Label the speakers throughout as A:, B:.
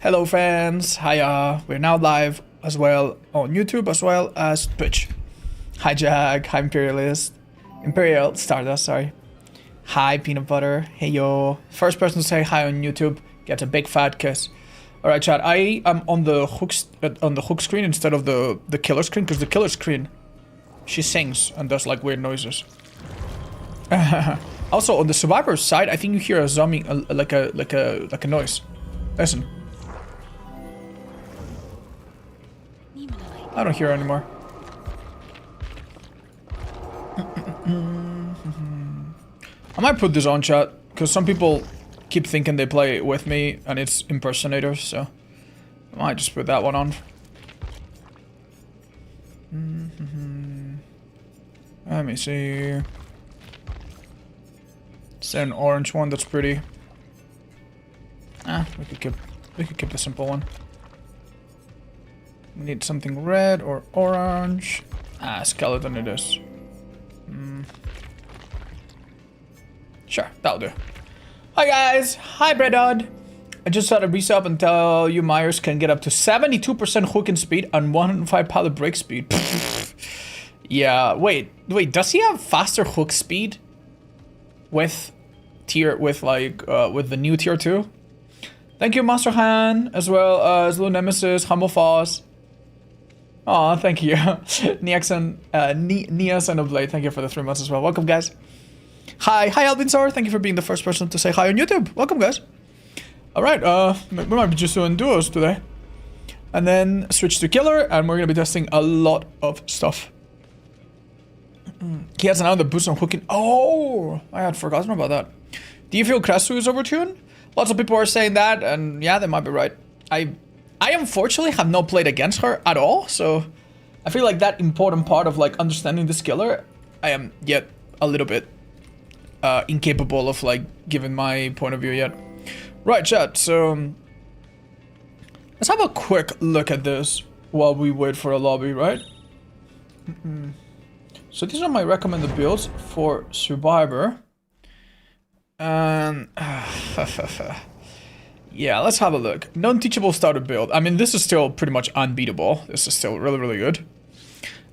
A: Hello fans, hiya. We're now live as well on YouTube as well as Twitch. Hi Jag, hi Imperial Stardust, sorry. Hi Peanut Butter, hey yo. First person to say hi on YouTube gets a big fat kiss. Alright chat, I am on the hook screen instead of the killer screen, because the killer screen, she sings and does like weird noises. Also on the survivor side, I think you hear a zombie, like a noise. Listen. I don't hear it anymore. I might put this on chat, because some people keep thinking they play with me and it's impersonators, so I might just put that one on. Let me see. Is there an orange one that's pretty? We could keep the simple one. We need something red or orange. Skeleton it is. Sure, that'll do. Hi guys, hi Bredod. I just saw a resub and tell you Myers can get up to 72% hooking speed and 105 pallet break speed. Yeah, wait, does he have faster hook speed with the new tier 2? Thank you Master Han, as well as Blue Nemesis, Humble Foss. Aw, thank you. Niaxan of Blade, thank you for the 3 months as well. Welcome guys. Hi Albinsar, thank you for being the first person to say hi on YouTube. Welcome guys. Alright, we might be just doing duos today. And then switch to killer, and we're gonna be testing a lot of stuff. He has another boost on hooking. Oh, I had forgotten about that. Do you feel Krasue is overtuned? Lots of people are saying that, and yeah, they might be right. I unfortunately have not played against her at all, so I feel like that important part of like understanding the skiller, I am yet a little bit incapable of like giving my point of view yet. Right, chat, so let's have a quick look at this while we wait for a lobby, right? So these are my recommended builds for Survivor. And yeah, let's have a look. Non-teachable starter build. I mean, this is still pretty much unbeatable. This is still really, really good.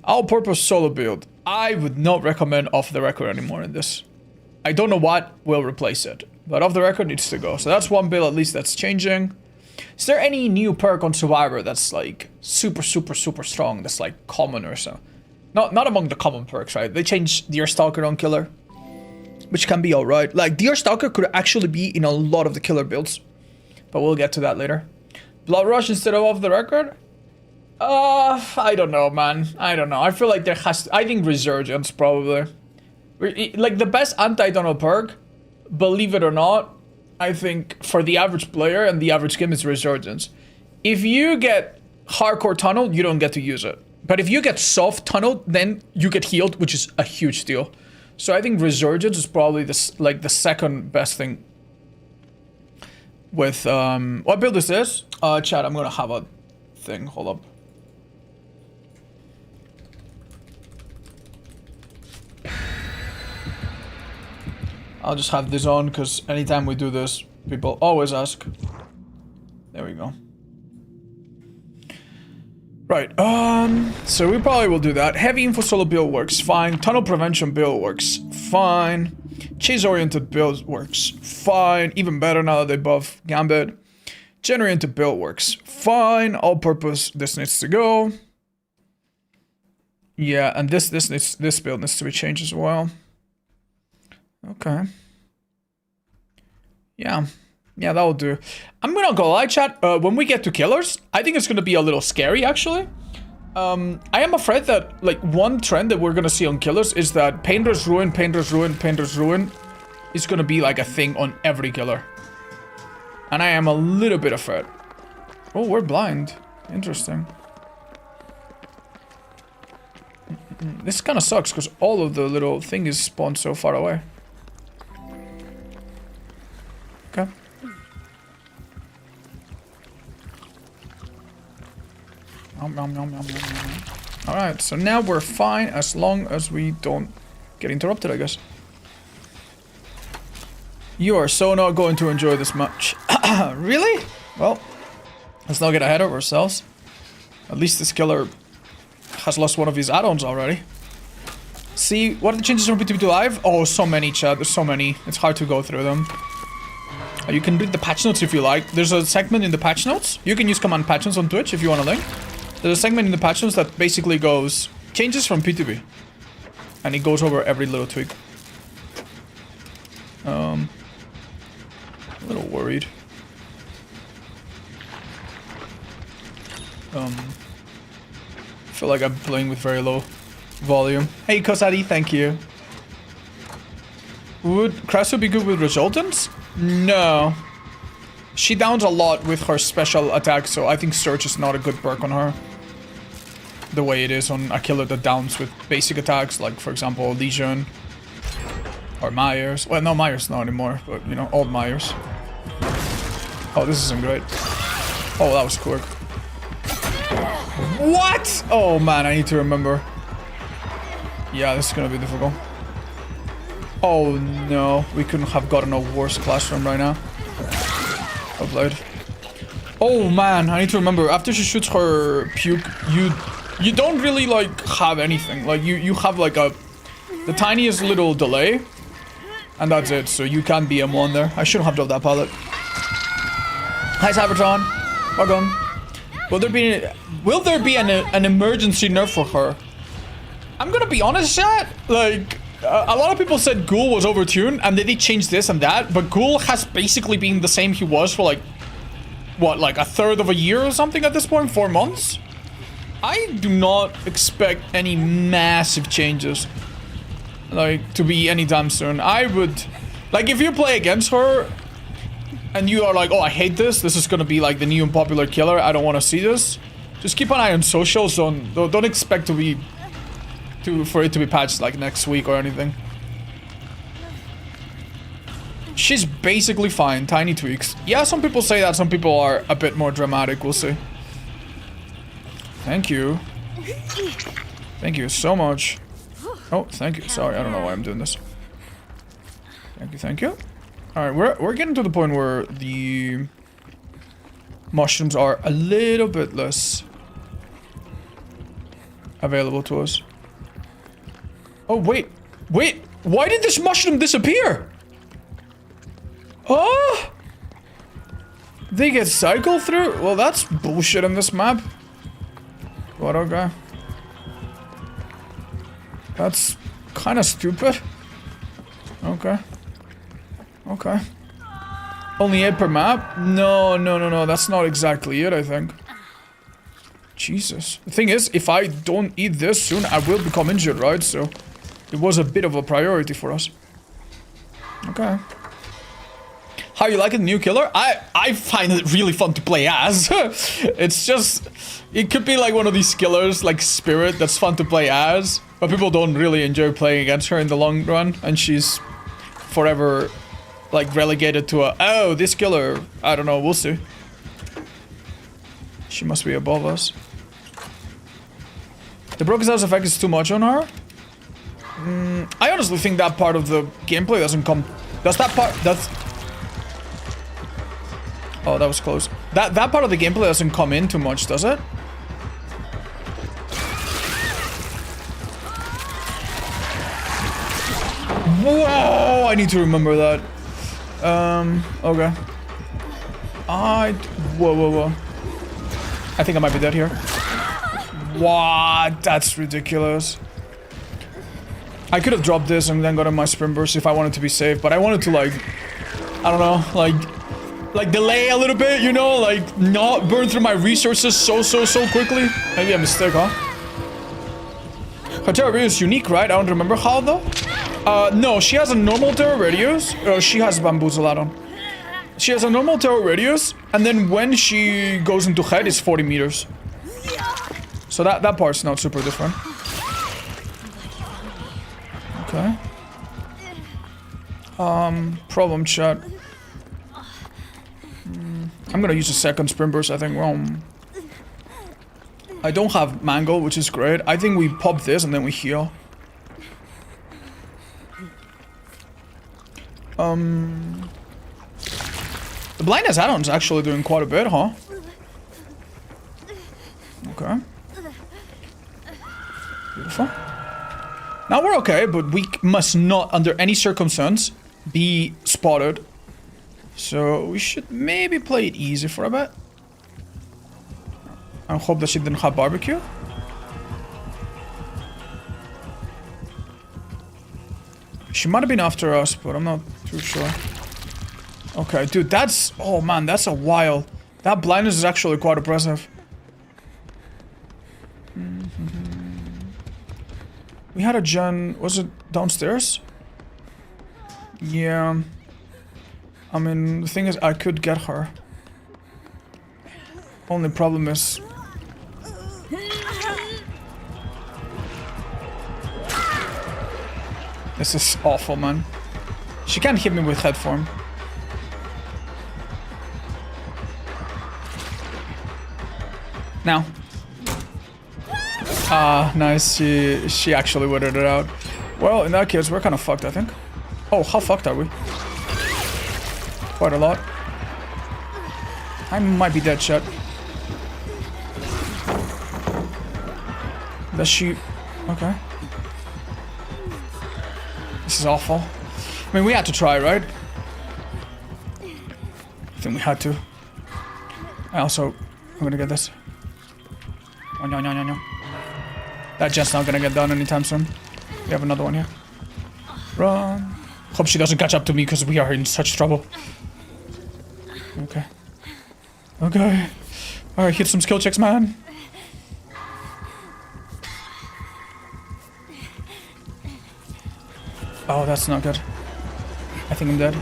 A: All-purpose solo build. I would not recommend off the record anymore in this. I don't know what will replace it, but off the record needs to go. So that's one build at least that's changing. Is there any new perk on Survivor that's like super strong, that's like common or so? Not among the common perks, right? They changed Deer Stalker on killer, which can be alright. Like, Deer Stalker could actually be in a lot of the killer builds, but we'll get to that later. Blood Rush instead of off the record? I don't know, man. I don't know. I feel like there has to, I think Resurgence, probably. Like, the best anti-tunnel perk, believe it or not, I think, for the average player and the average game is Resurgence. If you get hardcore tunnel, you don't get to use it. But if you get soft tunnel, then you get healed, which is a huge deal. So I think Resurgence is probably the second best thing. With what build is this? Chat, I'm gonna have a thing. Hold up. I'll just have this on because anytime we do this, people always ask. There we go. Right, so we probably will do that. Heavy info solo build works fine. Tunnel prevention build works fine. Chase-oriented build works fine. Even better now that they buff Gambit. Gen-oriented build works fine. All-purpose, this needs to go. Yeah, and this build needs to be changed as well. Okay. Yeah. Yeah, that'll do. I'm gonna go lie, chat. When we get to killers, I think it's gonna be a little scary, actually. I am afraid that, like, one trend that we're gonna see on killers is that Painter's Ruin is gonna be, like, a thing on every killer. And I am a little bit afraid. Oh, we're blind. Interesting. This kind of sucks, because all of the little thing is spawned so far away. Okay. Alright, so now we're fine as long as we don't get interrupted, I guess. You are so not going to enjoy this much. Really? Well, Let's not get ahead of ourselves. At least this killer has lost one of his add-ons already. See, what are the changes from PTB to live? Oh, so many, chat. There's so many. It's hard to go through them. You can read the patch notes if you like. There's a segment in the patch notes. You can use command patch notes on Twitch if you want a link. There's a segment in the patch notes that basically goes changes from PTB. And it goes over every little tweak. A little worried. I feel like I'm playing with very low volume. Hey Kosadi, thank you. Would Krasue be good with resultants? No. She downs a lot with her special attack, so I think Surge is not a good perk on her. The way it is on a killer that downs with basic attacks, like for example Legion. Or Myers. Well, no, Myers not anymore, but you know, old Myers. Oh, this isn't great. Oh, that was quick. What? Oh man, I need to remember. Yeah, this is gonna be difficult. Oh no, we couldn't have gotten a worse classroom right now. Well played. Oh man, I need to remember. After she shoots her puke, you don't really like have anything. Like you have like the tiniest little delay, and that's it. So you can't be M1 there. I shouldn't have dropped that pallet. Hi Cybertron, welcome. Will there be an emergency nerf for her? I'm gonna be honest, chat. Like, a lot of people said Ghoul was overtuned, and they did change this and that, but Ghoul has basically been the same he was for like, what, like a third of a year or something at this point? 4 months? I do not expect any massive changes, like, to be anytime soon. I would, like, if you play against her, and you are like, oh, I hate this. This is gonna be like the new and popular killer. I don't want to see this. Just keep an eye on socials. Don't expect for it to be patched like next week or anything. She's basically fine. Tiny tweaks. Yeah, some people say that. Some people are a bit more dramatic. We'll see. Thank you. Thank you so much. Oh, thank you. Sorry, I don't know why I'm doing this. Thank you. Thank you. Alright, we're getting to the point where the mushrooms are a little bit less available to us. Oh, wait. Why did this mushroom disappear? Oh! They get cycled through? Well, that's bullshit on this map. What, okay. That's kind of stupid. Okay. Okay. Only 8 per map? No, that's not exactly it, I think. Jesus. The thing is, if I don't eat this soon, I will become injured, right? So, it was a bit of a priority for us. Okay. How you like it, new killer? I find it really fun to play as. It's just, it could be like one of these killers, like Spirit, that's fun to play as. But people don't really enjoy playing against her in the long run. And she's forever, like, relegated to a, oh, this killer. I don't know, we'll see. She must be above us. The Broken House effect is too much on her? I honestly think that part of the gameplay doesn't come... Does that part... That's... Oh, that was close. That part of the gameplay doesn't come in too much, does it? Whoa! I need to remember that. Okay. Whoa. I think I might be dead here. What? That's ridiculous. I could have dropped this and then gotten my sprint burst if I wanted to be safe, but I wanted to, like, I don't know, like delay a little bit, you know, like not burn through my resources so quickly. Maybe a mistake, huh? Her terror radius is unique, right? I don't remember how though. No, she has a normal terror radius. She has bamboozle add-on. She has a normal terror radius, and then when she goes into head, it's 40 meters. So that part's not super different. Okay. Problem chat. I'm gonna use a second sprint burst, I think. I don't have mango, which is great. I think we pop this and then we heal. The blindness add-on's actually doing quite a bit, huh? Okay. Beautiful. Now we're okay, but we must not, under any circumstance, be spotted. So we should maybe play it easy for a bit. I hope that she didn't have barbecue. She might have been after us, but I'm not too sure. Okay, dude, that's... Oh, man, that's a while. That blindness is actually quite impressive. We had a gen... Was it downstairs? Yeah. I mean, the thing is, I could get her. Only problem is... This is awful, man. She can't hit me with head form. Now. Ah, nice. She actually waited it out. Well, in that case, we're kind of fucked, I think. Oh, how fucked are we? Quite a lot. I might be dead shot. Does she... Okay. This is awful. I mean, we had to try, right? I think we had to. I'm gonna get this. Oh, no, no, no, no. That jet's not gonna get done anytime soon. We have another one here. Run. Hope she doesn't catch up to me because we are in such trouble. Okay. Okay. Alright, hit some skill checks, man. Oh, that's not good. I think I'm dead.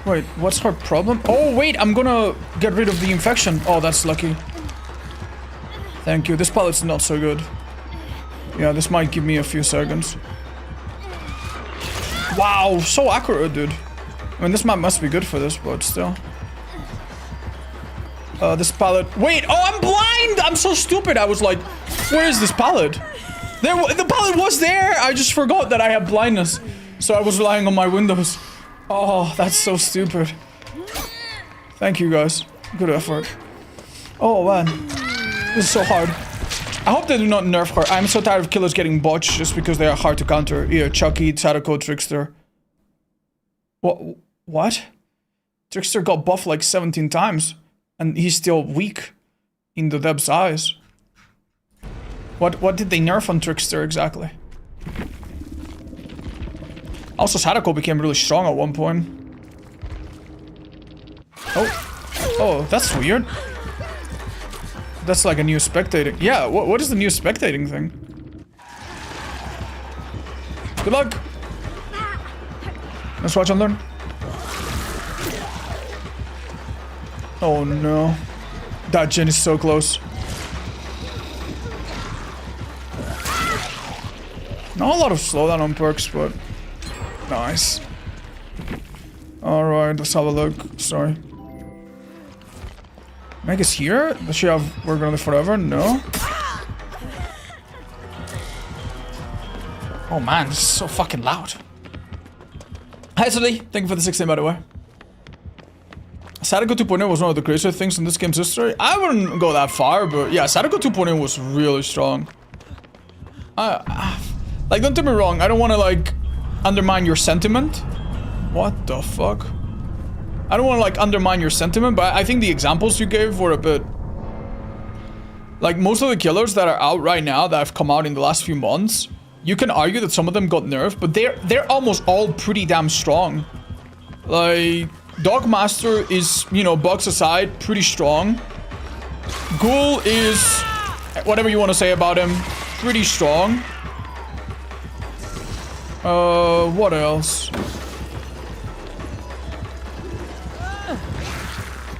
A: Wait, what's her problem? Oh, wait, I'm gonna get rid of the infection. Oh, that's lucky. Thank you. This pallet's not so good. Yeah, this might give me a few seconds. Wow, so accurate, dude. I mean, this map must be good for this, but still. This pallet... Wait, oh, I'm blind! I'm so stupid. I was like, where is this pallet? The pallet was there! I just forgot that I have blindness. So I was relying on my windows. Oh, that's so stupid. Thank you, guys. Good effort. Oh, man. This is so hard. I hope they do not nerf her. I'm so tired of killers getting botched just because they are hard to counter. Here, Chucky, Sadako, Trickster. What? Trickster got buffed like 17 times. And he's still weak in the Deb's eyes. What did they nerf on Trickster exactly? Also, Sadako became really strong at one point. Oh, that's weird. That's like a new spectating. Yeah, what is the new spectating thing? Good luck. Let's watch and learn. Oh no. That gen is so close. Not a lot of slowdown on perks, but nice. Alright, let's have a look. Sorry. Meg is here? Does she have We're Gonna Live Forever? No. Oh man, this is so fucking loud. Hi Sully, thank you for the 16 by the way. Sadako 2.0 was one of the crazier things in this game's history. I wouldn't go that far, but yeah, Sadako 2.0 was really strong. Like, don't get me wrong, I don't want to, like, undermine your sentiment. What the fuck? I don't want to, like, undermine your sentiment, but I think the examples you gave were a bit... Like, most of the killers that are out right now, that have come out in the last few months, you can argue that some of them got nerfed, but they're almost all pretty damn strong. Like, Dogmaster is, you know, bugs aside, pretty strong. Ghoul is, whatever you want to say about him, pretty strong. What else?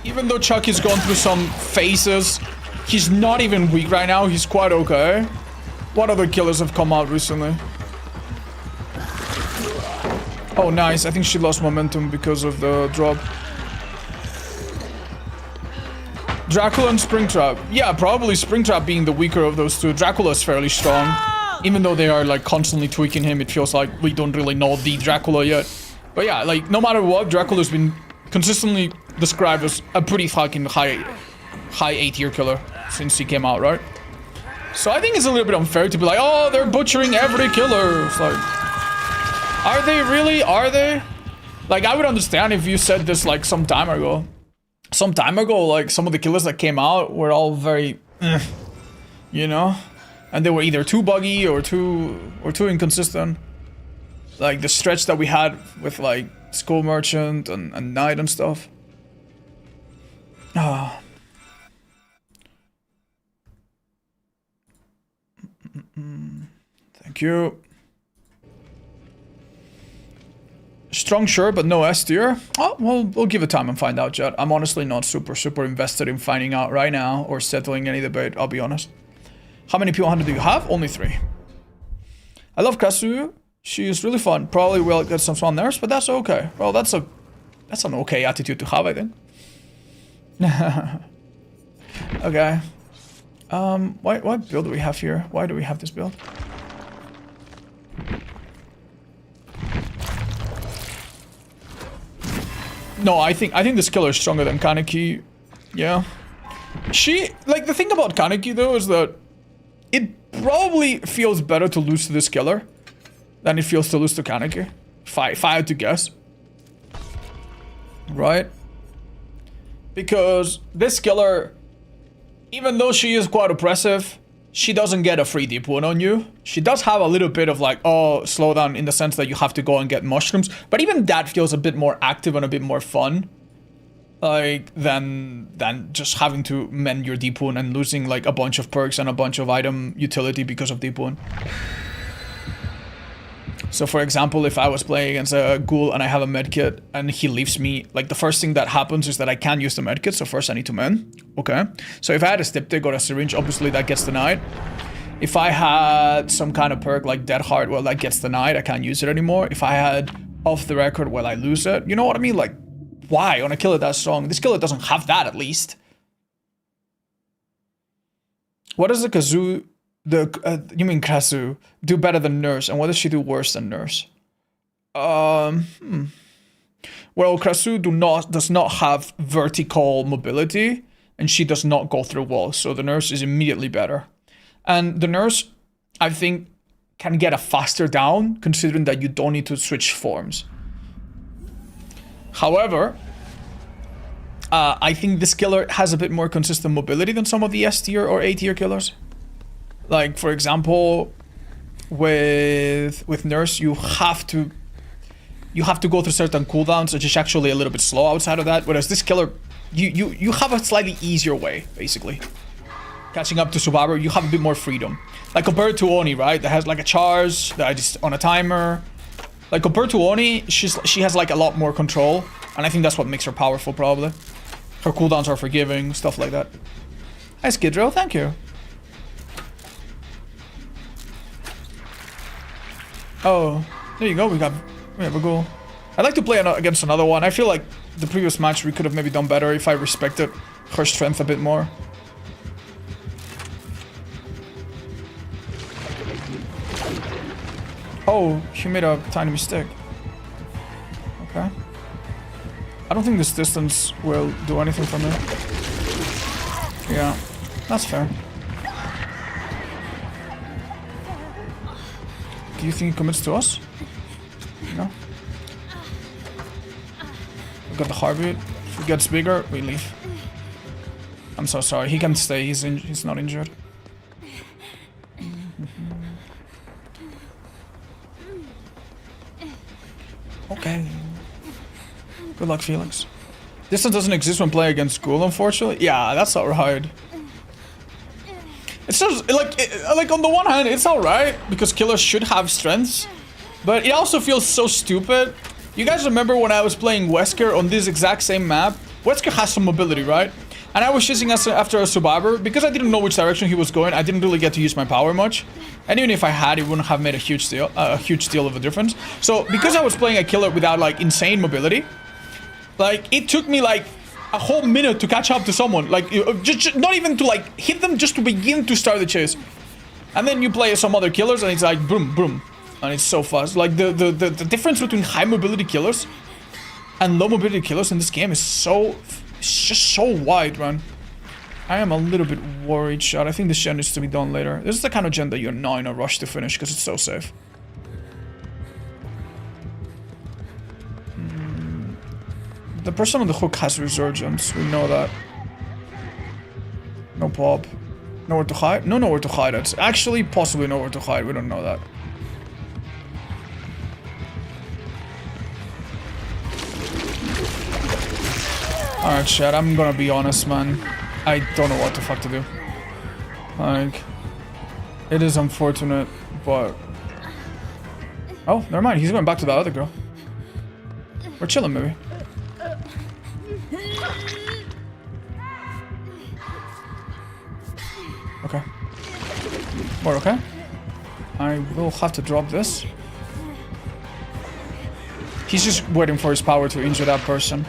A: Even though Chucky's gone through some phases, he's not even weak right now. He's quite okay. What other killers have come out recently? Oh, nice. I think she lost momentum because of the drop. Dracula and Springtrap. Yeah, probably Springtrap being the weaker of those two. Dracula's fairly strong. Even though they are, like, constantly tweaking him, it feels like we don't really know the Dracula yet. But yeah, like, no matter what, Dracula's been consistently described as a pretty fucking high A tier killer since he came out, right? So I think it's a little bit unfair to be like, oh, they're butchering every killer. It's like, are they really? Are they? Like, I would understand if you said this like some time ago. Some time ago, like some of the killers that came out were all very, you know, and they were either too buggy or too inconsistent. Like the stretch that we had with like Skull Merchant and Knight and stuff. Ah. Thank you. Strong, sure, but no S tier. Oh, well, we'll give it time and find out, Jet. I'm honestly not super invested in finding out right now or settling any debate, I'll be honest. How many P100 do you have? Only 3. I love Krasue. She's really fun. Probably will get some fun nerfs, but that's okay. Well, that's an okay attitude to have, I think. Okay. What build do we have here? Why do we have this build? No, I think this killer is stronger than Kaneki. Yeah. Like, the thing about Kaneki, though, is that it probably feels better to lose to this killer than it feels to lose to Kaneki. If I had to guess. Right? Because this killer, even though she is quite oppressive, she doesn't get a free deep wound on you. She does have a little bit of like, oh, slowdown in the sense that you have to go and get mushrooms. But even that feels a bit more active and a bit more fun. Like, than just having to mend your deep wound and losing like a bunch of perks and a bunch of item utility because of deep wound. So for example, if I was playing against a ghoul and I have a medkit and he leaves me, like the first thing that happens is that I can't use the medkit, so first I need to mend. Okay. So if I had a styptic or a syringe, obviously that gets denied. If I had some kind of perk like Dead Heart, well, that gets denied. I can't use it anymore. If I had Off the Record, well, I lose it. You know what I mean? Like, why on a killer that strong? This killer doesn't have that, at least. What does the Kazoo... you mean Krasue do better than Nurse, and what does she do worse than Nurse? Well, Krasue does not have vertical mobility, and she does not go through walls, so the Nurse is immediately better. And the Nurse, I think, can get a faster down, considering that you don't need to switch forms. However, I think this killer has a bit more consistent mobility than some of the S tier or A tier killers. Like, for example, with Nurse, you have to go through certain cooldowns, which is actually a little bit slow outside of that. Whereas this killer, you have a slightly easier way, basically. Catching up to Survivor, you have a bit more freedom. Like compared to Oni, right? That has like a charge that is on a timer. Like compared to Oni, she has like a lot more control, and I think that's what makes her powerful, probably. Her cooldowns are forgiving, stuff like that. Hi, Skidrill, thank you. Oh, there you go. We have a goal. I'd like to play against another one. I feel like the previous match we could have maybe done better if I respected her strength a bit more. Oh, she made a tiny mistake. Okay. I don't think this distance will do anything for me. Yeah, that's fair. Do you think he commits to us? No. We got the heartbeat. If he gets bigger, we leave. I'm so sorry. He can stay. He's not injured. Okay. Good luck, Felix. Distance doesn't exist when playing against Ghoul, unfortunately. Yeah, that's alright. It's just, like on the one hand, it's alright, because killers should have strengths. But it also feels so stupid. You guys remember when I was playing Wesker on this exact same map? Wesker has some mobility, right? And I was chasing after a Survivor. Because I didn't know which direction he was going, I didn't really get to use my power much. And even if I had, it wouldn't have made a huge deal of a difference. So, because I was playing a killer without, like, insane mobility, like, it took me, like, a whole minute to catch up to someone. Like, just not even to, like, hit them, just to begin to start the chase. And then you play some other killers, and it's like, boom, boom. And it's so fast. Like, the difference between high mobility killers And low mobility killers in this game is so... It's just so wide, man. I am a little bit worried, Shot. I think this gen needs to be done later. This is the kind of gen that you're not in a rush to finish because it's so safe. The person on the hook has resurgence. We know that. No pop. Nowhere to hide? No, nowhere to hide. It's actually possibly nowhere to hide. We don't know that. Alright, chat. I'm gonna be honest, man. I don't know what the fuck to do. Like, it is unfortunate, but... Oh, never mind. He's going back to that other girl. We're chilling, maybe. Okay. We're okay. I will have to drop this. He's just waiting for his power to injure that person.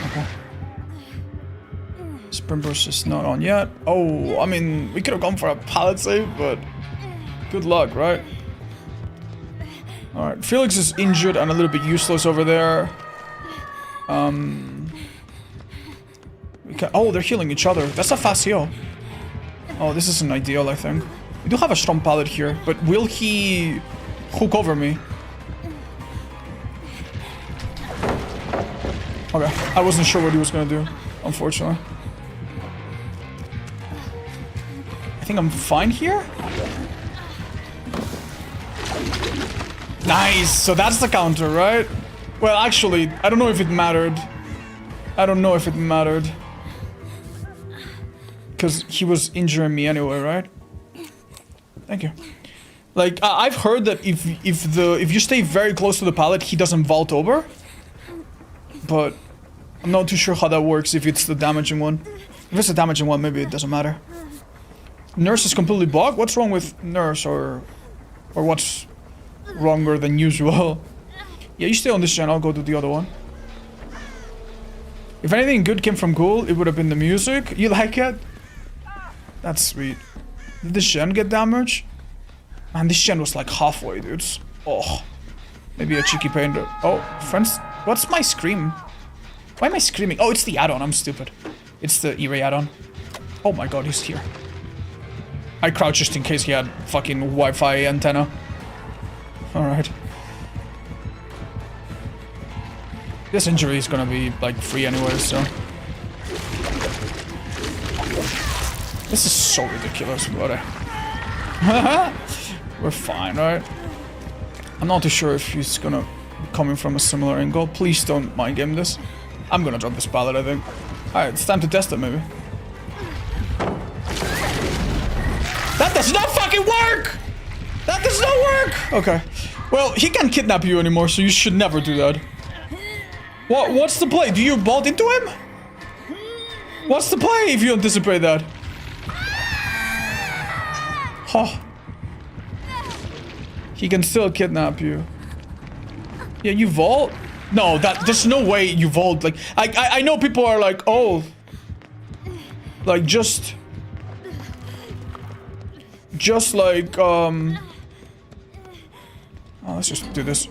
A: Okay. Sprint burst is not on yet. Oh, I mean, we could have gone for a pallet save, but good luck, right? Alright, Felix is injured and a little bit useless over there. Oh, they're healing each other. That's a fast heal. Oh, this isn't ideal, I think. We do have a strong pallet here, but will he hook over me? Okay, I wasn't sure what he was gonna do, unfortunately. I think I'm fine here? Nice! So that's the counter, right? Well, actually, I don't know if it mattered. I don't know if it mattered. Because he was injuring me anyway, right? Thank you. Like, I've heard that if you stay very close to the pallet, he doesn't vault over. But I'm not too sure how that works if it's the damaging one. If it's the damaging one, maybe it doesn't matter. Nurse is completely bugged? What's wrong with Nurse, or what's wronger than usual? Yeah, you stay on this gen, I'll go to the other one. If anything good came from Ghoul, it would have been the music. You like it? That's sweet. Did this gen get damaged? Man, this gen was like halfway, dudes. Oh. Maybe a cheeky pain. Oh, friends. What's my scream? Why am I screaming? Oh, it's the add-on. I'm stupid. It's the E-Ray add-on. Oh my god, he's here. I crouched just in case he had fucking Wi-Fi antenna. Alright. This injury is gonna be, like, free anyway, so... This is so ridiculous, buddy. We're fine, right? I'm not too sure if he's gonna be coming from a similar angle. Please don't mind game this. I'm gonna drop this pallet, I think. Alright, it's time to test it, maybe. That does not fucking work! That does not work! Okay. Well, he can't kidnap you anymore, so you should never do that. What's the play? Do you bolt into him? What's the play if you anticipate that? Oh. He can still kidnap you. Yeah, you vault? No, there's no way you vault. Like, I know people are like, oh. Like, just like, oh, let's just do this.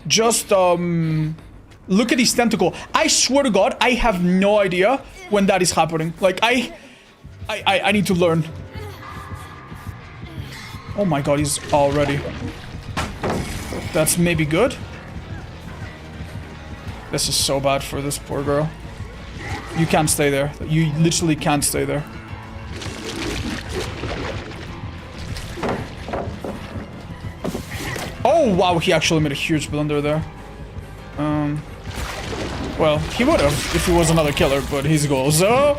A: Just, look at his tentacle. I swear to God, I have no idea when that is happening. Like, I need to learn. Oh my god, he's already... That's maybe good. This is so bad for this poor girl. You can't stay there. You literally can't stay there. Oh wow, he actually made a huge blunder there. Well, he would have if he was another killer, but he's goal, so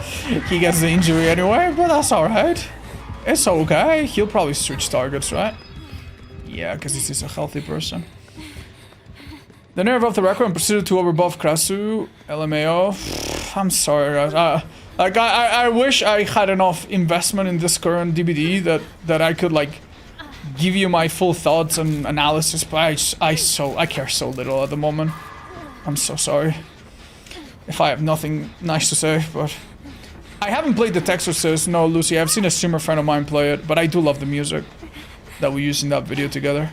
A: he gets the injury anyway, but that's alright. It's okay. He'll probably switch targets, right? Yeah, because this is a healthy person. The nerve of the record and proceeded to overbuff Krasue. LMAO. I'm sorry, guys. Like, I wish I had enough investment in this current DBD that I could, like, give you my full thoughts and analysis, but I care so little at the moment. I'm so sorry. If I have nothing nice to say, but... I haven't played The Texorcist, no, Lucy. I've seen a streamer friend of mine play it, but I do love the music that we used in that video together.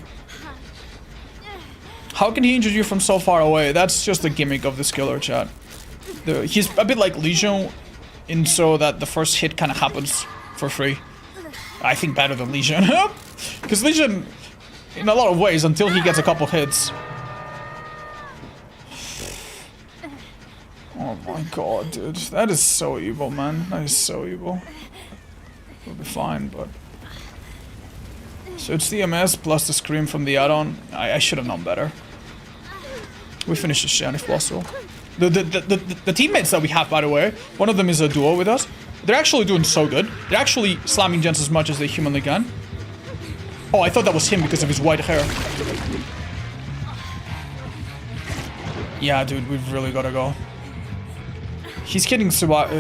A: How can he injure you from so far away? That's just the gimmick of this killer, chat. He's a bit like Legion, in so that the first hit kind of happens for free. I think better than Legion. Because Legion, in a lot of ways, until he gets a couple hits. Oh my god, dude. That is so evil, man. That is so evil. We'll be fine, but... So it's the MS plus the scream from the add-on. I should have known better. We finish the Shen if possible. The teammates that we have, by the way, one of them is a duo with us. They're actually doing so good. They're actually slamming gens as much as they humanly can. Oh, I thought that was him because of his white hair. Yeah, dude, we've really gotta go. He's hitting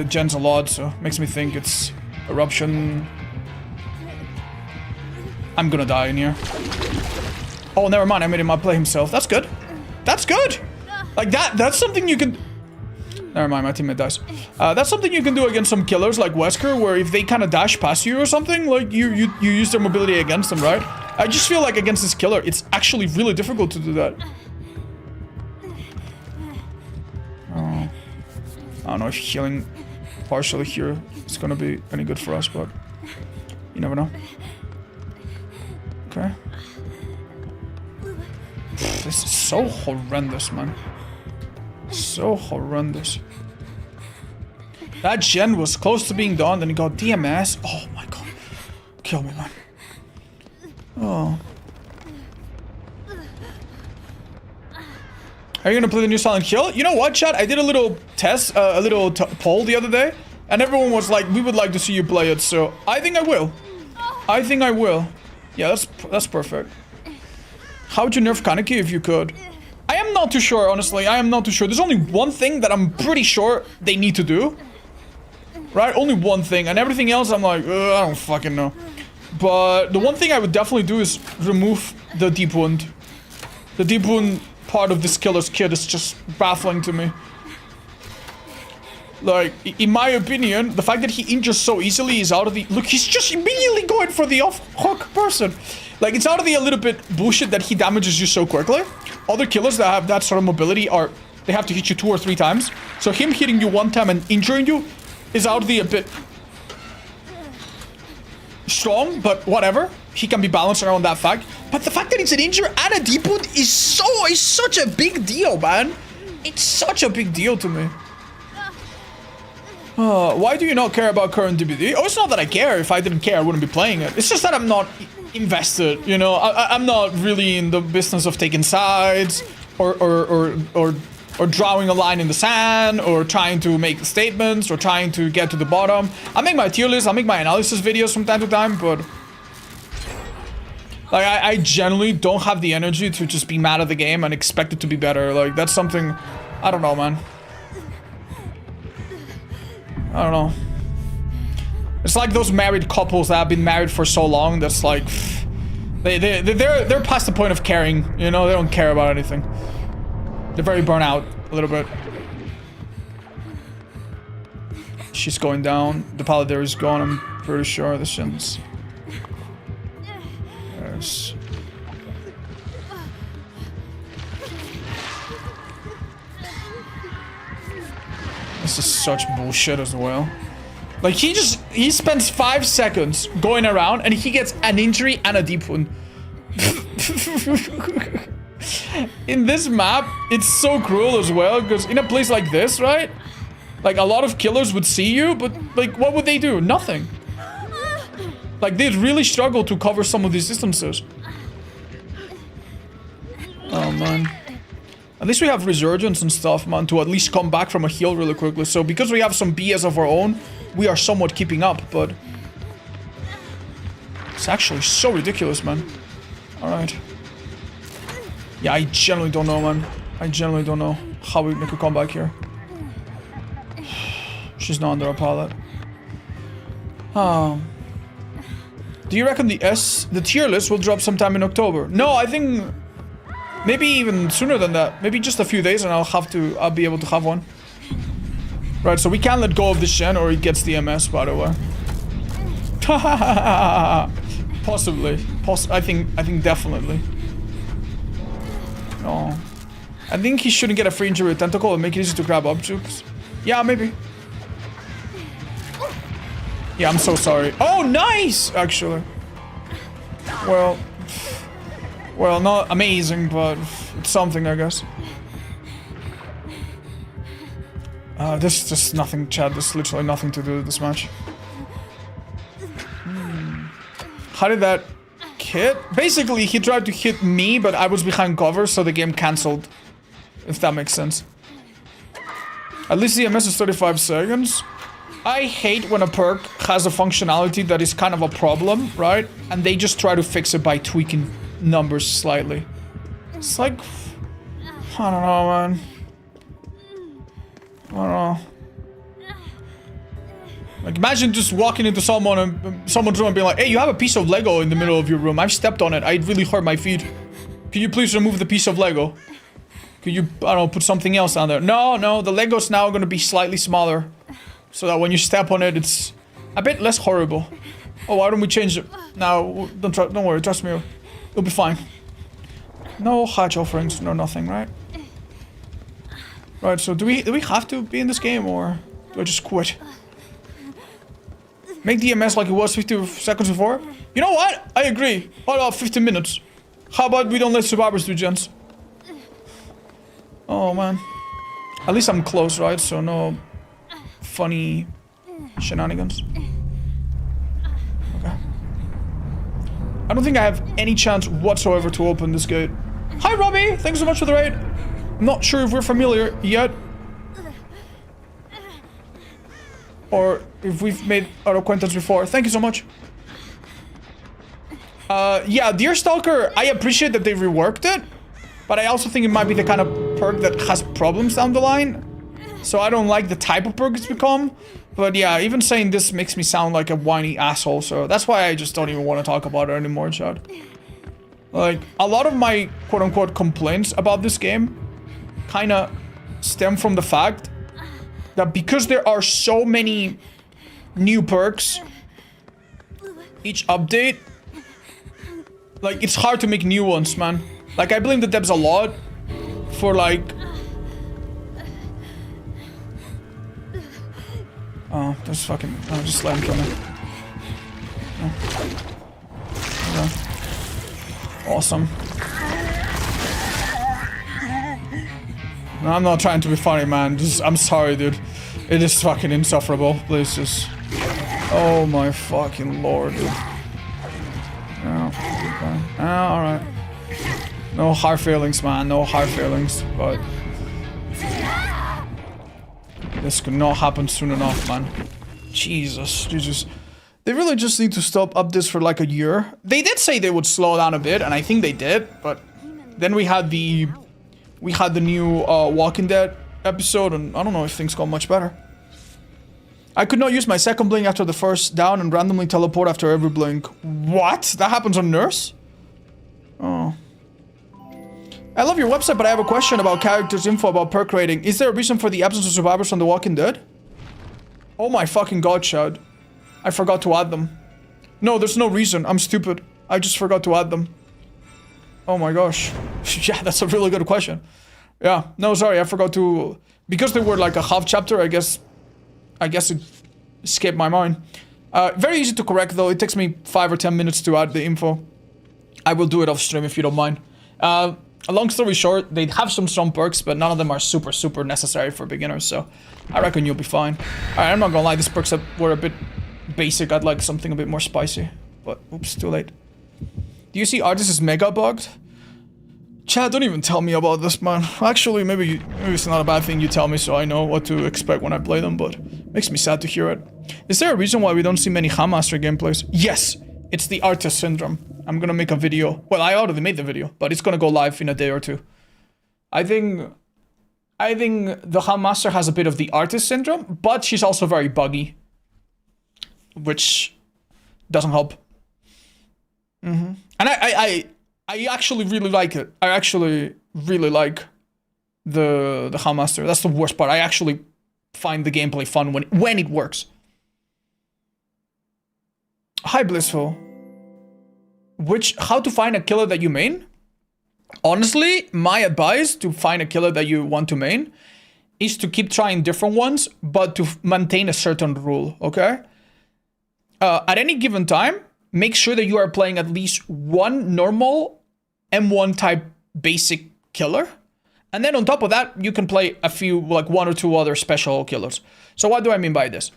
A: gens a lot, so makes me think it's Eruption. I'm gonna die in here. Oh, never mind. I made him outplay himself. That's good. That's good. Like that's something you can... Never mind, my teammate dies. That's something you can do against some killers like Wesker, where if they kind of dash past you or something, like you use their mobility against them, right? I just feel like against this killer, it's actually really difficult to do that. Oh. I don't know if healing partially here is gonna be any good for us, but you never know. Okay. This is so horrendous, man. So horrendous. That gen was close to being done, then he got DMS. Oh my god. Kill me, man. Oh. Are you gonna play the new Silent Hill? You know what, chat? I did a little test, a little poll the other day, and everyone was like, we would like to see you play it, so I think I will. I think I will. Yeah, that's perfect. How would you nerf Kaneki if you could? I am not too sure, honestly. I am not too sure. There's only one thing that I'm pretty sure they need to do. Right? Only one thing. And everything else, I'm like, I don't fucking know. But the one thing I would definitely do is remove the deep wound. The deep wound part of this killer's kit is just baffling to me. Like, in my opinion, the fact that he injures so easily is out of the... Look, he's just immediately going for the off-hook person. Like, it's out of the a little bit bullshit that he damages you so quickly. Other killers that have that sort of mobility are... They have to hit you 2 or 3 times. So him hitting you 1 time and injuring you is out of the a bit... strong, but whatever. He can be balanced around that fact. But the fact that it's an injury and a deep wound is such a big deal, man. It's such a big deal to me. Why do you not care about current DBD? Oh, it's not that I care. If I didn't care, I wouldn't be playing it. It's just that I'm not invested, you know? I'm not really in the business of taking sides or drawing a line in the sand or trying to make statements or trying to get to the bottom. I make my tier list, I make my analysis videos from time to time, but... Like, I generally don't have the energy to just be mad at the game and expect it to be better. Like, that's something... I don't know, man. I don't know. It's like those married couples that have been married for so long that's like... They're past the point of caring, you know? They don't care about anything. They're very burnt out a little bit. She's going down. The Paladin is gone, I'm pretty sure. The shins. There's... This is such bullshit as well. Like, he spends 5 seconds going around and he gets an injury and a deep wound. In this map, it's so cruel as well, because in a place like this, right? Like, a lot of killers would see you, but, like, what would they do? Nothing. Like, they'd really struggle to cover some of these distances. Oh, man. At least we have resurgence and stuff, man, to at least come back from a heal really quickly. So because we have some BS of our own, we are somewhat keeping up, but... It's actually so ridiculous, man. Alright. Yeah, I genuinely don't know, man. I genuinely don't know how we make a comeback here. She's not under a pallet. Do you reckon the tier list will drop sometime in October? No, I think... Maybe even sooner than that. Maybe just a few days and I'll be able to have one. Right, so we can't let go of this Shen or he gets the MS, by the way. Possibly. I think definitely. No. I think he shouldn't get a free injury with tentacle and make it easy to grab objects. Yeah, maybe. Yeah, I'm so sorry. Oh, nice! Actually. Well, not amazing, but it's something, I guess. This is just nothing, Chad. There's literally nothing to do with this match. How did that hit? Basically, he tried to hit me, but I was behind cover, so the game cancelled. If that makes sense. At least the MS is 35 seconds. I hate when a perk has a functionality that is kind of a problem, right? And they just try to fix it by tweaking numbers slightly. It's like... I don't know, man. I don't know. Like, imagine just walking into someone's room and being like, hey, you have a piece of Lego in the middle of your room. I've stepped on it. I really hurt my feet. Can you please remove the piece of Lego? Could you, I don't know, put something else on there? No, the Lego's now going to be slightly smaller. So that when you step on it, it's a bit less horrible. Oh, why don't we change it? No, don't worry, trust me. It'll be fine. No hatch offerings, no nothing, right? Right, so do we have to be in this game, or do I just quit? Make the MS like it was 50 seconds before? You know what? I agree. What about 15 minutes? How about we don't let survivors do gens? Oh, man. At least I'm close, right? So no funny shenanigans. Okay. I don't think I have any chance whatsoever to open this gate. Hi, Robbie! Thanks so much for the raid. I'm not sure if we're familiar yet. Or if we've made our acquaintance before. Thank you so much. Yeah, Deerstalker, I appreciate that they reworked it. But I also think it might be the kind of perk that has problems down the line. So I don't like the type of perk it's become. But yeah, even saying this makes me sound like a whiny asshole. So that's why I just don't even want to talk about it anymore, Chad. Like, a lot of my quote-unquote complaints about this game kind of stem from the fact that because there are so many new perks each update, like, it's hard to make new ones, man. Like, I blame the devs a lot for, like... Oh, there's fucking... Oh, just let him kill me. Oh. Okay. Awesome. No, I'm not trying to be funny, man. Just, I'm sorry, dude. It is fucking insufferable. Please just... Oh my fucking lord, dude. Oh, okay. Oh, alright. No hard feelings, man. No hard feelings, but... This could not happen soon enough, man. Jesus. They really just need to stop updates for like a year. They did say they would slow down a bit, and I think they did, but... Then we had the new Walking Dead episode, and I don't know if things got much better. I could not use my second blink after the first down and randomly teleport after every blink. What? That happens on Nurse? Oh. I love your website, but I have a question about characters' info about perk rating. Is there a reason for the absence of survivors from The Walking Dead? Oh my fucking god, Chad. I forgot to add them. No, there's no reason. I'm stupid. I just forgot to add them. Oh my gosh. Yeah, that's a really good question. Yeah, no, sorry, I forgot to... Because they were like a half chapter, I guess it escaped my mind. Very easy to correct, though. It takes me 5 or 10 minutes to add the info. I will do it off stream if you don't mind. A long story short, they have some strong perks, but none of them are super necessary for beginners, so I reckon you'll be fine. Alright, I'm not gonna lie, these perks were a bit basic. I'd like something a bit more spicy. But, oops, too late. Do you see Artis is mega bugged? Chad, don't even tell me about this, man. Actually, maybe it's not a bad thing you tell me so I know what to expect when I play them, but it makes me sad to hear it. Is there a reason why we don't see many Hammaster gameplays? Yes! It's the Artist syndrome. I'm gonna make a video. Well, I already made the video, but it's gonna go live in a day or two. I think the Hammaster has a bit of the Artist syndrome, but she's also very buggy. Which doesn't help. And I actually really like it. I actually really like the Hammaster. That's the worst part. I actually find the gameplay fun when it works. Hi, Blissful. How to find a killer that you main? Honestly, my advice to find a killer that you want to main is to keep trying different ones, but to maintain a certain rule, okay? At any given time, make sure that you are playing at least one normal M1 type basic killer. And then on top of that, you can play a few, like 1 or 2 other special killers. So what do I mean by this?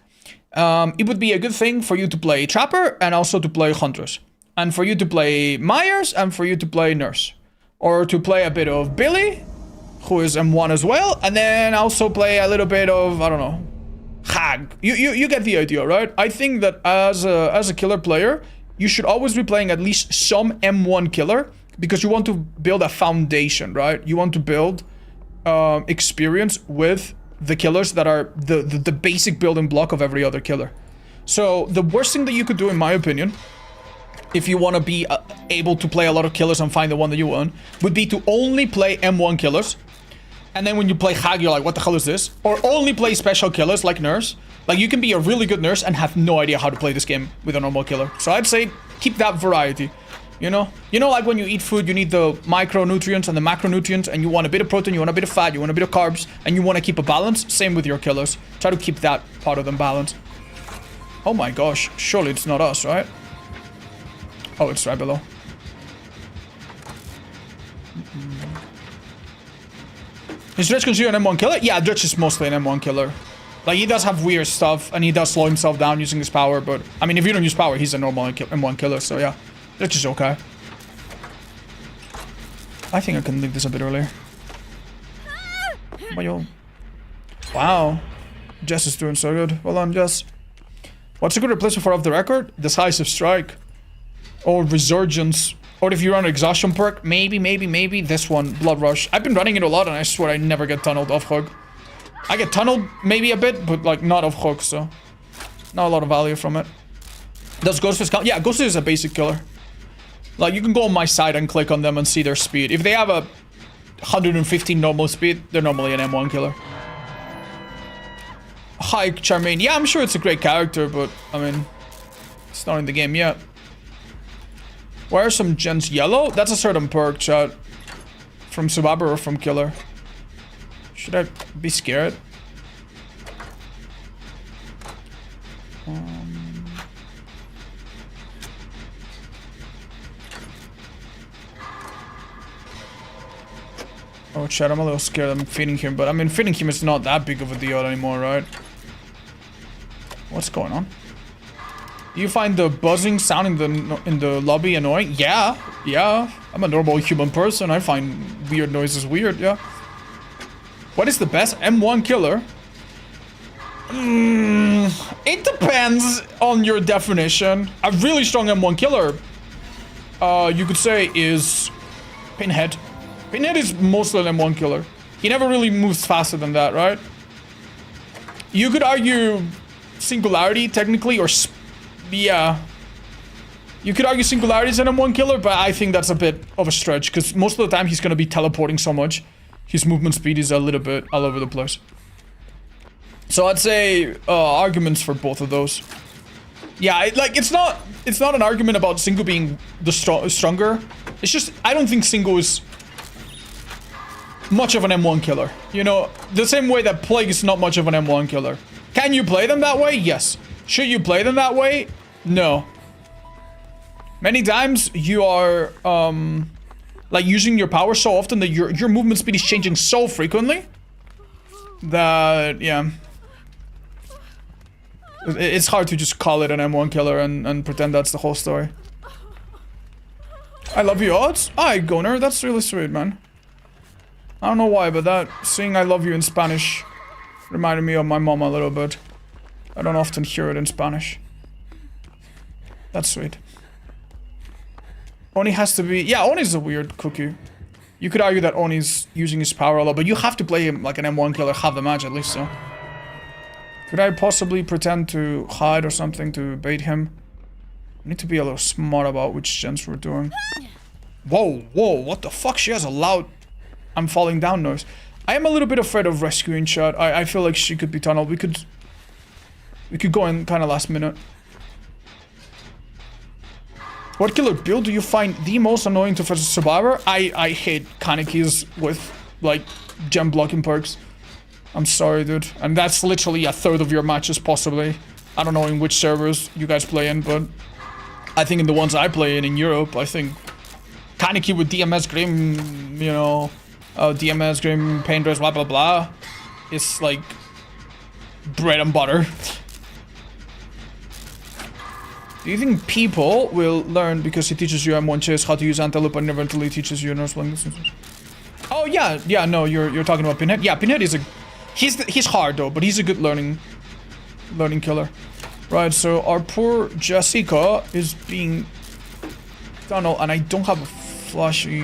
A: It would be a good thing for you to play Trapper and also to play Huntress. And for you to play Myers and for you to play Nurse. Or to play a bit of Billy, who is M1 as well. And then also play a little bit of, I don't know, Hag. You get the idea, right? I think that as a killer player, you should always be playing at least some M1 killer. Because you want to build a foundation, right? You want to build experience with the killers that are the basic building block of every other killer. So the worst thing that you could do, in my opinion, if you want to be able to play a lot of killers and find the one that you want, would be to only play M1 killers. And then when you play Hag, you're like, what the hell is this? Or only play special killers like Nurse. Like, you can be a really good Nurse and have no idea how to play this game with a normal killer. So I'd say keep that variety. You know, like when you eat food, you need the micronutrients and the macronutrients, and you want a bit of protein, you want a bit of fat, you want a bit of carbs, and you want to keep a balance. Same with your killers. Try to keep that part of them balanced. Oh my gosh, surely it's not us, right? Oh, it's right below. Is Dredge considered an M1 killer? Yeah, Dredge is mostly an M1 killer. Like, he does have weird stuff, and he does slow himself down using his power, but... I mean, if you don't use power, he's a normal M1 killer, so yeah. Dredge is okay. I think I can leave this a bit earlier. Wow. Jess is doing so good. Well done, Jess. What's a good replacement for Off the Record? Decisive Strike. Or Resurgence. Or if you run an Exhaustion perk, maybe this one, Blood Rush. I've been running it a lot and I swear I never get tunneled off hook. I get tunneled maybe a bit, but like not off hook, so not a lot of value from it. Does Ghostface count? Yeah, Ghostface is a basic killer. Like, you can go on my side and click on them and see their speed. If they have a 115 normal speed, they're normally an M1 killer. Hi, Charmaine. Yeah, I'm sure it's a great character, but, I mean, it's not in the game yet. Why are some gens yellow? That's a certain perk, chat. From Survivor or from Killer. Should I be scared? Oh, chat, I'm a little scared I'm feeding him, but I mean, feeding him is not that big of a deal anymore, right? What's going on? Do you find the buzzing sound in the lobby annoying? Yeah. I'm a normal human person. I find weird noises weird, yeah. What is the best M1 killer? It depends on your definition. A really strong M1 killer, you could say, is Pinhead. Pinhead is mostly an M1 killer. He never really moves faster than that, right? You could argue Singularity, technically, or... yeah. You could argue Singularity is an M1 killer, but I think that's a bit of a stretch, because most of the time he's going to be teleporting so much. His movement speed is a little bit all over the place. So I'd say arguments for both of those. Yeah, it's not an argument about Singu being the stronger. It's just, I don't think Singu is much of an M1 killer. You know, the same way that Plague is not much of an M1 killer. Can you play them that way? Yes. Should you play them that way? No. Many times you are like using your power so often that your movement speed is changing so frequently that, yeah, it's hard to just call it an M1 killer and pretend that's the whole story. I love you, odds. Hi, Goner. That's really sweet, man. I don't know why, but that saying I love you in Spanish reminded me of my mom a little bit. I don't often hear it in Spanish. That's sweet. Oni has to be... yeah, Oni's a weird cookie. You could argue that Oni's using his power a lot, but you have to play him like an M1 killer half the match at least, so... could I possibly pretend to hide or something to bait him? I need to be a little smart about which gens we're doing. Whoa, what the fuck? She has a loud... I'm falling down noise. I am a little bit afraid of rescuing chat. I feel like she could be tunneled. We could go in kind of last minute. What killer build do you find the most annoying to face a survivor? I hate Kanekis with, like, gem blocking perks. I'm sorry, dude. And that's literally a third of your matches, possibly. I don't know in which servers you guys play in, but I think in the ones I play in Europe, I think Kaneki with DMS Grim, you know, DMS Grim, Pain Dress, blah, blah, blah, is like bread and butter. Do you think people will learn because he teaches you M1 chase how to use Antelope and eventually teaches you nurse playing this? Oh yeah, no, you're talking about Pinhead. Yeah, Pinhead is a he's hard though, but he's a good learning killer. Right, so our poor Jessica is being tunnel and I don't have a flashy.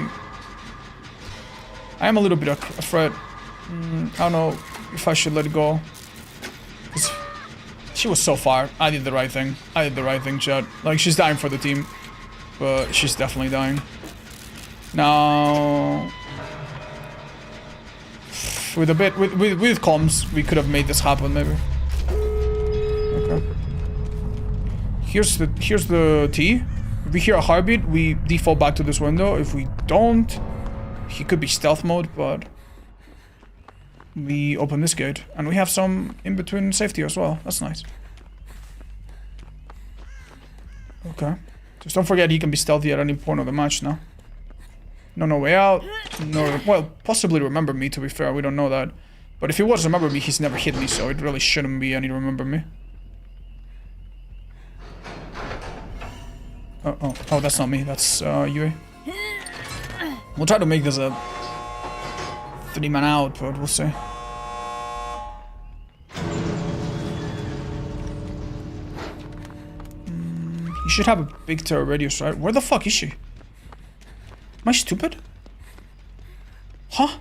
A: I am a little bit afraid. I don't know if I should let it go. She was so far. I did the right thing. Chad. Like, she's dying for the team. But she's definitely dying. Now... With comms, we could have made this happen, maybe. Okay. Here's the T. If we hear a heartbeat, we default back to this window. If we don't, he could be stealth mode, but... We open this gate, and we have some in-between safety as well. That's nice. Okay. Just don't forget he can be stealthy at any point of the match now. No way out. No, well, possibly remember me, to be fair. We don't know that. But if he was remember me, he's never hit me, so it really shouldn't be any remember me. Oh, that's not me. That's Yui. We'll try to make this a 3-man out, but we'll see. You should have a big terror radius, right? Where the fuck is she? Am I stupid? Huh?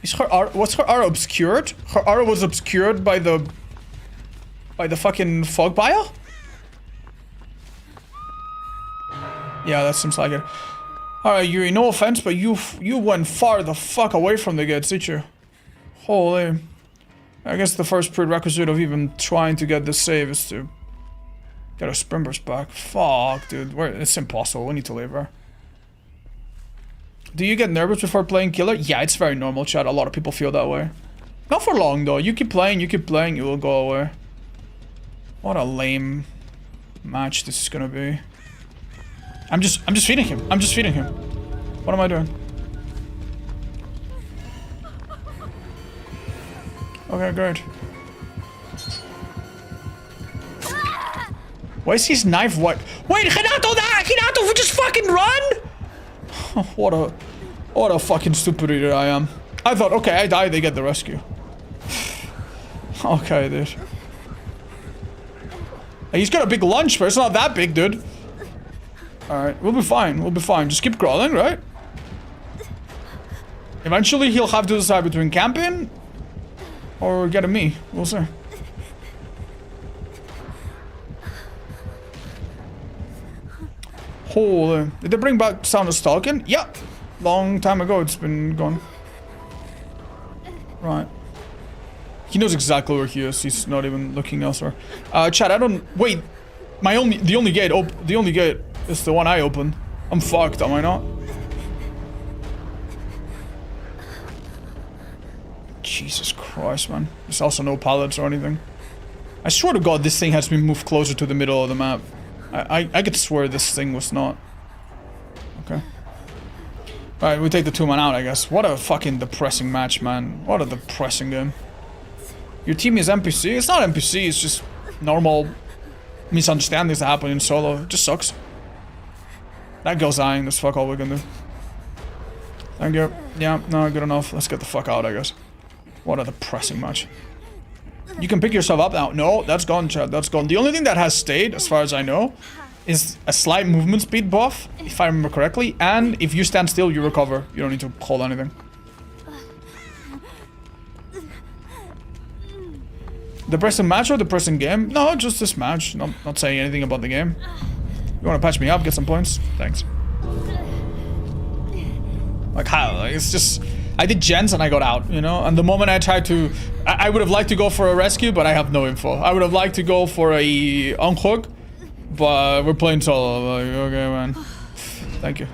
A: Is her aura, what's her aura obscured? Her aura was obscured by the fucking fog bile? Yeah, that seems like it. Alright, Yuri, no offense, but you went far the fuck away from the gates, did you? Holy. I guess the first prerequisite of even trying to get this save is to get our sprint burst back. Fuck, dude. It's impossible. We need to leave her. Do you get nervous before playing killer? Yeah, it's very normal, chat. A lot of people feel that way. Not for long, though. You keep playing, it will go away. What a lame match this is gonna be. I'm just feeding him. What am I doing? Okay, great. Why is his knife white? Wait, Renato, we just fucking run? What a fucking stupid idiot I am. I thought, okay, I die, they get the rescue. Okay, dude. He's got a big lunch, but it's not that big, dude. Alright, we'll be fine. Just keep crawling, right? Eventually, he'll have to decide between camping or getting me. We'll see. Holy. Did they bring back Sound of Stalking? Yeah. Long time ago, it's been gone. Right. He knows exactly where he is. He's not even looking elsewhere. Chat, I don't... Wait. The only gate is the one I opened. I'm fucked, am I not? Jesus Christ, man. There's also no pallets or anything. I swear to God, this thing has been moved closer to the middle of the map. I could swear this thing was not. Okay. Alright, we take the 2-man out, I guess. What a fucking depressing match, man. What a depressing game. Your team is NPC? It's not NPC, it's just normal misunderstandings that happen in solo. It just sucks. That girl's dying, that's fuck all we can do. Thank you. Yeah, no, good enough. Let's get the fuck out, I guess. What a depressing match. You can pick yourself up now. No, that's gone, Chad. That's gone. The only thing that has stayed, as far as I know, is a slight movement speed buff, if I remember correctly. And if you stand still, you recover. You don't need to hold anything. Depressing match or depressing game? No, just this match. Not saying anything about the game. You want to patch me up, get some points? Thanks. Like how? Like, it's just... I did gens and I got out, you know? And the moment I tried to... I would have liked to go for a rescue, but I have no info. I would have liked to go for a unhook, but we're playing solo. Like, okay, man. Thank you.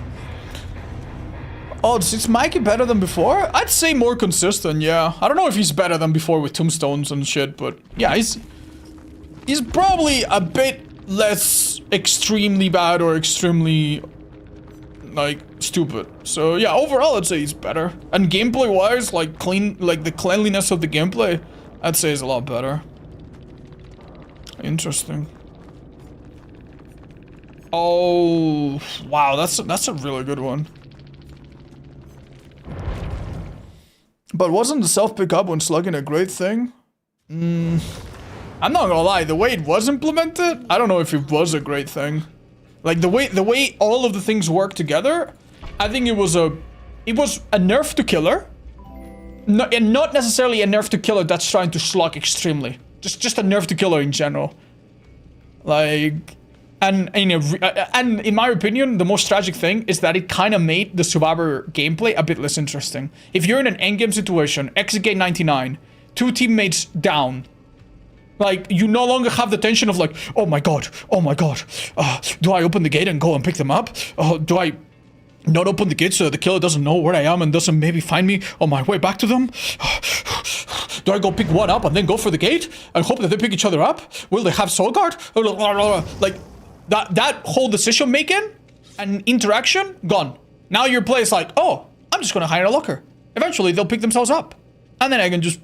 A: Oh, is Mikey better than before? I'd say more consistent, yeah. I don't know if he's better than before with tombstones and shit, but yeah, he's probably a bit less extremely bad or extremely, like, stupid. So yeah, overall I'd say he's better. And gameplay wise, like the cleanliness of the gameplay, I'd say is a lot better. Interesting. Oh, wow, that's a really good one. But wasn't the self-pickup when slugging a great thing? I'm not gonna lie, the way it was implemented, I don't know if it was a great thing. Like the way all of the things work together, I think it was a nerf to killer. No, and not necessarily a nerf to killer that's trying to slug extremely. Just a nerf to killer in general. Like, and in my opinion, the most tragic thing is that it kind of made the survivor gameplay a bit less interesting. If you're in an endgame situation, exit gate 99, 2 teammates down, like, you no longer have the tension of like, oh my god, do I open the gate and go and pick them up? Do I not open the gate so the killer doesn't know where I am and doesn't maybe find me on my way back to them? Do I go pick one up and then go for the gate and hope that they pick each other up? Will they have soul guard? Like, that whole decision making and interaction, gone. Now your play is like, oh, I'm just gonna hide in a locker. Eventually they'll pick themselves up. And then I can just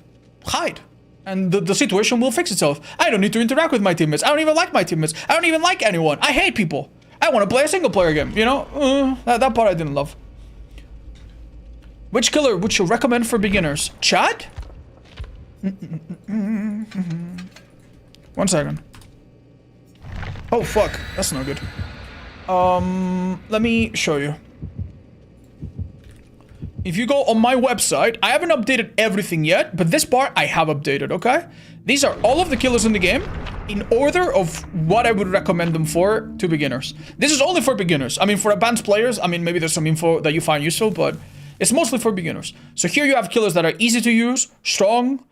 A: hide. And the situation will fix itself. I don't need to interact with my teammates. I don't even like my teammates. I don't even like anyone. I hate people. I want to play a single player game, you know? That part I didn't love. Which killer would you recommend for beginners? Chad? 1 second. Oh, fuck. That's not good. Let me show you. If you go on my website, I haven't updated everything yet, but this part I have updated, okay? These are all of the killers in the game in order of what I would recommend them for to beginners. This is only for beginners. I mean, for advanced players, I mean, maybe there's some info that you find useful, but it's mostly for beginners. So here you have killers that are easy to use, strong,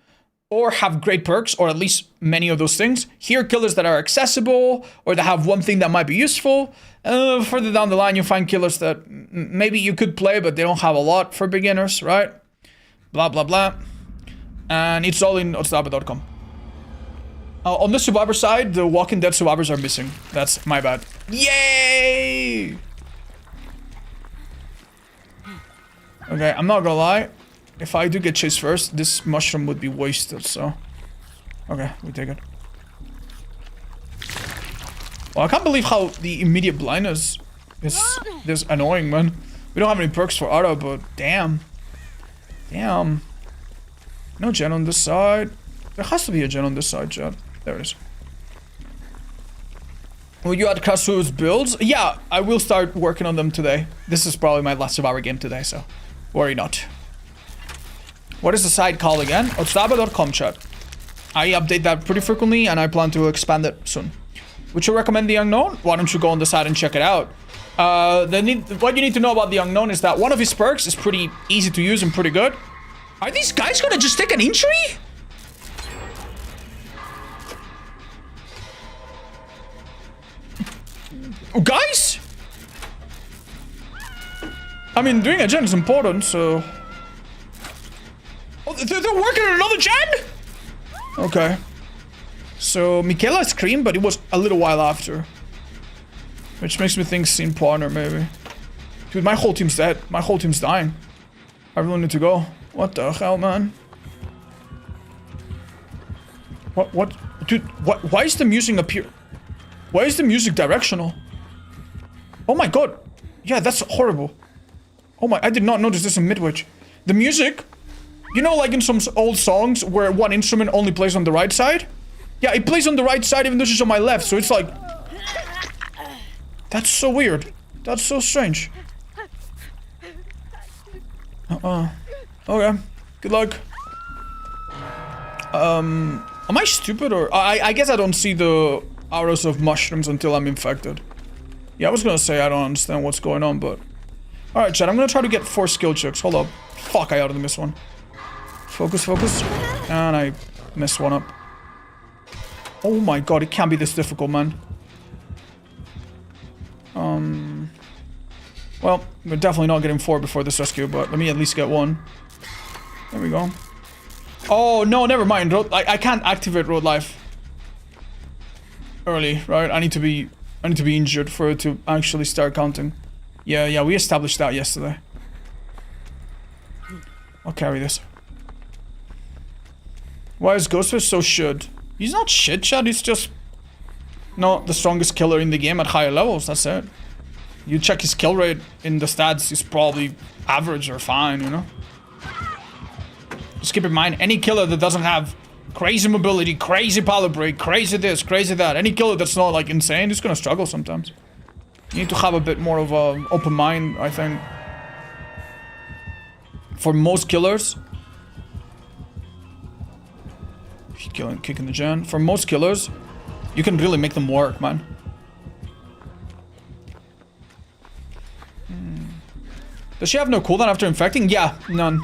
A: or have great perks, or at least many of those things. Here, killers that are accessible, or that have one thing that might be useful. Further down the line, you find killers that maybe you could play, but they don't have a lot for beginners, right? Blah, blah, blah. And it's all in otstabe.com. On the survivor side, the Walking Dead survivors are missing. That's my bad. Yay! Okay, I'm not gonna lie. If I do get chased first, this mushroom would be wasted, so... Okay, we take it. Well, I can't believe how the immediate blindness is this annoying, man. We don't have any perks for auto, but damn. Damn. No gen on this side. There has to be a gen on this side, Chad. There it is. Will you add Krasue's builds? Yeah, I will start working on them today. This is probably my last survivor game today, so worry not. What is the site called again? Otstabe.com, chat. I update that pretty frequently, and I plan to expand it soon. Would you recommend The Unknown? Why don't you go on the site and check it out? What you need to know about The Unknown is that one of his perks is pretty easy to use and pretty good. Are these guys gonna just take an injury? Guys? I mean, doing a gen is important, so... Oh, they're working on another gen? Okay. So, Michaela screamed, but it was a little while after. Which makes me think scene partner, maybe. Dude, my whole team's dead. My whole team's dying. I really need to go. What the hell, man? What? Dude, why is the music appear? Why is the music directional? Oh my god. Yeah, that's horrible. Oh my, I did not notice this in Midwich. The music, you know, like in some old songs where one instrument only plays on the right side? Yeah, it plays on the right side even though she's on my left, so it's like... That's so weird. That's so strange. Okay. Good luck. Am I stupid or... I guess I don't see the arrows of mushrooms until I'm infected. Yeah, I was gonna say I don't understand what's going on, but... Alright, chat, I'm gonna try to get 4 skill checks. Hold up. Fuck, I ought to miss one. Focus, focus. And I messed one up. Oh my god, it can't be this difficult, man. Well, we're definitely not getting 4 before this rescue, but let me at least get 1. There we go. Oh, no, never mind. I can't activate road life early, right? I need to be injured for it to actually start counting. Yeah, we established that yesterday. I'll carry this. Why is Ghostface so shit? He's not shit, Chad. He's just not the strongest killer in the game at higher levels. That's it. You check his kill rate in the stats, he's probably average or fine, you know? Just keep in mind, any killer that doesn't have crazy mobility, crazy power break, crazy this, crazy that, any killer that's not like insane is gonna struggle sometimes. You need to have a bit more of an open mind, I think. For most killers, kicking the gen. For most killers, you can really make them work, man. Does she have no cooldown after infecting? Yeah, none.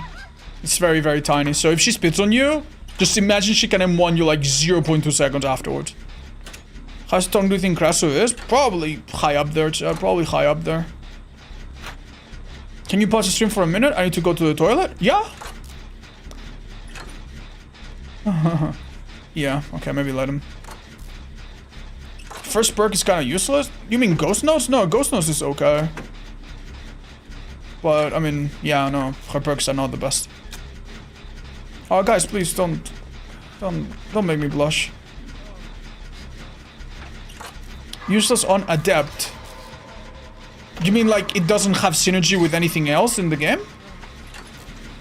A: It's very, very tiny. So if she spits on you, just imagine she can M1 you like 0.2 seconds afterwards. How strong do you think Krasue is? Probably high up there, probably high up there. Can you pause the stream for a minute? I need to go to the toilet. Yeah? Yeah, okay, maybe let him. First perk is kind of useless? You mean Ghost Notes? No, Ghost Notes is okay. But, I mean, yeah, no, her perks are not the best. Oh, guys, please don't make me blush. Useless on Adept. You mean like it doesn't have synergy with anything else in the game?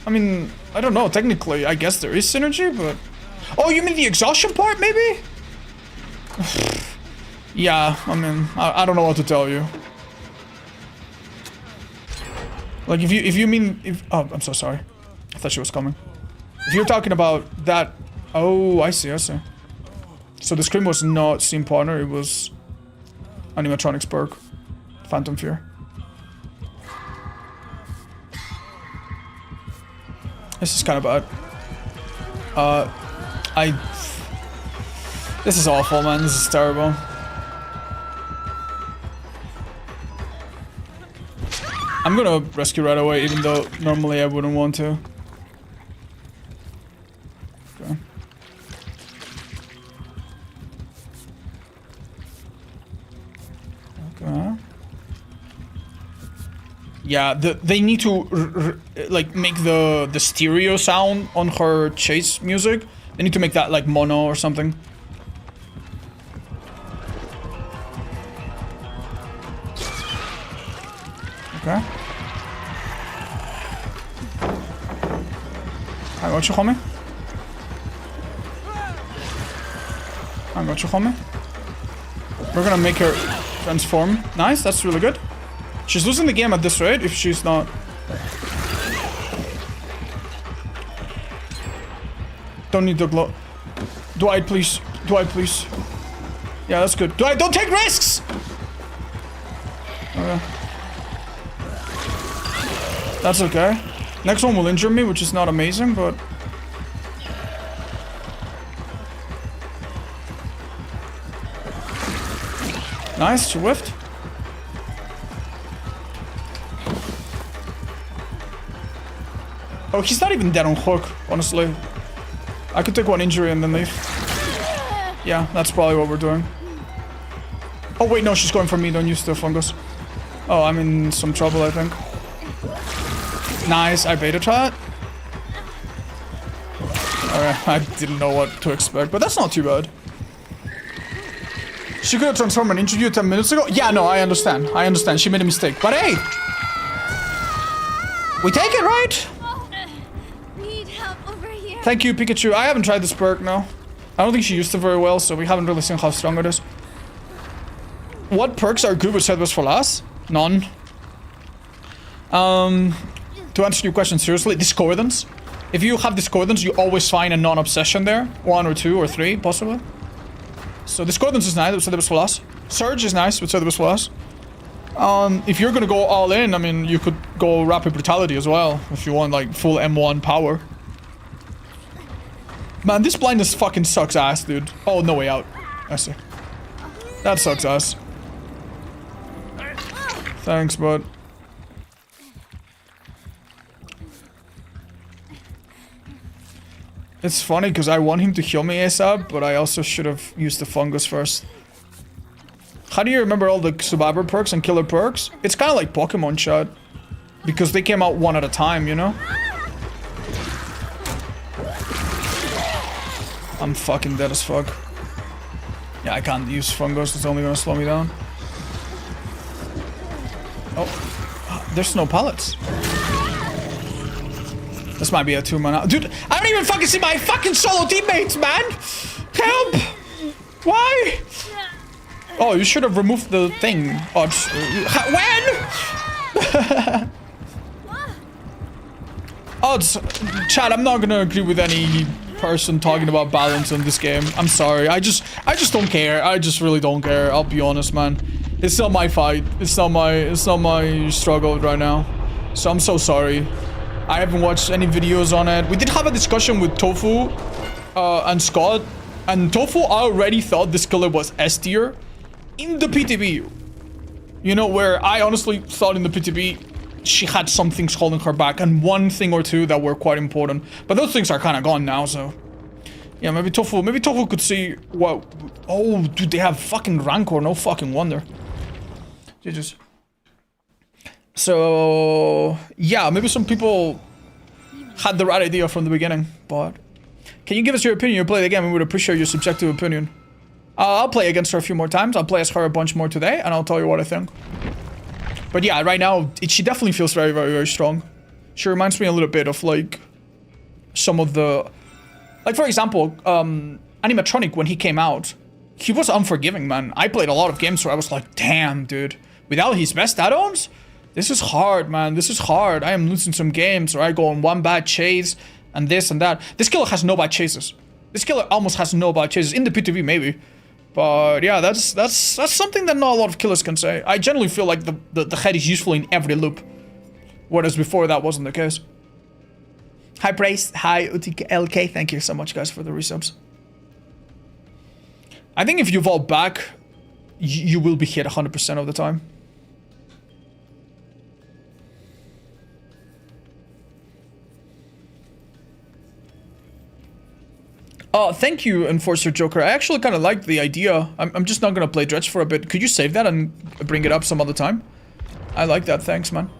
A: I mean, I don't know, technically, I guess there is synergy, but... Oh, you mean the exhaustion part, maybe? Yeah, I mean, I don't know what to tell you. Like, if you mean... Oh, I'm so sorry. I thought she was coming. If you're talking about that... Oh, I see. So the scream was not Steam Partner, it was... Animatronics perk. Phantom Fear. This is kind of bad. This is awful, man. This is terrible. I'm gonna rescue right away, even though normally I wouldn't want to. Okay. Okay. Yeah, they need to like make the stereo sound on her chase music. They need to make that like mono or something. Okay. I got you, homie. I got you, homie. We're gonna make her transform. Nice, that's really good. She's losing the game at this rate if she's not... Don't need the glow. Dwight, please. Dwight, please. Yeah, that's good. Dwight, don't take risks! Okay. That's okay. Next one will injure me, which is not amazing, but... Nice, she whiffed. Oh, he's not even dead on hook, honestly. I could take one injury and then leave. Yeah, that's probably what we're doing. Oh wait, no, she's going for me, don't use the fungus. Oh, I'm in some trouble, I think. Nice, I beta trot. Alright, I didn't know what to expect, but that's not too bad. She could have transformed and injured you 10 minutes ago? Yeah, no, I understand. I understand, she made a mistake. But hey! We take it, right?
B: Need help over here.
A: Thank you, Pikachu. I haven't tried this perk, no. I don't think she used it very well, so we haven't really seen how strong it is. What perks are good with Service for Last? None. To answer your question seriously, Discordance. If you have Discordance, you always find a non-obsession there. 1 or 2 or 3, possibly. So Discordance is nice with Service for Last. Surge is nice with Service for Last. If you're gonna go all in, I mean, you could go rapid brutality as well if you want like full M1 power. Man, this blindness fucking sucks ass, dude. Oh, no way out. I see. That sucks ass. Thanks, bud. It's funny because I want him to heal me ASAP, but I also should have used the fungus first. How do you remember all the survivor perks and killer perks? It's kind of like Pokemon shot. Because they came out one at a time, you know? I'm fucking dead as fuck. Yeah, I can't use fungus, it's only gonna slow me down. Oh, there's no pallets. This might be a 2-mana. Dude, I don't even fucking see my fucking solo teammates, man! Help! Why? Oh, you should have removed the thing. Oh, when? Odds, Chad, I'm not gonna agree with any person talking about balance in this game. I'm sorry. I just don't care. I just really don't care. I'll be honest, man. It's not my fight. It's not my struggle right now. So I'm so sorry. I haven't watched any videos on it. We did have a discussion with Tofu and Scott, and Tofu already thought this killer was S tier in the PTB. You know, where I honestly thought in the PTB she had some things holding her back, and one thing or two that were quite important. But those things are kind of gone now, so yeah, maybe Tofu could see what. Oh, dude, they have fucking Rancor. No fucking wonder. GG's. So yeah, maybe some people had the right idea from the beginning, but can you give us your opinion? You play the game, we would appreciate your subjective opinion. I'll play against her a few more times. I'll play as her a bunch more today, and I'll tell you what I think. But yeah, right now, she definitely feels very, very, very strong. She reminds me a little bit of, like, some of the... Like, for example, Animatronic, when he came out, he was unforgiving, man. I played a lot of games where I was like, damn, dude. Without his best add-ons? This is hard, man. This is hard. I am losing some games where I go on one bad chase, and this and that. This killer has no bad chases. This killer almost has no bad chases. In the PTV, maybe. But yeah, that's something that not a lot of killers can say. I generally feel like the head is useful in every loop, whereas before that wasn't the case. Hi Praise, hi UTLK, thank you so much guys for the resubs. I think if you vault back, you will be hit 100% of the time. Oh, thank you, Enforcer Joker. I actually kind of like the idea. I'm just not gonna play Dredge for a bit. Could you save that and bring it up some other time? I like that. Thanks, man.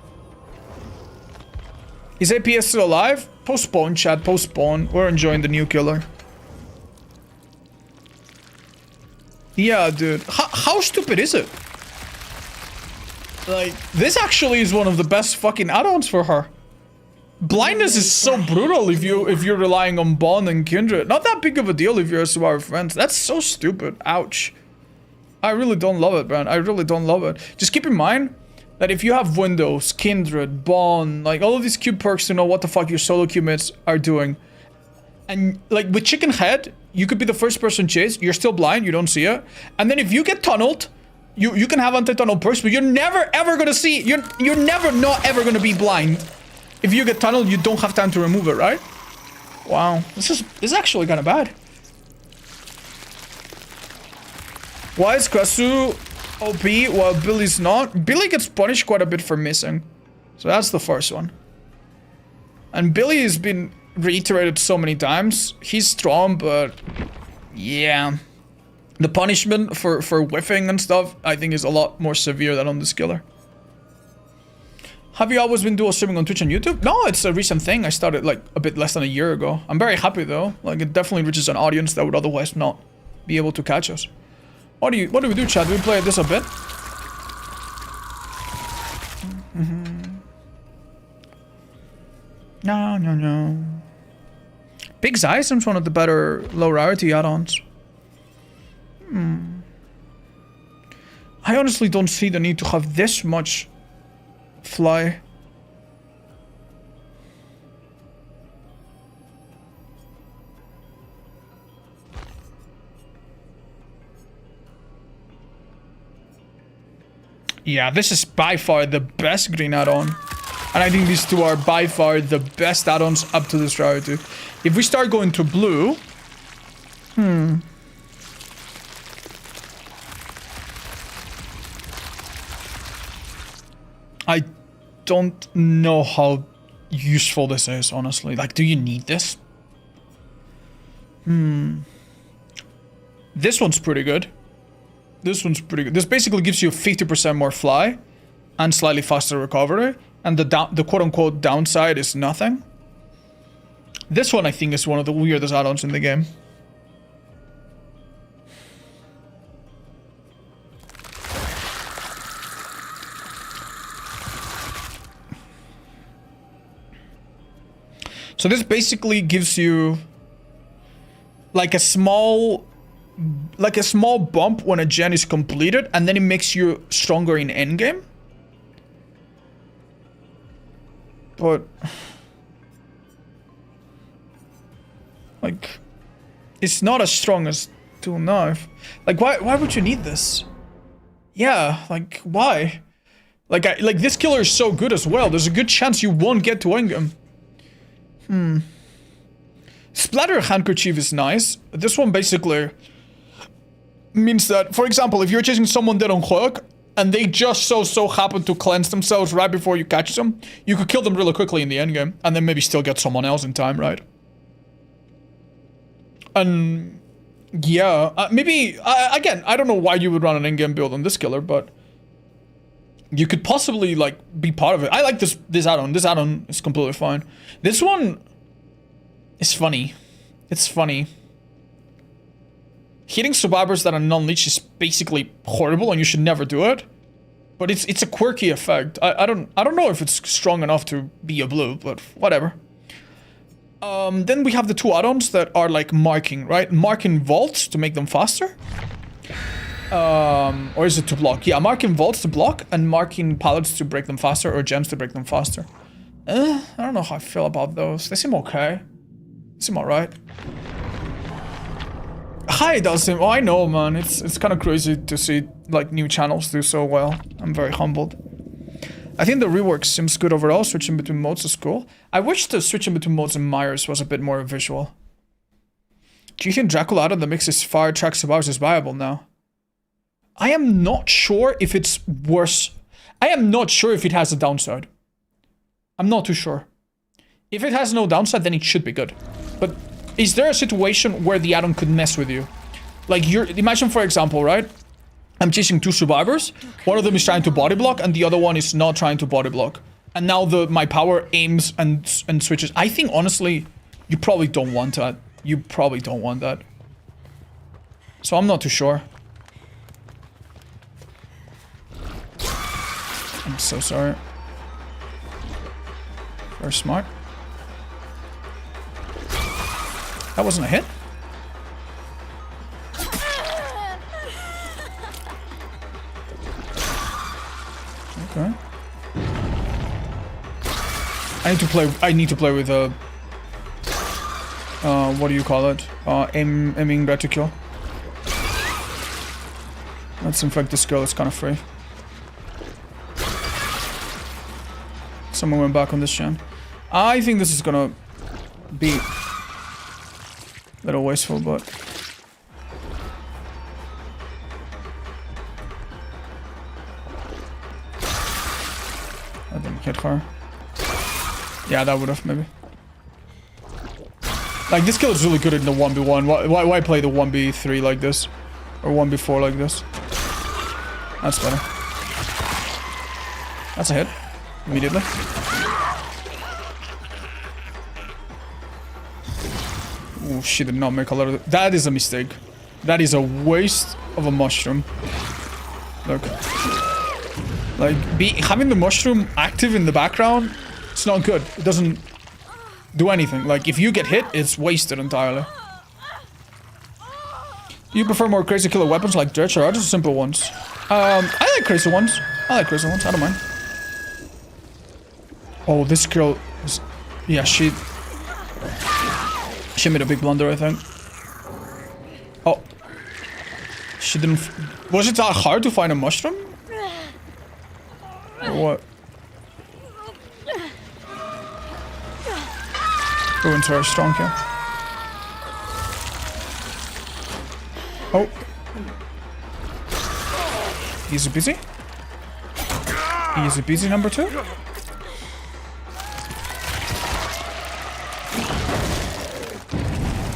A: Is APS still alive? Postpone, chat. Postpone. We're enjoying the new killer. Yeah, dude. How stupid is it? Like, this actually is one of the best fucking add-ons for her. Blindness is so brutal if you're relying on Bond and Kindred. Not that big of a deal if you're a Survivor Friends. That's so stupid. Ouch. I really don't love it, man. I really don't love it. Just keep in mind that if you have Windows, Kindred, Bond, like all of these cube perks to know what the fuck your solo queue mates are doing. And like with Chicken Head, you could be the first person chased. You're still blind. You don't see it. And then if you get tunneled, you can have anti-tunnel perks, but you're never ever gonna see. You're never not ever gonna be blind. If you get tunneled, you don't have time to remove it, right? Wow, this is actually kind of bad. Why is Krasue OP while Billy's not? Billy gets punished quite a bit for missing. So that's the first one. And Billy has been reiterated so many times. He's strong, but yeah. The punishment for whiffing and stuff, I think is a lot more severe than on this killer. Have you always been dual streaming on Twitch and YouTube? No, it's a recent thing. I started like a bit less than a year ago. I'm very happy though. Like it definitely reaches an audience that would otherwise not be able to catch us. What do we do, chat? Do we play this a bit? No. Big Zai seems one of the better low rarity add-ons. I honestly don't see the need to have this much fly. Yeah, this is by far the best green add-on. And I think these two are by far the best add-ons up to this rarity. If we start going to blue... I don't know how useful this is, honestly. Like, do you need this? This one's pretty good. This one's pretty good. This basically gives you 50% more fly and slightly faster recovery. And the quote-unquote downside is nothing. This one, I think, is one of the weirdest add-ons in the game. So this basically gives you like a small bump when a gen is completed, and then it makes you stronger in endgame. But like, it's not as strong as dual knife. Like, why would you need this? Yeah, like, why? Like, this killer is so good as well. There's a good chance you won't get to endgame. Splatter handkerchief is nice. This one basically means that, for example, if you're chasing someone dead on hook and they just so happen to cleanse themselves right before you catch them, you could kill them really quickly in the endgame and then maybe still get someone else in time, right? And yeah, maybe again, I don't know why you would run an endgame build on this killer, but you could possibly like be part of it. I like this add-on. This add-on is completely fine. This one is funny. It's funny. Hitting survivors that are non-leech is basically horrible, and you should never do it. But it's a quirky effect. I don't know if it's strong enough to be a blue, but whatever. Then we have the two add-ons that are like marking, right? Marking vaults to make them faster. Or is it to block? Yeah, marking vaults to block and marking pallets to break them faster, or gems to break them faster. I don't know how I feel about those. They seem okay. They seem alright. Hi, it does seem. Oh, I know, man. It's kind of crazy to see like new channels do so well. I'm very humbled. I think the rework seems good overall. Switching between modes is cool. I wish the switching between modes and Myers was a bit more visual. Do you think Dracula out of the mix is fire track survivors is viable now? I am not sure if it's worse. I am not sure if it has a downside. I'm not too sure. If it has no downside, then it should be good. But is there a situation where the add-on could mess with you? Like, imagine, for example, right? I'm chasing two survivors. One of them is trying to body block, and the other one is not trying to body block. And now my power aims and switches. I think, honestly, you probably don't want that. You probably don't want that. So I'm not too sure. I'm so sorry. Very smart. That wasn't a hit? Okay. I need to play with what do you call it? Aiming reticule. Let's infect this girl, it's kind of free. Someone went back on this gen. I think this is gonna be a little wasteful, but I didn't hit her. Yeah, that would have maybe. Like, this kill is really good in the 1v1. Why play the 1v3 like this? Or 1v4 like this? That's better. That's a hit. Immediately. Oh, she did not make a lot of... That is a mistake. That is a waste of a mushroom. Look. Like, having the mushroom active in the background, it's not good. It doesn't do anything. Like, if you get hit, it's wasted entirely. You prefer more crazy killer weapons like Dredge or just simple ones? I like crazy ones. I don't mind. Oh, this girl is... Yeah, she made a big blunder, I think. Oh. She didn't... Was it that hard to find a mushroom? what? Ruins are strong here. Oh. Easy peasy. Easy peasy, number 2.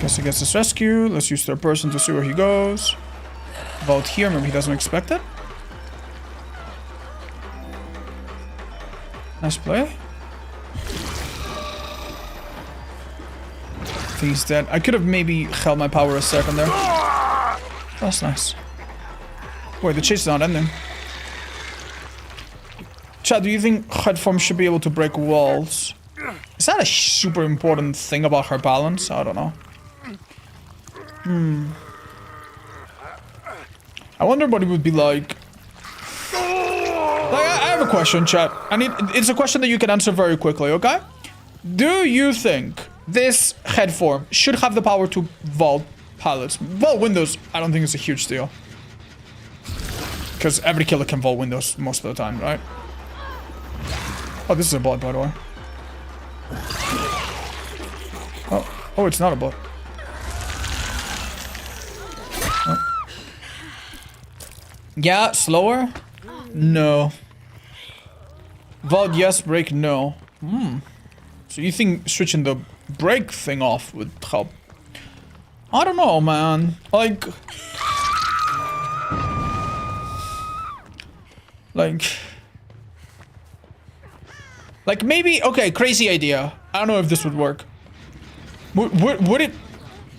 A: Guess he gets this rescue. Let's use third person to see where he goes. Vault here, maybe he doesn't expect it. Nice play. I think he's dead. I could have maybe held my power a second there. That's nice. Wait, the chase is not ending. Chad, do you think headform should be able to break walls? Is that a super important thing about her balance? I don't know. I wonder what it would be like. I have a question, chat. It's a question that you can answer very quickly, okay? Do you think this headform should have the power to vault pallets? Vault windows, I don't think it's a huge deal. Because every killer can vault windows most of the time, right? Oh, this is a bot, by the way. Oh, it's not a bot. Oh. Yeah, slower? No. Vault, yes. Break, no. So you think switching the break thing off would help? I don't know, man. Like maybe, okay, crazy idea. I don't know if this would work. Would it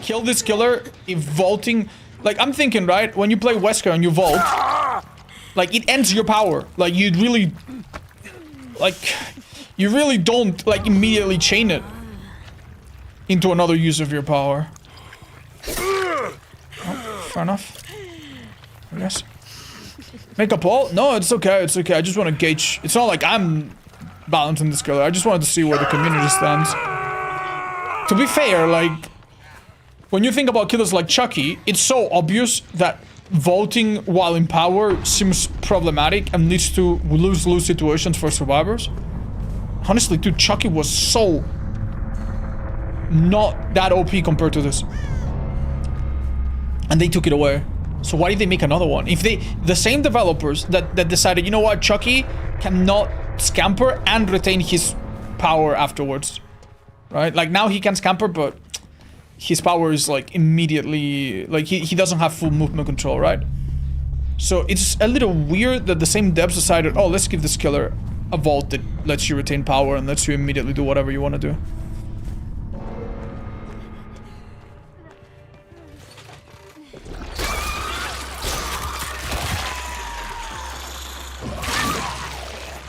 A: kill this killer if vaulting? Like, I'm thinking, right? When you play Wesker and you vault, like, it ends your power. Like, you really don't, like, immediately chain it into another use of your power. Oh, fair enough. I guess. Make a poll? No, it's okay, it's okay. I just want to gauge. It's not like I'm balancing this killer. I just wanted to see where the community stands. To be fair, like, when you think about killers like Chucky, it's so obvious that vaulting while in power seems problematic and leads to lose-lose situations for survivors. Honestly, dude, Chucky was so not that OP compared to this. And they took it away. So why did they make another one? If the same developers that decided, you know what, Chucky cannot scamper and retain his power afterwards. Right? Like, now he can scamper, but his power is, like, immediately... Like, he doesn't have full movement control, right? So it's a little weird that the same devs decided, oh, let's give this killer a vault that lets you retain power and lets you immediately do whatever you want to do.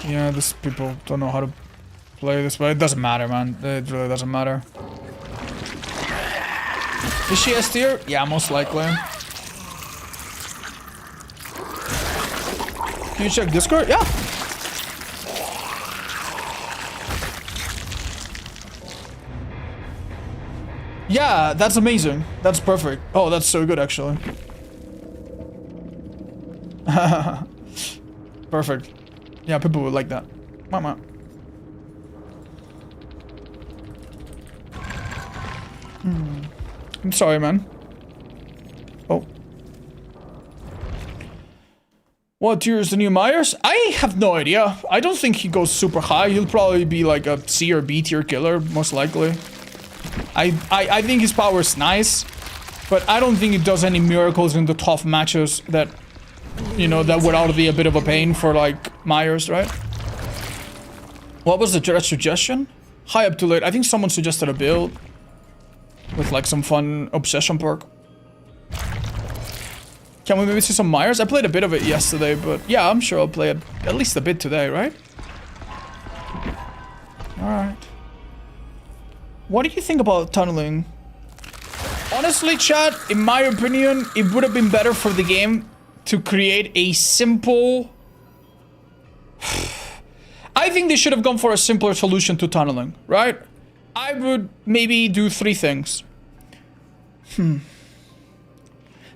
A: Yeah, these people don't know how to play this way. It doesn't matter, man. It really doesn't matter. Is she S tier? Yeah, most likely. Can you check Discord? Yeah. Yeah, that's amazing. That's perfect. Oh, that's so good, actually. Perfect. Yeah, people would like that. Mama. I'm sorry, man. Oh. What tier is the new Myers? I have no idea. I don't think he goes super high. He'll probably be like a C or B tier killer, most likely. I think his power is nice, but I don't think it does any miracles in the tough matches that, you know, that would ought to be a bit of a pain for, like, Myers, right? What was the suggestion? High up too late. I think someone suggested a build with, like, some fun obsession perk. Can we maybe see some Myers? I played a bit of it yesterday, but yeah, I'm sure I'll play it at least a bit today, right? Alright. What do you think about tunneling? Honestly, chat, in my opinion, it would have been better for the game to create a simple... I think they should have gone for a simpler solution to tunneling, right? I would maybe do 3 things.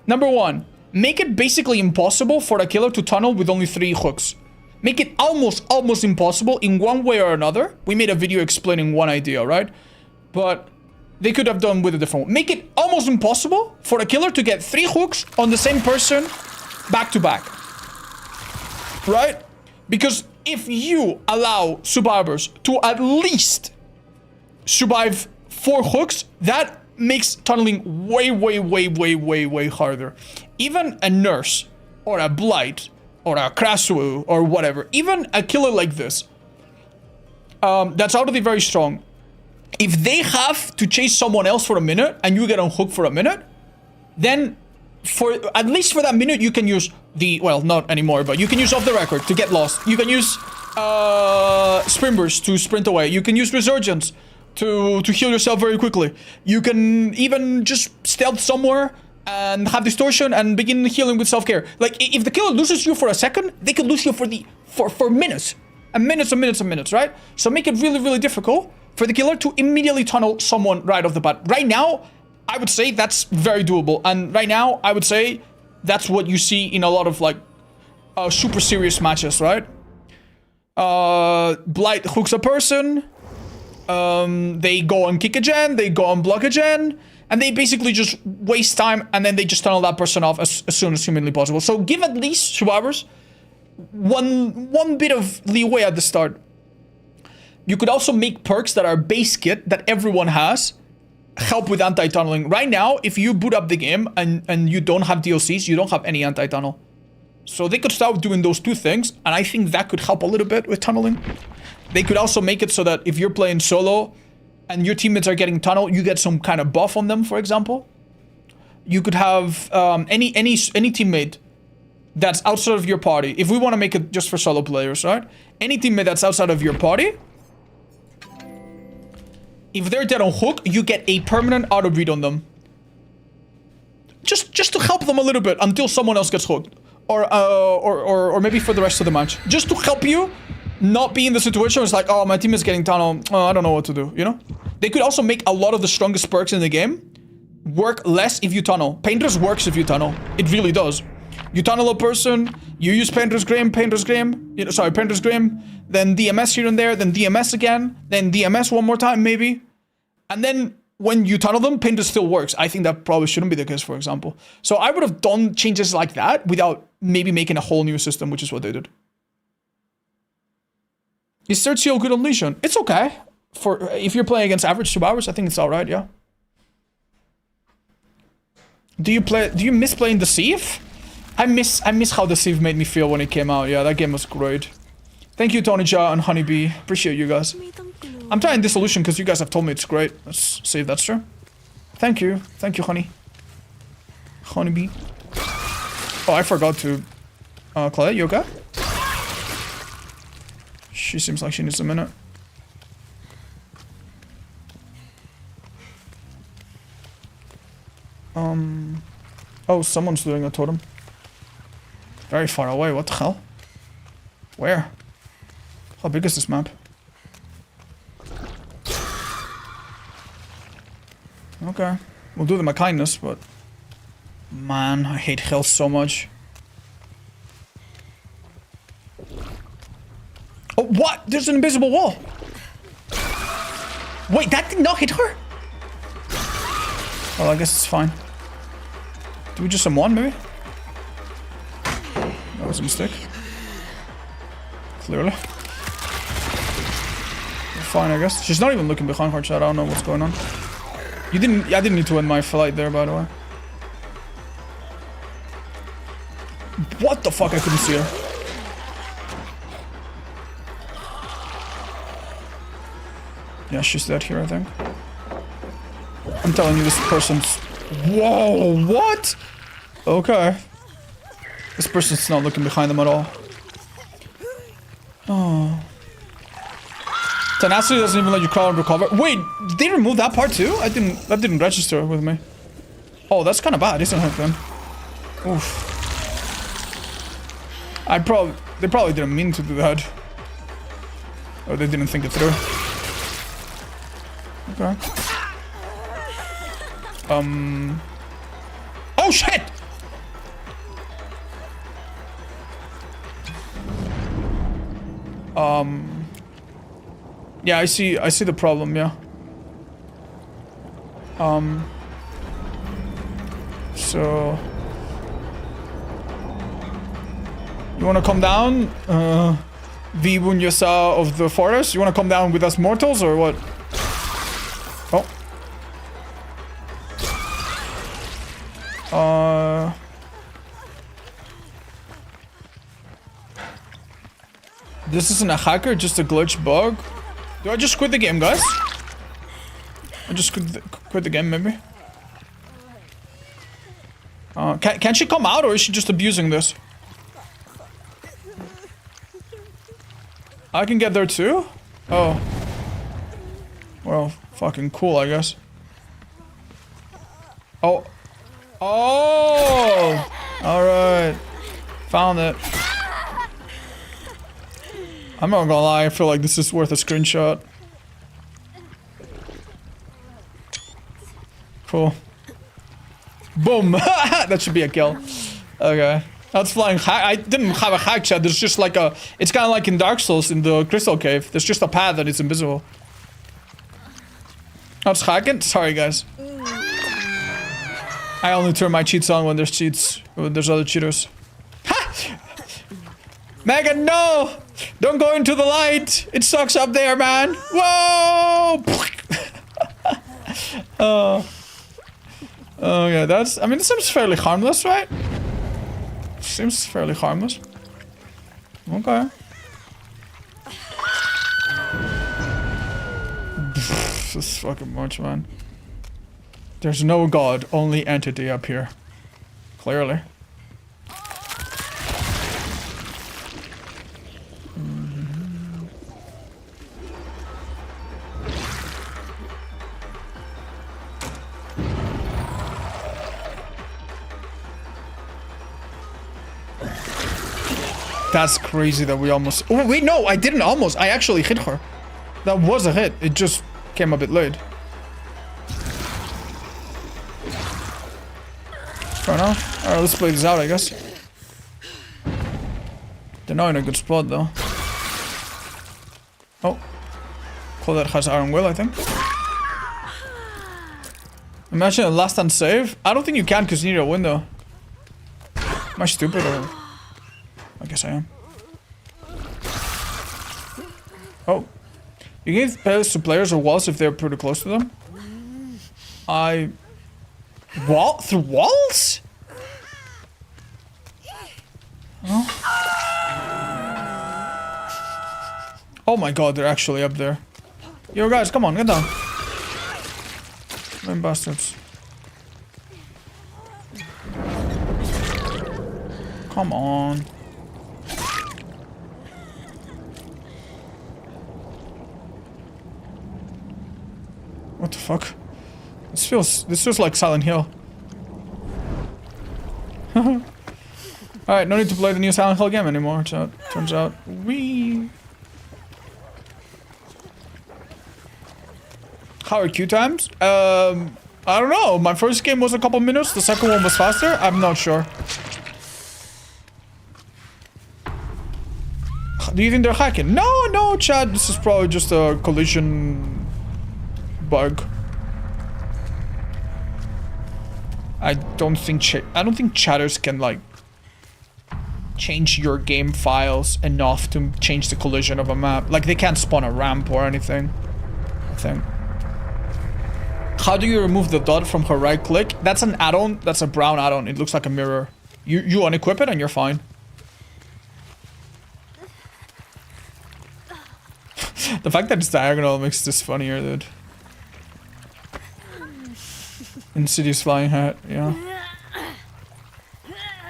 A: Number 1, make it basically impossible for a killer to tunnel with only 3 hooks. Make it almost impossible in one way or another. We made a video explaining one idea, right? But they could have done with a different one. Make it almost impossible for a killer to get 3 hooks on the same person back to back. Right? Because if you allow survivors to at least survive 4 hooks, that makes tunneling way harder. Even a nurse or a blight or a Krasue or whatever, even a killer like this, that's already very strong. If they have to chase someone else for a minute and you get unhooked for a minute, then for at least for that minute you can use the, well, not anymore, but you can use off the record to get lost. You can use sprint burst to sprint away. You can use resurgence to heal yourself very quickly. You can even just stealth somewhere and have distortion and begin healing with self-care. Like, if the killer loses you for a second, they could lose you for minutes. And minutes, right? So make it really difficult for the killer to immediately tunnel someone right off the bat. Right now, I would say that's very doable. And right now, I would say that's what you see in a lot of, like, super serious matches, right? Blight hooks a person. They go and kick a gen. They go and block a gen. And they basically just waste time. And then they just tunnel that person off as soon as humanly possible. So give at least survivors one bit of leeway at the start. You could also make perks that are base kit that everyone has help with anti-tunneling. Right now, if you boot up the game and you don't have DLCs, you don't have any anti-tunnel. So they could start doing those 2 things, and I think that could help a little bit with tunneling. They could also make it so that if you're playing solo and your teammates are getting tunnel, you get some kind of buff on them, for example. You could have any teammate that's outside of your party. If we want to make it just for solo players, right? Any teammate that's outside of your party, if they're dead on hook, you get a permanent auto read on them. Just to help them a little bit until someone else gets hooked. Or maybe for the rest of the match. Just to help you not be in the situation where it's like, oh, my team is getting tunnel. Oh, I don't know what to do, you know? They could also make a lot of the strongest perks in the game work less if you tunnel. Painter's works if you tunnel. It really does. You tunnel a person, you use Painter's Grim, Painter's Grim, then DMS here and there, then DMS again, then DMS one more time maybe. And then when you tunnel them, Painter still works. I think that probably shouldn't be the case, for example. So I would have done changes like that without maybe making a whole new system, which is what they did. Is Sergio good on Legion? It's okay. For if you're playing against average survivors, I think it's alright, yeah. Do you miss playing the Sieve? I miss how the Sieve made me feel when it came out. Yeah, that game was great. Thank you, Tony Jaa and Honeybee. Appreciate you guys. I'm trying Dissolution because you guys have told me it's great. Let's see if that's true. Thank you. Thank you, Honeybee. Oh, I forgot to... Claudia, you okay? She seems like she needs a minute. Oh, someone's doing a totem. Very far away, what the hell? Where? How big is this map? Okay. We'll do them a kindness, but... Man, I hate health so much. Oh, what? There's an invisible wall! Wait, that did not hit her? Well, I guess it's fine. Do we just summon maybe? That was a mistake. Clearly. We're fine, I guess. She's not even looking behind her, chat. I don't know what's going on. I didn't need to end my flight there, by the way. What the fuck? I couldn't see her. Yeah, she's dead here, I think. I'm telling you, this person's... Whoa, what? Okay. This person's not looking behind them at all. Oh. Tenacity doesn't even let you crawl and recover. Wait, did they remove that part too? That didn't register with me. Oh, that's kind of bad, isn't it then? Oof. They probably didn't mean to do that. Or they didn't think it through. Okay. Oh shit! Yeah, I see the problem, yeah. So you wanna come down? V Bunyasa of the forest? You wanna come down with us mortals or what? Oh. This isn't a hacker, just a glitch bug. Do I just quit the game, guys? I just quit the game, maybe. Can she come out, or is she just abusing this? I can get there too? Oh. Well, fucking cool, I guess. Oh. Oh! Alright. Found it. I'm not gonna lie, I feel like this is worth a screenshot. Cool. Boom! That should be a kill. Okay. That's flying hack. I didn't have a hack chat. There's just like a... It's kind of like in Dark Souls in the Crystal Cave. There's just a path that is invisible. That's hacking? Sorry, guys. I only turn my cheats on when there's cheats. When there's other cheaters. Ha! Megan, no! Don't go into the light! It sucks up there, man! Whoa! Oh, yeah, that's... I mean, this seems fairly harmless, right? Seems fairly harmless. Okay. This is fucking much, man. There's no god, only entity up here. Clearly. That's crazy that we almost... Oh, wait, no, I didn't almost. I actually hit her. That was a hit. It just came a bit late. Fair enough. Alright, let's play this out, I guess. They're not in a good spot, though. Oh. Claudette has Iron Will, I think. Imagine a last stand save. I don't think you can because you need a window. Am I stupid or... I guess I am. Oh. You give pairs to players or walls if they're pretty close to them? Wall? Through walls? Oh. Oh my god, they're actually up there. Yo guys, come on, get down. Man bastards. Come on. What the fuck? This feels like Silent Hill. Alright, no need to play the new Silent Hill game anymore, so turns out. Wee. How are queue times? I don't know. My first game was a couple minutes, the second one was faster. I'm not sure. Do you think they're hacking? No, Chad. This is probably just a collision bug. I don't think chatters can like change your game files enough to change the collision of a map. Like they can't spawn a ramp or anything, I think. How do you remove the dot from her right click? That's an add-on. That's a brown add-on. It looks like a mirror. You unequip it and you're fine. The fact that it's diagonal makes this funnier, dude. Insidious flying hat, yeah.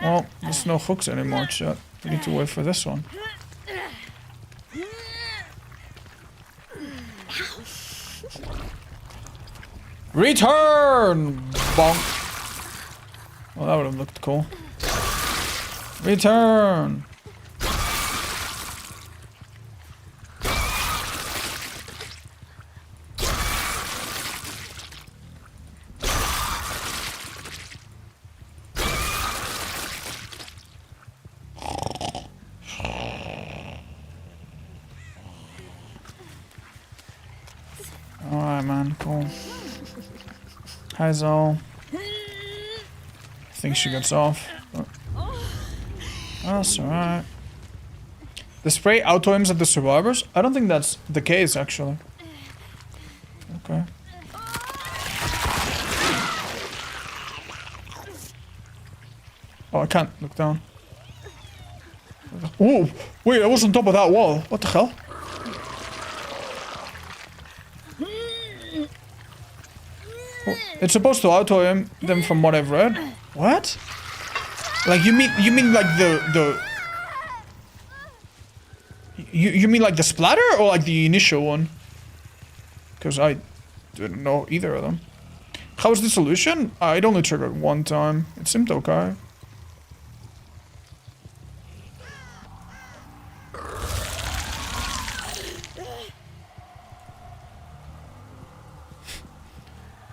A: Well, there's no hooks anymore, chat. We need to wait for this one. Return! Bonk. Well, that would have looked cool. Return! Hi, Zal. I think she gets off. Oh, that's alright. The spray auto-aims at the survivors? I don't think that's the case, actually. Okay. Oh, I can't look down. Oh, wait, I was on top of that wall. What the hell? Oh, it's supposed to auto-aim them from what I've read. What? Like you mean like the you mean like the splatter or like the initial one? Because I didn't know either of them. How was the solution? It only triggered one time. It seemed okay.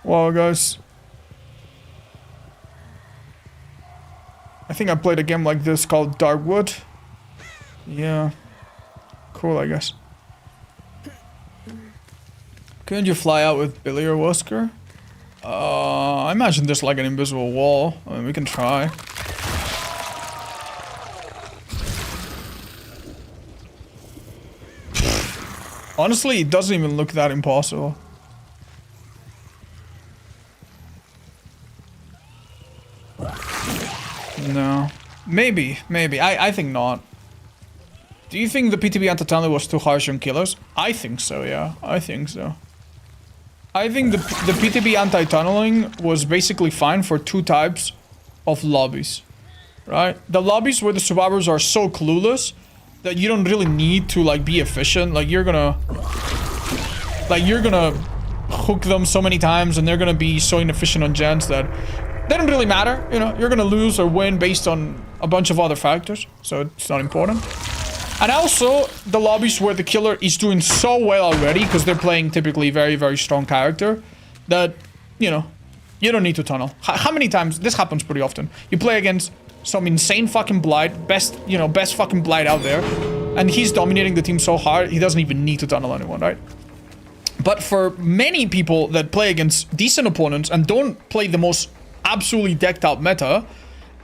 A: Well, guys. I think I played a game like this called Darkwood. Yeah. Cool, I guess. Couldn't you fly out with Billy or Wesker? I imagine there's like an invisible wall. I mean, we can try. Honestly, it doesn't even look that impossible. No. Maybe. I think not. Do you think the PTB anti-tunneling was too harsh on killers? I think so, yeah. I think so. I think the PTB anti-tunneling was basically fine for two types of lobbies. Right? The lobbies where the survivors are so clueless that you don't really need to like be efficient. Like you're gonna hook them so many times and they're gonna be so inefficient on gens that they don't really matter, you know, you're gonna lose or win based on a bunch of other factors, so it's not important. And also, the lobbies where the killer is doing so well already, because they're playing typically very, very strong character, that, you know, you don't need to tunnel. How many times, this happens pretty often, you play against some insane fucking Blight, best fucking Blight out there, and he's dominating the team so hard, he doesn't even need to tunnel anyone, right? But for many people that play against decent opponents and don't play the most absolutely decked out meta,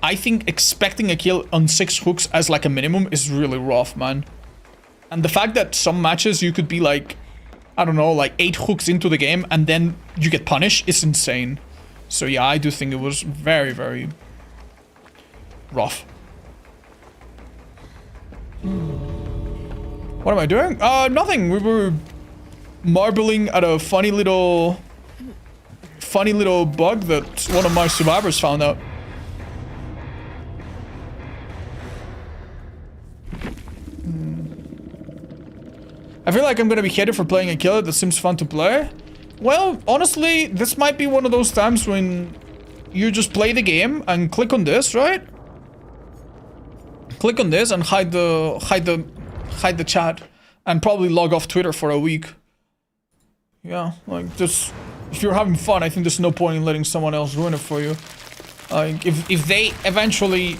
A: I think expecting a kill on 6 hooks as like a minimum is really rough, man. And the fact that some matches you could be like, I don't know, like 8 hooks into the game and then you get punished is insane. So yeah, I do think it was very, very rough. What am I doing? Nothing. We were marbling at a funny little bug that one of my survivors found out. I feel like I'm gonna be hated for playing a killer that seems fun to play. Well, honestly, this might be one of those times when you just play the game and click on this, right? Click on this and hide the chat and probably log off Twitter for a week. Yeah, like just if you're having fun, I think there's no point in letting someone else ruin it for you. Like if they eventually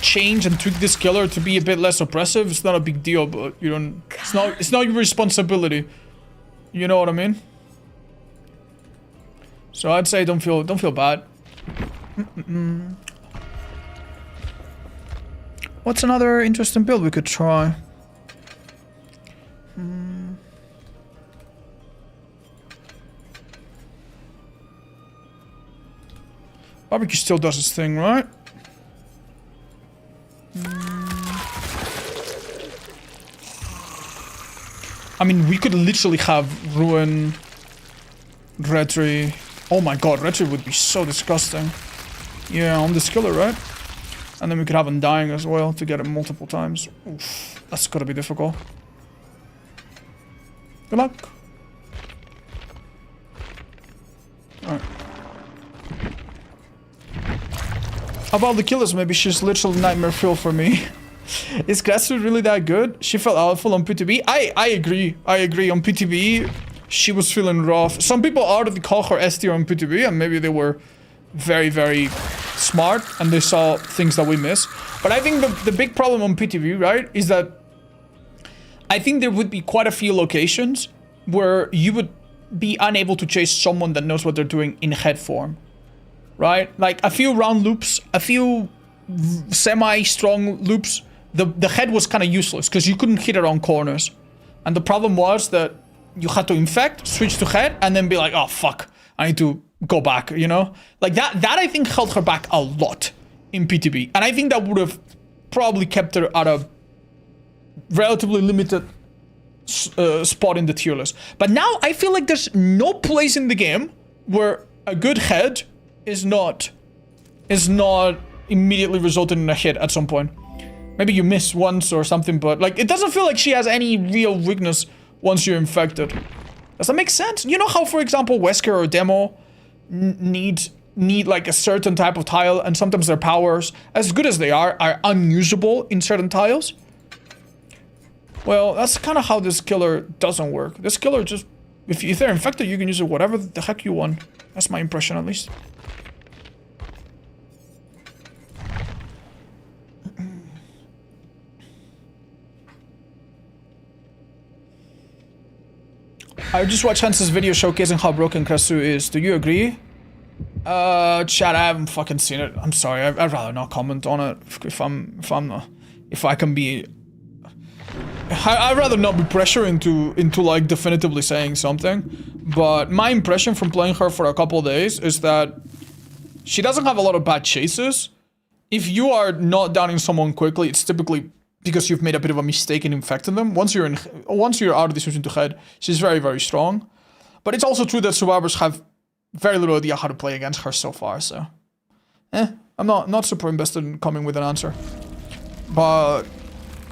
A: change and tweak this killer to be a bit less oppressive, it's not a big deal, but you don't, it's not your responsibility. You know what I mean? So I'd say don't feel bad. What's another interesting build we could try? Barbecue still does its thing, right? I mean, we could literally have Ruin, Retry. Oh my god, Retry would be so disgusting. Yeah, on this killer, right? And then we could have Undying as well to get it multiple times. Oof, that's gotta be difficult. Good luck. Alright. About the killers, maybe she's literally nightmare fuel for me. Is Krasue really that good? She felt awful on PTB. I agree. I agree. On PTB, she was feeling rough. Some people already call her S tier on PTB, and maybe they were very, very smart, and they saw things that we miss. But I think the big problem on PTB, right, is that I think there would be quite a few locations where you would be unable to chase someone that knows what they're doing in head form. Right? Like, a few round loops, a few semi-strong loops, the head was kind of useless because you couldn't hit around corners. And the problem was that you had to infect, switch to head, and then be like, oh, fuck, I need to go back, you know? Like, that I think held her back a lot in PTB. And I think that would have probably kept her at a relatively limited spot in the tier list. But now I feel like there's no place in the game where a good head is not immediately resulting in a hit at some point. Maybe you miss once or something, but like it doesn't feel like she has any real weakness once you're infected. Does that make sense? You know how, for example, Wesker or Demo need like a certain type of tile, and sometimes their powers, as good as they are unusable in certain tiles? Well, that's kind of how this killer doesn't work. This killer just, if they're infected, you can use it whatever the heck you want. That's my impression, at least. I just watched Hans's video showcasing how broken Krasue is. Do you agree? Chat, I haven't fucking seen it. I'm sorry. I'd rather not comment on it. If I can be, I'd rather not be pressure into like definitively saying something. But my impression from playing her for a couple of days is that she doesn't have a lot of bad chases. If you are not downing someone quickly, it's typically because you've made a bit of a mistake in infecting them. Once you're out of the switch into head, she's very, very strong. But it's also true that survivors have very little idea how to play against her so far, so I'm not super invested in coming with an answer. But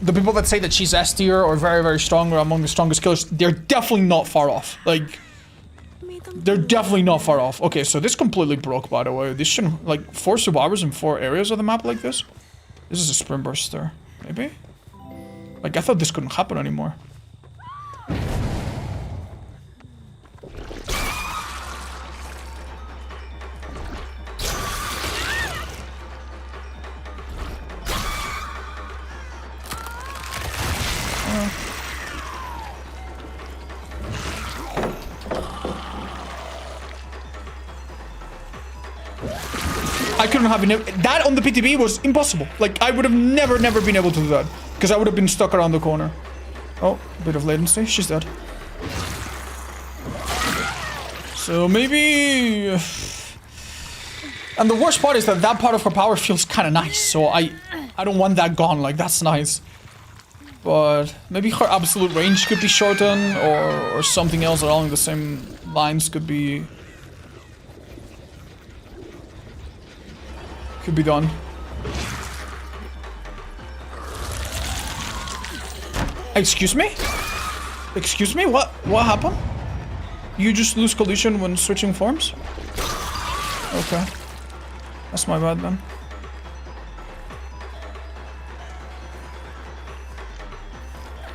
A: the people that say that she's S tier or very, very strong or among the strongest killers, they're definitely not far off. Like, they're definitely not far off. Okay, so this completely broke, by the way. This shouldn't, like, 4 survivors in 4 areas of the map like this? This is a sprint burster. Maybe? Like, I thought this couldn't happen anymore. I couldn't have been that on the PTB was impossible. Like, I would have never been able to do that because I would have been stuck around the corner. Oh, a bit of latency. She's dead. So maybe, and the worst part is that part of her power feels kind of nice. So I don't want that gone. Like, that's nice. But maybe her absolute range could be shortened, or something else along the same lines could be done. Excuse me? Excuse me? What happened? You just lose collision when switching forms? Okay. That's my bad then.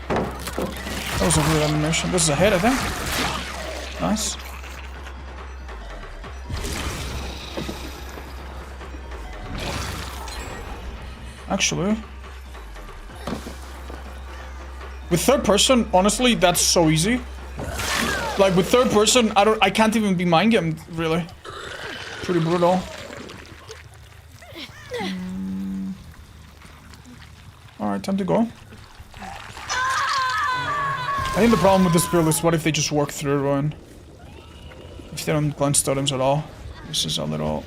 A: That was a weird animation. This is a hit, I think. Nice. Actually, with third person, honestly, that's so easy. Like, with third person, I can't even be mind gamed, really. Pretty brutal. Alright, time to go. I think the problem with this build is what if they just work through ruin? If they don't glance totems at all. This is a little...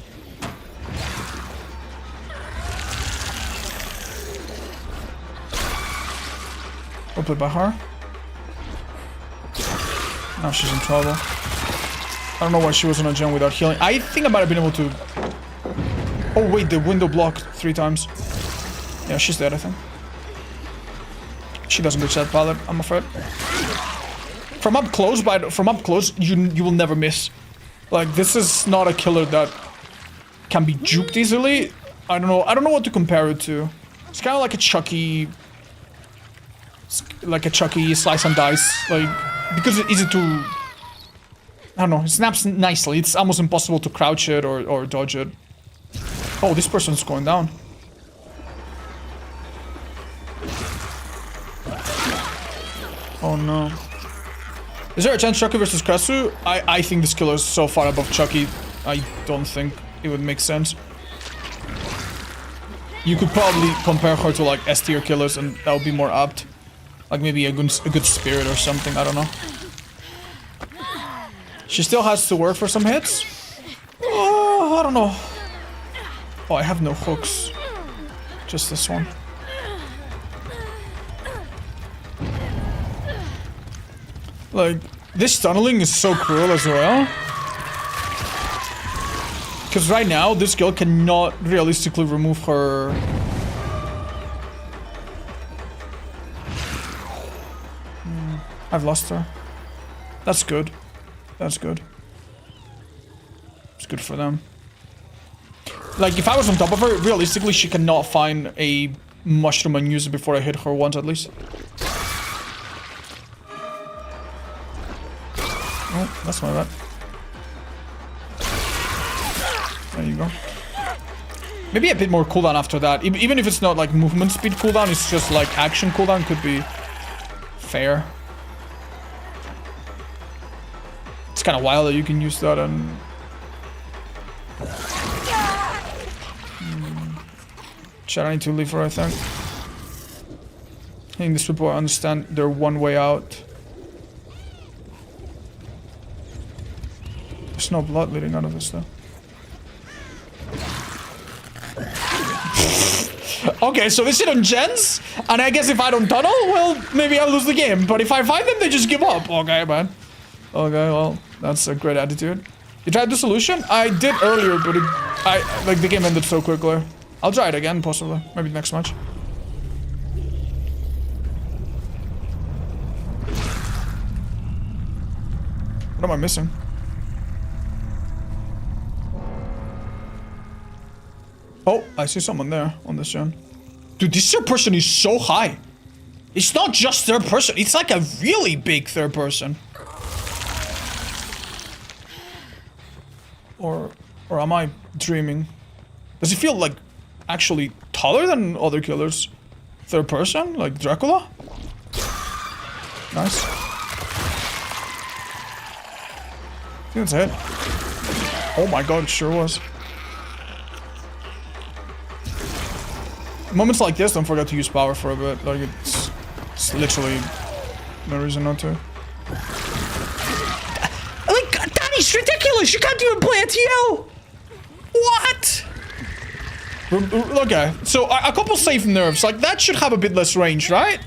A: Well played by her. Now she's in trouble. I don't know why she wasn't a gen without healing. I think I might have been able to... Oh wait, the window blocked 3 times. Yeah, she's dead, I think. She doesn't reach that pallet, I'm afraid. From up close, you will never miss. Like, this is not a killer that can be juked easily. I don't know what to compare it to. It's kind of like a Chucky... Like a Chucky slice and dice, like, because it's easy to, I don't know, it snaps nicely. It's almost impossible to crouch it or dodge it. Oh, this person's going down. Oh no. Is there a chance Chucky versus Krasue? I think this killer is so far above Chucky, I don't think it would make sense. You could probably compare her to like S tier killers and that would be more apt. Like maybe a good spirit or something, I don't know. She still has to work for some hits. Oh, I don't know. Oh, I have no hooks. Just this one. Like, this tunneling is so cruel as well. Because right now, this girl cannot realistically remove her... I've lost her. That's good. That's good. It's good for them. Like, if I was on top of her, realistically, she cannot find a mushroom and use it before I hit her once at least. Oh, that's my bad. There you go. Maybe a bit more cooldown after that. Even if it's not like movement speed cooldown, it's just like action cooldown could be fair. It's kind of wild that you can use that and... Shit, I need to leave her, I think. I think these people understand they're one way out. There's no blood leading out of this, though. Okay, so they sit on gens, and I guess if I don't tunnel, well, maybe I'll lose the game. But if I find them, they just give up. Okay, man. Okay, well, that's a great attitude. You tried the solution? I did earlier, but like the game ended so quickly. I'll try it again, possibly. Maybe next match. What am I missing? Oh, I see someone there on this gen. Dude, this third person is so high. It's not just third person. It's like a really big third person. Or am I dreaming? Does it feel like actually taller than other killers? Third person? Like Dracula? Nice. I think that's it. Oh my god, it sure was. Moments like this, don't forget to use power for a bit. Like, it's literally no reason not to. Like, that is ridiculous! You can't even play a TL! What? Okay, so a couple safe nerfs. Like, that should have a bit less range, right?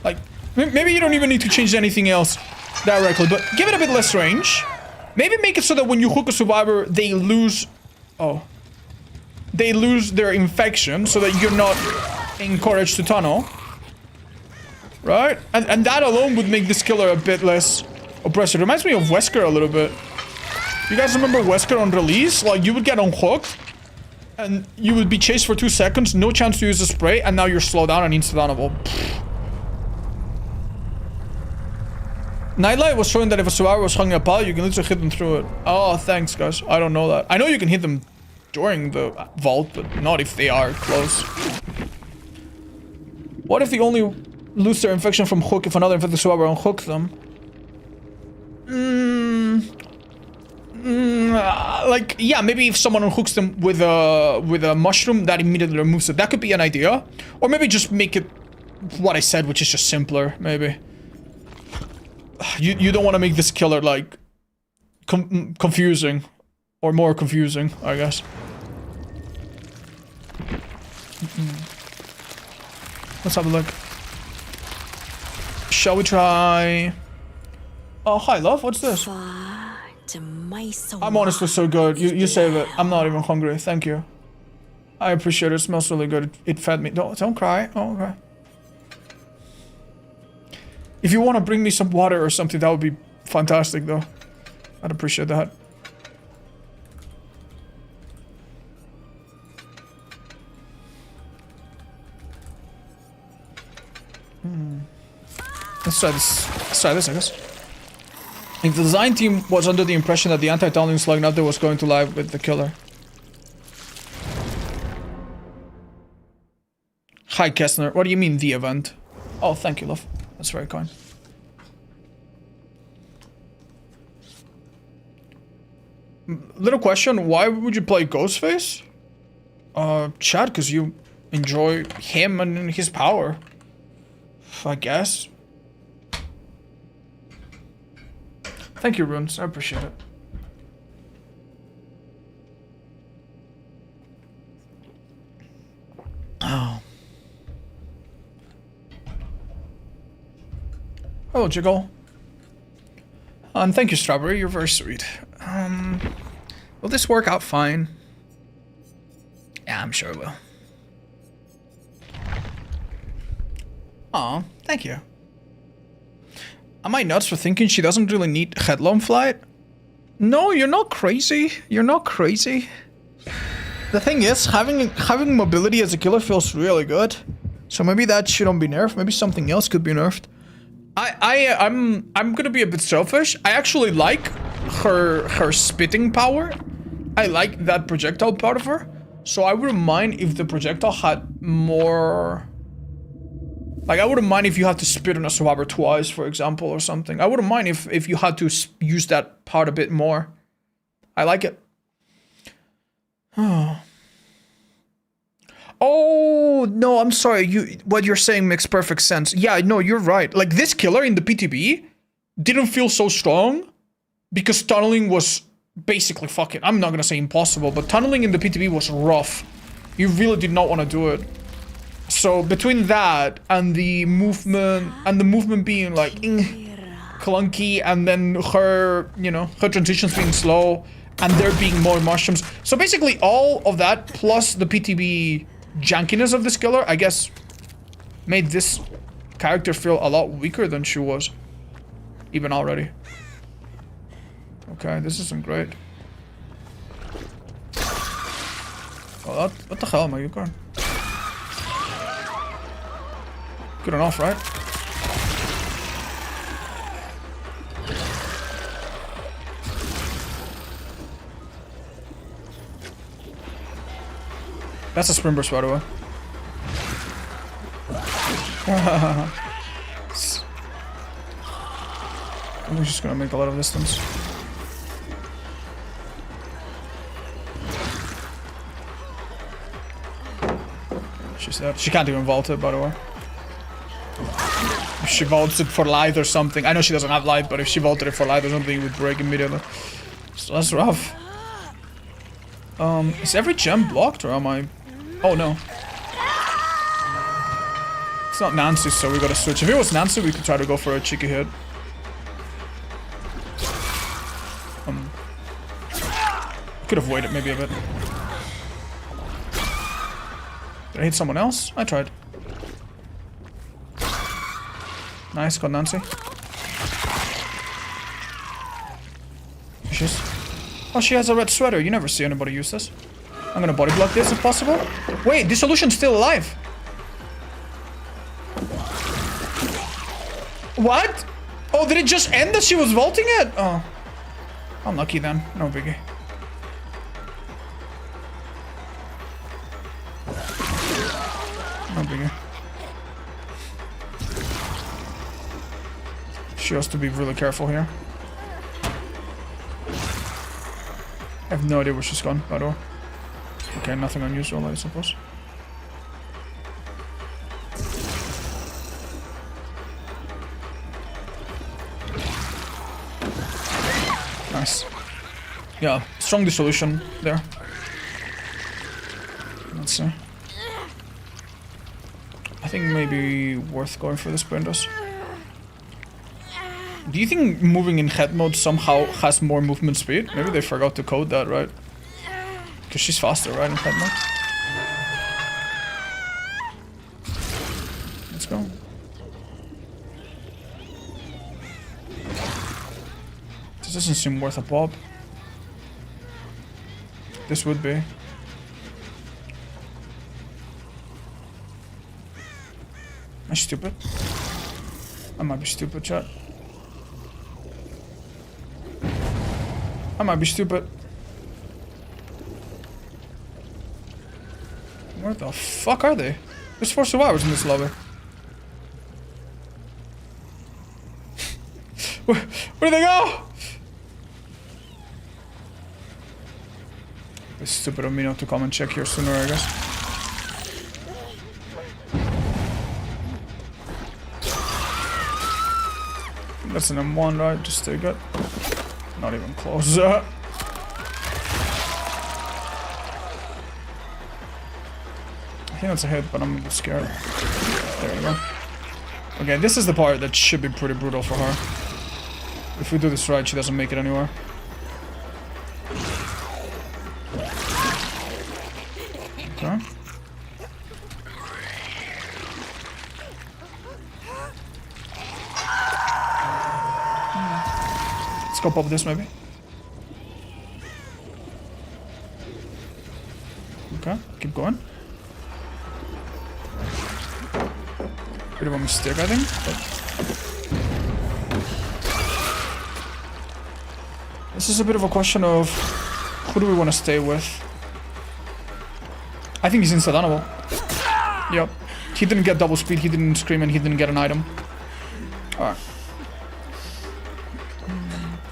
A: Like, maybe you don't even need to change anything else directly, but give it a bit less range. Maybe make it so that when you hook a survivor, they lose... Oh. They lose their infection so that you're not encouraged to tunnel. Right? And that alone would make this killer a bit less oppressive. Reminds me of Wesker a little bit. You guys remember Wesker on release? Like, you would get unhooked and you would be chased for 2 seconds, no chance to use the spray, and now you're slowed down and insta-downable. Nightlight was showing that if a survivor was hung in a pile, you can literally hit them through it. Oh, thanks, guys. I don't know that. I know you can hit them during the vault, but not if they are close. What if they only lose their infection from hook if another infected survivor unhooks them? Like, yeah, maybe if someone unhooks them with a mushroom, that immediately removes it. That could be an idea. Or maybe just make it what I said, which is just simpler, maybe. You don't want to make this killer, like, confusing. Or more confusing, I guess. Let's have a look. Shall we try... Oh, hi, love. What's this? I'm honestly so good. You save it. I'm not even hungry. Thank you. I appreciate it. It smells really good. It fed me. Don't cry. Don't cry. If you want to bring me some water or something, that would be fantastic, though. I'd appreciate that. Let's try this. Let's try this, I guess. If the design team was under the impression that the anti-tunneling slug nuther was going to live with the killer. Hi, Kessner. What do you mean, the event? Oh, thank you, love. That's very kind. Little question, why would you play Ghostface? Chad, because you enjoy him and his power. I guess. Thank you, Runes. I appreciate it. Oh. Hello, Jiggle. And thank you, Strawberry. You're very sweet. Will this work out fine? Yeah, I'm sure it will. Aw, thank you. Am I nuts for thinking she doesn't really need headlong flight? No, you're not crazy. You're not crazy. The thing is, having mobility as a killer feels really good. So maybe that shouldn't be nerfed. Maybe something else could be nerfed. I'm gonna be a bit selfish. I actually like her spitting power. I like that projectile part of her. So I wouldn't mind if the projectile had more... Like, I wouldn't mind if you had to spit on a survivor twice, for example, or something. I wouldn't mind if you had to use that part a bit more. I like it. Oh, no, I'm sorry. What you're saying makes perfect sense. Yeah, no, you're right. Like, this killer in the PTB didn't feel so strong because tunneling was basically fucking... I'm not gonna say impossible, but tunneling in the PTB was rough. You really did not want to do it. So between that and the movement being like clunky, and then her, you know, her transitions being slow, and there being more mushrooms. So basically all of that plus the PTB jankiness of this killer, I guess, made this character feel a lot weaker than she was, even already. Okay, this isn't great. Oh, what the hell am I going? Good enough, right? That's a sprint burst, by the way. I'm just gonna make a lot of distance. She's dead. She can't even vault it, by the way. If she vaults it for light or something. I know she doesn't have light, but if she vaulted it for light or something, it would break immediately. So that's rough. Is every gem blocked, or am I... Oh, no. It's not Nancy, so we gotta switch. If it was Nancy, we could try to go for a cheeky hit. Could have waited maybe a bit. Did I hit someone else? I tried. Nice, got Nancy. She's... Oh, she has a red sweater. You never see anybody use this. I'm gonna body block this if possible. Wait, Dissolution's still alive. What? Oh, did it just end as she was vaulting it? Oh. Unlucky then. No biggie. No biggie. She has to be really careful here. I have no idea where she's gone, by the way. Okay, nothing unusual, I suppose. Nice. Yeah, strong dissolution there. Let's see. I think maybe worth going for the sprinters. Do you think moving in head mode somehow has more movement speed? Maybe they forgot to code that, right? Because she's faster, right, in head mode? Let's go. This doesn't seem worth a pop. This would be. Am I stupid? I might be stupid, chat. I might be stupid. Where the fuck are they? There's 4 survivors in this lobby. Where did they go? It's stupid of me not to come and check here sooner, I guess. That's an M1, right? Just stay good. Not even close. I think that's a hit, but I'm a bit scared. There we go. Okay, this is the part that should be pretty brutal for her. If we do this right, she doesn't make it anywhere. Okay. Let's go pop this maybe. Okay, keep going. Bit of a mistake, I think. But this is a bit of a question of who do we want to stay with? I think he's insta-dunnable. Yep. He didn't get double speed, he didn't scream, and he didn't get an item. Alright.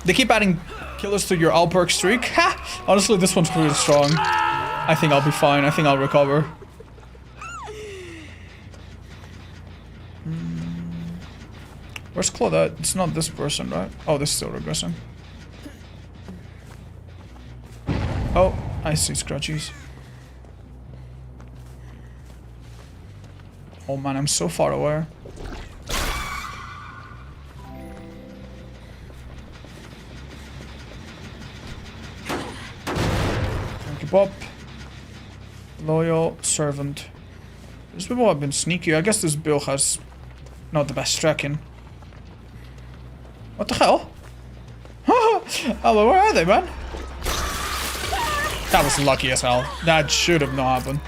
A: They keep adding killers to your all perk streak. Ha! Honestly, this one's pretty strong. I think I'll be fine. I think I'll recover. Where's Claudette? It's not this person, right? Oh, this is still regressing. Oh, I see scratchies. Oh man, I'm so far away. Keep up. Loyal servant. These people have been sneaky. I guess this bill has not the best tracking. What the hell? Hello, where are they, man? That was lucky as hell. That should have not happened.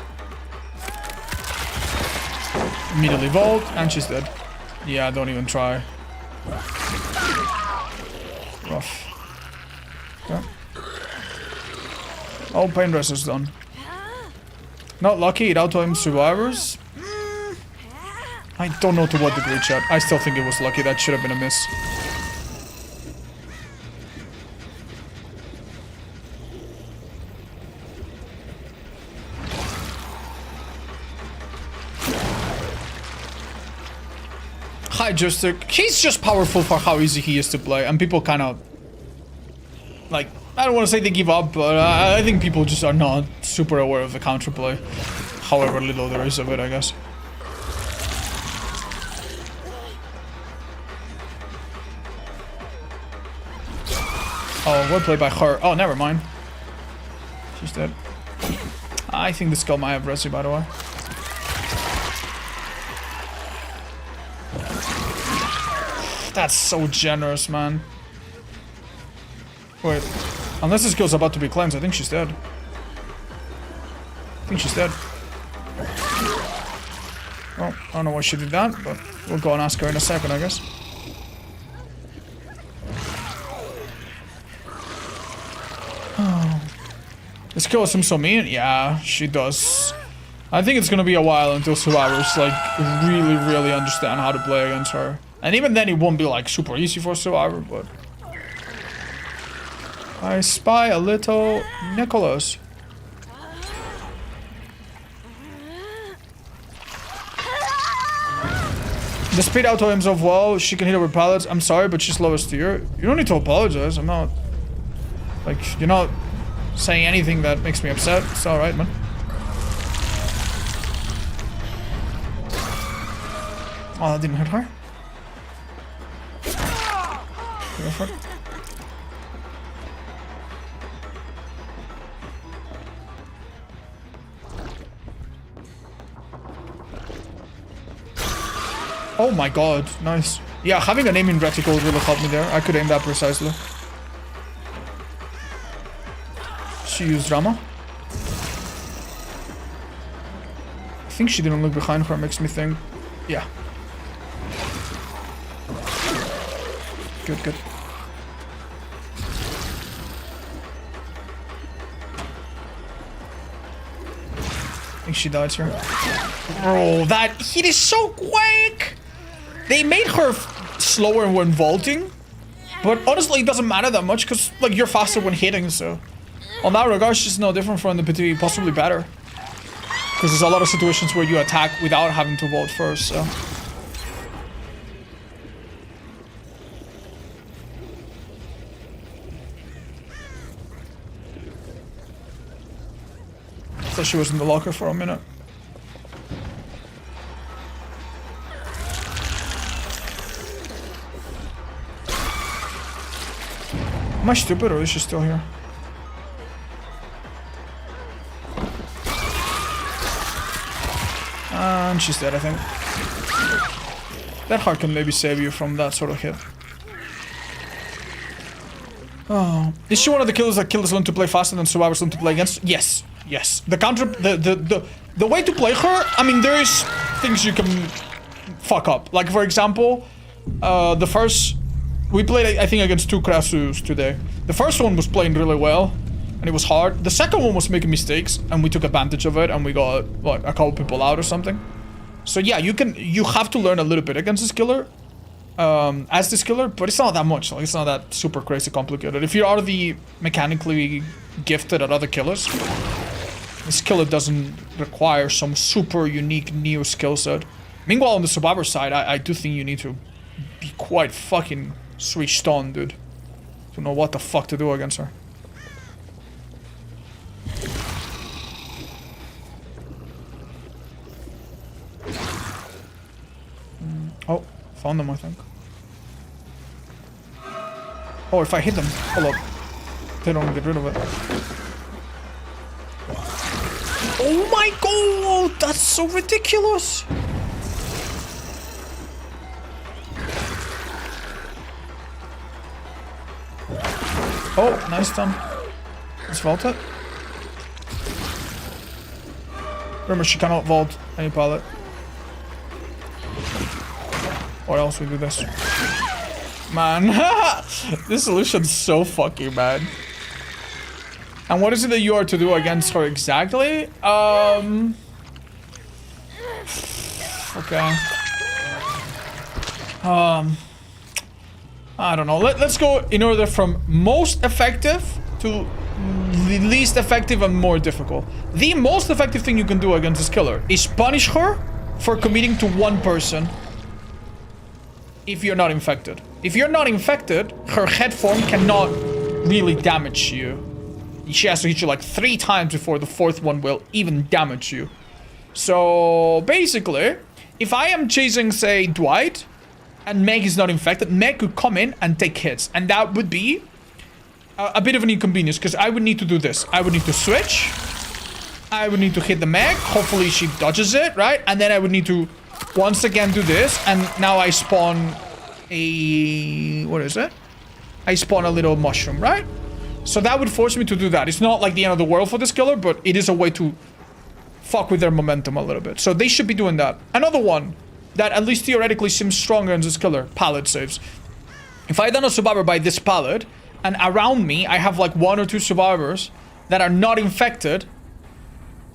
A: Immediately vault, and she's dead. Yeah, don't even try. Rough. Okay. Oh, pain rest is done. Not lucky, it out-timed survivors. I don't know to what degree, chat. I still think it was lucky. That should have been a miss. Hi, Joystick. He's just powerful for how easy he is to play, and people kind of like, I don't want to say they give up, but I think people just are not super aware of the counterplay. However little there is of it, I guess. Oh, well played by her. Oh, never mind. She's dead. I think this girl might have Resi, by the way. That's so generous, man. Wait. Unless this girl's about to be cleansed, I think she's dead. I think she's dead. Oh, I don't know why she did that, but we'll go and ask her in a second, I guess. Oh. This girl seems so mean. Yeah, she does. I think it's gonna be a while until survivors, like, really understand how to play against her. And even then, it won't be, like, super easy for a survivor, but... I spy a little Nicholas. The speed auto himself well, she can hit her with pallets. I'm sorry, but she's lowest tier. You don't need to apologize, I'm not... Like, you're not saying anything that makes me upset. It's alright, man. Oh, that didn't hit her. Go for it. Oh my god, nice. Yeah, having an aiming reticle really helped me there. I could aim that precisely. She used Rama. I think she didn't look behind her, makes me think. Yeah. Good, good. I think she died here. Bro, that hit is so quick! They made her slower when vaulting, but honestly it doesn't matter that much because like you're faster when hitting, so On that regard, she's no different from the PTV, possibly better. Because there's a lot of situations where you attack without having to vault first, so. I thought she was in the locker for a minute. Am I stupid or is she still here? And she's dead, I think. That heart can maybe save you from that sort of hit. Oh. Is she one of the killers that killers learn to play faster than survivors learn to play against? Yes. Yes. The counter... The way to play her... I mean, there is things you can fuck up. Like, for example, the first... We played, I think, against 2 Krasues today. The first one was playing really well, and it was hard. The second one was making mistakes, and we took advantage of it, and we got, what, a couple people out or something. So yeah, you have to learn a little bit against this killer, as this killer, but it's not that much. Like, it's not that super crazy complicated. If you are the mechanically gifted at other killers, this killer doesn't require some super unique new skill set. Meanwhile, on the survivor side, I do think you need to be quite fucking switched on, dude, to know what the fuck to do against her. Oh, found them, I think. Oh, if I hit them, hold up, they don't get rid of it. Oh my god, that's so ridiculous. Oh, nice stun. Let's vault it. Remember, she cannot vault any pallet. Or else we do this. Man, this solution's so fucking bad. And what is it that you are to do against her exactly? Okay. I don't know. Let's go in order from most effective to the least effective and more difficult. The most effective thing you can do against this killer is punish her for committing to one person if you're not infected. If you're not infected, her head form cannot really damage you. She has to hit you like 3 times before the 4th one will even damage you. So basically, if I am chasing, say, Dwight, and Meg is not infected, Meg could come in and take hits. And that would be a bit of an inconvenience, because I would need to do this. I would need to switch. I would need to hit the Meg. Hopefully she dodges it, right? And then I would need to once again do this. And now I spawn a... What is it? I spawn a little mushroom, right? So that would force me to do that. It's not like the end of the world for this killer, but it is a way to fuck with their momentum a little bit. So they should be doing that. Another one that at least theoretically seems stronger than this killer, pallet saves. If I done a survivor by this pallet, and around me I have like 1 or 2 survivors that are not infected,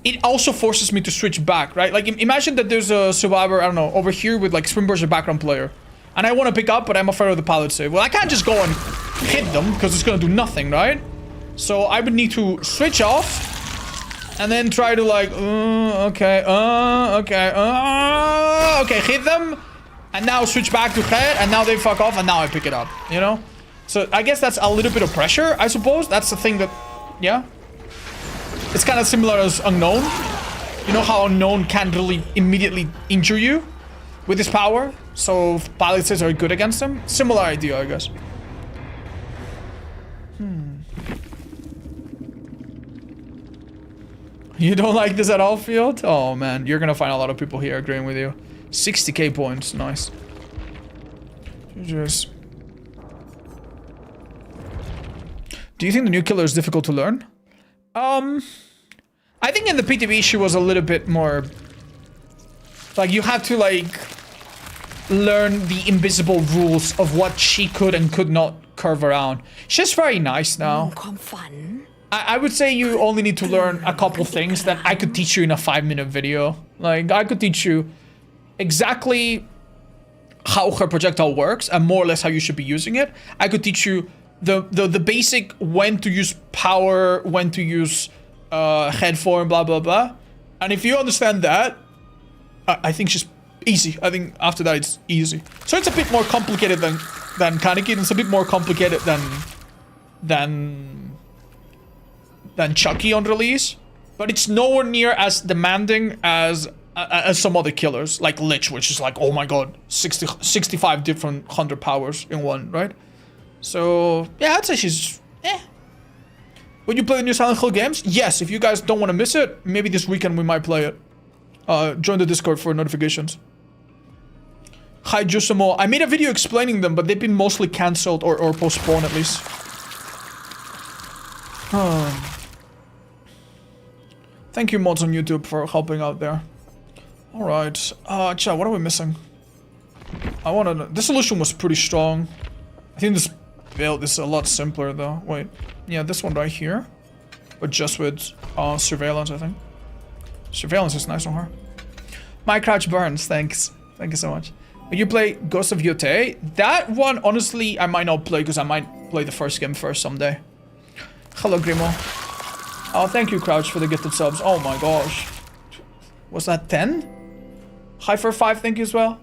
A: it also forces me to switch back, right? Like imagine that there's a survivor, I don't know, over here with like Springbird's a background player, and I want to pick up, but I'm afraid of the pallet save. Well, I can't just go and hit them, because it's gonna do nothing, right? So I would need to switch off, and then try to like, okay, hit them, and now switch back to head, and now they fuck off, and now I pick it up, you know? So I guess that's a little bit of pressure, I suppose. That's the thing that, yeah. It's kind of similar as Unknown. You know how Unknown can't really immediately injure you with his power? So pallet saves are good against him. Similar idea, I guess. You don't like this at all, Field? Oh man, you're gonna find a lot of people here agreeing with you. 60k points, nice. Just... Do you think the new killer is difficult to learn? I think in the PTB she was a little bit more... Like, you have to, like, learn the invisible rules of what she could and could not curve around. She's very nice now. I would say you only need to learn a couple things that I could teach you in a 5-minute video. Like, I could teach you exactly how her projectile works and more or less how you should be using it. I could teach you the basic when to use power, when to use head form, blah blah blah. And if you understand that, I think it's just easy. I think after that it's easy. So it's a bit more complicated than Kaneki. It's a bit more complicated than Chucky on release, but it's nowhere near as demanding as some other killers, like Lich, which is like, oh my god, 65 different 100 powers in one, right? So, yeah, I'd say she's, Would you play the new Silent Hill games? Yes, if you guys don't want to miss it, maybe this weekend we might play it. Join the Discord for notifications. Hi, Jusimo. I made a video explaining them, but they've been mostly cancelled or postponed at least. Thank you, mods on YouTube, for helping out there. Alright. Chat, what are we missing? The solution was pretty strong. I think this build is a lot simpler, though. Wait. Yeah, this one right here. But just with surveillance, I think. Surveillance is nice on her. My crouch burns, thanks. Thank you so much. Will you play Ghost of Yotei? That one, honestly, I might not play, because I might play the first game first someday. Hello, Grimo. Oh, thank you, Crouch, for the gifted subs. Oh my gosh. Was that 10? Hi for 5, thank you as well.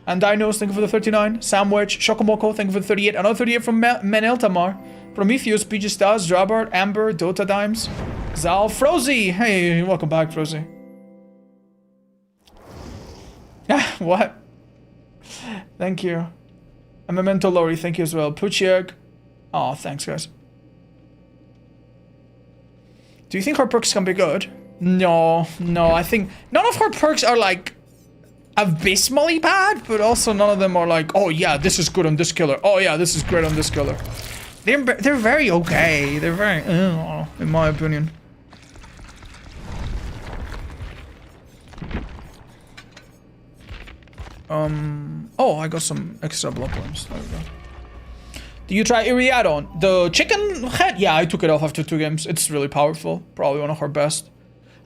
A: And Dinos, thank you for the 39. Samwich, Shokomoko, thank you for the 38. Another 38 from Meneltamar. Prometheus, PG Stars, Drabart, Amber, Dota Dimes. Zal, Frozy. Hey, welcome back, Frozy. What? Thank you. And Memento Lori, thank you as well. Puchiak. Oh, thanks, guys. Do you think her perks can be good? No, I think none of her perks are like abysmally bad, but also none of them are like, oh yeah, this is good on this killer. Oh yeah, this is great on this killer. They're very okay. They're very, in my opinion. Oh, I got some extra blood points. There we go. Do you try Iriadon? The chicken head? Yeah, I took it off after 2 games. It's really powerful. Probably one of her best.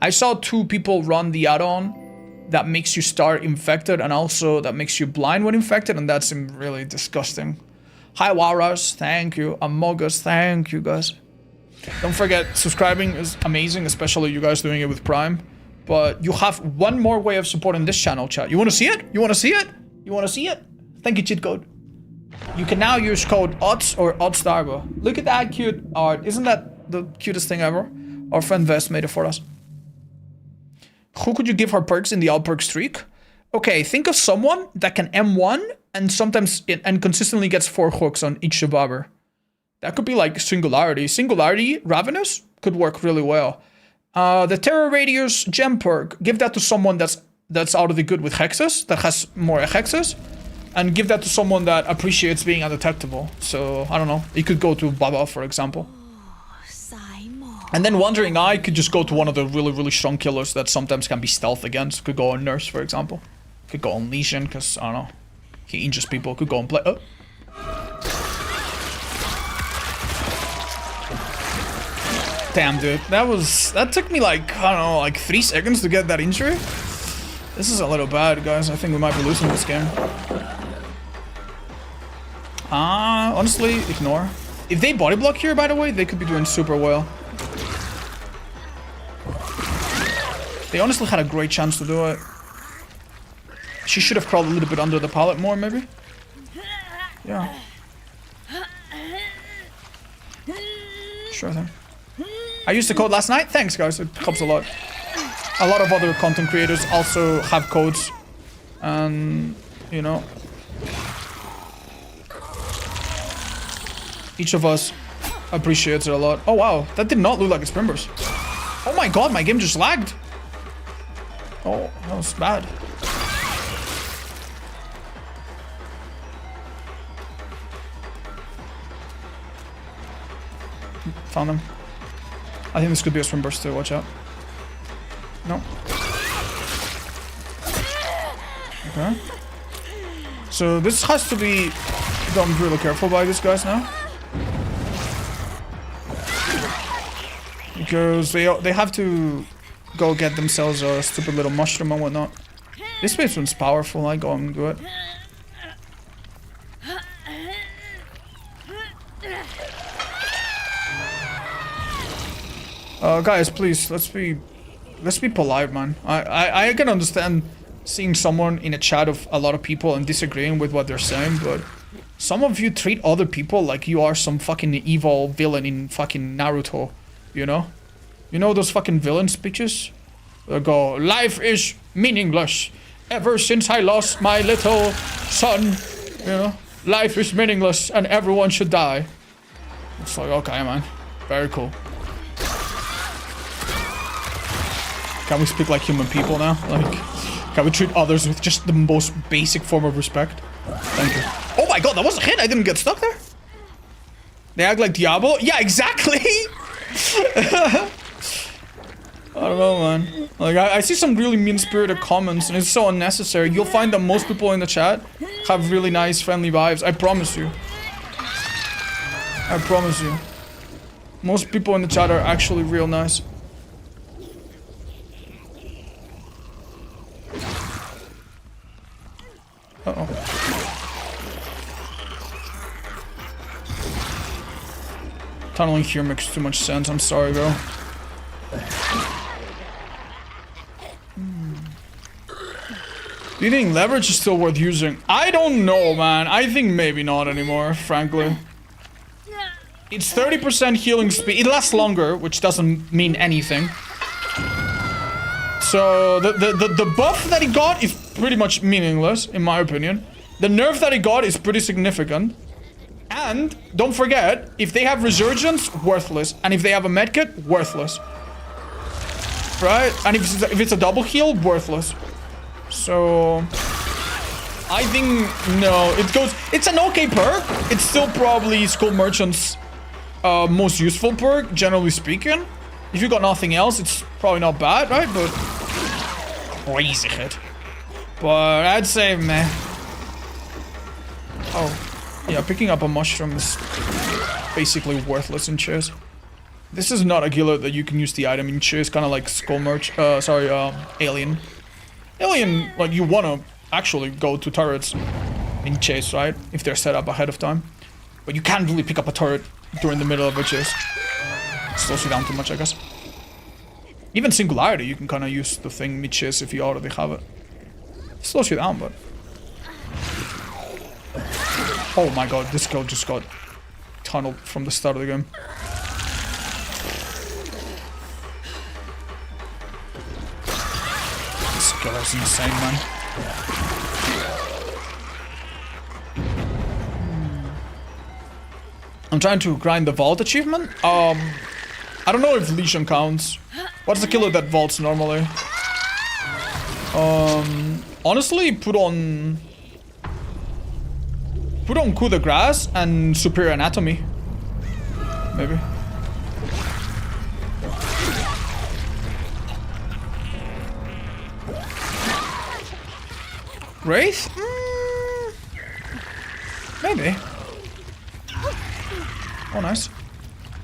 A: I saw 2 people run the add-on that makes you start infected and also that makes you blind when infected, and that seemed really disgusting. Hi, Waras. Thank you. Amogus. Thank you, guys. Don't forget, subscribing is amazing, especially you guys doing it with Prime. But you have one more way of supporting this channel, chat. You want to see it? You want to see it? You want to see it? Thank you, cheat code. You can now use code ODDS or ODDSTARBO. Look at that cute art. Isn't that the cutest thing ever? Our friend Vest made it for us. Who could you give her perks in the all perk streak? Okay, think of someone that can M1 and sometimes and consistently gets 4 hooks on each survivor. That could be like Singularity. Singularity, Ravenous, could work really well. The Terror Radius gem perk, give that to someone that's out of the good with hexes, that has more hexes. And give that to someone that appreciates being undetectable. So, I don't know. It could go to Baba, for example. And then Wandering Eye could just go to one of the really, really strong killers that sometimes can be stealth against. Could go on Nurse, for example. Could go on Legion, because, I don't know. He injures people. Could go on Play... Oh. Damn, dude. That took me like, I don't know, like 3 seconds to get that injury. This is a little bad, guys. I think we might be losing this game. Honestly, ignore. If they body block here, by the way, they could be doing super well. They honestly had a great chance to do it. She should have crawled a little bit under the pallet more, maybe. Yeah. Sure thing. I used the code last night. Thanks, guys. It helps a lot. A lot of other content creators also have codes. And, you know... Each of us appreciates it a lot. Oh, wow. That did not look like a sprint burst. Oh my god, my game just lagged. Oh, that was bad. Found him. I think this could be a sprint burst too. Watch out. No. Okay. So this has to be done really careful by these guys now. Because they have to go get themselves a stupid little mushroom and whatnot. This one's powerful. I go and do it. Guys, please, let's be polite, man. I can understand seeing someone in a chat of a lot of people and disagreeing with what they're saying, but some of you treat other people like you are some fucking evil villain in fucking Naruto, you know? You know those fucking villain speeches? They go, life is meaningless. Ever since I lost my little son, you know? Life is meaningless and everyone should die. It's like, okay, man. Very cool. Can we speak like human people now? Like, can we treat others with just the most basic form of respect? Thank you. Oh my god, that was a hit. I didn't get stuck there. They act like Diablo? Yeah, exactly. I don't know, man. Like, I see some really mean-spirited comments, and it's so unnecessary. You'll find that most people in the chat have really nice, friendly vibes. I promise you. I promise you. Most people in the chat are actually real nice. Uh-oh. Tunneling here makes too much sense. I'm sorry, bro. Do you think leverage is still worth using? I don't know, man. I think maybe not anymore, frankly. It's 30% healing speed. It lasts longer, which doesn't mean anything. So the buff that he got is pretty much meaningless, in my opinion. The nerf that he got is pretty significant. And don't forget, if they have resurgence, worthless. And if they have a medkit, worthless. Right? And if it's a double heal, worthless. So I think no, it's an okay perk. It's still probably Skull Merchant's most useful perk, generally speaking. If you got nothing else, it's probably not bad, right? But crazy hit. But I'd say meh. Oh, yeah, picking up a mushroom is basically worthless in chase. This is not a killer that you can use the item in chase, kind of like Skull Merch. Alien. Alien, like, you want to actually go to turrets in chase, right? If they're set up ahead of time. But you can't really pick up a turret during the middle of a chase. It slows you down too much, I guess. Even Singularity, you can kind of use the thing mid-chase if you already have it. It slows you down, but... Oh my god, this girl just got tunneled from the start of the game. This killer's insane, man. I'm trying to grind the vault achievement. I don't know if Legion counts. What's the killer that vaults normally? Honestly, put on Coup de Grace and Superior Anatomy. Maybe. Wraith? Maybe. Oh, nice.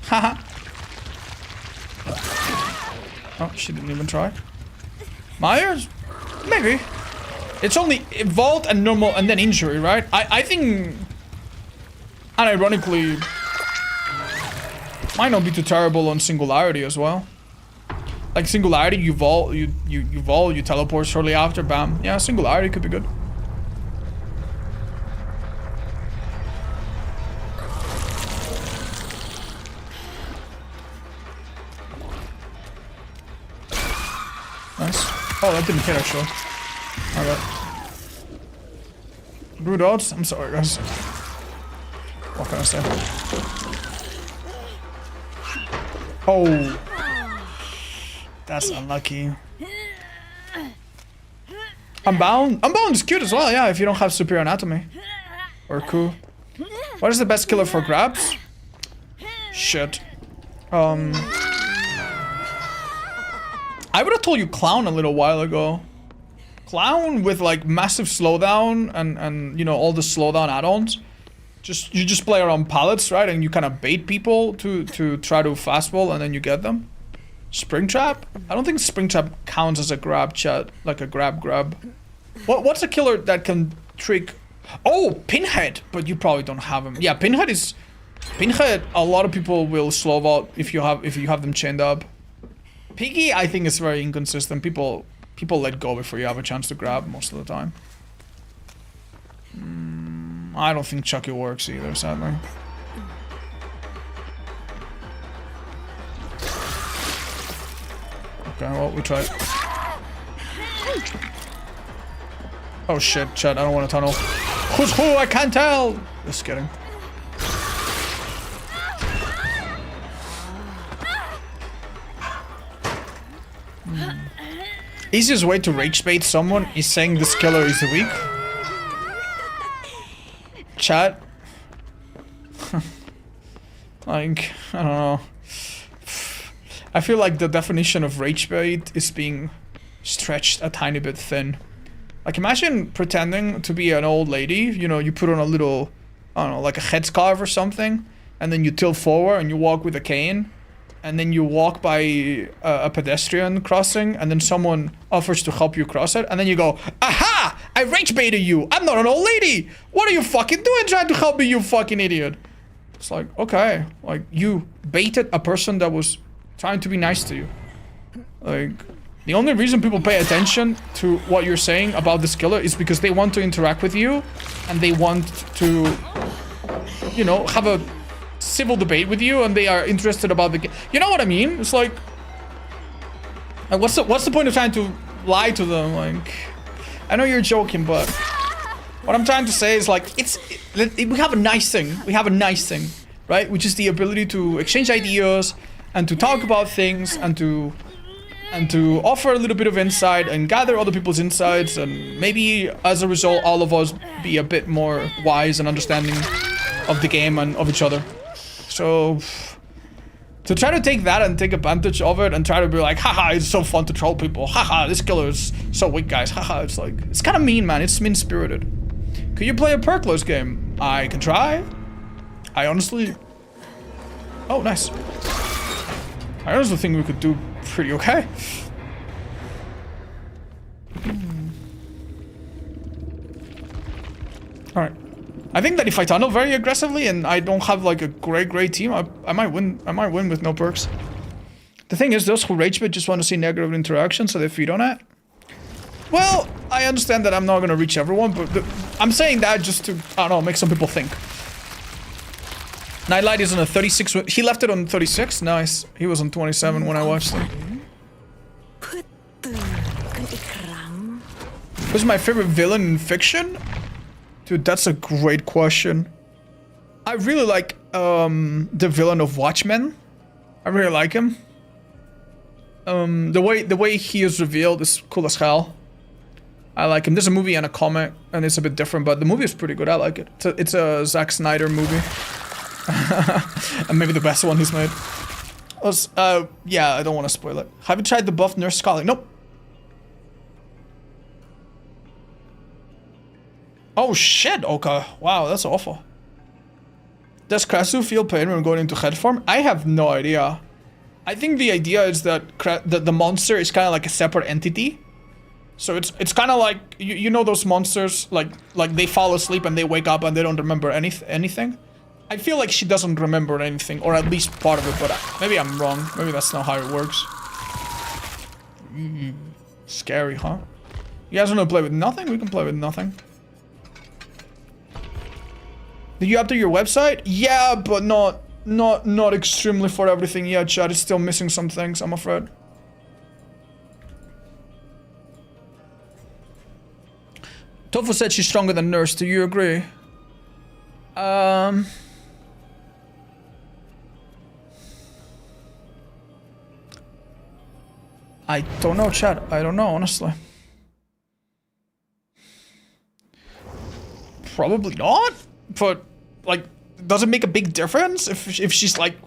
A: Haha. Oh, she didn't even try. Myers? Maybe. It's only vault and normal and then injury, right? I think... Unironically... Might not be too terrible on Singularity as well. Like Singularity, you vault, you teleport shortly after, bam. Yeah, Singularity could be good. Nice. Oh, that didn't hit actually. Alright. Rude odds? I'm sorry, guys. What can I say? Oh. That's unlucky. Unbound? Unbound is cute as well, yeah, if you don't have Superior Anatomy. Or Coup. What is the best killer for grabs? Shit. I would have told you Clown a little while ago. Clown with like massive slowdown and you know all the slowdown add-ons. You just play around pallets, right? And you kind of bait people to try to fastball and then you get them. Springtrap? I don't think Springtrap counts as a grab, chat. Like a grab. What's a killer that can trick? Oh, Pinhead, but you probably don't have him. Yeah, Pinhead. A lot of people will slow out if you have them chained up. Piggy, I think, is very inconsistent. People let go before you have a chance to grab most of the time. I don't think Chucky works either, sadly. Okay, well, we tried. Oh shit, chat, I don't want to tunnel. Who's who? I can't tell! Just kidding. Easiest way to rage bait someone is saying this killer is weak. Chat. Like, I don't know. I feel like the definition of rage bait is being stretched a tiny bit thin. Like, imagine pretending to be an old lady, you know, you put on a little, I don't know, like a headscarf or something, and then you tilt forward and you walk with a cane, and then you walk by a pedestrian crossing, and then someone offers to help you cross it, and then you go, aha! I rage baited you! I'm not an old lady! What are you fucking doing trying to help me, you fucking idiot? It's like, okay, like, you baited a person that was trying to be nice to you. Like, the only reason people pay attention to what you're saying about this killer is because they want to interact with you, and they want to, you know, have a civil debate with you, and they are interested about the game. You know what I mean? It's like what's the point of trying to lie to them? Like, I know you're joking, but what I'm trying to say is, like, we have a nice thing. We have a nice thing, right? Which is the ability to exchange ideas and to talk about things and to offer a little bit of insight and gather other people's insights, and maybe as a result all of us be a bit more wise and understanding of the game and of each other. So to try to take that and take advantage of it and try to be like, haha, it's so fun to troll people, haha, this killer is so weak, guys, haha, it's like, it's kind of mean, man. It's mean-spirited. Could you play a perkless game? I can try. I honestly, oh, nice. I honestly think we could do pretty okay. Alright. I think that if I tunnel very aggressively and I don't have like a great team, I might win. I might win with no perks. The thing is, those who rage bait just want to see negative interaction, so they feed on it. Well, I understand that I'm not gonna reach everyone, but I'm saying that just to, I don't know, make some people think. Nightlight is on a 36. He left it on 36. Nice. He was on 27 when I watched him. Who's my favorite villain in fiction? Dude, that's a great question. I really like the villain of Watchmen. I really like him. The way he is revealed is cool as hell. I like him. There's a movie and a comic, and it's a bit different, but the movie is pretty good. I like it. It's a Zack Snyder movie. And maybe the best one he's made. Yeah, I don't want to spoil it. Have you tried the buff Nurse Scully? Nope. Oh shit, okay. Wow, that's awful. Does Krasue feel pain when going into head form? I have no idea. I think the idea is that the monster is kind of like a separate entity. So it's kind of like, you know those monsters, like they fall asleep and they wake up and they don't remember anything? I feel like she doesn't remember anything, or at least part of it, but maybe I'm wrong. Maybe that's not how it works. Scary, huh? You guys want to play with nothing? We can play with nothing. Did you update your website? Yeah, but not extremely for everything yet, chat. It's still missing some things, I'm afraid. Tofu said she's stronger than Nurse. Do you agree? I don't know, chat. I don't know, honestly. Probably not. But, like, does it make a big difference if she's, like,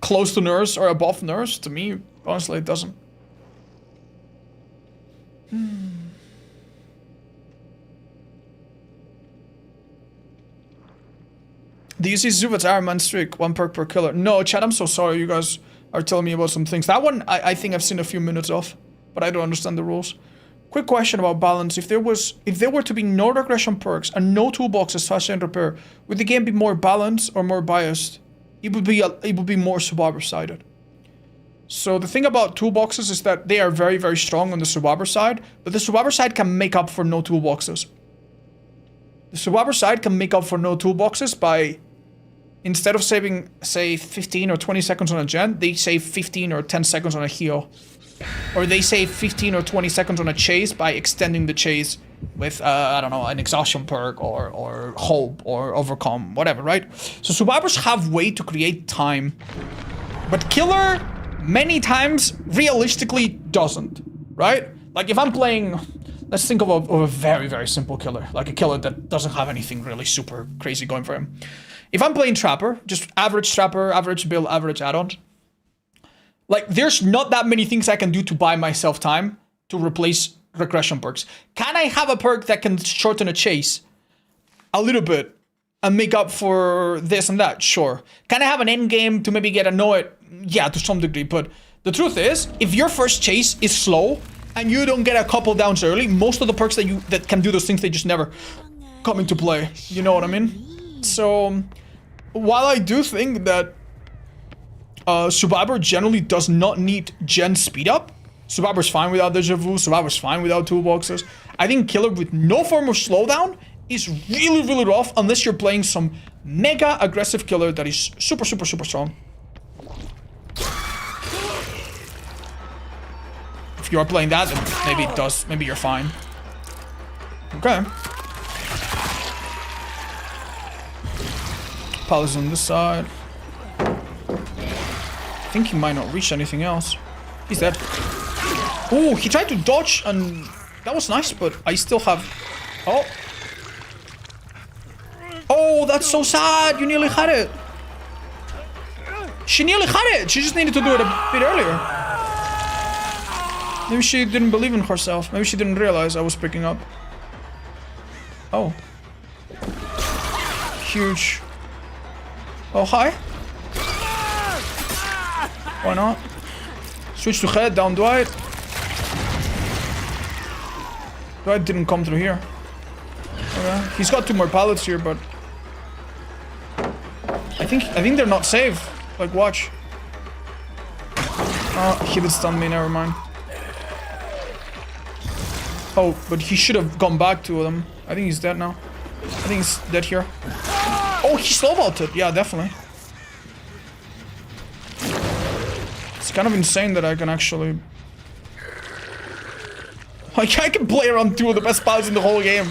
A: close to Nurse or above Nurse? To me, honestly, it doesn't. Do you see Zubat's Iron Man streak? 1 perk per killer. No, chat, I'm so sorry. You guys are telling me about some things. That one, I think I've seen a few minutes of, but I don't understand the rules. Quick question about balance. If there were to be no regression perks and no toolboxes fast and repair, would the game be more balanced or more biased? It would be more survivor sided. So the thing about toolboxes is that they are very, very strong on the survivor side, but the survivor side can make up for no toolboxes. The survivor side can make up for no toolboxes by, instead of saving, say, 15 or 20 seconds on a gen, they save 15 or 10 seconds on a heal. Or they save 15 or 20 seconds on a chase by extending the chase with, I don't know, an exhaustion perk or hope or overcome, whatever, right? So survivors have way to create time. But killer, many times, realistically doesn't, right? Like if I'm playing, let's think of a very, very simple killer. Like a killer that doesn't have anything really super crazy going for him. If I'm playing Trapper, just average Trapper, average build, average add-ons, like, there's not that many things I can do to buy myself time to replace regression perks. Can I have a perk that can shorten a chase a little bit and make up for this and that? Sure. Can I have an end game to maybe get annoyed? Yeah, to some degree. But the truth is, if your first chase is slow and you don't get a couple downs early, most of the perks that can do those things, they just never come into play. You know what I mean? So, while I do think that Survivor generally does not need gen speed up. Survivor's fine without Deja Vu. Survivor's fine without toolboxes. I think Killer with no form of slowdown is really, really rough unless you're playing some mega aggressive killer that is super, super, super strong. If you are playing that, then maybe it does. Maybe you're fine. Okay. Palace on this side. I think he might not reach anything else. He's dead. Oh, he tried to dodge and that was nice, but I still have... Oh. Oh, that's so sad. You nearly had it. She nearly had it. She just needed to do it a bit earlier. Maybe she didn't believe in herself. Maybe she didn't realize I was picking up. Oh. Huge. Oh, hi. Why not? Switch to head, down Dwight. Dwight didn't come through here. Okay. He's got 2 more pallets here, but I think they're not safe. Like, watch. Oh, he did stun me, never mind. Oh, but he should have gone back to them. I think he's dead now. I think he's dead here. Oh, he slow vaulted. Yeah, definitely. It's kind of insane that I can actually... Like, I can play around 2 of the best pilots in the whole game.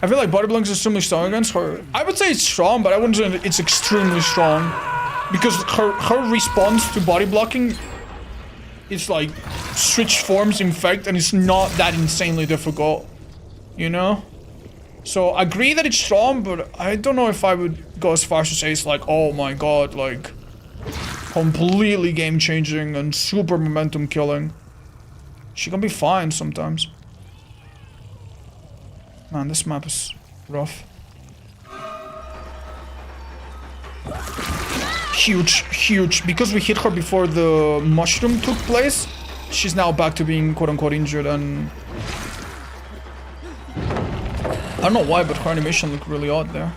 A: I feel like Body Blank is extremely strong against her. I would say it's strong, but I wouldn't say it's extremely strong. Because her response to body blocking is like switch forms infect, and it's not that insanely difficult. You know? So, I agree that it's strong, but I don't know if I would go as far as to say it's like, oh my god, like... completely game-changing and super momentum killing. She can be fine sometimes. Man, this map is rough. Huge, huge. Because we hit her before the mushroom took place, she's now back to being quote-unquote injured, and... I don't know why, but her animation looked really odd there.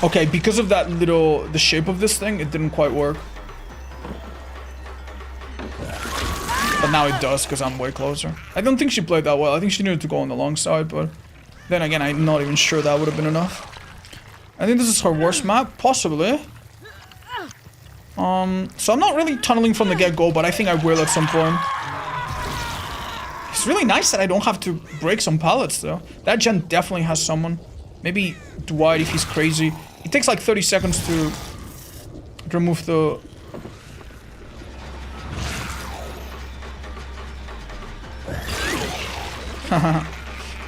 A: Okay, because of that little... the shape of this thing, it didn't quite work. But now it does, because I'm way closer. I don't think she played that well. I think she needed to go on the long side, but... then again, I'm not even sure that would have been enough. I think this is her worst map, possibly. So I'm not really tunneling from the get-go, but I think I will at some point. It's really nice that I don't have to break some pallets, though. That gen definitely has someone. Maybe Dwight if he's crazy. It takes like 30 seconds to remove the...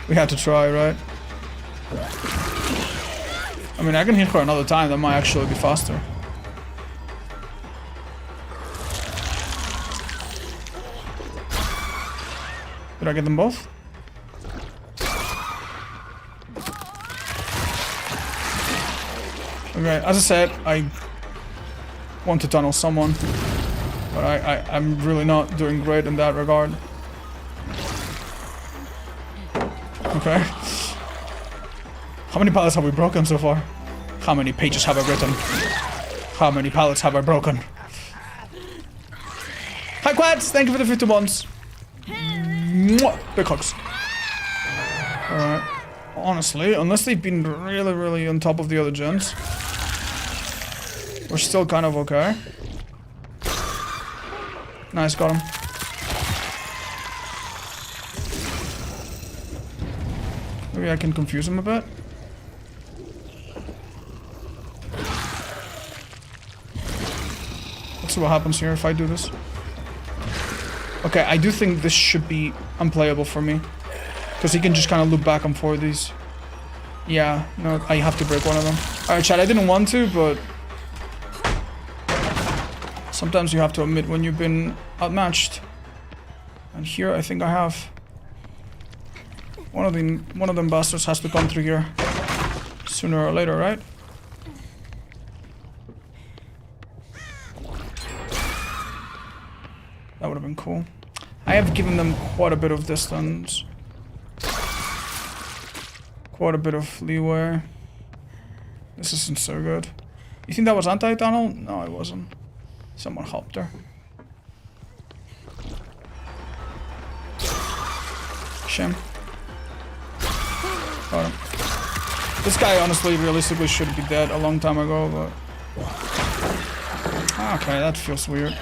A: We had to try, right? I mean, I can hit her another time. That might actually be faster. Did I get them both? Okay, as I said, I want to tunnel someone, but I'm really not doing great in that regard. Okay. How many pallets have we broken so far? How many pages have I written? How many pallets have I broken? Hi Quads, thank you for the 50 months. Mwah. Big hugs. Alright. Honestly, unless they've been really, really on top of the other gens, we're still kind of okay. Nice, got him. Maybe I can confuse him a bit. Let's see what happens here if I do this. Okay, I do think this should be unplayable for me. Because he can just kind of loop back and forth these. Yeah, no, I have to break one of them. Alright, chat, I didn't want to, but... sometimes you have to admit when you've been outmatched. And here, I think I have. One of them bastards has to come through here. Sooner or later, right? That would have been cool. I have given them quite a bit of distance. Quite a bit of leeway. This isn't so good. You think that was anti-tunnel? No, it wasn't. Someone helped her. Shame. Got him. This guy, honestly, realistically should be dead a long time ago, but... okay, that feels weird.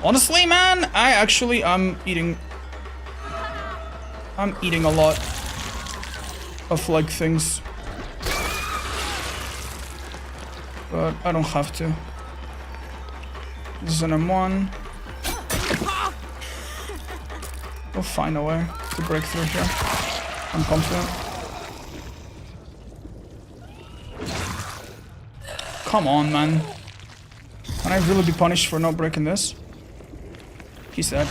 A: Honestly, man, I'm eating a lot of, like, things. But I don't have to. This is an M1. We'll find a way to break through here. I'm confident. Come on, man. Can I really be punished for not breaking this? He's dead.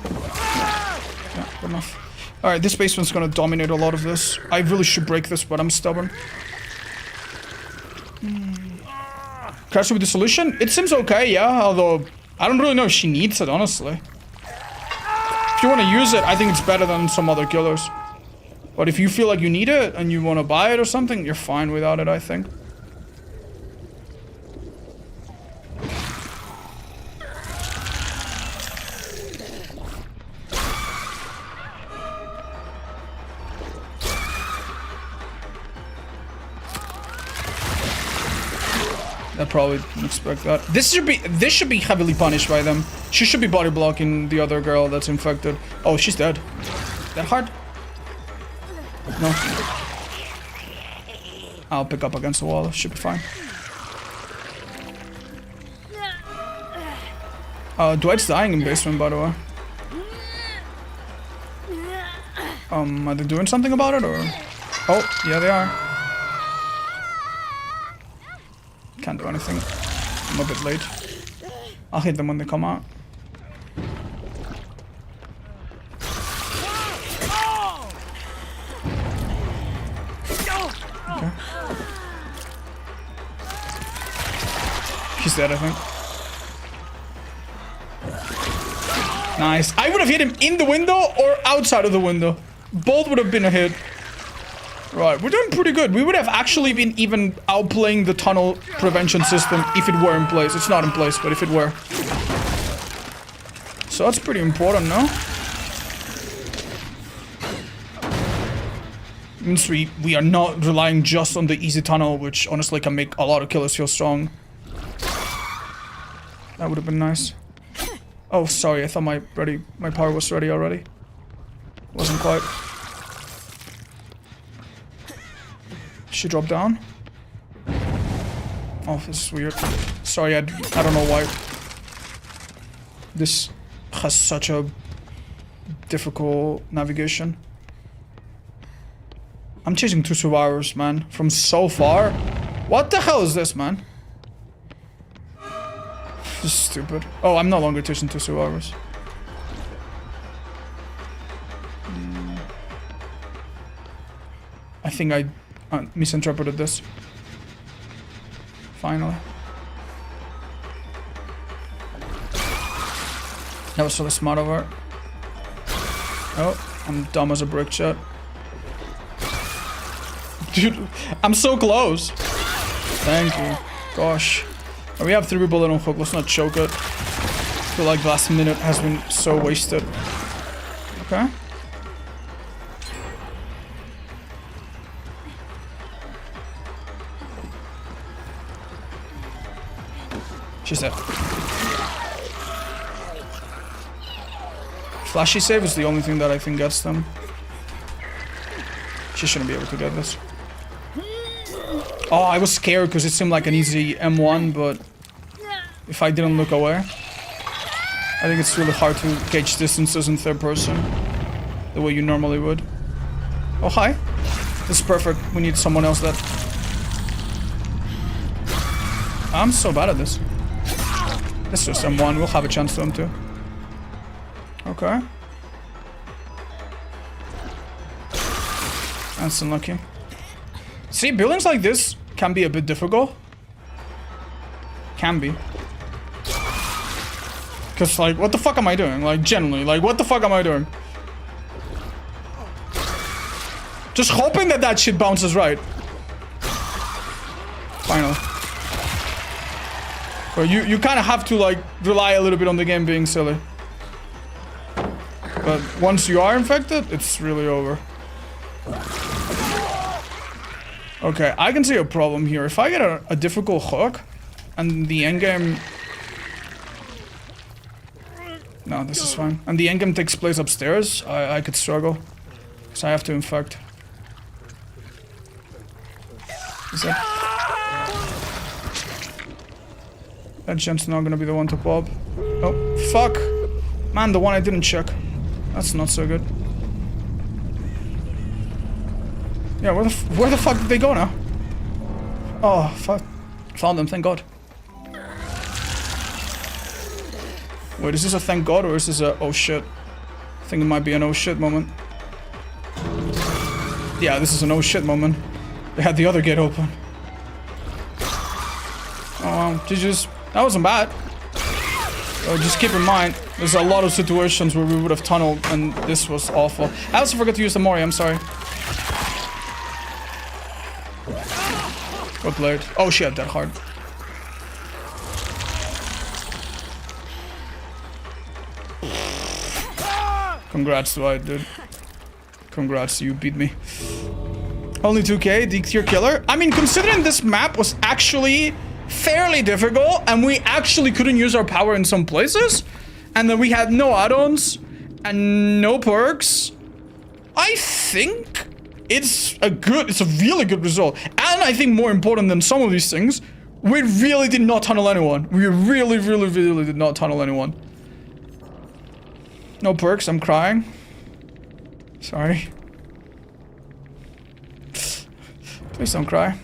A: Yeah, good enough. Alright, this basement's gonna dominate a lot of this. I really should break this, but I'm stubborn. Krasue with the solution? It seems okay, yeah, although I don't really know if she needs it, honestly. If you want to use it, I think it's better than some other killers. But if you feel like you need it and you want to buy it or something, you're fine without it, I think. I probably didn't expect that. This should be heavily punished by them. She should be body blocking the other girl that's infected. Oh, she's dead. That hard? No. I'll pick up against the wall. Should be fine. Dwight's dying in basement, by the way. Are they doing something about it, or? Oh, yeah, they are. Can't do anything. I'm a bit late. I'll hit them when they come out. Okay. He's dead, I think. Nice. I would have hit him in the window or outside of the window. Both would have been a hit. Right, we're doing pretty good. We would have actually been even outplaying the tunnel prevention system if it were in place. It's not in place, but if it were. So that's pretty important, no? Means we are not relying just on the easy tunnel, which honestly can make a lot of killers feel strong. That would have been nice. Oh, sorry, I thought my power was ready already. Wasn't quite. She dropped down. Oh, this is weird. Sorry, I don't know why. This has such a difficult navigation. I'm chasing 2 survivors, man. From so far. What the hell is this, man? This is stupid. Oh, I'm no longer chasing 2 survivors. I think I misinterpreted this. Finally. That was sort of smart of her. Oh. I'm dumb as a brick, chat. Dude, I'm so close. Thank you. Gosh. We have 3 bullet on hook. Let's not choke it. I feel like the last minute has been so wasted. Okay. She's dead. Flashy save is the only thing that I think gets them. She shouldn't be able to get this. Oh, I was scared because it seemed like an easy M1, but if I didn't look away. I think it's really hard to gauge distances in third person the way you normally would. Oh, hi. This is perfect. We need someone else that... I'm so bad at this. This is just M1. We'll have a chance to him too. Okay. That's unlucky. See, buildings like this can be a bit difficult. Can be. Because, like, what the fuck am I doing? Like, generally, like, what the fuck am I doing? Just hoping that that shit bounces right. Finally. Well, you kind of have to, like, rely a little bit on the game being silly. But once you are infected, it's really over. Okay, I can see a problem here. If I get a difficult hook, and the endgame... No, this is fine. And the endgame takes place upstairs, I could struggle. Because I have to infect. Is that... That gent's not gonna be the one to pop. Oh, fuck! Man, the one I didn't check. That's not so good. Yeah, where the fuck did they go now? Oh, fuck. Found them, thank God. Wait, is this a thank God or is this a oh shit? I think it might be an oh shit moment. Yeah, this is an oh shit moment. They had the other gate open. Oh wow, GG's. That wasn't bad. Just keep in mind, there's a lot of situations where we would have tunneled and this was awful. I also forgot to use the Mori, I'm sorry. Got played. Oh shit, that hard. Congrats, Dwight, dude. Congrats, you beat me. Only 2k, D tier killer. I mean, considering this map was actually fairly difficult and we actually couldn't use our power in some places, and then we had no add-ons and no perks, I think it's a really good result. And I think more important than some of these things, we really did not tunnel anyone. We really did not tunnel anyone. No perks, I'm crying. Sorry. Please don't cry.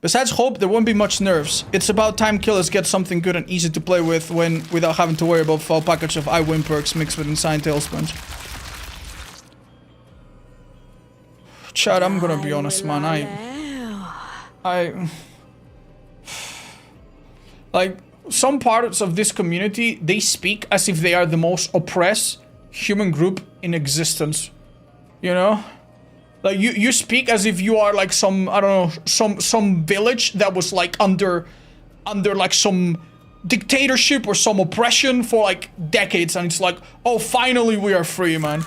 A: Besides hope, there won't be much nerfs. It's about time killers get something good and easy to play with without having to worry about full package of I win perks mixed with insane tailspins. Chad, I'm gonna be honest, man. Like, some parts of this community, they speak as if they are the most oppressed human group in existence. You know? Like, you speak as if you are like some, I don't know, some village that was like under like some dictatorship or some oppression for like decades, and it's like, oh, finally we are free, man.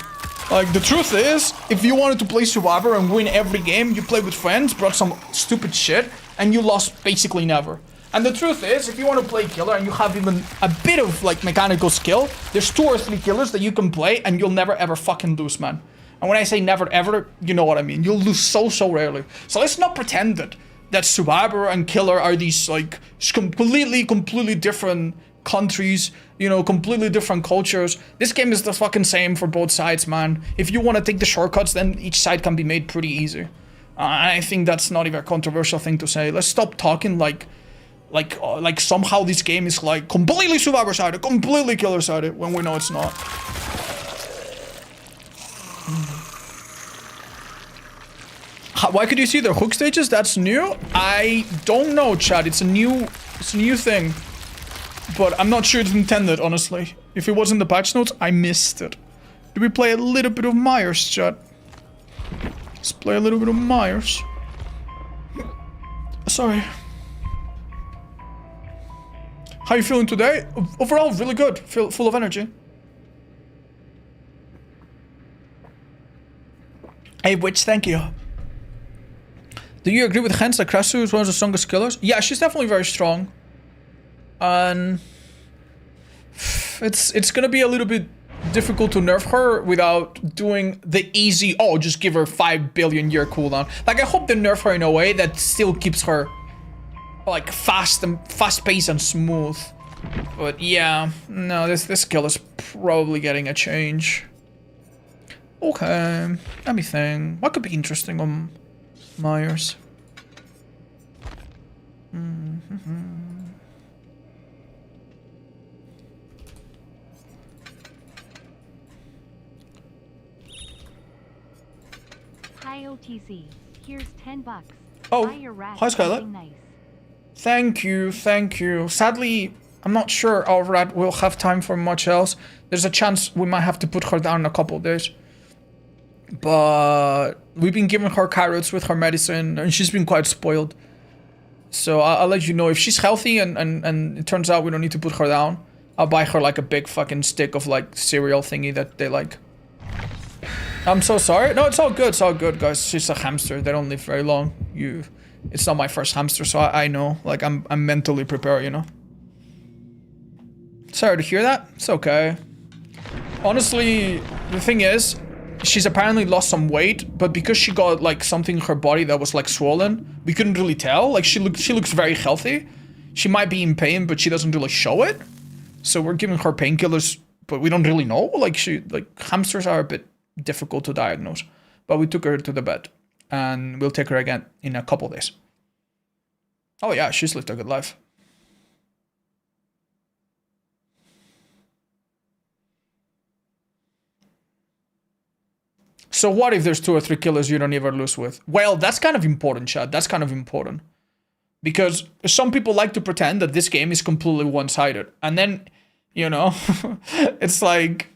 A: Like, the truth is, if you wanted to play Survivor and win every game, you played with friends, brought some stupid shit, and you lost basically never. And the truth is, if you want to play killer and you have even a bit of like mechanical skill, there's 2 or 3 killers that you can play and you'll never ever fucking lose, man. And when I say never ever, you know what I mean. You'll lose so rarely. So let's not pretend that Survivor and Killer are these like completely different countries, you know, completely different cultures. This game is the fucking same for both sides, man. If you want to take the shortcuts, then each side can be made pretty easy. I think that's not even a controversial thing to say. Let's stop talking like somehow this game is like completely Survivor-sided, completely Killer-sided, when we know it's not. Why could you see their hook stages? That's new? I don't know, Chad. It's a new thing. But I'm not sure it's intended, honestly. If it wasn't the patch notes, I missed it. Do we play a little bit of Myers, chat? Let's play a little bit of Myers. Sorry. How you feeling today? Overall, really good. Feel full of energy. Hey, Witch, thank you. Do you agree with Hens that Krasue is one of the strongest killers? Yeah, she's definitely very strong. And it's gonna be a little bit difficult to nerf her without doing the easy, oh, just give her 5 billion year cooldown. Like, I hope they nerf her in a way that still keeps her like fast paced and smooth. But yeah, no, this kill is probably getting a change. Okay, let me think. What could be interesting on Myers?
C: Hi OTC, here's $10.
A: Oh,
C: Buy your rat
A: hi Skylar.
C: nice.
A: Thank you, thank you. Sadly, I'm not sure our rat will have time for much else. There's a chance we might have to put her down in a couple of days. But we've been giving her carrots with her medicine, and she's been quite spoiled. So I'll let you know if she's healthy and it turns out we don't need to put her down. I'll buy her like a big fucking stick of like cereal thingy that they like. I'm so sorry. No, it's all good, guys. She's a hamster. They don't live very long. It's not my first hamster, so I know. Like I'm mentally prepared, you know. Sorry to hear that. It's okay. Honestly, the thing is, she's apparently lost some weight, but because she got like something in her body that was like swollen, we couldn't really tell. Like she looks very healthy. She might be in pain, but she doesn't really show it. So we're giving her painkillers, but we don't really know. Like hamsters are a bit difficult to diagnose. But we took her to the vet, and we'll take her again in a couple days. Oh yeah, she's lived a good life. So what if there's 2 or 3 killers you don't ever lose with? Well, that's kind of important, Chad. That's kind of important. Because some people like to pretend that this game is completely one-sided. And then, you know, it's like...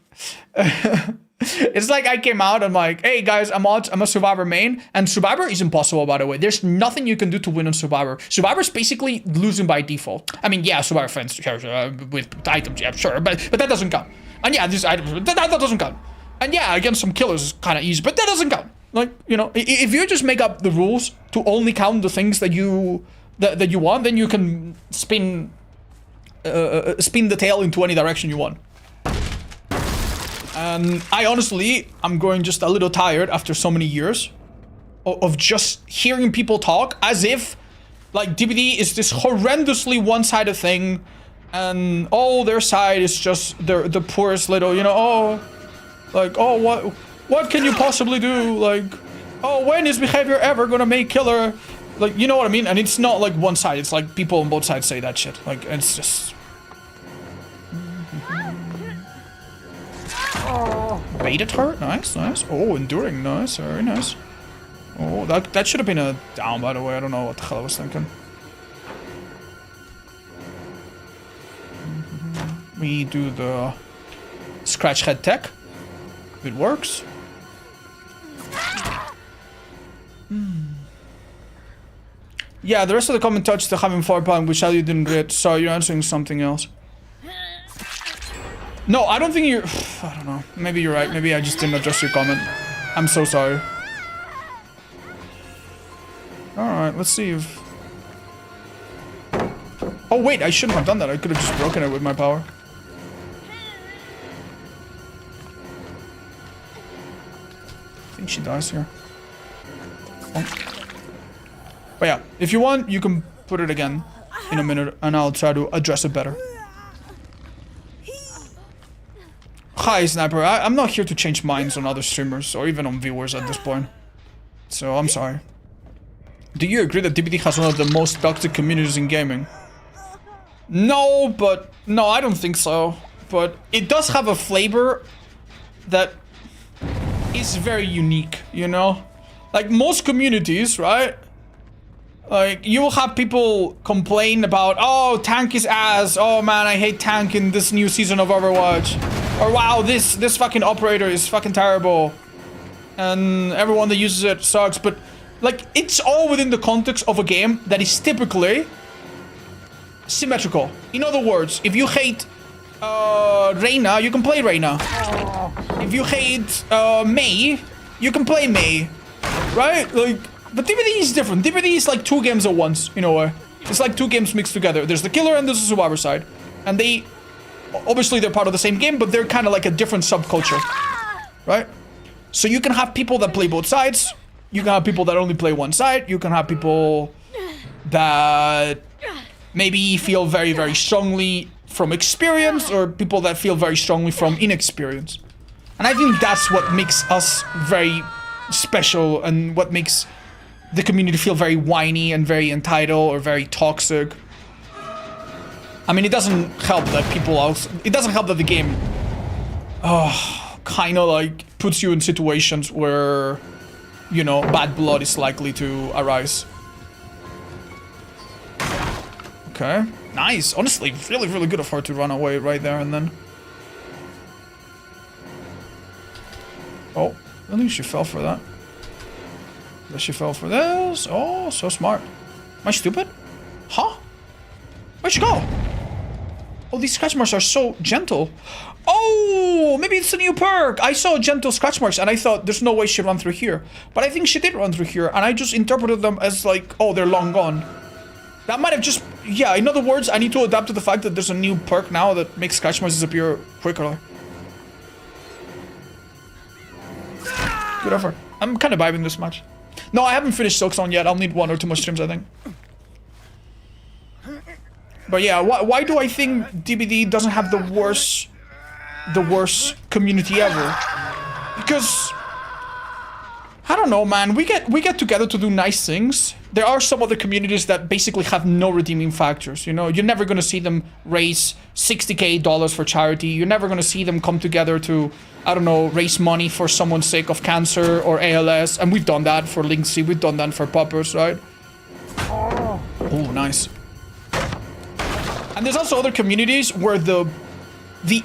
A: it's like I came out and like, hey guys, I'm a Survivor main. And Survivor is impossible, by the way. There's nothing you can do to win on Survivor. Survivor's basically losing by default. I mean, yeah, Survivor fans with items, yeah, sure. But that doesn't count. And yeah, these items, that doesn't count. And yeah, against some killers is kind of easy, but that doesn't count. Like, you know, if you just make up the rules to only count the things that you want, then you can spin the tail into any direction you want. And I'm going just a little tired after so many years of just hearing people talk as if like DBD is this horrendously one-sided thing, and their side is just the poorest little, you know, what can you possibly do? Like, when is behavior ever gonna make killer? Like, you know what I mean? And it's not like one side, it's like people on both sides say that shit. Like, it's just... Baited her? Nice, nice. Oh, enduring, nice, very nice. Oh, that should have been a down, by the way. I don't know what the hell I was thinking. We do the scratch head tech. It works. Yeah, the rest of the comment touched the having 4 pound, which you didn't get. So you're answering something else. No, I don't think you're... I don't know. Maybe you're right. Maybe I just didn't address your comment. I'm so sorry. Alright, let's see if... Oh wait, I shouldn't have done that. I could have just broken it with my power. I think she dies here. Oh. But yeah, if you want, you can put it again in a minute and I'll try to address it better. Hi, Sniper. I'm not here to change minds on other streamers or even on viewers at this point. So, I'm sorry. Do you agree that DBD has one of the most toxic communities in gaming? No, I don't think so. But it does have a flavor that is very unique, you know? Like most communities, right? Like, you will have people complain about, oh, tank is ass. Oh, man, I hate tank in this new season of Overwatch. Or, wow, this fucking operator is fucking terrible. And everyone that uses it sucks. But, like, it's all within the context of a game that is typically symmetrical. In other words, if you hate Reyna, you can play Reyna. If you hate Mei, you can play Mei. Right? Like, but DBD is different. DBD is like 2 games at once, in a way. It's like 2 games mixed together. There's the killer and there's the survivor side. And they, obviously they're part of the same game, but they're kind of like a different subculture. Right? So you can have people that play both sides. You can have people that only play one side. You can have people that maybe feel very, very strongly from experience, or people that feel very strongly from inexperience. And I think that's what makes us very special, and what makes the community feel very whiny and very entitled or very toxic. I mean, it doesn't help that people also... It doesn't help that the game... kind of like puts you in situations where, you know, bad blood is likely to arise. Okay. Nice. Honestly, really, really good of her to run away right there and then. Oh, I think she fell for that. That she fell for this. Oh, so smart. Am I stupid? Huh? Where'd she go? Oh, these scratch marks are so gentle. Oh, maybe it's a new perk. I saw gentle scratch marks and I thought there's no way she'd run through here. But I think she did run through here, and I just interpreted them as like, oh, they're long gone. That might have just... Yeah, in other words, I need to adapt to the fact that there's a new perk now that makes scratch marks disappear quicker. Good effort. I'm kind of vibing this match. No, I haven't finished Silksong yet. I'll need 1 or 2 more streams, I think. But yeah, why do I think DBD doesn't have the worst community ever? Because I don't know, man. We get together to do nice things. There are some other communities that basically have no redeeming factors. You know, you're never gonna see them raise $60K for charity. You're never gonna see them come together to, I don't know, raise money for someone's sake of cancer or ALS. And we've done that for Linksy. We've done that for Poppers, right? Oh, nice. And there's also other communities where the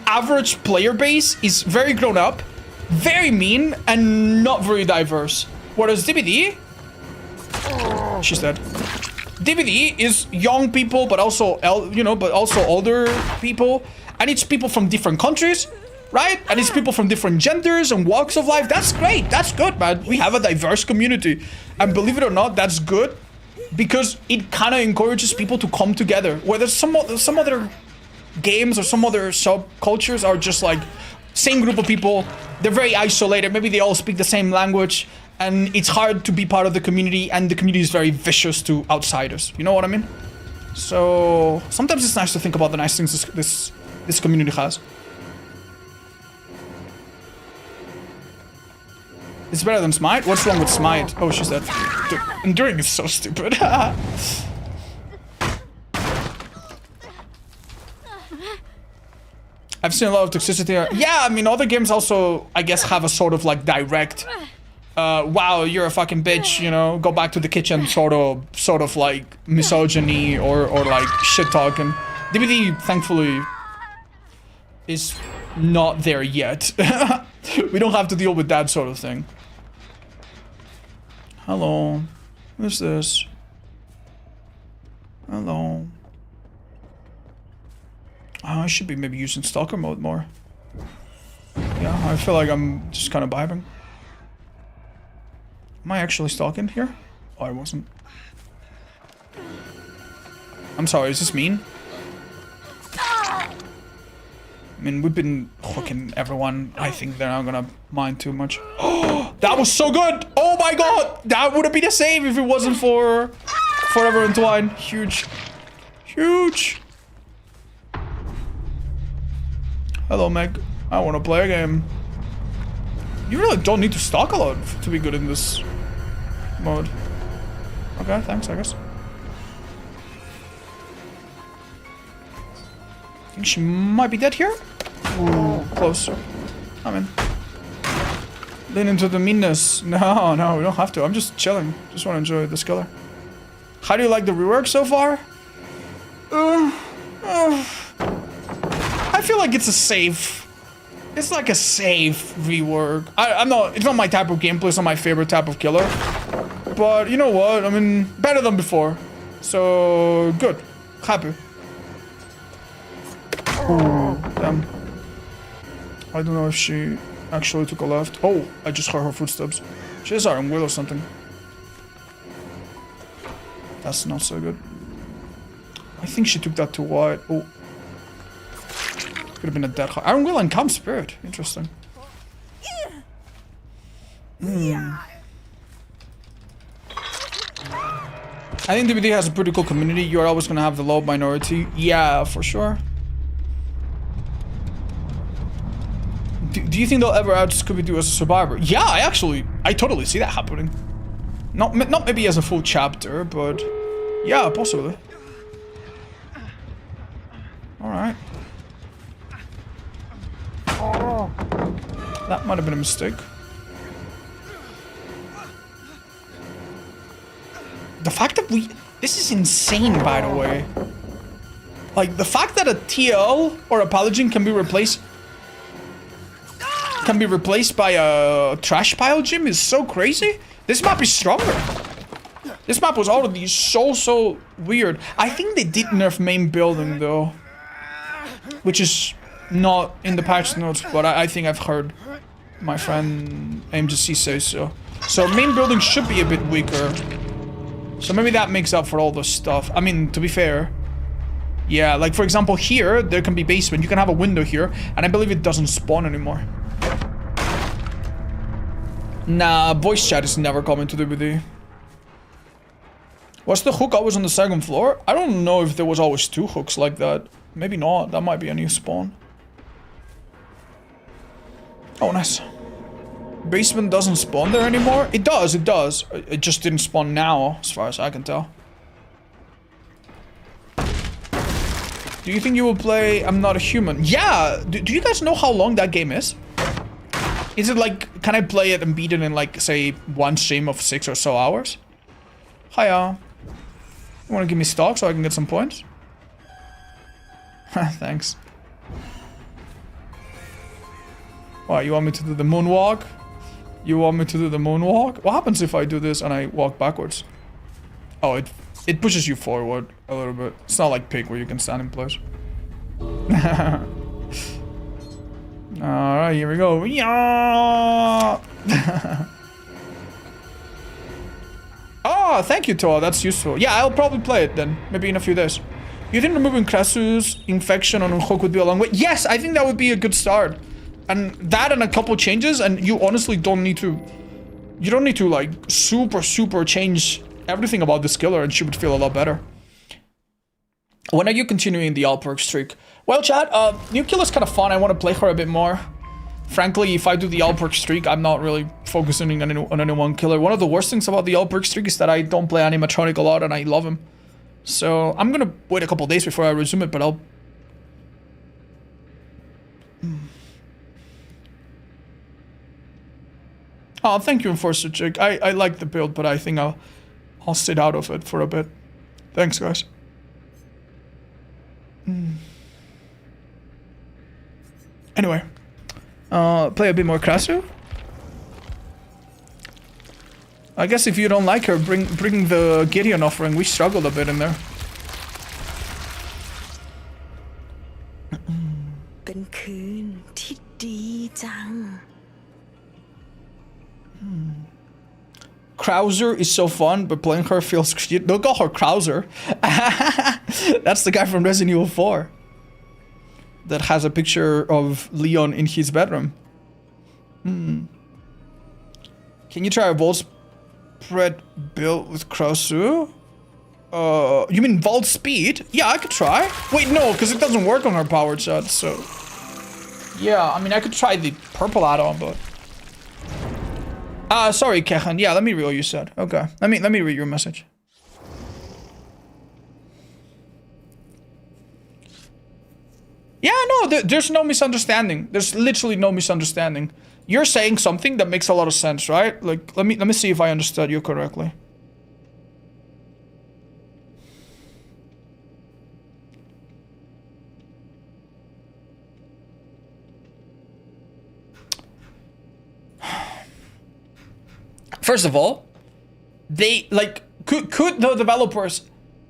A: average player base is very grown up, very mean, and not very diverse. Whereas DBD... She's dead. DBD is young people, but also, but also older people. And it's people from different countries, right? And it's people from different genders and walks of life. That's great. That's good, man. We have a diverse community. And believe it or not, that's good. Because it kind of encourages people to come together. Whether some other games or some other subcultures are just like same group of people. They're very isolated. Maybe they all speak the same language, and it's hard to be part of the community. And the community is very vicious to outsiders. You know what I mean? So sometimes it's nice to think about the nice things this community has. It's better than Smite? What's wrong with Smite? Oh, she's dead. Dude, Enduring is so stupid. I've seen a lot of toxicity here. Yeah, I mean, other games also, I guess, have a sort of like direct, wow, you're a fucking bitch, you know, go back to the kitchen sort of like misogyny or like shit talking. DBD, thankfully, is not there yet. We don't have to deal with that sort of thing. Hello. Who's this? Hello. I should be maybe using stalker mode more. Yeah, I feel like I'm just kind of vibing. Am I actually stalking here? Oh, I wasn't. I'm sorry, is this mean? I mean, we've been hooking everyone. I think they're not gonna mind too much. Oh, that was so good! Oh my god! That would have been a save if it wasn't for Forever Entwined. Huge. Huge. Hello, Meg. I want to play a game. You really don't need to stalk a lot to be good in this mode. Okay, thanks, I guess. I think she might be dead here. Ooh, close. I'm in. Lean into the meanness. No, we don't have to. I'm just chilling. Just want to enjoy the killer. How do you like the rework so far? I feel like it's a safe. It's like a safe rework. I'm not. It's not my type of gameplay. It's not my favorite type of killer. But you know what? I mean, better than before. So good. Happy. Oh, damn. I don't know if she actually took a left. Oh, I just heard her footsteps. She is Iron Will or something. That's not so good. I think she took that too wide. Oh. Could have been a dead high. Iron Will and Calm Spirit. Interesting. I think DBD has a pretty cool community. You're always gonna have the low minority. Yeah, for sure. Do you think they'll ever add Scooby-Doo as a survivor? Yeah, I totally see that happening. Not maybe as a full chapter, but yeah, possibly. All right. Oh, that might have been a mistake. The fact that this is insane, by the way. Like, the fact that a TL or a Paladin can be replaced by a trash pile gym is so crazy. This map is stronger. This map was already so weird. I think they did nerf main building though, which is not in the patch notes, but I think I've heard my friend AimGC say so. So main building should be a bit weaker. So maybe that makes up for all this stuff. I mean, to be fair, yeah, like for example here, there can be basement. You can have a window here, and I believe it doesn't spawn anymore. Nah, voice chat is never coming to DBD. Was the hook always on the second floor? I don't know if there was always two hooks like that. Maybe not. That might be a new spawn. Oh, nice. Basement doesn't spawn there anymore? It does, it does. It just didn't spawn now, as far as I can tell. Do you think you will play I'm Not a Human? Yeah! Do you guys know how long that game is? Is it like, can I play it and beat it in like, say, one stream of 6 or so hours? Hiya. You wanna give me stock so I can get some points? Thanks. What, you want me to do the moonwalk? You want me to do the moonwalk? What happens if I do this and I walk backwards? Oh, it pushes you forward a little bit. It's not like Pig where you can stand in place. Alright, here we go. Yeah! Oh, thank you, Toa. That's useful. Yeah, I'll probably play it then. Maybe in a few days. You think removing Krasue's infection on Unhook would be a long way? Yes, I think that would be a good start. And that and a couple changes, and you honestly don't need to... You don't need to, like, super change everything about this killer, and she would feel a lot better. When are you continuing the all-perk streak? Well, chat, new killer's kind of fun. I want to play her a bit more. Frankly, if I do the all-perk streak, I'm not really focusing on any one killer. One of the worst things about the all-perk streak is that I don't play animatronic a lot, and I love him. So, I'm gonna wait a couple days before I resume it, but I'll... Oh, thank you, Enforcer Jig. I like the build, but I think I'll sit out of it for a bit. Thanks, guys. Anyway, play a bit more Krasue. I guess if you don't like her, bring the Gideon offering. We struggled a bit in there. Krauser is so fun, but playing her feels... Don't call her Krauser. That's the guy from Resident Evil 4. That has a picture of Leon in his bedroom. Can you try a vault spread build with Krasue? You mean vault speed? Yeah, I could try. Wait, no, because it doesn't work on her power shot, so... Yeah, I mean, I could try the purple add-on, but... Sorry, Kehan. Yeah, let me read what you said. Okay, let me read your message. Yeah, no, there's no misunderstanding. There's literally no misunderstanding. You're saying something that makes a lot of sense, right? Like, let me see if I understood you correctly. First of all, they, like, could the developers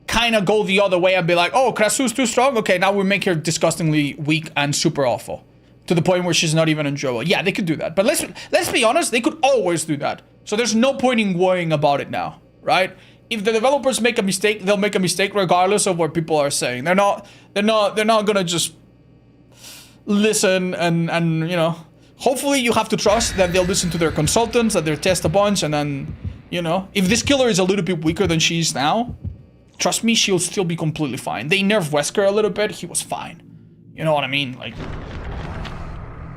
A: kind of go the other way and be like, oh, Krasue's too strong? Okay, now we make her disgustingly weak and super awful. To the point where she's not even enjoyable. Yeah, they could do that. But let's be honest, they could always do that. So there's no point in worrying about it now, right? If the developers make a mistake, they'll make a mistake regardless of what people are saying. They're not gonna just listen and you know, hopefully you have to trust that they'll listen to their consultants, that they'll test a bunch, and then, you know, if this killer is a little bit weaker than she is now, trust me, she'll still be completely fine. They nerfed Wesker a little bit, he was fine. You know what I mean? Like,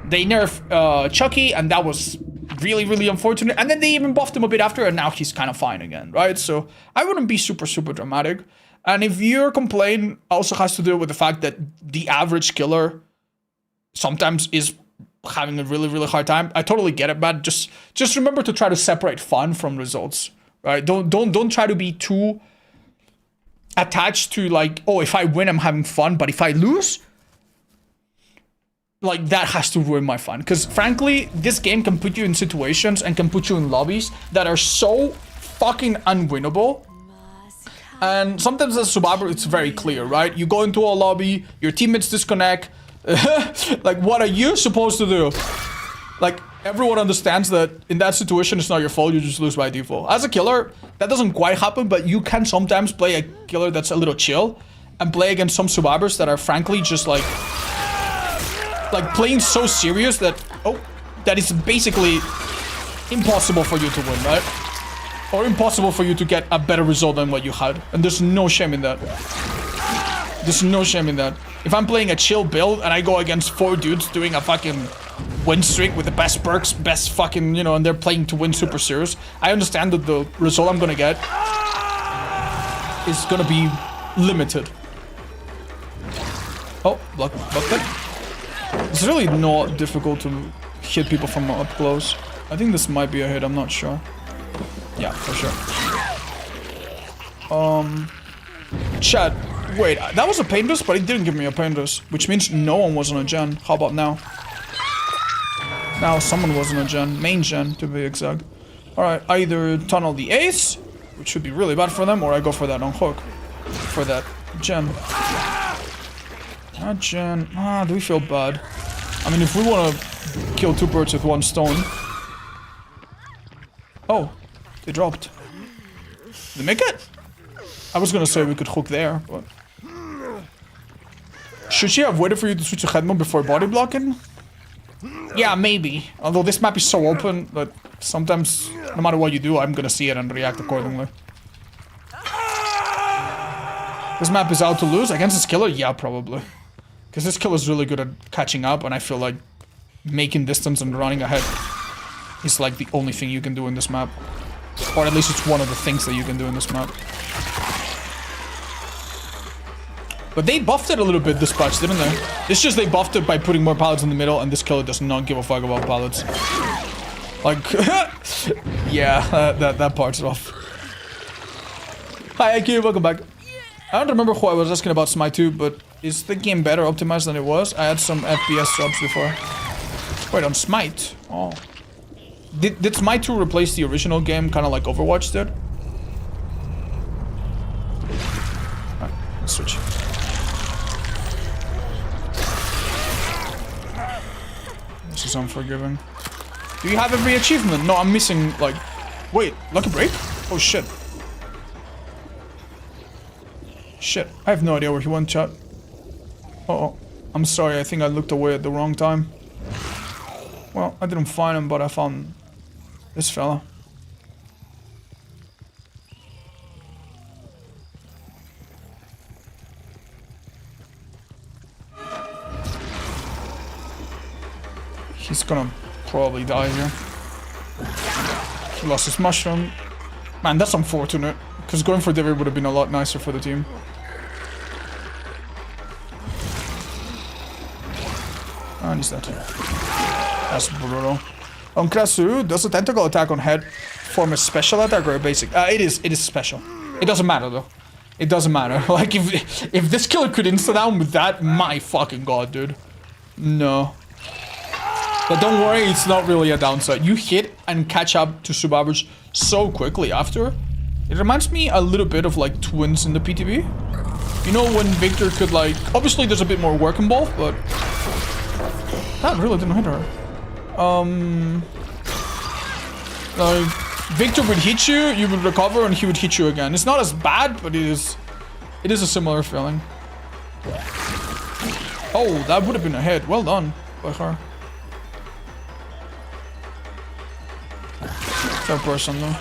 A: they nerfed Chucky, and that was really, really unfortunate. And then they even buffed him a bit after, and now he's kind of fine again, right? So I wouldn't be super, super dramatic. And if your complaint also has to do with the fact that the average killer sometimes is having a really, really hard time, I totally get it, man. Just remember to try to separate fun from results, right? Don't try to be too attached to, like, oh, if I win, I'm having fun, but if I lose, like, that has to ruin my fun. Because frankly, this game can put you in situations and can put you in lobbies that are so fucking unwinnable. And sometimes as a survivor, it's very clear, right? You go into a lobby, your teammates disconnect. Like, what are you supposed to do? Like, everyone understands that in that situation, it's not your fault, you just lose by default. As a killer, that doesn't quite happen, but you can sometimes play a killer that's a little chill and play against some survivors that are frankly just like playing so serious that, that it's basically impossible for you to win, right? Or impossible for you to get a better result than what you had. And there's no shame in that. There's no shame in that. If I'm playing a chill build and I go against 4 dudes doing a fucking win streak with the best perks, best fucking, you know, and they're playing to win super serious, I understand that the result I'm gonna get is gonna be limited. Oh, block that. It's really not difficult to hit people from up close. I think this might be a hit, I'm not sure. Yeah, for sure. Chat, wait, that was a pain boost, but it didn't give me a pain boost, which means no one was on a gen. How about now? Now someone was on a gen, main gen to be exact. Alright, either tunnel the ace, which should be really bad for them, or I go for that on hook. For that gen. That gen, do we feel bad? I mean, if we want to kill 2 birds with 1 stone. Oh, they dropped. Did they make it? I was gonna say we could hook there, but... Should she have waited for you to switch to head mode before body blocking? Yeah, maybe. Although this map is so open that sometimes, no matter what you do, I'm gonna see it and react accordingly. This map is out to lose against this killer? Yeah, probably. Because this killer's really good at catching up, and I feel like making distance and running ahead is like the only thing you can do in this map. Or at least it's one of the things that you can do in this map. But they buffed it a little bit this patch, didn't they? It's just they buffed it by putting more pallets in the middle, and this killer does not give a fuck about pallets. Like, yeah, that part's rough. Hi, IQ, welcome back. I don't remember who I was asking about Smite 2, but is the game better optimized than it was? I had some FPS drops before. Wait, on Smite? Oh. Did Smite 2 replace the original game, kind of like Overwatch did? Alright, let's switch. This is unforgiving. Do you have every achievement? No, I'm missing, like... Wait, lucky break? Oh, shit. Shit, I have no idea where he went, chat. Uh-oh. I'm sorry, I think I looked away at the wrong time. Well, I didn't find him, but I found this fella. He's gonna probably die here. He lost his mushroom. Man, that's unfortunate. Because going for David would have been a lot nicer for the team. And he's dead. That's brutal. On Krasue, does a tentacle attack on head form a special attack or a basic? It is special. It doesn't matter though. It doesn't matter. Like if this killer could insta down with that, my fucking god, dude. No. But don't worry, it's not really a downside. You hit and catch up to survivors so quickly after. It reminds me a little bit of like twins in the PTB. You know when Victor could like... Obviously there's a bit more work involved, but... That really didn't hit her. Like, Victor would hit you, you would recover, and he would hit you again. It's not as bad, but it is a similar feeling. Oh, that would have been a hit. Well done by her. Third person though.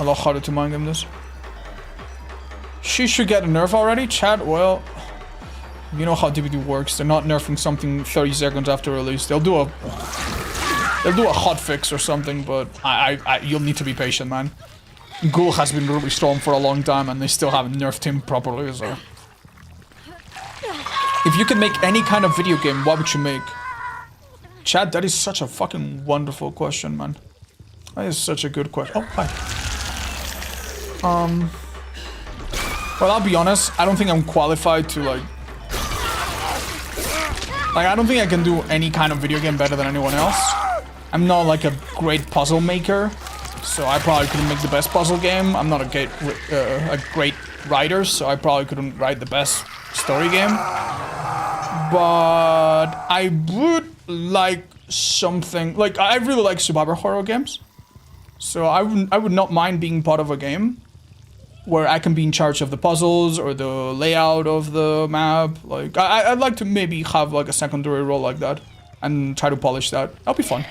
A: A lot harder to mind game this. She should get a nerf already, chat. Well, you know how DBD works. They're not nerfing something 30 seconds after release. They'll do a hot fix or something, but you'll need to be patient, man. Ghoul has been really strong for a long time, and they still haven't nerfed him properly. So, if you could make any kind of video game, what would you make? Chat, that is such a fucking wonderful question, man. That is such a good question. Oh, hi. Well, I'll be honest. I don't think I'm qualified to like. I don't think I can do any kind of video game better than anyone else. I'm not like a great puzzle maker, so I probably couldn't make the best puzzle game. I'm not a great writer, so I probably couldn't write the best story game. But I would like something like I really like survivor horror games, so I would not mind being part of a game where I can be in charge of the puzzles or the layout of the map. Like, I'd like to maybe have like a secondary role like that and try to polish that. That'll be fun.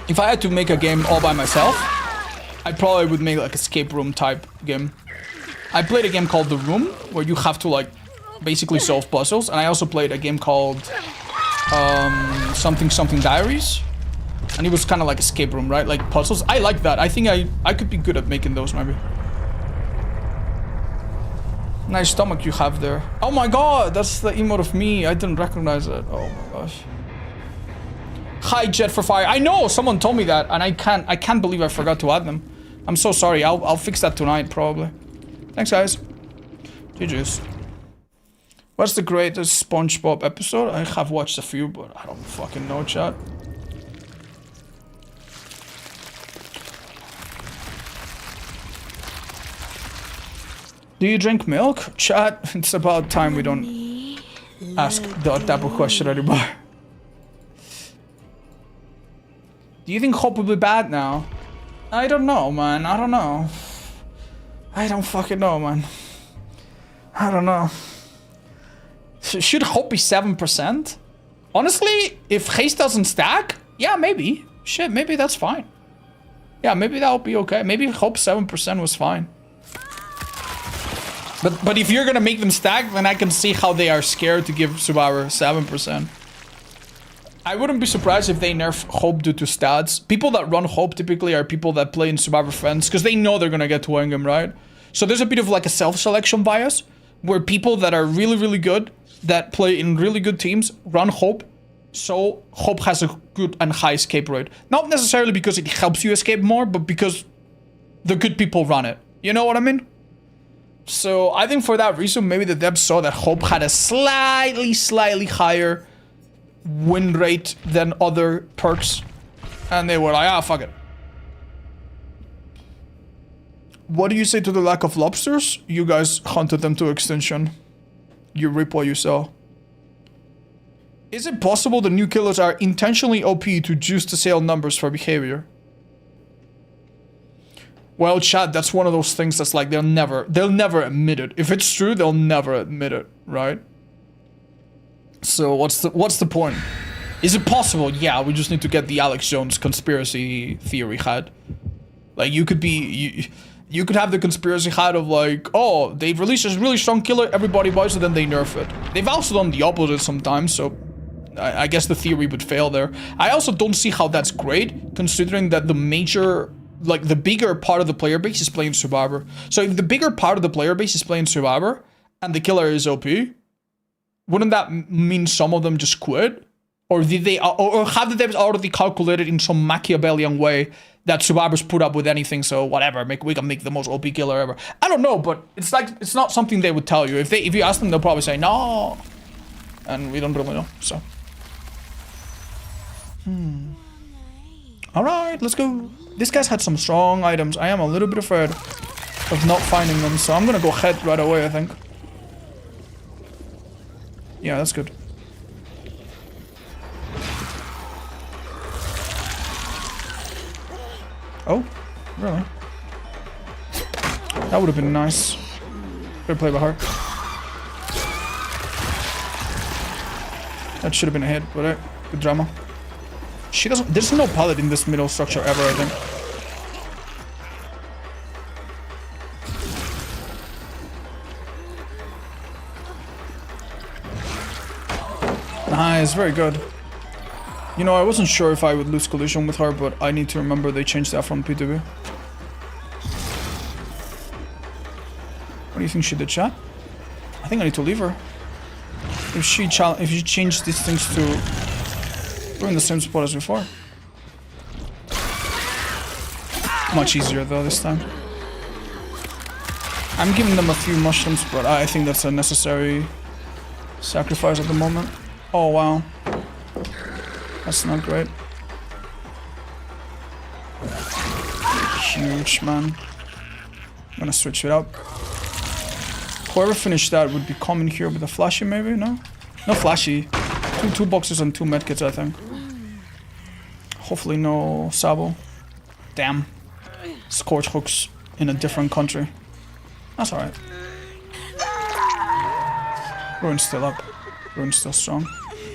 A: If I had to make a game all by myself, I probably would make like escape room type game. I played a game called The Room, where you have to like basically solve puzzles, and I also played a game called something Diaries. And it was kind of like escape room, right? Like puzzles. I like that. I think I could be good at making those, maybe. Nice stomach you have there. Oh my god, that's the emote of me. I didn't recognize it. Oh my gosh. Hi, Jet for Fire. I know, someone told me that, and I can't believe I forgot to add them. I'm so sorry. I'll fix that tonight, probably. Thanks, guys. GG's. What's the greatest SpongeBob episode? I have watched a few, but I don't fucking know, chat. Do you drink milk? Chat, it's about time we don't ask that type of question anymore. Do you think Hope will be bad now? I don't know, man. I don't know. I don't fucking know, man. I don't know. Should Hope be 7%? Honestly, if Haste doesn't stack, yeah, maybe. Shit, maybe that's fine. Yeah, maybe that'll be okay. Maybe Hope 7% was fine. But if you're gonna make them stack, then I can see how they are scared to give Survivor 7%. I wouldn't be surprised if they nerf Hope due to stats. People that run Hope typically are people that play in Survivor Friends, because they know they're gonna get to Wingam, right? So there's a bit of like a self-selection bias, where people that are really, really good, that play in really good teams, run Hope, so Hope has a good and high escape rate. Not necessarily because it helps you escape more, but because the good people run it. You know what I mean? So I think for that reason, maybe the devs saw that Hope had a slightly higher win rate than other perks, and they were like, ah, fuck it. What do you say to the lack of lobsters? You guys hunted them to extinction. You reap what you sow. Is it possible the new killers are intentionally OP to juice the sale numbers for behavior? Well, chat, that's one of those things that's like they'll never admit it. If it's true, they'll never admit it, right? So what's the point? Is it possible? Yeah, we just need to get the Alex Jones conspiracy theory hat. Like you could have the conspiracy hat of like, oh, they've released this really strong killer, everybody buys it, then they nerf it. They've also done the opposite sometimes, so I guess the theory would fail there. I also don't see how that's great, considering that the major, like the bigger part of the player base is playing Survivor. So if the bigger part of the player base is playing Survivor and the killer is OP, wouldn't that mean some of them just quit? Or did they, or have the devs already calculated in some Machiavellian way that Survivors put up with anything, so whatever, we can make the most OP killer ever? I don't know, but it's like, it's not something they would tell you. If you ask them, they'll probably say, no. and we don't really know, so. Alright, let's go. This guy's had some strong items. I am a little bit afraid of not finding them, so I'm gonna go head right away, I think. Yeah, that's good. Oh, really? That would have been nice. Good play by her. That should have been a hit, but good drama. She doesn't. There's no pallet in this middle structure ever, I think. Nice, very good. You know, I wasn't sure if I would lose collision with her, but I need to remember they changed that from P2B. What do you think she did, chat? I think I need to leave her. If she changed these things to... We're in the same spot as before. Much easier though this time. I'm giving them a few mushrooms, but I think that's a necessary sacrifice at the moment. Oh wow. That's not great. Huge, man. I'm gonna switch it up. Whoever finished that would be coming here with a flashy, maybe? No? No flashy. Two boxes and 2 medkits, I think. Hopefully no sabo. Damn. Scorch hooks in a different country. That's alright. Ruin's still up. Ruin's still strong.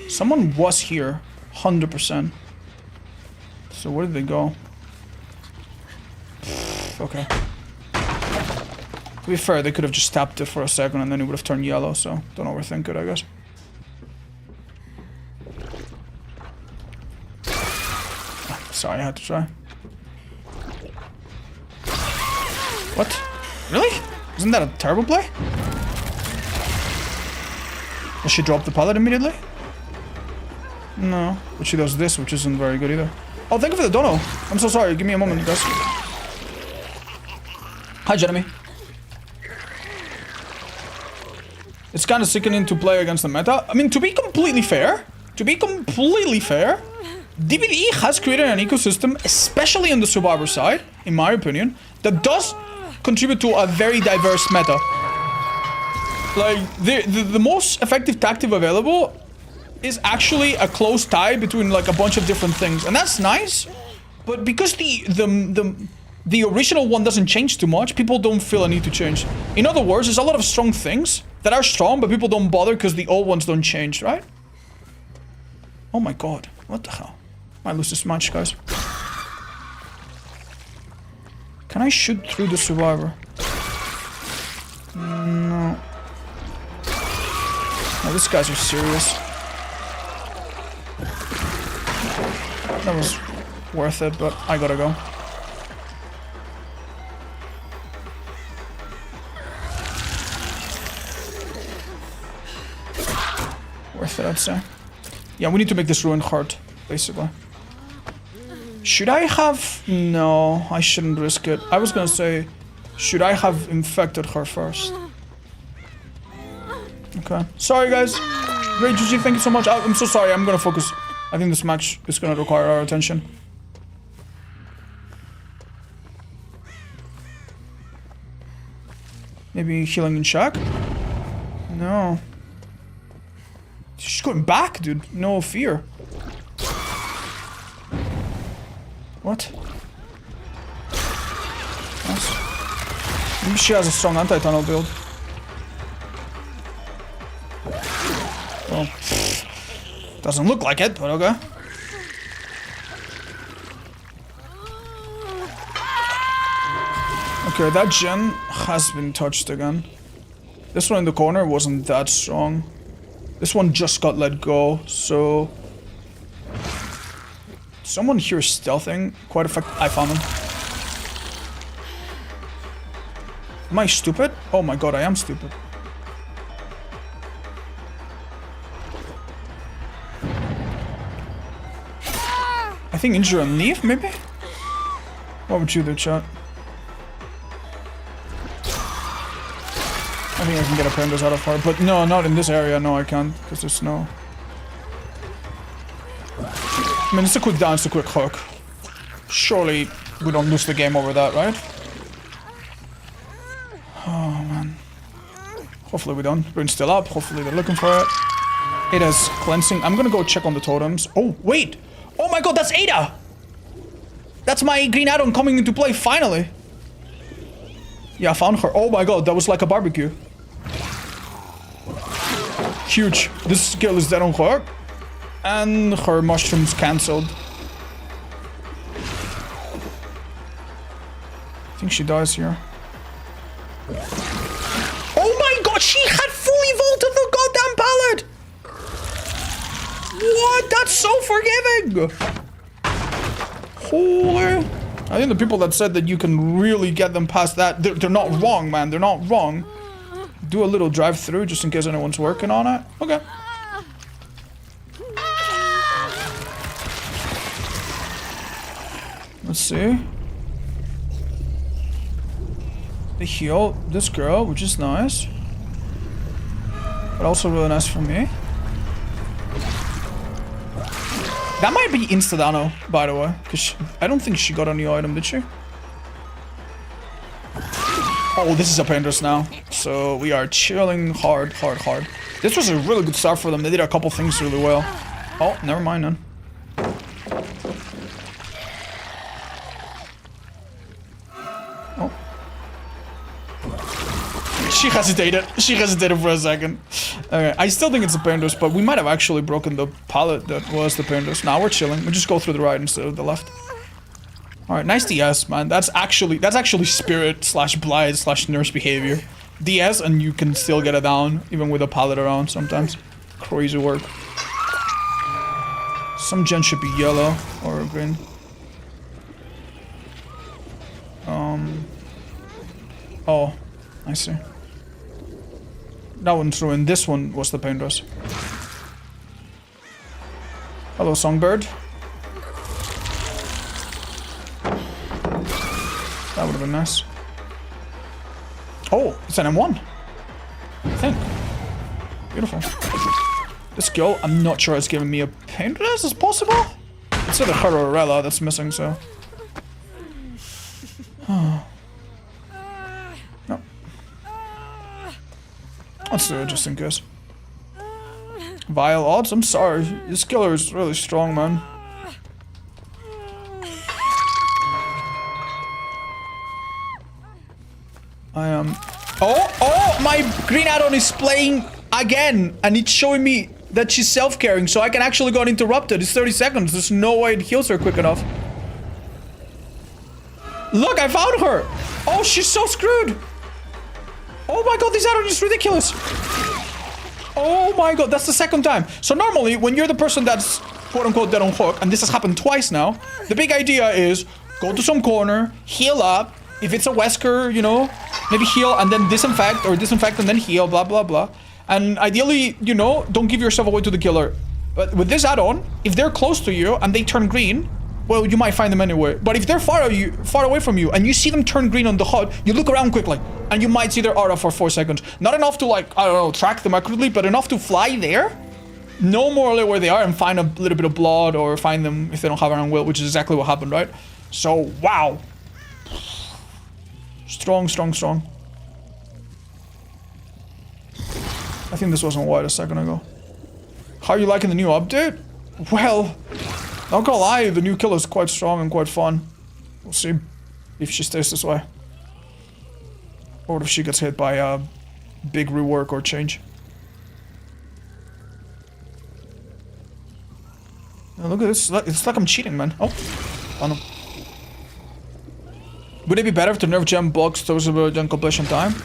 A: Someone was here. 100%. So where did they go? Okay. To be fair, they could have just tapped it for a second and then it would have turned yellow, so don't overthink it, I guess. Sorry, I had to try. What? Really? Isn't that a terrible play? Does she drop the pallet immediately? No, but she does this, which isn't very good either. Oh, thank you for the dono. I'm so sorry. Give me a moment, guys. Hi, Jeremy. It's kind of sickening to play against the meta. I mean, to be completely fair, DBD has created an ecosystem, especially on the Survivor side, in my opinion, that does contribute to a very diverse meta. Like, the most effective tactic available is actually a close tie between like a bunch of different things, and that's nice. But because the original one doesn't change too much, people don't feel a need to change. In other words, there's a lot of strong things that are strong, but people don't bother because the old ones don't change, right? Oh my god, what the hell? Might lose this match, guys. Can I shoot through the survivor? No. No, these guys are serious. That was worth it, but I gotta go. Worth it, I'd say. Yeah, we need to make this ruin hard, basically. Should I have... No, I shouldn't risk it. I was gonna say, should I have infected her first? Okay. Sorry, guys. Great, GG, thank you so much. I'm so sorry, I'm gonna focus. I think this match is gonna require our attention. Maybe healing in shock? No. She's going back, dude. No fear. What? Nice. Maybe she has a strong anti-tunnel build. Well, doesn't look like it, but okay. Okay, that gen has been touched again. This one in the corner wasn't that strong. This one just got let go, so... Someone here is stealthing. Quite effective. I found him. Am I stupid? Oh my god, I am stupid. I think injure and leave, maybe? What would you do, chat? think I can get a Pandas out of her, but no, not in this area. No, I can't, because there's snow. I mean, it's a quick down, it's a quick hook. Surely we don't lose the game over that, right? Oh, man. Hopefully we don't. Bryn's still up. Hopefully they're looking for it. Ada's cleansing. I'm gonna go check on the totems. Oh, wait! Oh my god, that's Ada! That's my green add-on coming into play, finally! Yeah, I found her. Oh my god, that was like a barbecue. Huge. This skill is dead on her. And her mushrooms cancelled. I think she dies here. Oh my god, she had fully vaulted the goddamn pallet! What? That's so forgiving! Holy... I think the people that said that you can really get them past that, they're not wrong, man. They're not wrong. Do a little drive-through just in case anyone's working on it. Okay. Let's see. They heal this girl, which is nice. But also really nice for me. That might be Instadano, by the way. Because I don't think she got a new item, did she? Oh, this is a Pandas now. So we are chilling hard. This was a really good start for them. They did a couple things really well. Oh, never mind then. Oh. She hesitated. She hesitated for a second. Okay, I still think it's the Pandas, but we might have actually broken the pallet that was the Pandas. Now we're chilling. We just go through the right instead of the left. Alright, nice DS, man. That's actually spirit / blight / nurse behavior. DS and you can still get it down, even with a pallet around sometimes. Crazy work. Some gen should be yellow or green. Oh, I see. That one's ruined. This one was the Pandas. Hello, Songbird. That would have been nice. Oh, it's an M1. I think. Beautiful. This girl, I'm not sure it's giving me a Pandas. Is possible? It's either her or Rella that's missing, so. No. Let's do it just in case. Vile odds? I'm sorry. This killer is really strong, man. I am... Oh, my green add-on is playing again. And it's showing me that she's self-caring, so I can actually go uninterrupted. It's 30 seconds. There's no way it heals her quick enough. Look, I found her. Oh, she's so screwed. Oh my god, this add-on is ridiculous. Oh my god, that's the second time. So normally, when you're the person that's quote-unquote dead on hook, and this has happened twice now, the big idea is go to some corner, heal up. If it's a Wesker, you know, maybe heal and then disinfect, or disinfect and then heal, blah, blah, blah. And ideally, you know, don't give yourself away to the killer. But with this add-on, if they're close to you and they turn green, well, you might find them anyway. But if they're far away from you and you see them turn green on the HUD, you look around quickly and you might see their aura for 4 seconds. Not enough to, like, I don't know, track them accurately, but enough to fly there, know more or less where they are and find a little bit of blood or find them if they don't have iron will, which is exactly what happened, right? So, wow. Strong. I think this wasn't white a second ago. How are you liking the new update? Well, not gonna lie, the new killer is quite strong and quite fun. We'll see if she stays this way. Or if she gets hit by a big rework or change. Now look at this, it's like I'm cheating, man. Oh, found him. Would it be better to nerf gem blocks towards the gen completion time?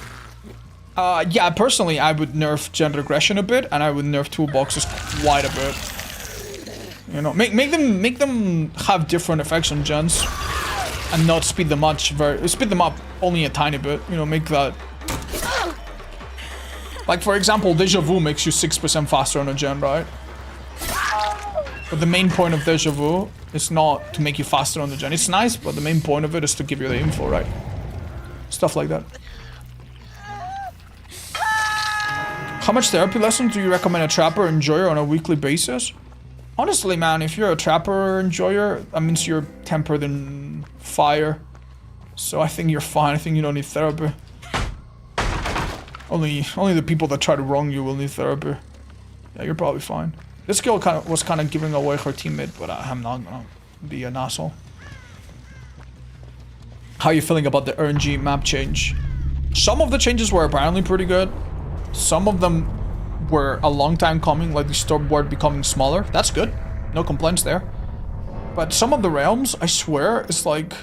A: Yeah, personally, I would nerf gen regression a bit, and I would nerf toolboxes quite a bit. You know, make them have different effects on gens, and not speed them up only a tiny bit. You know, make that. Like for example, Deja Vu makes you 6% faster on a gen, right? But the main point of Deja Vu is not to make you faster on the gen. It's nice, but the main point of it is to give you the info, right? Stuff like that. How much therapy lessons do you recommend a trapper enjoyer on a weekly basis? Honestly, man, if you're a trapper enjoyer, that means you're tempered in fire. So I think you're fine. I think you don't need therapy. Only the people that try to wrong you will need therapy. Yeah, you're probably fine. This girl was kind of giving away her teammate, but I'm not gonna be an asshole. How are you feeling about the RNG map change? Some of the changes were apparently pretty good. Some of them were a long time coming, like the storyboard becoming smaller. That's good. No complaints there. But some of the realms, I swear, is like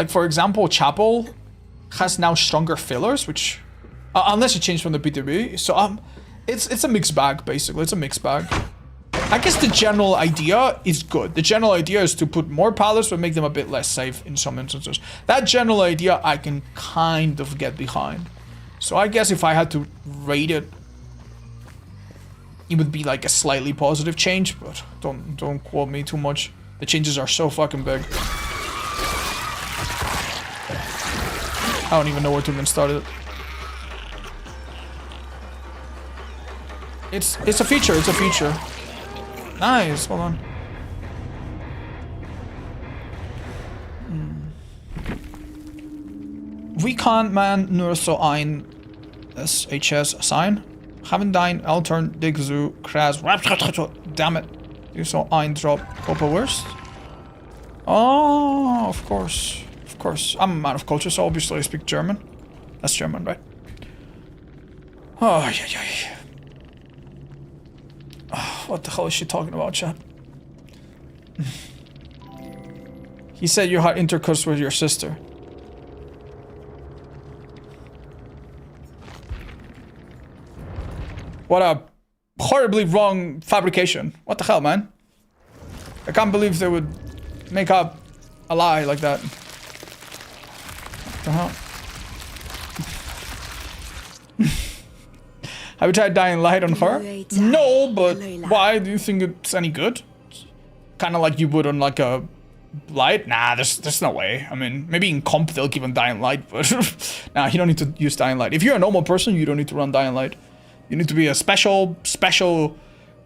A: for example, Chapel has now stronger fillers, which unless it changed from the PTB. So it's a mixed bag basically. It's a mixed bag. I guess the general idea is good. The general idea is to put more palace but make them a bit less safe in some instances. That general idea I can kind of get behind. So I guess if I had to rate it, it would be like a slightly positive change, but don't quote me too much. The changes are so fucking big. I don't even know where to even start it. It's a feature, it's a feature. Nice, hold on. Wie kann man nur so ein SHS sein? Haben dein Eltern dich so krass... Damn it. You so ein Drop Copper worst? Oh, of course. Of course. I'm a man of culture, so obviously I speak German. That's German, right? Oh, yeah. Oh, what the hell is she talking about, chat? He said you had intercourse with your sister. What a horribly wrong fabrication. What the hell, man? I can't believe they would make up a lie like that. What the hell? Have you tried Dying Light on her? No, but why? Do you think it's any good? Kind of like you would on like a Light? Nah, there's no way. I mean, maybe in comp they'll give him Dying Light, but nah, you don't need to use Dying Light. If you're a normal person, you don't need to run Dying Light. You need to be a special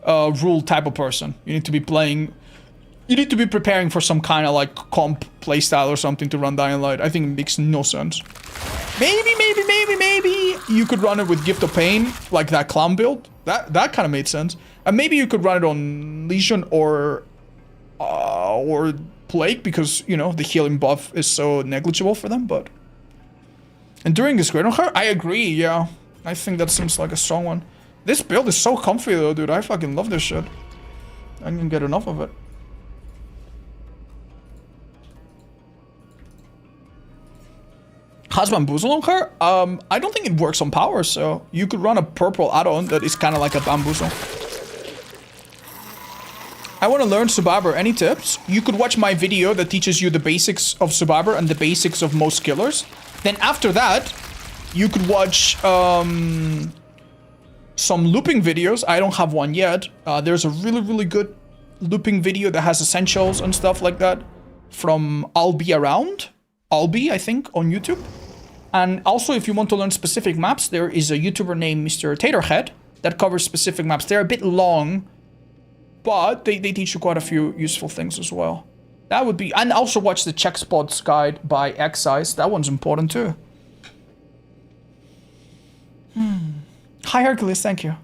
A: rule type of person. You need to be playing... You need to be preparing for some kind of like comp playstyle or something to run Dying Light. I think it makes no sense. Maybe you could run it with Gift of Pain, like that clown build. That kind of made sense. And maybe you could run it on Legion or Plague, because, you know, the healing buff is so negligible for them, but... Enduring is great on her? I agree, yeah. I think that seems like a strong one. This build is so comfy though, dude. I fucking love this shit. I can get enough of it. Has Bamboozle on her? I don't think it works on power, so you could run a purple add-on that is kind of like a Bamboozle. I want to learn Survivor. Any tips? You could watch my video that teaches you the basics of Survivor and the basics of most killers. Then after that, you could watch some looping videos. I don't have one yet. There's a really good looping video that has essentials and stuff like that from I'll Be Around. I'll Be, I think, on YouTube. And also, if you want to learn specific maps, there is a YouTuber named Mr. Taterhead that covers specific maps. They're a bit long, but they teach you quite a few useful things as well. That would be... And also watch the check spots guide by Excise. That one's important too. Hi Hercules, thank you.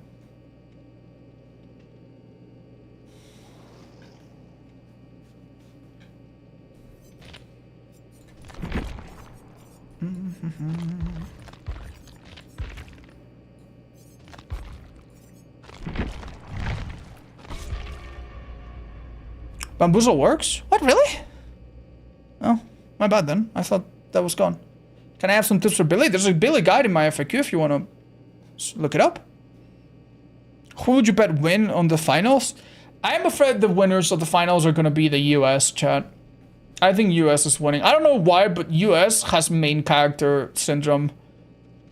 A: Bamboozle works? What, really? Oh, my bad then. I thought that was gone. Can I have some tips for Billy? There's a Billy guide in my FAQ if you want to look it up. Who would you bet win on the finals? I am afraid the winners of the finals are going to be the US, chat. I think US is winning. I don't know why, but US has main character syndrome.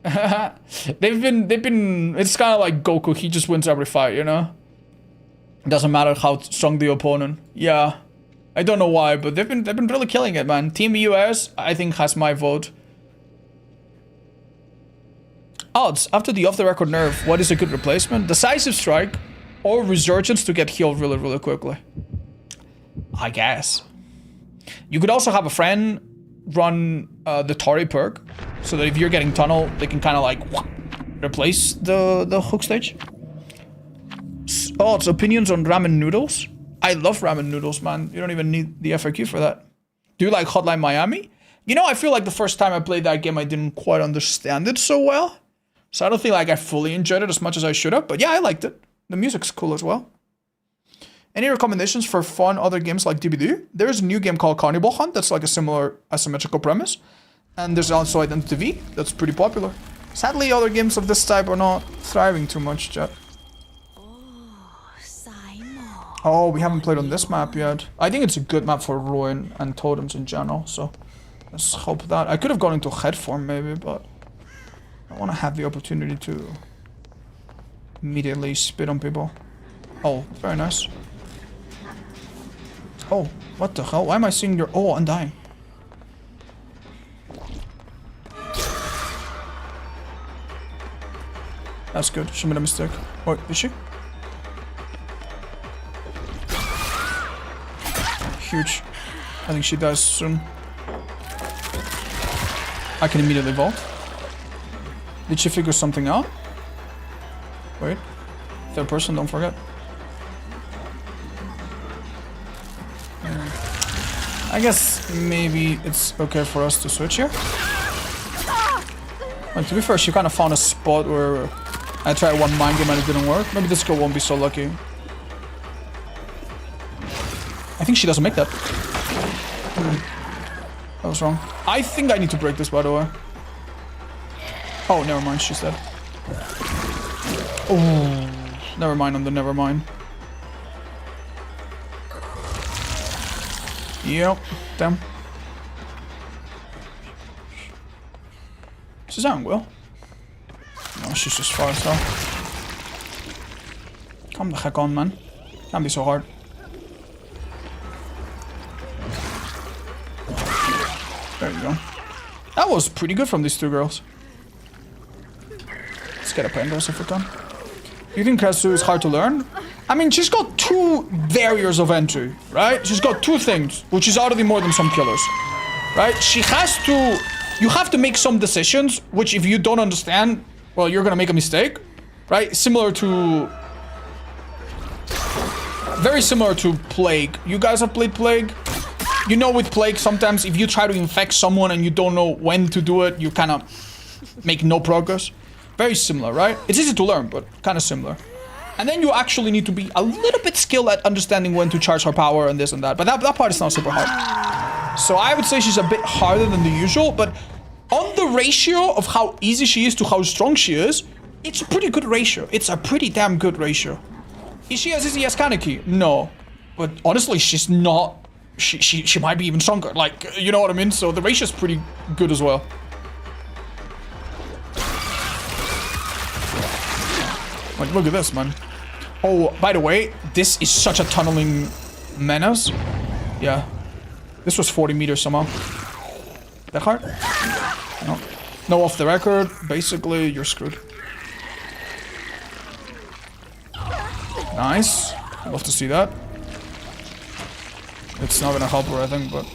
A: they've been, it's kind of like Goku. He just wins every fight, you know? It doesn't matter how strong the opponent. Yeah. I don't know why, but they've been really killing it, man. Team US, I think, has my vote. Odds. After the off-the-record nerf, what is a good replacement? Decisive Strike or Resurgence to get healed really, really quickly. I guess. You could also have a friend run the Tori perk, so that if you're getting tunnel, they can kind of like replace the hook stage. Odds. Opinions on ramen noodles? I love ramen noodles, man. You don't even need the FAQ for that. Do you like Hotline Miami? You know, I feel like the first time I played that game, I didn't quite understand it so well. So I don't think like I fully enjoyed it as much as I should have. But yeah, I liked it. The music's cool as well. Any recommendations for fun other games like DBD? There's a new game called Cannibal Hunt that's like a similar asymmetrical premise. And there's also Identity V that's pretty popular. Sadly, other games of this type are not thriving too much, chat. Oh, we haven't played on this map yet. I think it's a good map for Ruin and Totems in general, so let's hope that. I could have gone into head form maybe, but I want to have the opportunity to immediately spit on people. Oh, very nice. Oh, what the hell? Why am I seeing your... Oh, Undying. That's good. She made a mistake. Wait, did she? Huge. I think she dies soon. I can immediately vault. Did she figure something out? Wait. Third person, don't forget. I guess maybe it's okay for us to switch here. Like, to be fair, she kind of found a spot where I tried one mind game and it didn't work. Maybe this girl won't be so lucky. I think she doesn't make that. That was wrong. I think I need to break this, by the way. Oh, never mind. She's dead. Oh, never mind on the never mind. Yep. Damn. This is Will. No, she's just far as hell. Come the heck on, man. Can't be so hard. There you go. That was pretty good from these two girls. Let's get a Penguins if we can. You think Krasue is hard to learn? I mean, she's got two barriers of entry, right? She's got two things, which is already more than some killers, right? She has to... You have to make some decisions, which if you don't understand, well, you're gonna make a mistake, right? Similar to... Very similar to Plague. You guys have played Plague? You know, with Plague, sometimes if you try to infect someone and you don't know when to do it, you kind of make no progress. Very similar, right? It's easy to learn, but kind of similar. And then you actually need to be a little bit skilled at understanding when to charge her power and this and that. But that part is not super hard. So I would say she's a bit harder than the usual, but on the ratio of how easy she is to how strong she is, it's a pretty good ratio. It's a pretty damn good ratio. Is she as easy as Kaneki? No. But honestly, she's not... She might be even stronger, like, you know what I mean? So the ratio is pretty good as well. Like, look at this, man. Oh, by the way, this is such a tunneling menace. Yeah. This was 40 meters somehow. That hard? No. No off the record. Basically, you're screwed. Nice. Love to see that. It's not gonna help her, I think, but...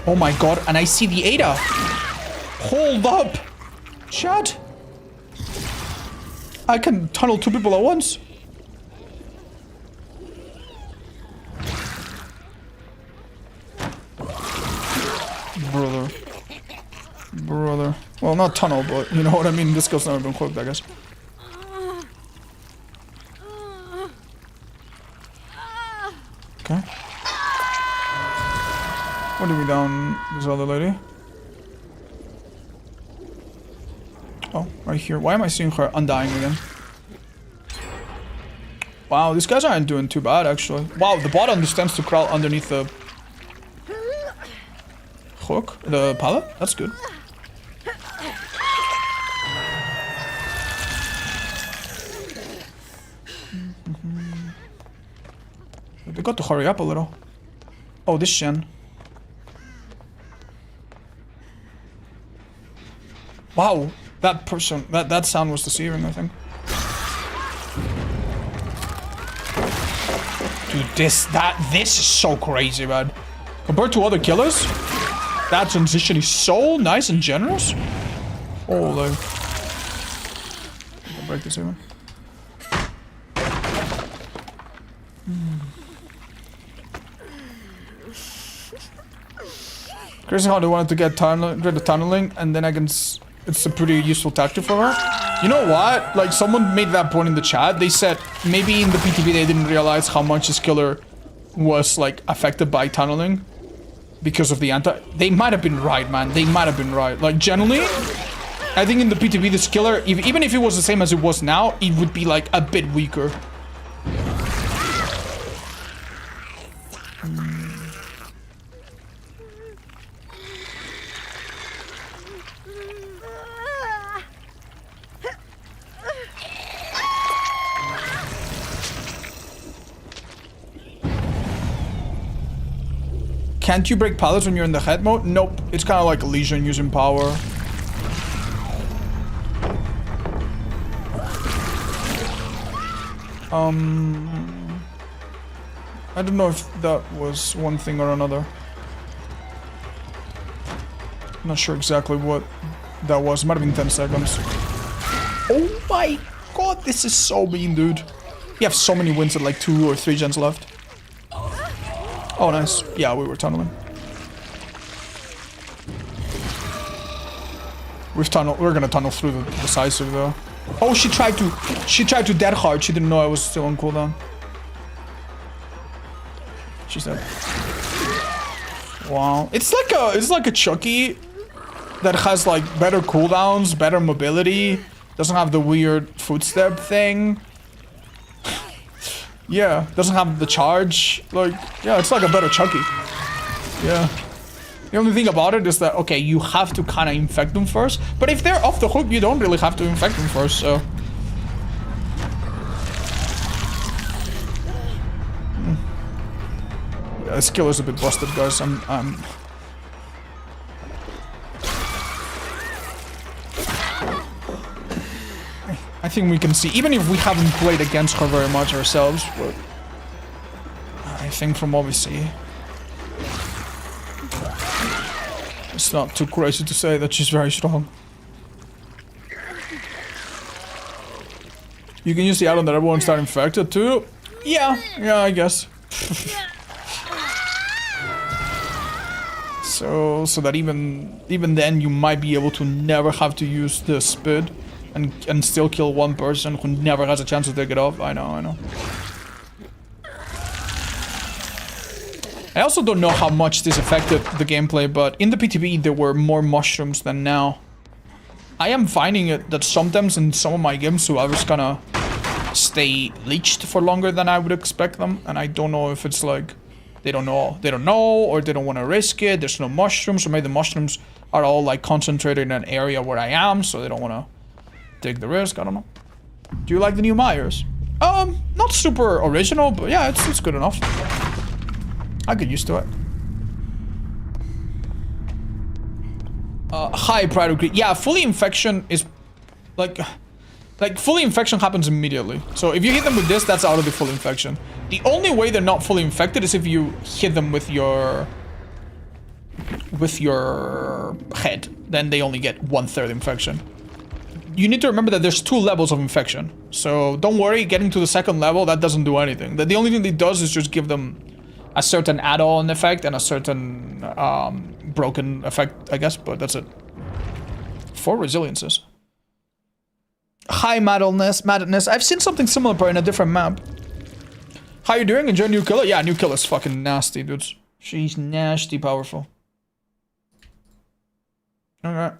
A: Oh my god, and I see the Ada! Hold up! Chat! I can tunnel two people at once. Brother. Brother. Well, not tunnel, but you know what I mean? This girl's never been equipped, I guess. Okay. What are we down this other lady? Oh, right here. Why am I seeing her undying again? Wow, these guys aren't doing too bad, actually. Wow, the bot understands to crawl underneath the hook, the pallet. That's good. They got to hurry up a little. Oh, this Shen. Wow, that person, that sound was deceiving, I think. Dude, this is so crazy, man. Compared to other killers, that transition is so nice and generous. Holy. I'll break this even. Crazy how they wanted to get the tunneling, and then it's a pretty useful tactic for her. You know what? Like, someone made that point in the chat. They said maybe in the PTB they didn't realize how much this killer was, like, affected by tunneling because of the anti. They might have been right, man. They might have been right. Like, generally, I think in the PTB this killer, even if it was the same as it was now, it would be, like, a bit weaker. Can't you break pallets when you're in the head mode? Nope. It's kind of like Legion using power. I don't know if that was one thing or another. Not sure exactly what that was. It might have been 10 seconds. Oh my god, this is so mean, dude. You have so many wins at like 2 or 3 gens left. Oh, nice. Yeah, we were tunneling. We're gonna tunnel through the decisive though. Oh, she tried to dead hard. She didn't know I was still on cooldown. She's dead. Wow. It's like a Chucky that has like better cooldowns, better mobility, doesn't have the weird footstep thing. Yeah, doesn't have the charge. Like, yeah, it's like a better Chucky. Yeah. The only thing about it is that, okay, you have to kind of infect them first. But if they're off the hook, you don't really have to infect them first, so. Yeah, this killer's a bit busted, guys. I think we can see, even if we haven't played against her very much ourselves, but I think from what we see, it's not too crazy to say that she's very strong. You can use the add-on that everyone's not infected too? Yeah, I guess. So that even then you might be able to never have to use the spit. And still kill one person who never has a chance to take it off. I know. I also don't know how much this affected the gameplay, but in the PTB there were more mushrooms than now. I am finding it that sometimes in some of my games whoever's gonna stay leeched for longer than I would expect them, and I don't know if it's like they don't know, or they don't want to risk it. There's no mushrooms, or maybe the mushrooms are all like concentrated in an area where I am, so they don't want to take the risk. I don't know. Do you like the new Myers? Not super original, but yeah, it's good enough. I get used to it. High Pride of Greed. Yeah, fully infection is like fully infection happens immediately. So if you hit them with this, that's out of the full infection. The only way they're not fully infected is if you hit them with your head. Then they only get 1/3 infection. You need to remember that there's 2 levels of infection. So don't worry, getting to the 2nd level, that doesn't do anything. The only thing it does is just give them a certain add-on effect and a certain broken effect, I guess, but that's it. 4 resiliences. Hi, madness. I've seen something similar, but in a different map. How you doing? Enjoy New Killer? Yeah, New Killer's fucking nasty, dudes. She's nasty powerful. Okay.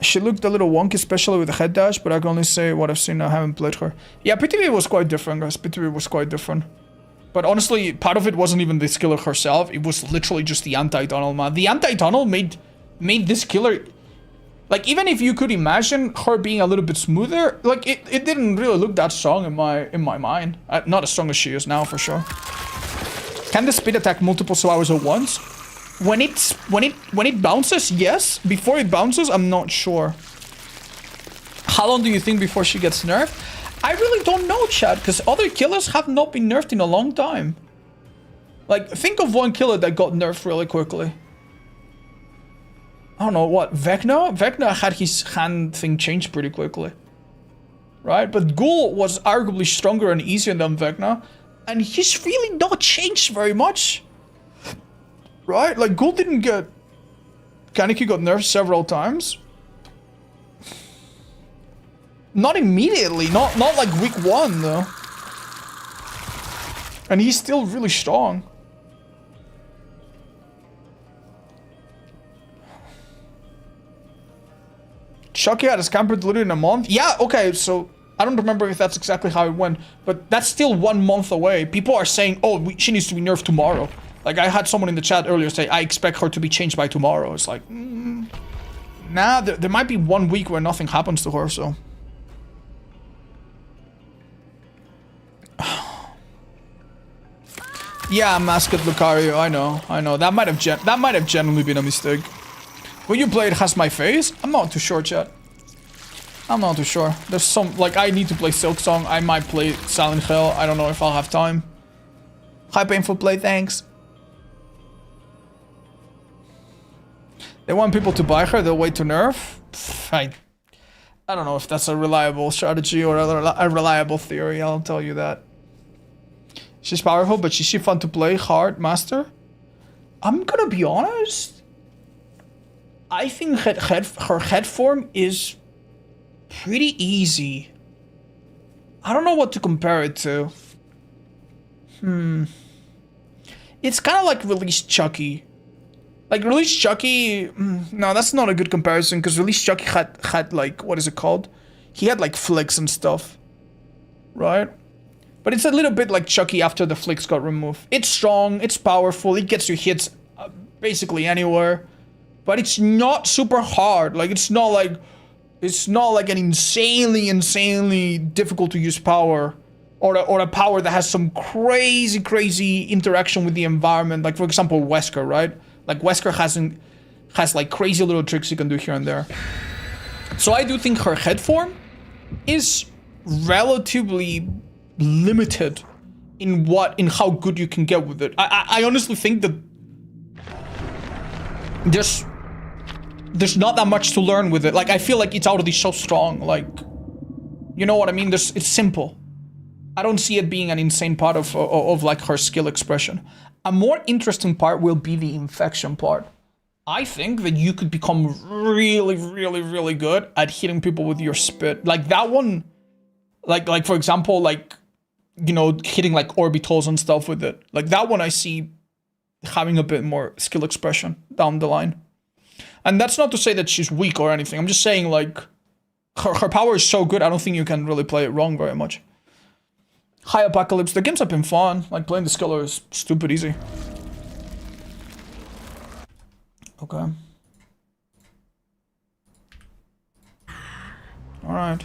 A: She looked a little wonky, especially with the head dash, but I can only say what I've seen. I haven't played her. Yeah, PTV was quite different, guys. PTV was quite different. But honestly, part of it wasn't even this killer herself. It was literally just the anti-tunnel, man. The anti-tunnel made this killer... Like, even if you could imagine her being a little bit smoother, like, it didn't really look that strong in my mind. Not as strong as she is now, for sure. Can the speed attack multiple hours at once? When it bounces, yes. Before it bounces, I'm not sure. How long do you think before she gets nerfed? I really don't know, chat, because other killers have not been nerfed in a long time. Like, think of one killer that got nerfed really quickly. I don't know, what, Vecna? Vecna had his hand thing changed pretty quickly. Right? But Ghoul was arguably stronger and easier than Vecna. And he's really not changed very much. Right? Like, Ghoul didn't get... Kaneki got nerfed several times. Not immediately. Not like week 1, though. And he's still really strong. Chucky had a scamper delivered in a month? Yeah, okay, so... I don't remember if that's exactly how it went. But that's still 1 month away. People are saying, oh, she needs to be nerfed tomorrow. Like, I had someone in the chat earlier say, I expect her to be changed by tomorrow. It's like, nah, there might be 1 week where nothing happens to her, so... Yeah, Masked Lucario, I know. That might have genuinely been a mistake. Will you play It Has My Face? I'm not too sure, chat. I'm not too sure. There's some, like, I need to play Silk Song. I might play Silent Hill. I don't know if I'll have time. Hi, Painful Play, thanks. They want people to buy her, they'll wait to nerf. I don't know if that's a reliable strategy or a reliable theory, I'll tell you that. She's powerful, but is she fun to play? Hard, master? I'm gonna be honest. I think her head form is pretty easy. I don't know what to compare it to. It's kind of like Release Chucky. Like, Release Chucky... no, that's not a good comparison, because Release Chucky had, like, what is it called? He had, like, flicks and stuff. Right? But it's a little bit like Chucky after the flicks got removed. It's strong, it's powerful, it gets you hits basically anywhere. But it's not super hard. Like, it's not like an insanely difficult to use power. Or a power that has some crazy interaction with the environment. Like, for example, Wesker, right? Like, Wesker has like crazy little tricks you can do here and there. So I do think her head form is relatively limited in how good you can get with it. I honestly think that there's not that much to learn with it. Like, I feel like it's already so strong. Like, you know what I mean? It's simple. I don't see it being an insane part of like her skill expression. A more interesting part will be the infection part. I think that you could become really good at hitting people with your spit. Like that one, like for example, like, you know, hitting like orbitals and stuff with it. Like that one I see having a bit more skill expression down the line. And that's not to say that she's weak or anything. I'm just saying, like, her power is so good, I don't think you can really play it wrong very much. Hi, Apocalypse. The games have been fun. Like, playing the Skiller is stupid easy. Okay. Alright.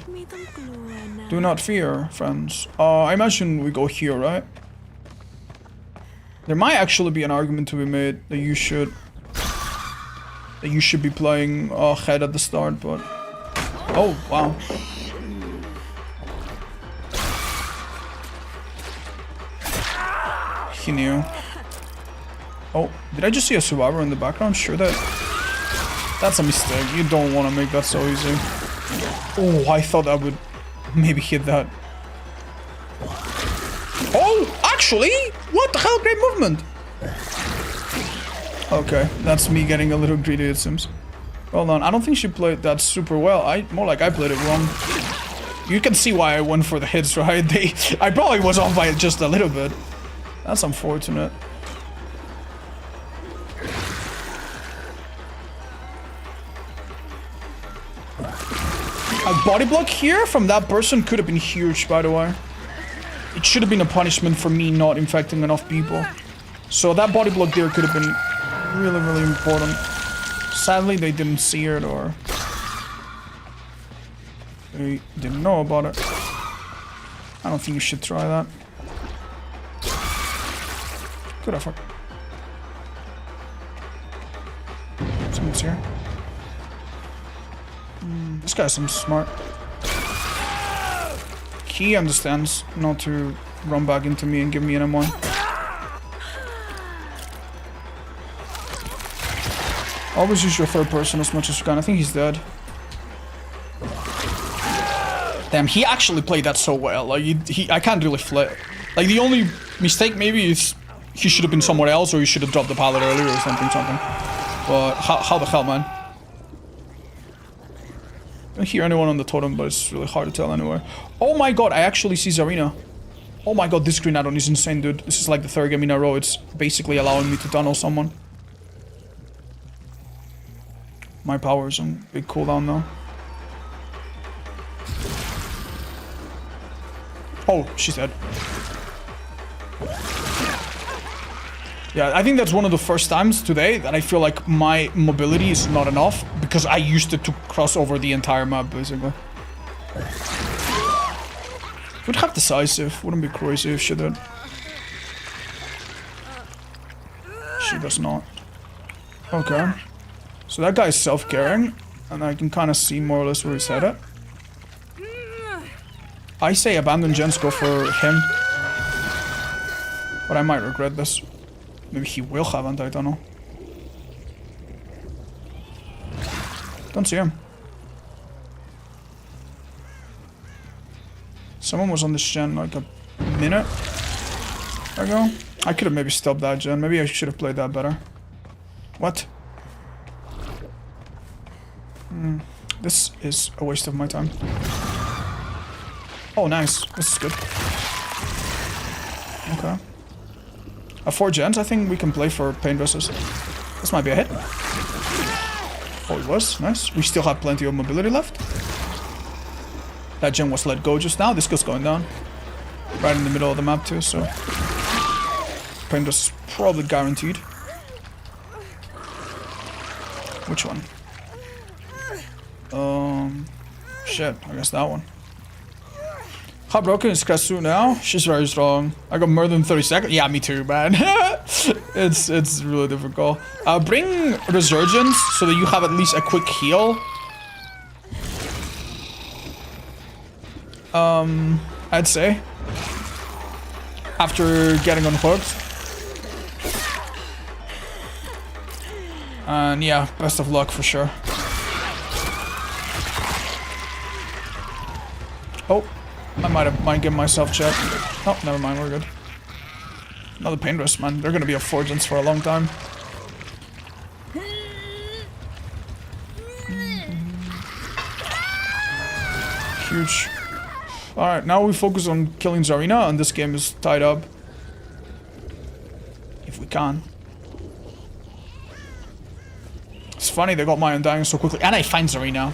A: Do not fear, friends. I imagine we go here, right? There might actually be an argument to be made that you should be playing head at the start, but... Oh, wow. He knew. Oh, did I just see a survivor in the background? Sure that's a mistake. You don't want to make that so easy. Oh, I thought I would maybe hit that. Oh, actually? What the hell? Great movement. Okay, that's me getting a little greedy, it seems. Hold on, I don't think she played that super well. More like I played it wrong. You can see why I went for the hits, right? I probably was off by just a little bit. That's unfortunate. A body block here from that person could have been huge, by the way. It should have been a punishment for me not infecting enough people. So that body block there could have been really important. Sadly, they didn't see it, or they didn't know about it. I don't think you should try that. Good effort. Someone's here. This guy seems smart. He understands not to run back into me and give me an M1. Always use your third person as much as you can. I think he's dead. Damn, he actually played that so well. Like, I can't really flip. Like, the only mistake maybe is he should have been somewhere else, or he should have dropped the pallet earlier or something. But how the hell, man? I don't hear anyone on the totem, but it's really hard to tell anywhere. Oh my god, I actually see Zarina. Oh my god, this green add-on is insane, dude. This is like the third game in a row. It's basically allowing me to tunnel someone. My power is on big cooldown now. Oh, she's dead. Yeah, I think that's one of the first times today that I feel like my mobility is not enough because I used it to cross over the entire map, basically. Would have decisive. Wouldn't be crazy if she did. She does not. Okay. So that guy is self-caring, and I can kind of see more or less where he's headed. I say abandon gens, go for him. But I might regret this. Maybe he will have anti-tunnel. Don't see him. Someone was on this gen like a minute ago. I could have maybe stopped that gen. Maybe I should have played that better. What? This is a waste of my time. Oh, nice. This is good. Okay. 4 gens, I think we can play for pain dresses. This might be a hit. Oh, it was. Nice. We still have plenty of mobility left. That gen was let go just now. This goes going down. Right in the middle of the map too, so... pain dress is probably guaranteed. Which one? Shit. I guess that one. How broken is Krasue now? She's very strong. I got more than 30 seconds. Yeah, me too, man. it's really difficult. Bring Resurgence so that you have at least a quick heal. I'd say. After getting unhooked. And yeah, best of luck for sure. Oh. I might give myself check. Oh, never mind, we're good. Another pain dress, man. They're gonna be a forgings for a long time. Huge. Alright, now we focus on killing Zarina, and this game is tied up. If we can. It's funny they got my Undying so quickly. And I find Zarina.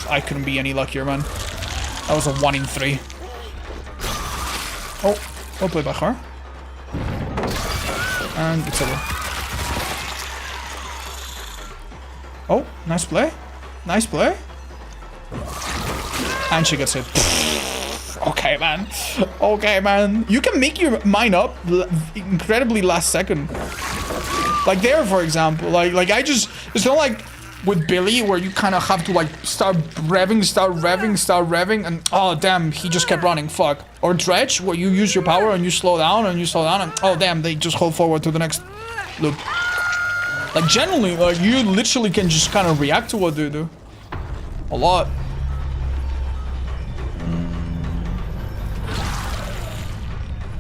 A: I couldn't be any luckier, man. That was a 1 in 3. Oh, well played by her. And it's over. Oh, nice play. Nice play. And she gets hit. Okay, man. Okay, man. You can make your mind up incredibly last second. Like there, for example. Like I just... It's not like... with Billy, where you kind of have to like start revving, and oh damn, he just kept running, fuck. Or Dredge, where you use your power and you slow down, and oh damn, they just hold forward to the next loop. Like generally, like you literally can just kind of react to what they do. A lot.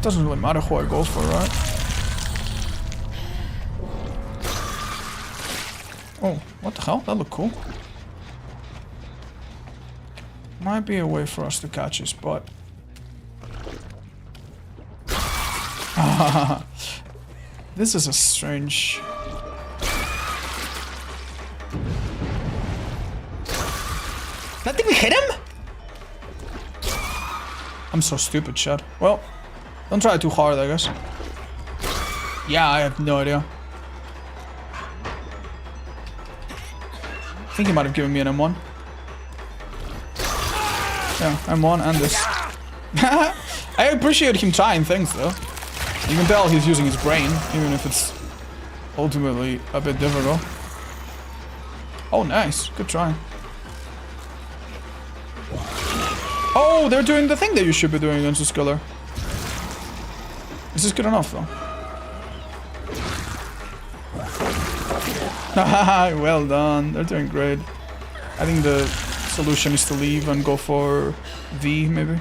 A: Doesn't really matter who I go for, right? Oh, what the hell? That looked cool. Might be a way for us to catch his butt. This is a strange... That didn't hit him? I'm so stupid, Chad. Well, don't try too hard, I guess. Yeah, I have no idea. I think he might have given me an M1. Yeah, M1 and this. I appreciate him trying things though. You can tell he's using his brain, even if it's ultimately a bit difficult. Oh, nice. Good try. Oh, they're doing the thing that you should be doing against the Skiller. This is good enough, though. Well done. They're doing great. I think the solution is to leave and go for V, maybe.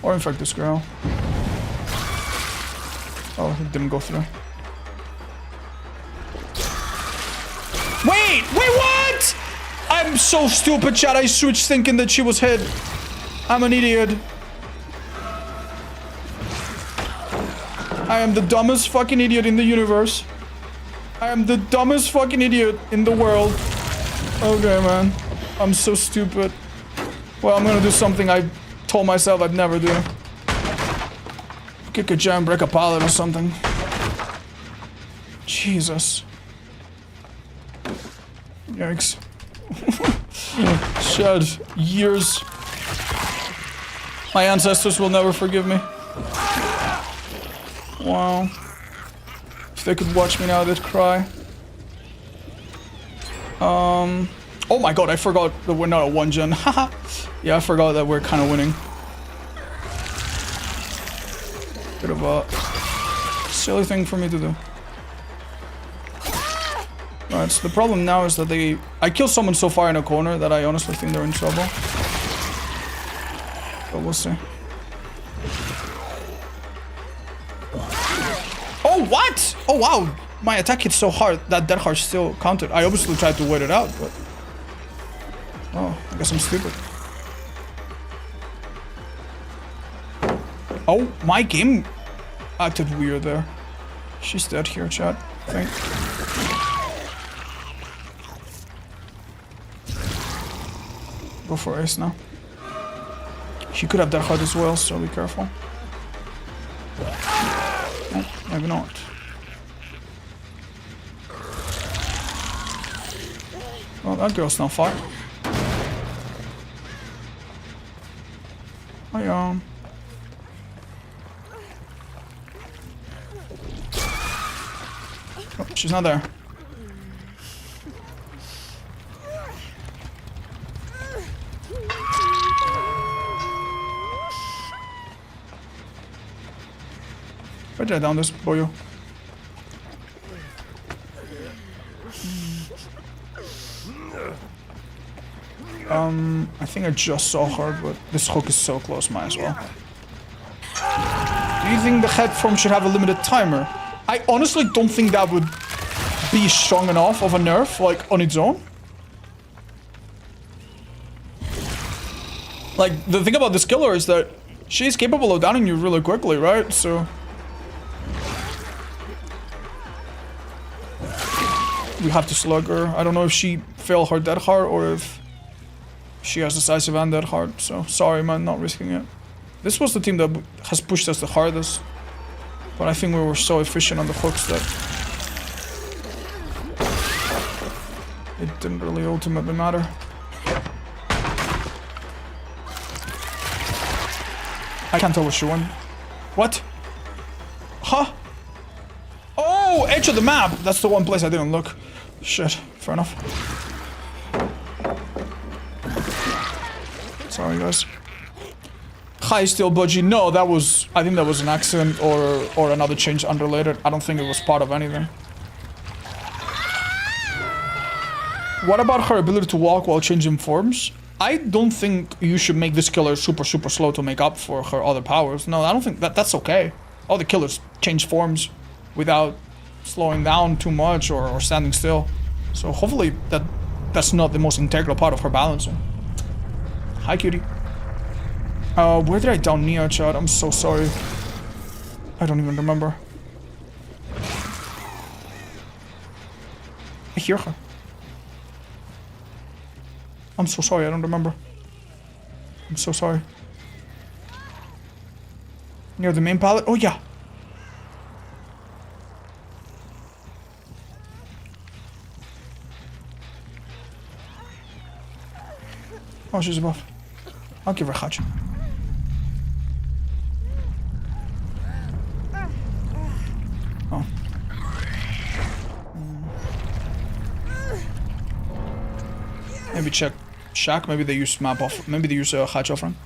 A: Or in fact, this girl. Oh, it didn't go through. Wait, what? I'm so stupid, chat. I switched thinking that she was hit. I'm an idiot. I am the dumbest fucking idiot in the universe. I am the dumbest fucking idiot in the world. Okay, man. I'm so stupid. Well, I'm gonna do something I told myself I'd never do. Kick a jam, break a pallet or something. Jesus. Yikes. Shed. Years. My ancestors will never forgive me. Wow. If they could watch me now, they'd cry. Oh my god, I forgot that we're not a one gen. Haha. Yeah, I forgot that we're kind of winning. Bit of a silly thing for me to do. Alright, so the problem now is that I killed someone so far in a corner that I honestly think they're in trouble. But we'll see. Oh, what? Oh, wow. My attack hit so hard that Dead Heart still counted. I obviously tried to wait it out, but... Oh, I guess I'm stupid. Oh, my game acted weird there. She's dead here, chat. I think. Go for ace now. She could have Dead Heart as well, so be careful. Oh, maybe not. Well, that girl's not far. Hi, Oh, she's not there. Why did I down this boyo? I think I just saw her, but this hook is so close, might as well. Do you think the head form should have a limited timer? I honestly don't think that would be strong enough of a nerf, like, on its own. Like, the thing about this killer is that she's capable of downing you really quickly, right? So... we have to slug her. I don't know if she failed her Dead Heart or if she has decisive and Dead Heart. So, sorry man, not risking it. This was the team that has pushed us the hardest. But I think we were so efficient on the hooks that... it didn't really ultimately matter. I can't tell what she won. What? Huh? Oh, edge of the map! That's the one place I didn't look. Shit, fair enough. Sorry, guys. Hi, still budgie. No, that was... I think that was an accident or another change unrelated. I don't think it was part of anything. What about her ability to walk while changing forms? I don't think you should make this killer super slow to make up for her other powers. No, I don't think that's okay. All the killers change forms without slowing down too much or standing still. So hopefully that's not the most integral part of her balancing. Hi, cutie. Where did I down Nia, chat? I'm so sorry. I don't even remember. I hear her. I'm so sorry, I don't remember. I'm so sorry. Near the main pallet? Oh, yeah. Oh, she's above. I'll give her a hatch. Oh. maybe check Shack. Maybe they use map off. Maybe they use hatch offering.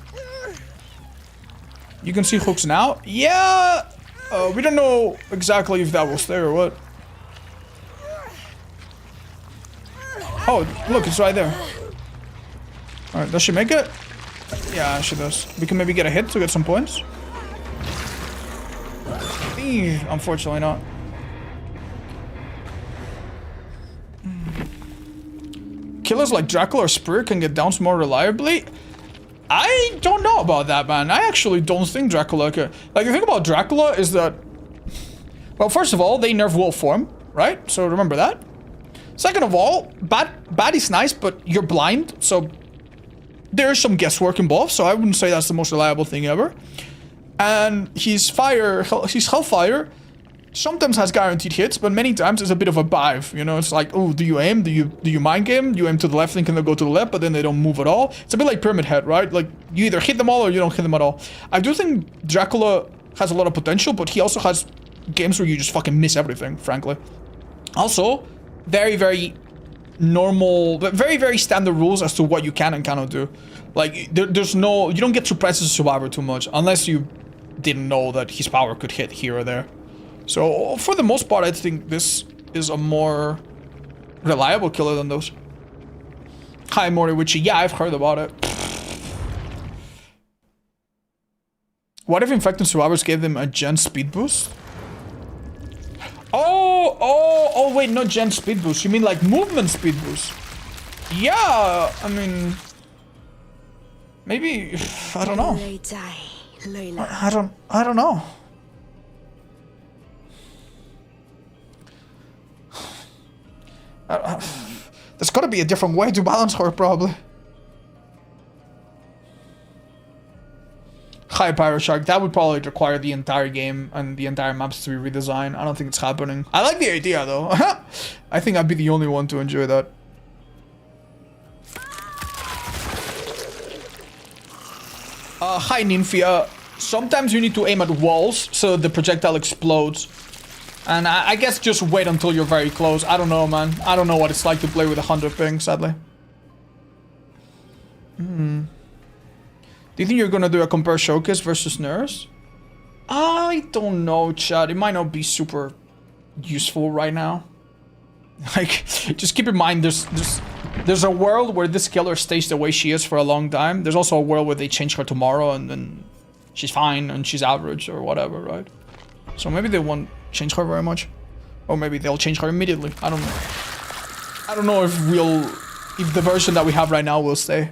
A: You can see hooks now. Yeah. We don't know exactly if that was there or what. Oh, look, it's right there. All right, does she make it? Yeah, she does. We can maybe get a hit to get some points. Unfortunately not. Killers like Dracula or Spirit can get downs more reliably. I don't know about that, man. I actually don't think Dracula can. Like, the thing about Dracula is that... Well, first of all, they nerf wolf form, right? So remember that. Second of all, bad is nice, but you're blind, so... There's some guesswork involved, so I wouldn't say that's the most reliable thing ever. And his Hellfire sometimes has guaranteed hits, but many times it's a bit of a bive. You know, it's like, oh, do you aim? Do you mind game? You aim to the left thinking they'll go to the left, but then they don't move at all. It's a bit like Pyramid Head, right? Like, you either hit them all or you don't hit them at all. I do think Dracula has a lot of potential, but he also has games where you just fucking miss everything, frankly. Also, very, very normal, but very, very standard rules as to what you can and cannot do. Like, there's no... You don't get to press as a survivor too much, unless you didn't know that his power could hit here or there. So, for the most part, I think this is a more reliable killer than those. Hi, Moriwichi. Yeah, I've heard about it. What if infected survivors gave them a gen speed boost? Oh, wait, not gen speed boost. You mean like movement speed boost? Yeah, I mean... Maybe... I don't know. I don't know. There's gotta be a different way to balance her, probably. Hi, Pyro Shark. That would probably require the entire game and the entire maps to be redesigned. I don't think it's happening. I like the idea, though. I think I'd be the only one to enjoy that. Hi, Nymphia. Sometimes you need to aim at walls so the projectile explodes. And I guess just wait until you're very close. I don't know, man. I don't know what it's like to play with 100 ping, sadly. Do you think you're gonna do a compare showcase versus Nurse? I don't know, Chad. It might not be super useful right now. Like, just keep in mind, there's a world where this killer stays the way she is for a long time. There's also a world where they change her tomorrow and then she's fine and she's average or whatever, right? So maybe they won't change her very much. Or maybe they'll change her immediately. I don't know. I don't know if the version that we have right now will stay.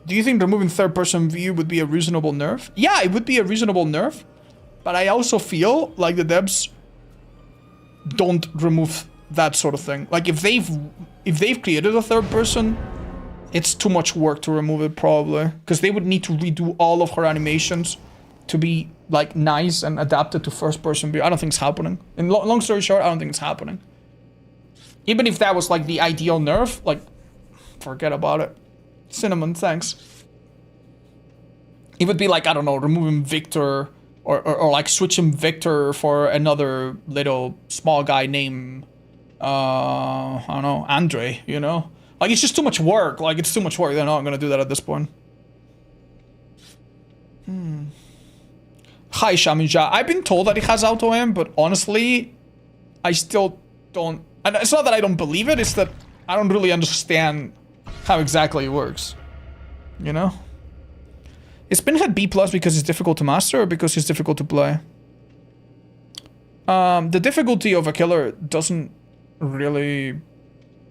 A: Do you think removing third-person view would be a reasonable nerf? Yeah, it would be a reasonable nerf. But I also feel like the devs don't remove that sort of thing. Like, if they've created a third person, it's too much work to remove it, probably. Because they would need to redo all of her animations to be, like, nice and adapted to first-person view. I don't think it's happening. In long story short, I don't think it's happening. Even if that was, like, the ideal nerf, like, forget about it. Cinnamon, thanks. It would be like, I don't know, removing Victor or like switching Victor for another little small guy named, I don't know, Andre, you know? Like, it's just too much work. Like, it's too much work. They're not gonna do that at this point. Hi, Shaminja. I've been told that it has auto-aim, but honestly, I still don't... And it's not that I don't believe it, it's that I don't really understand how exactly it works, you know? Is Pinhead B+ because it's difficult to master or because it's difficult to play? The difficulty of a killer doesn't really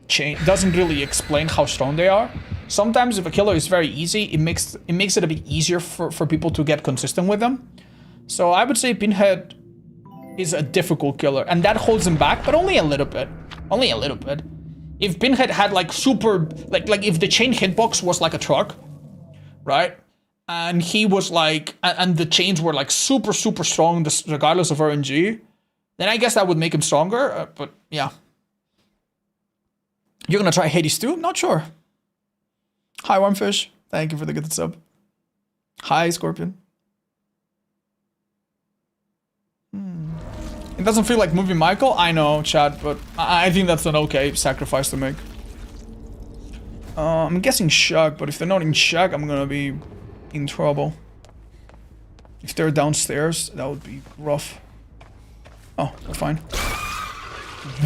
A: change, doesn't really explain how strong they are. Sometimes if a killer is very easy, it makes it a bit easier for people to get consistent with them. So I would say Pinhead is a difficult killer, and that holds him back, but only a little bit. Only a little bit. If Pinhead had like super, like if the chain hitbox was like a truck, right? And he was like, and the chains were like super, super strong, regardless of RNG, then I guess that would make him stronger, but yeah. You're gonna try Hades too? Not sure. Hi, Wormfish. Thank you for the good sub. Hi, Scorpion. It doesn't feel like moving Michael. I know, Chad, but I think that's an okay sacrifice to make. I'm guessing shack, but if they're not in shack, I'm gonna be in trouble. If they're downstairs, that would be rough. Oh, we're fine.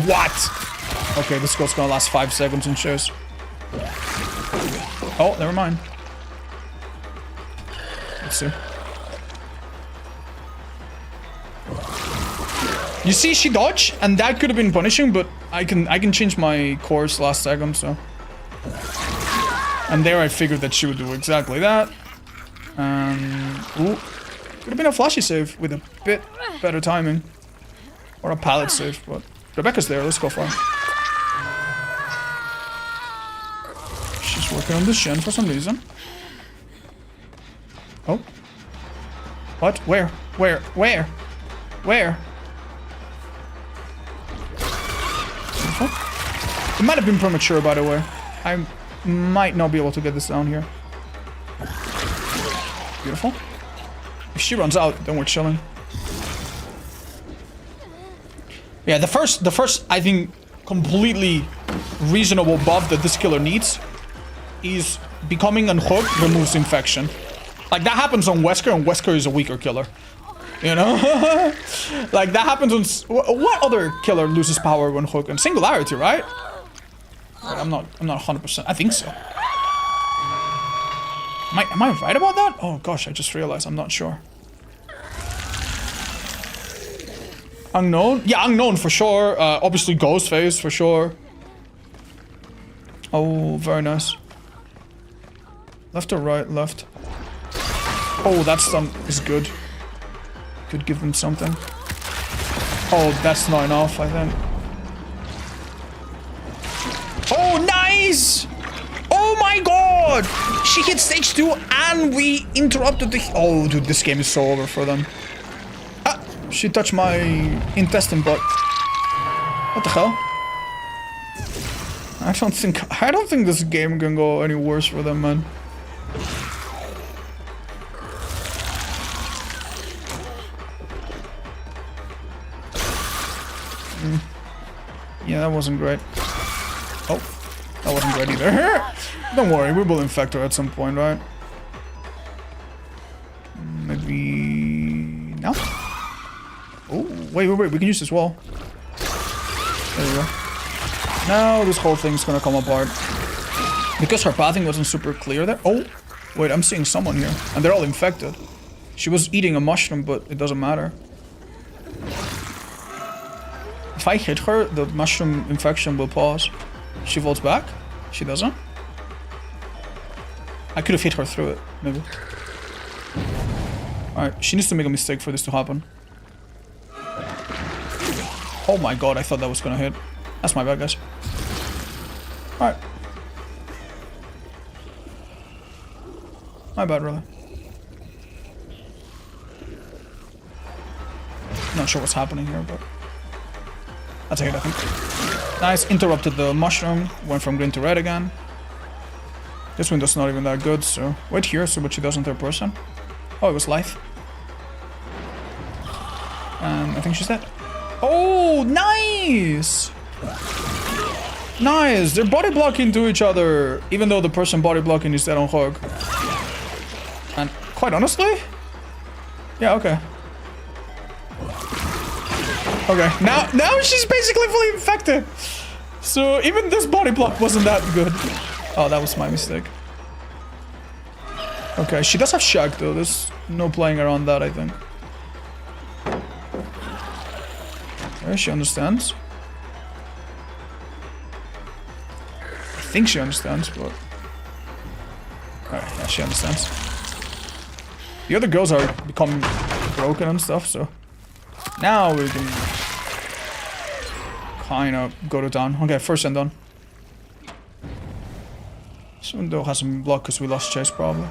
A: What? Okay, this go's gonna last 5 seconds and shows. Oh, never mind. Let's see. You see, she dodged, and that could have been punishing, but I can change my course last second, so. And there I figured that she would do exactly that. Ooh, could have been a flashy save with a bit better timing. Or a pallet save, but Rebecca's there, let's go for it. She's working on this gen for some reason. Oh. What? Where? Where? Where? Where? It might have been premature, by the way. I might not be able to get this down here. Beautiful. If she runs out, then we're chilling. Yeah, the first, I think, completely reasonable buff that this killer needs is becoming unhooked removes infection. Like, that happens on Wesker, and Wesker is a weaker killer. You know? Like, that happens on... What other killer loses power when hooked? And Singularity, right? Wait, I'm not 100%. I think so. Am I right about that? Oh gosh, I just realized I'm not sure. Unknown? Yeah, unknown for sure. Obviously Ghostface for sure. Oh, very nice. Left or right? Left. Oh, that stun is good. Could give them something. Oh, that's not enough, I think. Oh, nice! Oh my god! She hit stage 2 and we interrupted the... Oh, dude, this game is so over for them. Ah! She touched my intestine butt. What the hell? I don't think this game can go any worse for them, man. Yeah, that wasn't great. Oh, that wasn't great either. Don't worry, we will infect her at some point, right? Maybe... now? Oh, wait, we can use this wall. There we go. Now this whole thing's gonna come apart. Because her pathing wasn't super clear there. Oh, wait, I'm seeing someone here. And they're all infected. She was eating a mushroom, but it doesn't matter. If I hit her, the mushroom infection will pause. She vaults back? She doesn't? I could have hit her through it, maybe. Alright, she needs to make a mistake for this to happen. Oh my god, I thought that was gonna hit. That's my bad, guys. Alright. My bad, really. Not sure what's happening here, but... that's a hit, I think. Nice, interrupted the mushroom. Went from green to red again. This window's not even that good, so... wait here, see what she does in third person. Oh, it was life. And I think she's dead. Oh, nice! Nice! They're body blocking to each other, even though the person body blocking is dead on hook. And quite honestly... yeah, okay. Okay, now she's basically fully infected. So even this body block wasn't that good. Oh, that was my mistake. Okay, she does have Shag though. There's no playing around that, I think. Okay, she understands. I think she understands, but... alright, yeah, she understands. The other girls are becoming broken and stuff, so... now we can... kind of go to down. Okay, first and done. This window hasn't been blocked because we lost chase, probably.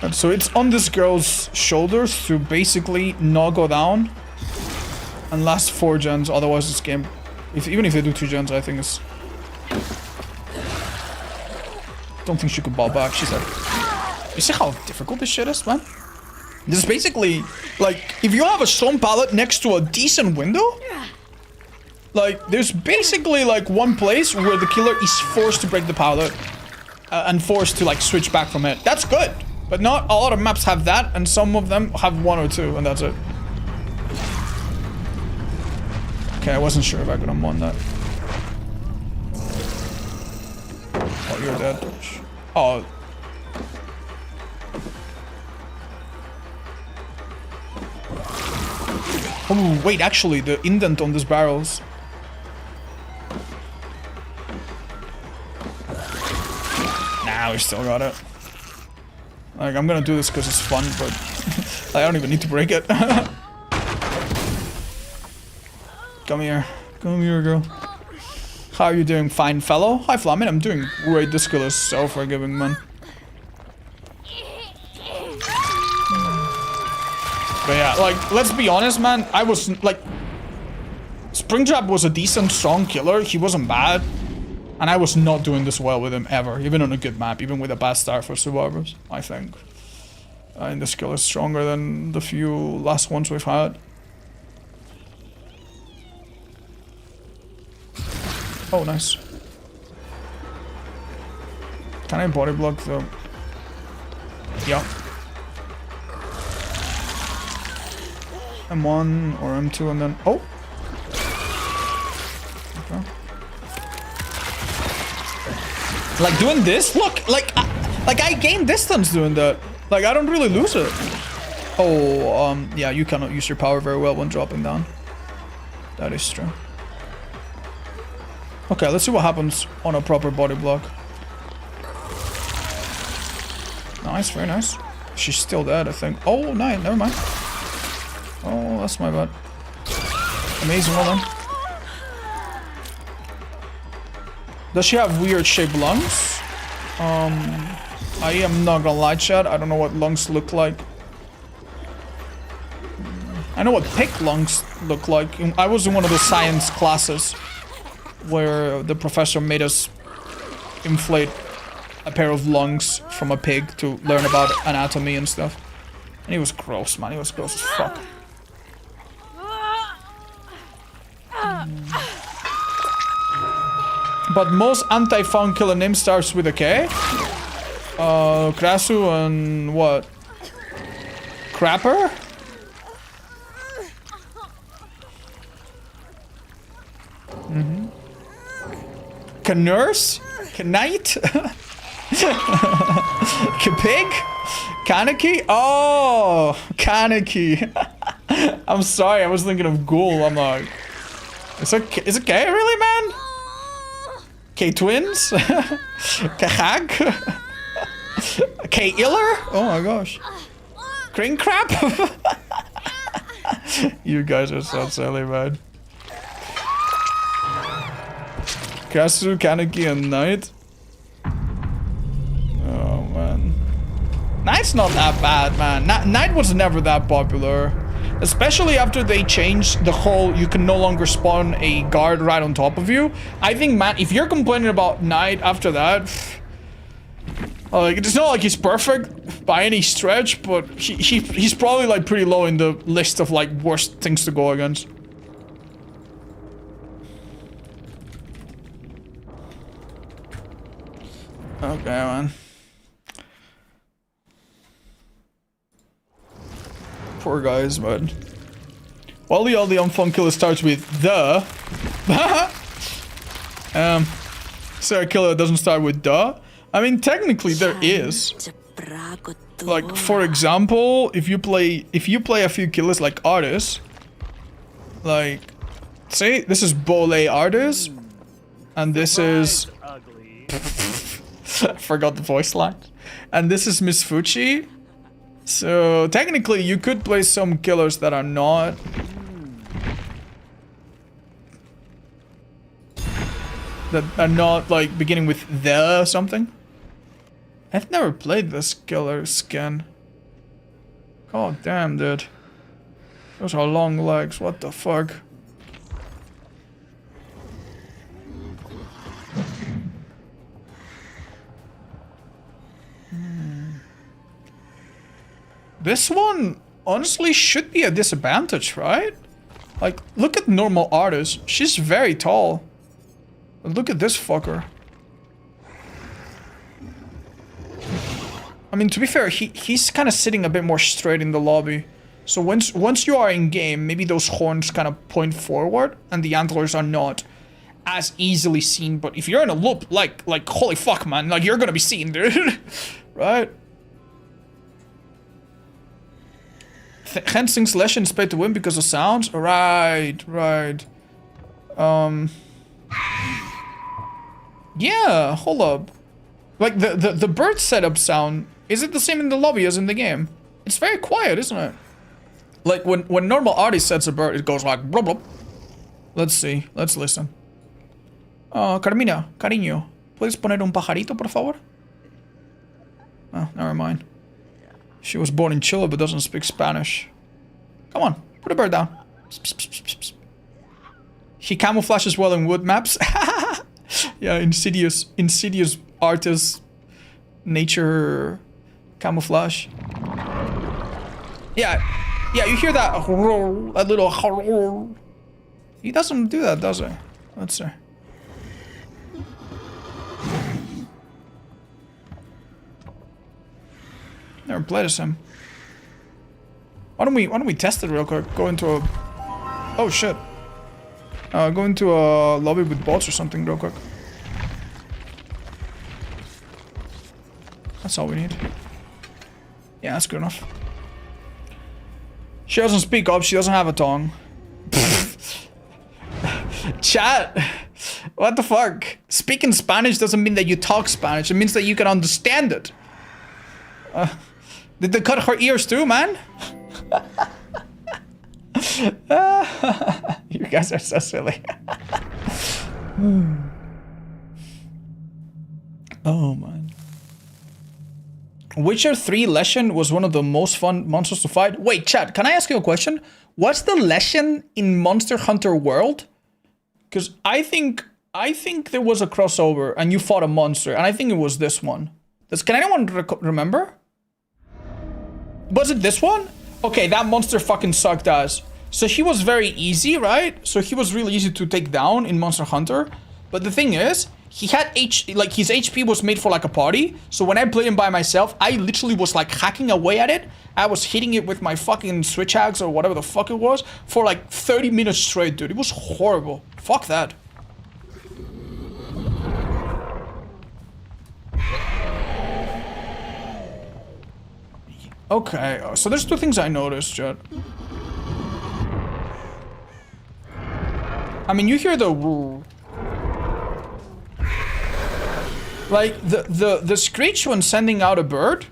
A: And so it's on this girl's shoulders to basically not go down and last 4 gens. Otherwise, this game, even if they do 2 gens, I think it's... don't think she could ball back. She's like... you see how difficult this shit is, man? This is basically, like, if you have a stone pallet next to a decent window, Like, there's basically like one place where the killer is forced to break the pallet and forced to like switch back from it. That's good, but not a lot of maps have that, and some of them have one or two, and that's it. Okay, I wasn't sure if I could unmon that. Oh, you're dead. Oh. Oh, wait, actually, the indent on these barrels. Nah, we still got it. Like, I'm gonna do this because it's fun, but I don't even need to break it. Come here. Come here, girl. How are you doing, fine fellow? Hi, Flamin. I'm doing great. This skill is so forgiving, man. But yeah, like, let's be honest, man. I was, like... Springtrap was a decent, strong killer. He wasn't bad. And I was not doing this well with him, ever. Even on a good map. Even with a bad start for survivors, I think. And this skill is stronger than the few last ones we've had. Oh, nice. Can I body block the... Yeah. M1 or M2 and then... Oh! Okay. Like, doing this? Look! Like I gain distance doing that. Like, I don't really lose it. Oh, yeah, you cannot use your power very well when dropping down. That is true. Okay, let's see what happens on a proper body block. Nice, very nice. She's still dead, I think. Oh, no, never mind. Oh, that's my bad. Amazing, well done. Does she have weird shaped lungs? I am not gonna lie, chat. I don't know what lungs look like. I know what pig lungs look like. I was in one of the science classes where the professor made us inflate a pair of lungs from a pig to learn about anatomy and stuff. And he was gross, man. He was gross as fuck. But most anti-faun killer name starts with a K. Krasue and what? Crapper? Mm-hmm. Knurse? Knight? Kapig? Kaneki? Oh! Kaneki. I'm sorry, I was thinking of ghoul. I'm like... Is it K really, man? K-twins? Kahag? K-iller? Oh my gosh. Crane crap? You guys are so silly, man. Krasue, Kaneki, and Knight? Oh, man. Knight's not that bad, man. Knight was never that popular. Especially after they changed the whole, you can no longer spawn a guard right on top of you. I think, man, if you're complaining about Knight after that... Like, it's not like he's perfect by any stretch, but he's probably, like, pretty low in the list of, like, worst things to go against. Okay, man. Poor guys, man. All the unfun killer starts with the. Serial killer doesn't start with the. I mean, technically there is. Like, for example, if you play a few killers like Artis, like, say this is Bole Artis, and this is. I forgot the voice line. And this is Miss Fuchi. So technically you could play some killers that are not like beginning with the something. I've never played this killer skin. God damn, dude. Those are long legs, what the fuck? This one, honestly, should be a disadvantage, right? Like, look at normal artist. She's very tall. Look at this fucker. I mean, to be fair, he's kind of sitting a bit more straight in the lobby. So once you are in game, maybe those horns kind of point forward and the antlers are not as easily seen. But if you're in a loop, like holy fuck, man, like you're gonna be seen, dude. Right? Hensing's Lesson is paid to win because of sounds? Right. Yeah, hold up. Like, the bird setup sound, is it the same in the lobby as in the game? It's very quiet, isn't it? Like, when normal artist sets a bird, it goes like, blub, blub. Let's see, let's listen. Carmina, cariño, ¿puedes poner un pajarito, por favor? Oh, never mind. She was born in Chile but doesn't speak Spanish. Come on, put a bird down. He camouflages well in wood maps. Yeah, insidious artist nature camouflage. Yeah, you hear that? A little. He doesn't do that, does he? Let's see. Never played as him. Why don't we test it real quick? Go into a... Oh shit. Go into a lobby with bots or something real quick. That's all we need. Yeah, that's good enough. She doesn't speak up, she doesn't have a tongue. Chat! What the fuck? Speaking Spanish doesn't mean that you talk Spanish, it means that you can understand it. Did they cut her ears too, man? You guys are so silly. Oh, man. Witcher 3 Leshen was one of the most fun monsters to fight. Wait, chat, can I ask you a question? What's the Leshen in Monster Hunter World? Because I think there was a crossover and you fought a monster, and I think it was this one. Can anyone remember? Was it this one? Okay, that monster fucking sucked ass. So he was very easy, right? So he was really easy to take down in Monster Hunter. But the thing is, he had his HP was made for like a party. So when I played him by myself, I literally was like hacking away at it. I was hitting it with my fucking switch axe or whatever the fuck it was for like 30 minutes straight, dude. It was horrible. Fuck that. Okay, so there's two things I noticed, Jet. I mean, you hear the... Like, the screech when sending out a bird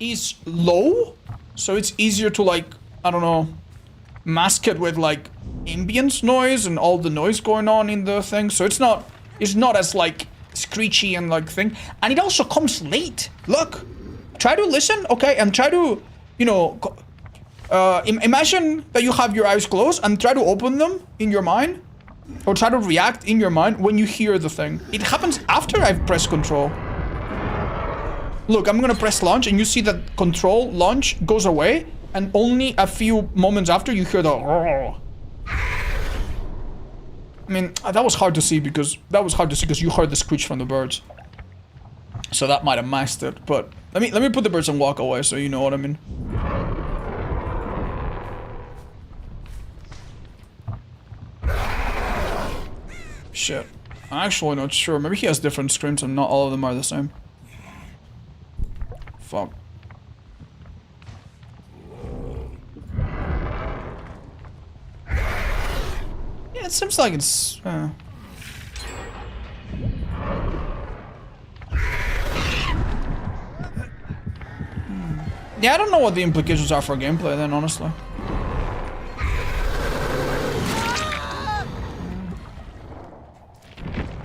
A: is low, so it's easier to, like, I don't know, mask it with, like, ambience noise and all the noise going on in the thing, so it's not as, like, screechy and, like, thing. And it also comes late. Look. Try to listen, okay, and try to, you know, imagine that you have your eyes closed and try to open them in your mind, or try to react in your mind when you hear the thing. It happens after I've pressed control. Look, I'm gonna press launch and you see that control launch goes away, and only a few moments after you hear the... I mean, that was hard to see because you heard the screech from the birds. So that might have masked it, but let me put the birds and walk away so you know what I mean. Shit. I'm actually not sure. Maybe he has different screams and not all of them are the same. Fuck. Yeah, it seems like it's... Yeah, I don't know what the implications are for gameplay then, honestly.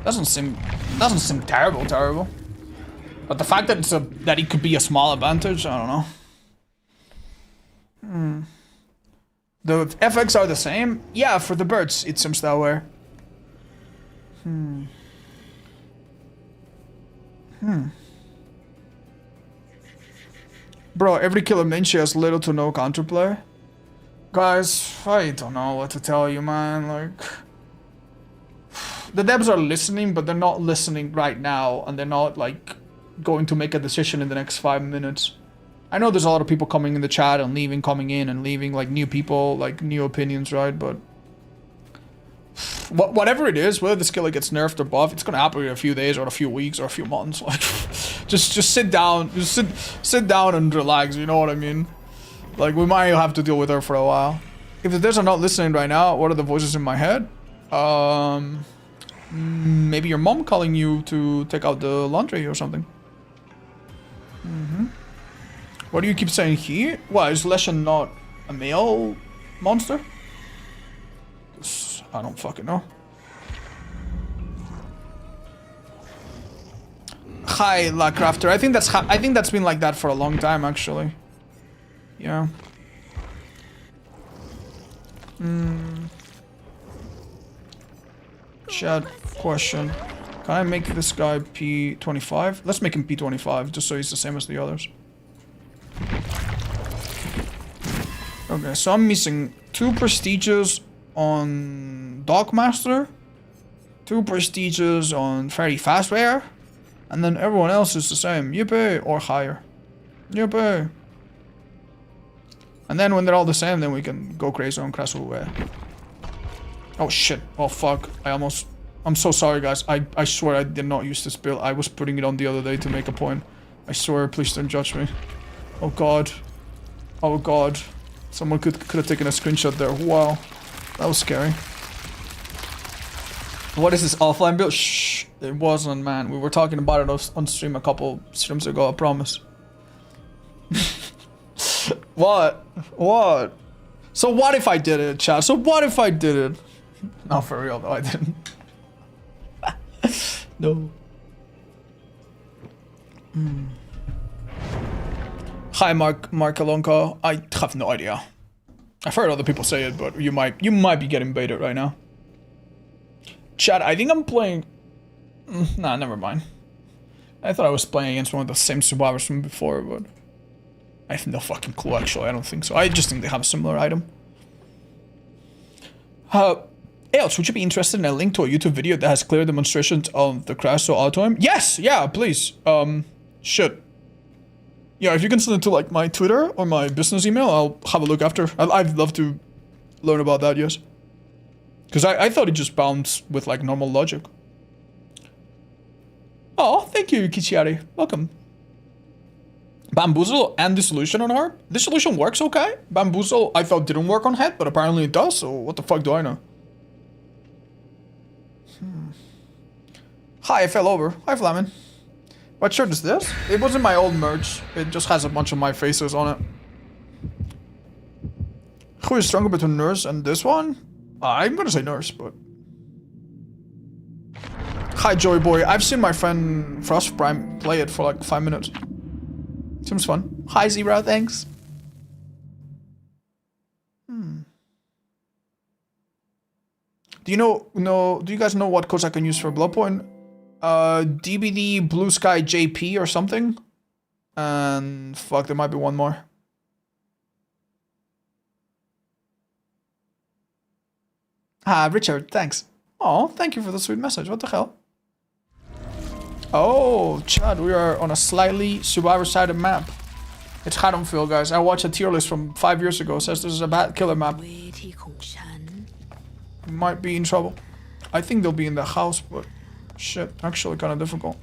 A: Doesn't seem terrible. But the fact that that it could be a small advantage, I don't know. The FX are the same? Yeah, for the birds, it seems that way. Bro, every killer Minchi has little to no counterplay. Guys, I don't know what to tell you, man. Like, the devs are listening, but they're not listening right now, and they're not, like, going to make a decision in the next 5 minutes. I know there's a lot of people coming in the chat and leaving, coming in and leaving, like, new people, like, new opinions, right? But whatever it is, whether the skill gets nerfed or buffed, it's gonna happen in a few days or a few weeks or a few months. Like, just sit down, sit down and relax. You know what I mean? Like, we might have to deal with her for a while. If the devs are not listening right now, what are the voices in my head? Maybe your mom calling you to take out the laundry or something. What do you keep saying he? Why, is Leshen not a male monster? I don't fucking know. Hi, La Crafter. I think that's been like that for a long time, actually. Yeah. Chat question. Can I make this guy P25? Let's make him P25, just so he's the same as the others. Okay, so I'm missing 2 prestiges on Dogmaster, 2 prestiges on Very Fast Wear, and then everyone else is the same. Yippee! Or higher. Yippee! And then when they're all the same, then we can go crazy on Krasue. Oh shit. Oh fuck. I'm so sorry, guys. I swear I did not use this build. I was putting it on the other day to make a point. I swear, please don't judge me. Oh god. Oh god. Someone could have taken a screenshot there. Wow. That was scary. What is this offline build? Shh. It wasn't, man. We were talking about it on stream a couple streams ago, I promise. What? What? So what if I did it, chat? So what if I did it? Not for real, though. I didn't. No. Hi, Mark Alonka. I have no idea. I've heard other people say it, but you might be getting baited right now. Chat, I think I'm playing... Nah, never mind. I thought I was playing against one of the same survivors from before, but... I have no fucking clue, actually. I don't think so. I just think they have a similar item. Else, would you be interested in a link to a YouTube video that has clear demonstrations of the Krasue auto-aim? Yes! Yeah, please. Shit. Yeah, if you can send it to, like, my Twitter or my business email, I'll have a look after. I'd love to learn about that, yes. Because I thought it just bounced with, like, normal logic. Oh, thank you, Kichiari. Welcome. Bamboozle and Dissolution on hard? Dissolution works okay. Bamboozle I thought didn't work on head, but apparently it does, so what the fuck do I know? Hi, I fell over. Hi, Flamin. What shirt is this? It wasn't my old merch. It just has a bunch of my faces on it. Who is stronger between Nurse and this one? I'm gonna say Nurse, but... Hi, Joey Boy. I've seen my friend Frost Prime play it for like 5 minutes. Seems fun. Hi, Zebra. Thanks. Do you guys know what codes I can use for Bloodpoint? DBD Blue Sky JP or something? And fuck, there might be one more. Ah, Richard, thanks. Oh, thank you for the sweet message. What the hell? Oh, Chad, we are on a slightly Survivor-sided map. It's Haddonfield, guys. I watched a tier list from 5 years ago. It says this is a bad killer map. We might be in trouble. I think they'll be in the house, but shit, actually kind of difficult.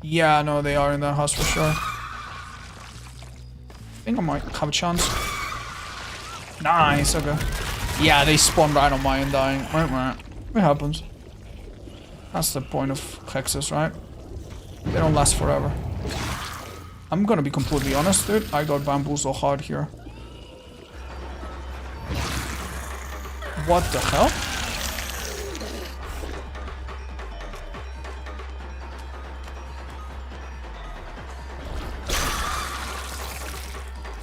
A: Yeah, no, they are in the house for sure. I think I might have a chance. Nice, okay. Yeah, they spawned right on my end dying. It happens. That's the point of hexes, right? They don't last forever. I'm gonna be completely honest, dude. I got bamboozled hard here. What the hell?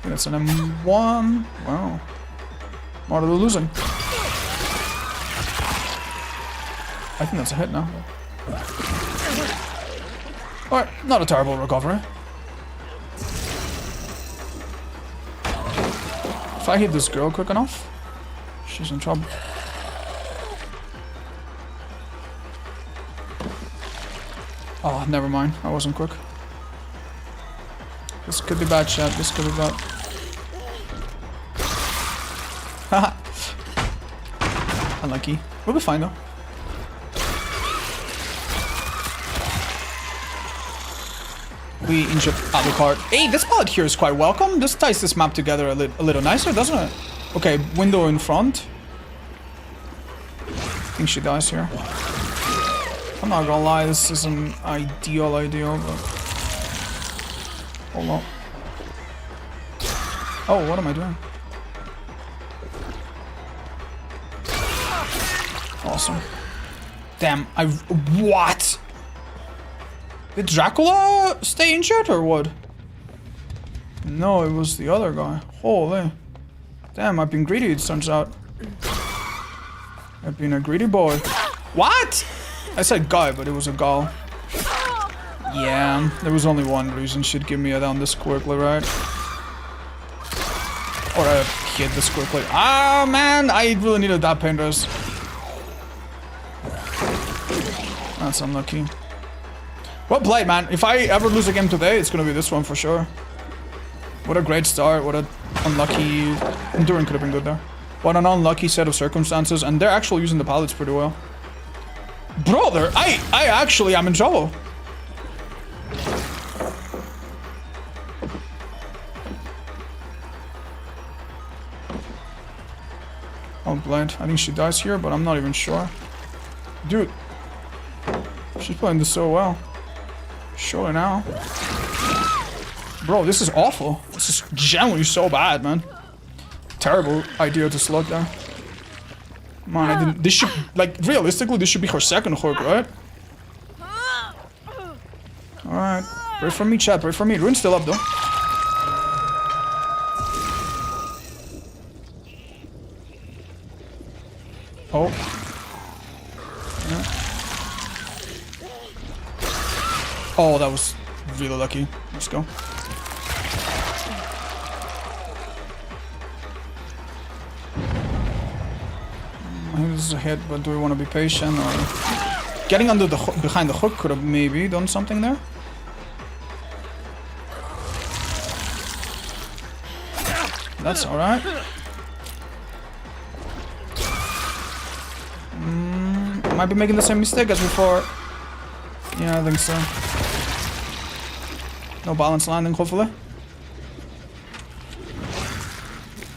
A: That's an M1. Wow. What are they losing? I think that's a hit now. Alright, not a terrible recovery. If I hit this girl quick enough, she's in trouble. Oh, never mind. I wasn't quick. This could be bad, chat. This could be bad. Haha. Unlucky. We'll be fine though. We injured Alucard. Hey, this palette here is quite welcome. This ties this map together a little nicer, doesn't it? Okay, window in front. I think she dies here. I'm not gonna lie, this isn't ideal, but... Hold on. Oh, what am I doing? Awesome. Damn, what? Did Dracula stay injured or what? No, it was the other guy. Holy. Damn, I've been greedy, it turns out. I've been a greedy boy. What? I said guy, but it was a gal. Yeah, there was only one reason she'd give me a down this quickly, right? Or a hit this quickly. Ah, man, I really needed that painters. That's unlucky. Well played, man. If I ever lose a game today, it's gonna be this one for sure. What a great start. What a unlucky... Enduring could have been good there. What an unlucky set of circumstances. And they're actually using the pallets pretty well. Brother, I actually am in trouble. Oh, blind. I think she dies here, but I'm not even sure. Dude. She's playing this so well. Sure now. Bro, this is awful. This is genuinely so bad, man. Terrible idea to slug there. Man, I didn't... This should... Like, realistically, this should be her second hook, right? Alright. Pray for me, chat. Pray for me. Rune's still up, though. Oh. Yeah. Oh, that was really lucky. Let's go. I think this is a hit, but do we want to be patient or... Getting under the behind the hook could have maybe done something there. That's alright. Might be making the same mistake as before. Yeah, I think so. No balance landing, hopefully.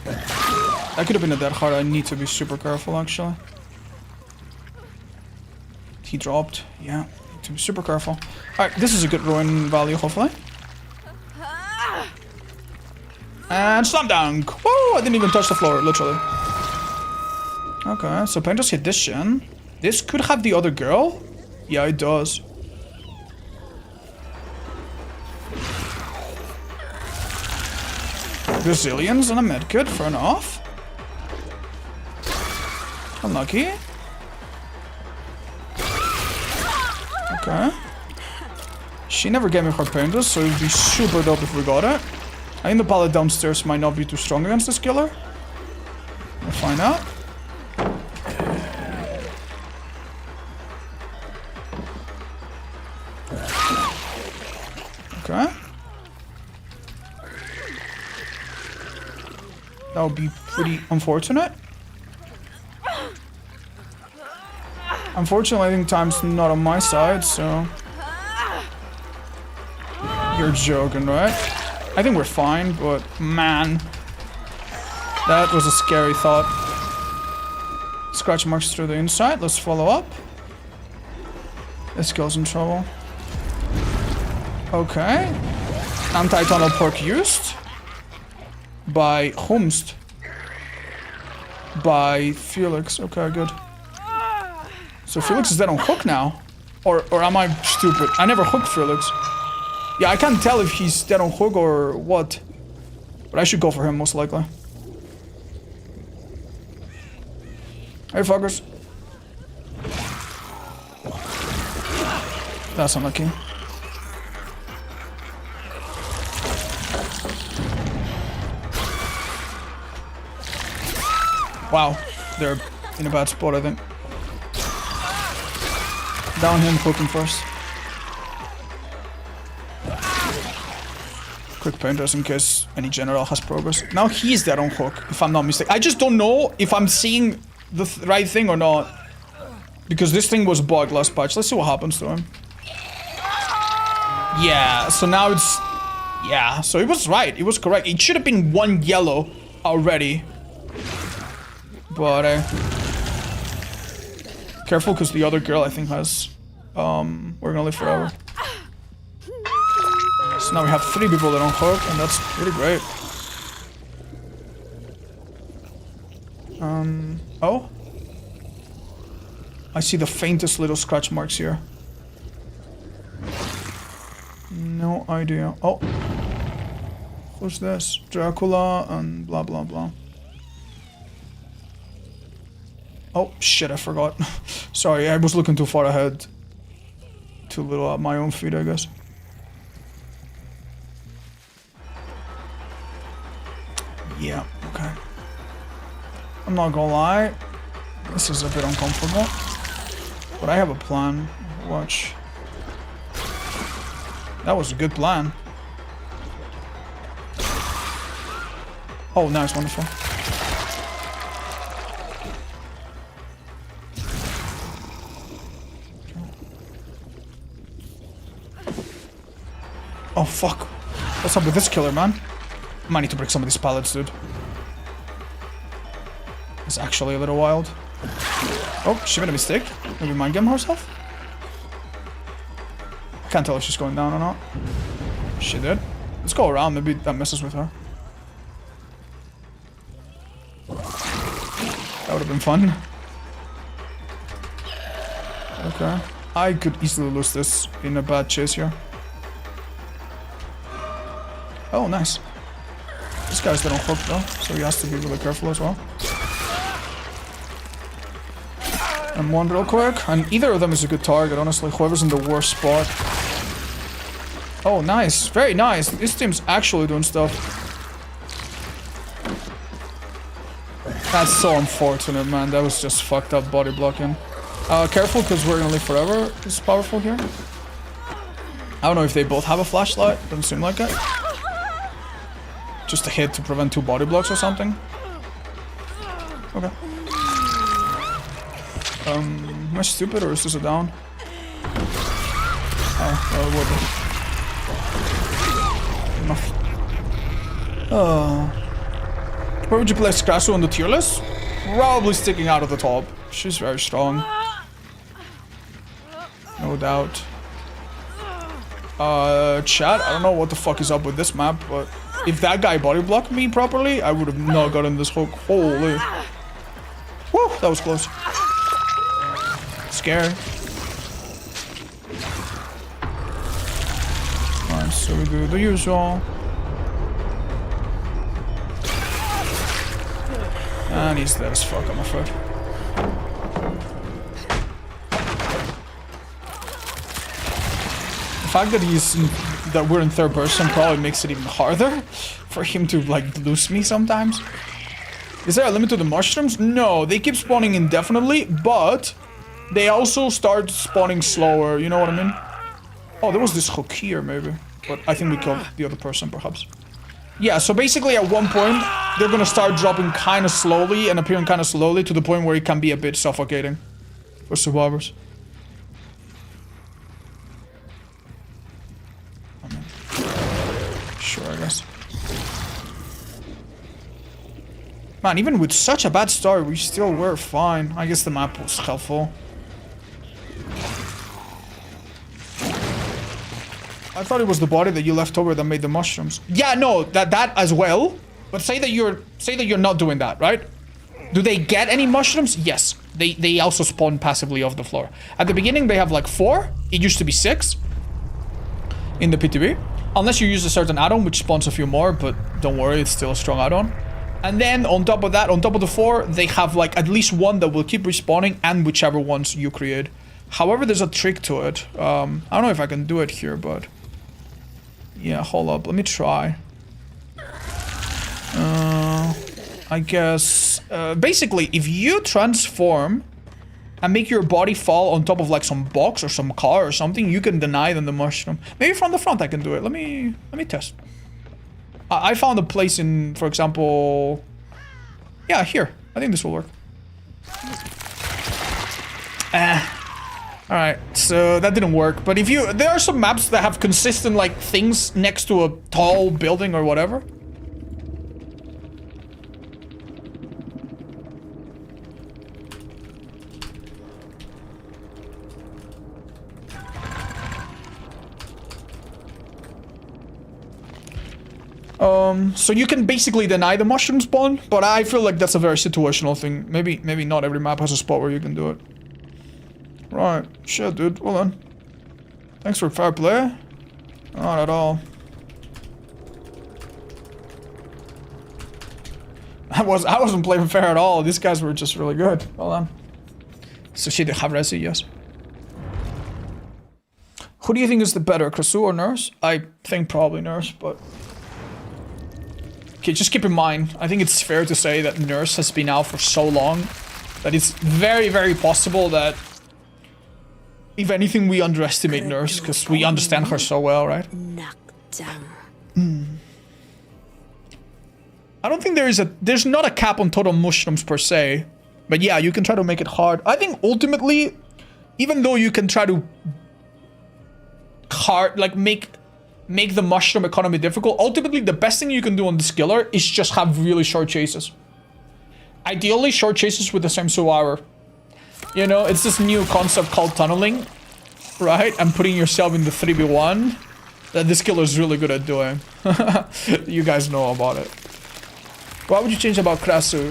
A: That could have been a dead hard. I need to be super careful, actually. He dropped. Yeah, need to be super careful. Alright, this is a good ruin value, hopefully. And slam dunk! Woo! I didn't even touch the floor, literally. Okay, so Pain just hit this shin. This could have the other girl? Yeah, it does. Brazilians and a medkit, fair enough. Unlucky. Okay. She never gave me her painters, so it'd be super dope if we got it. I think the pallet downstairs might not be too strong against this killer. We'll find out. Okay. That would be pretty unfortunate. Unfortunately, I think time's not on my side, so... You're joking, right? I think we're fine, but man... That was a scary thought. Scratch marks through the inside, let's follow up. This girl's in trouble. Okay. Anti-tunnel perk used. By Humst. By Felix. Okay, good. So Felix is dead on hook now? Or am I stupid? I never hooked Felix. Yeah, I can't tell if he's dead on hook or what. But I should go for him, most likely. Hey, fuckers. That's unlucky. Wow, they're in a bad spot, I think. Down him, poke him first. Quick painters in case any general has progress. Now he's dead on hook, if I'm not mistaken. I just don't know if I'm seeing the right thing or not. Because this thing was bugged last patch. Let's see what happens to him. Yeah, so now it's... Yeah, so it was right. It was correct. It should have been 1 yellow already. But, careful, because the other girl, I think, has... We're gonna live forever. So now we have 3 people that don't hook, and that's pretty great. Oh? I see the faintest little scratch marks here. No idea. Oh. Who's this? Dracula and blah blah blah. Oh, shit, I forgot. Sorry, I was looking too far ahead. Too little at my own feet, I guess. Yeah, okay. I'm not gonna lie. This is a bit uncomfortable. But I have a plan. Watch. That was a good plan. Oh, nice, wonderful. Oh, fuck. What's up with this killer, man? I might need to break some of these pallets, dude. It's actually a little wild. Oh, she made a mistake. Maybe mind game herself? I can't tell if she's going down or not. She did. Let's go around, maybe that messes with her. That would have been fun. Okay. I could easily lose this in a bad chase here. Oh, nice. This guy's little hooked though, so he has to be really careful as well. And one real quick, and either of them is a good target, honestly. Whoever's in the worst spot. Oh, nice. Very nice. This team's actually doing stuff. That's so unfortunate, man. That was just fucked up body blocking. Careful, because we're gonna live forever. It's powerful here. I don't know if they both have a flashlight. Doesn't seem like it. Just a hit to prevent 2 body blocks or something. Okay. Am I stupid or is this a down? Oh, well, it would be. Enough. Where would you place Krasue on the tier list? Probably sticking out of the top. She's very strong. No doubt. Chat, I don't know what the fuck is up with this map, but if that guy body blocked me properly, I would have not gotten this hook. Holy. Whew, that was close. Scary. Alright, so we do the usual. And he's dead as fuck, I'm afraid. The fact that we're in third person probably makes it even harder for him to like lose me sometimes. Is there a limit to the mushrooms? No, they keep spawning indefinitely, but they also start spawning slower, you know what I mean? Oh, there was this hook here maybe, but I think we killed the other person perhaps. Yeah, so basically at one point, they're gonna start dropping kind of slowly and appearing kind of slowly to the point where it can be a bit suffocating for survivors. I mean, sure, I guess. Man, even with such a bad start, we still were fine. I guess the map was helpful. I thought it was the body that you left over that made the mushrooms. Yeah, no, that as well. But say that you're not doing that, right? Do they get any mushrooms? Yes. They also spawn passively off the floor. At the beginning they have like 4. It used to be 6 in the PTB. Unless you use a certain add-on which spawns a few more, but don't worry, it's still a strong add-on. And then on top of that, on top of the 4, they have like at least 1 that will keep respawning and whichever ones you create. However, there's a trick to it. I don't know if I can do it here, but yeah, hold up, let me try. I guess, basically, if you transform and make your body fall on top of like some box or some car or something, you can deny them the mushroom. Maybe from the front I can do it. Let me test. I found a place in, for example, yeah, here. I think this will work. Alright, so that didn't work. But if you, there are some maps that have consistent like things next to a tall building or whatever. So you can basically deny the mushroom spawn, but I feel like that's a very situational thing. Maybe not every map has a spot where you can do it. Right, shit, dude. Well then. Thanks for fair play. Not at all. I wasn't playing fair at all. These guys were just really good. Well done. So she did have resi, yes. Who do you think is the better, Krasue or Nurse? I think probably Nurse, but... Okay, just keep in mind, I think it's fair to say that Nurse has been out for so long that it's very, very possible that if anything, we underestimate Nurse because we understand her so well, right?
B: Knocked down.
A: I don't think there's not a cap on total mushrooms per se, but yeah, you can try to make it hard. I think ultimately, even though you can try to make the mushroom economy difficult, ultimately the best thing you can do on this killer is just have really short chases. Ideally short chases with the same survivor. You know, it's this new concept called tunneling, right? And putting yourself in the 3v1 that this killer is really good at doing. You guys know about it. What would you change about Krasue?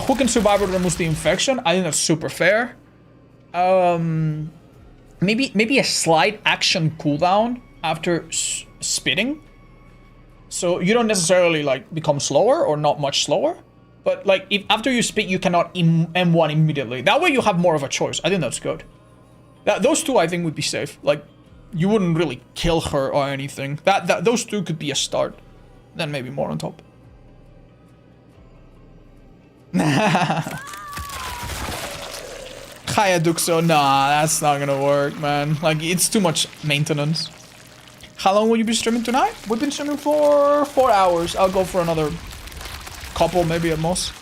A: Who can survivor removes the infection? I think that's super fair. Maybe a slight action cooldown after spitting, so you don't necessarily like become slower or not much slower, but like if after you spit you cannot M1 immediately. That way you have more of a choice. I think that's good. Those two I think would be safe. Like you wouldn't really kill her or anything. Those two could be a start. Then maybe more on top. Kaya Duxo, nah, that's not gonna work, man. Like it's too much maintenance. How long will you be streaming tonight? We've been streaming for 4 hours. I'll go for another couple, maybe at most.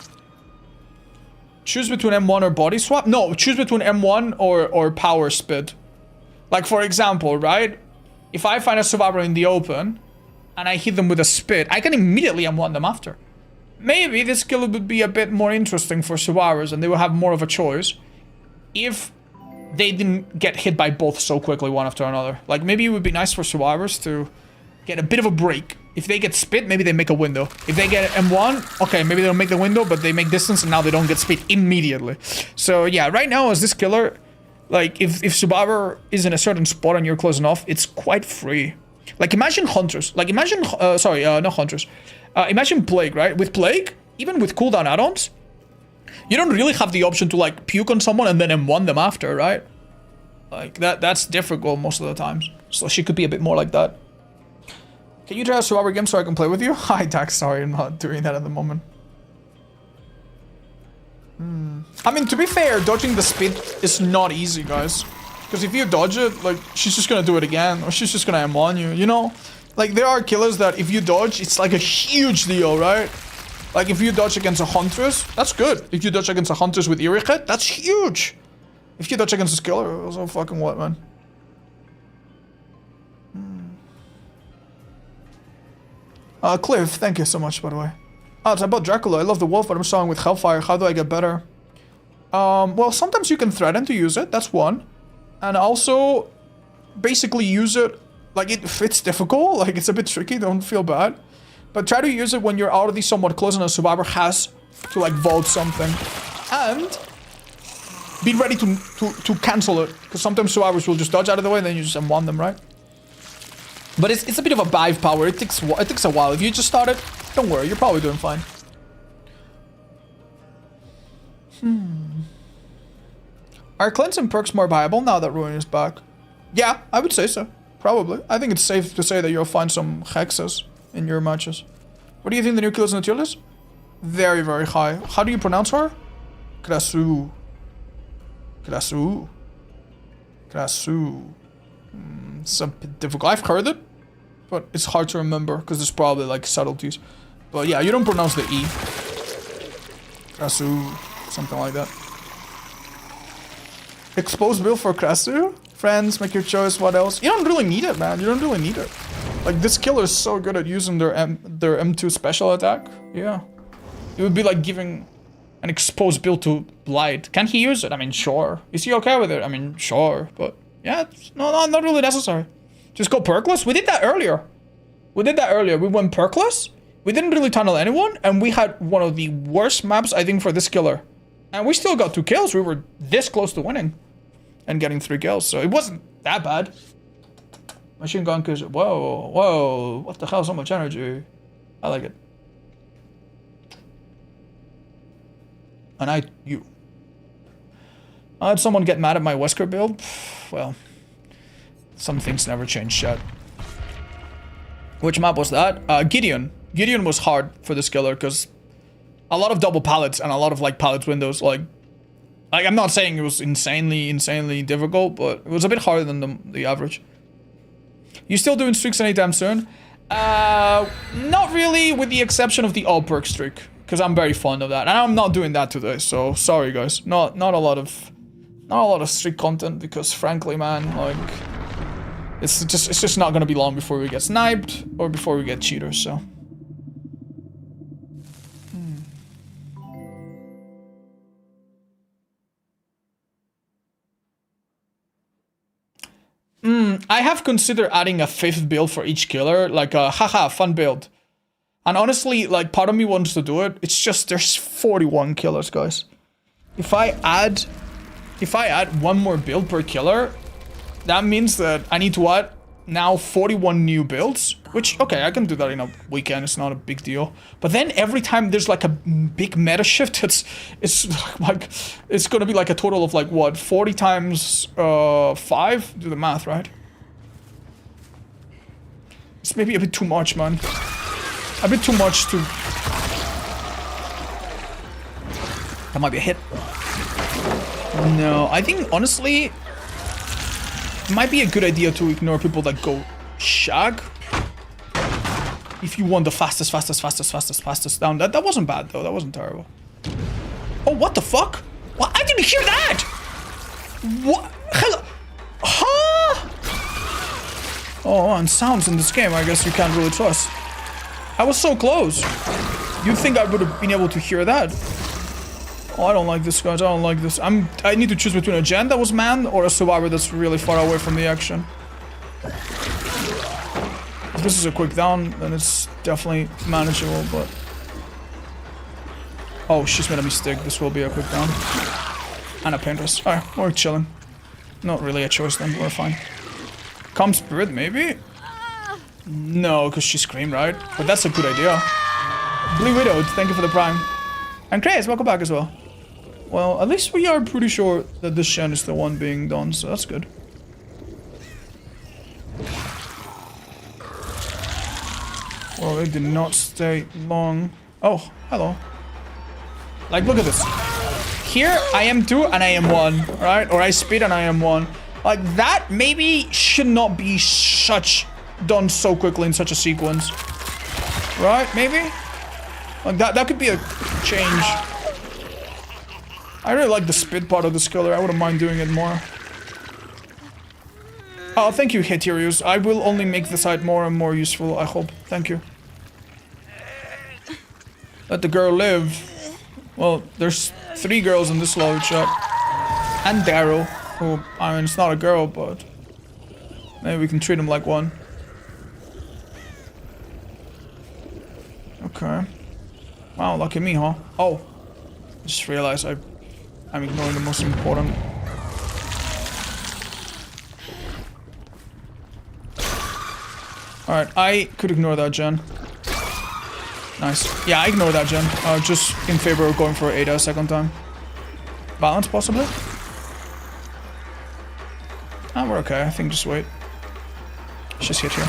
A: Choose between M1 or body swap? No, choose between M1 or power spit. Like for example, right? If I find a survivor in the open and I hit them with a spit, I can immediately M1 them after. Maybe this skill would be a bit more interesting for survivors and they will have more of a choice if they didn't get hit by both so quickly one after another. Like maybe it would be nice for survivors to get a bit of a break. If they get spit, maybe they make a window. If they get M1, okay, maybe they don't make the window, but they make distance and now they don't get spit immediately. So yeah, right now as this killer, like if survivor is in a certain spot and you're close enough, it's quite free. Like imagine hunters, like imagine, not hunters. Imagine plague, right? With plague, even with cooldown add-ons, you don't really have the option to like puke on someone and then M1 them after, right? Like that's difficult most of the times. So she could be a bit more like that. Can you try a survivor game so I can play with you? Hi Dax, sorry, I'm not doing that at the moment. I mean, to be fair, dodging the spit is not easy, guys. Because if you dodge it, like, she's just gonna do it again. Or she's just gonna M1 you, you know? Like, there are killers that if you dodge, it's like a huge deal, right? Like, if you dodge against a Huntress, that's good. If you dodge against a Huntress with Irricate, that's huge. If you dodge against a killer, so fucking what, man? Cliff, thank you so much, by the way. It's about Dracula. I love the wolf, but I'm struggling with Hellfire. How do I get better? Well, sometimes you can threaten to use it. That's one. And also, basically use it, like, it's difficult. Like, it's a bit tricky. Don't feel bad. But try to use it when you're already somewhat close and a survivor has to, like, vault something. And be ready to cancel it. Because sometimes survivors will just dodge out of the way and then you just M1 them, right? But it's a bit of a dive power. It takes a while. If you just started, don't worry. You're probably doing fine. Are cleansing perks more viable now that Ruin is back? Yeah, I would say so. Probably. I think it's safe to say that you'll find some hexes in your matches. What do you think the new kills in the tier list? Very, very high. How do you pronounce her? Krasue. Krasue. Krasue. It's a bit difficult. I've heard it, but it's hard to remember because there's probably like subtleties. But yeah, you don't pronounce the E. Krasue. Something like that. Exposed build for Krasue? Friends, make your choice. What else? You don't really need it, man. You don't really need it. Like, this killer is so good at using their M2 special attack. Yeah. It would be like giving an exposed build to Blight. Can he use it? I mean, sure. Is he okay with it? I mean, sure. But yeah, it's not really necessary. Just go perkless. We did that earlier. We went perkless. We didn't really tunnel anyone. And we had one of the worst maps, I think, for this killer. And we still got 2 kills. We were this close to winning. And getting 3 kills. So it wasn't that bad. Machine gun kills. Whoa, whoa. What the hell? So much energy. I like it. And I had someone get mad at my Wesker build. Well, some things never change, chat. Which map was that? Gideon. Gideon was hard for this killer because a lot of double pallets and a lot of like pallet windows. Like I'm not saying it was insanely difficult, but it was a bit harder than the average. You still doing streaks anytime soon? Not really, with the exception of the all perk streak. Because I'm very fond of that, and I'm not doing that today. So sorry, guys. Not a lot of streak content because, frankly, man, like it's just not gonna be long before we get sniped or before we get cheaters. So. I have considered adding a 5th build for each killer, like a haha fun build. And honestly, like, part of me wants to do it. It's just there's 41 killers, guys. If I add 1 more build per killer, that means that I need to add now 41 new builds. Which, okay, I can do that in a weekend. It's not a big deal. But then every time there's like a big meta shift, it's gonna be like a total of like what, 40 times 5? Do the math, right? It's maybe a bit too much, man. A bit too much to... That might be a hit. No, I think, honestly, it might be a good idea to ignore people that go shag. If you want the fastest down. That wasn't bad, though. That wasn't terrible. Oh, what the fuck? What? I didn't hear that! What? Hello? Huh? Oh, and sounds in this game, I guess you can't really trust. I was so close. You'd think I would have been able to hear that. Oh, I don't like this, guys. I don't like this. I need to choose between a gen that was manned or a survivor that's really far away from the action. If this is a quick down, then it's definitely manageable, but... Oh, she's made a mistake. This will be a quick down. And a paintress. Alright, we're chilling. Not really a choice then. We're fine. Calm Spirit, maybe? No, because she screamed, right? But that's a good idea. Blue Widowed, thank you for the prime. And Chris, welcome back as well. Well, at least we are pretty sure that this Shen is the one being done, so that's good. Well, it did not stay long. Oh, hello. Like, look at this. Here, I am 2 and I am 1, right? Or I speed and I am 1. Like, that maybe should not be done so quickly in such a sequence. Right? Maybe? Like, that could be a change. I really like the spit part of this killer. I wouldn't mind doing it more. Oh, thank you, Hetirius. I will only make the site more and more useful, I hope. Thank you. Let the girl live. Well, there's 3 girls in this lobby chat. And Daryl, who, I mean, it's not a girl, but... maybe we can treat him like one. Okay. Wow, lucky me, huh? Oh. I just realized I'm ignoring the most important. Alright, I could ignore that gen. Nice. Yeah, I ignore that gen. Just in favor of going for Ada a second time. Balance, possibly? Ah, we're okay. I think just wait. Let's just hit here.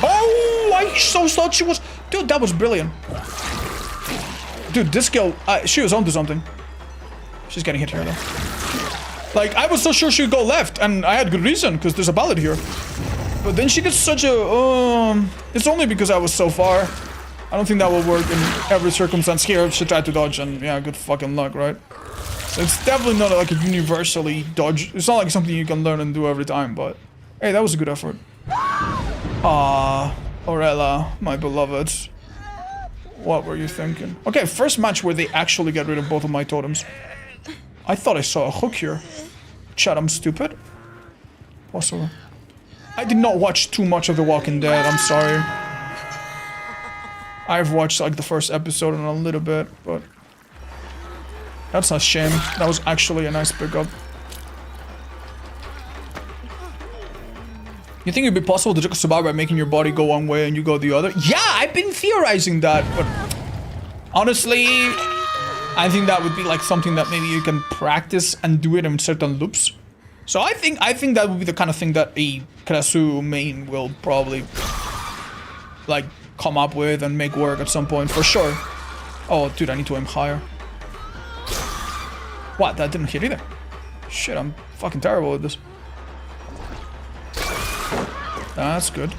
A: Oh, I so thought she was... Dude, that was brilliant. Dude, this girl, she was onto something. She's getting hit here, though. Like, I was so sure she'd go left, and I had good reason, because there's a ballad here. But then she gets such a, it's only because I was so far. I don't think that will work in every circumstance here. She tried to dodge, and yeah, good fucking luck, right? So it's definitely not like a universally dodge. It's not like something you can learn and do every time, but hey, that was a good effort. Ah, Orella, my beloved. What were you thinking? Okay, first match where they actually get rid of both of my totems. I thought I saw a hook here. Chat, I'm stupid. Also, I did not watch too much of The Walking Dead, I'm sorry. I've watched like the first episode and a little bit, but that's a shame. That was actually a nice pickup. You think it'd be possible to trick a survivor by making your body go one way and you go the other? Yeah, I've been theorizing that, but honestly, I think that would be like something that maybe you can practice and do it in certain loops. So I think that would be the kind of thing that a Krasue main will probably like come up with and make work at some point for sure. Oh, dude, I need to aim higher. What? That didn't hit either. Shit, I'm fucking terrible at this. That's good.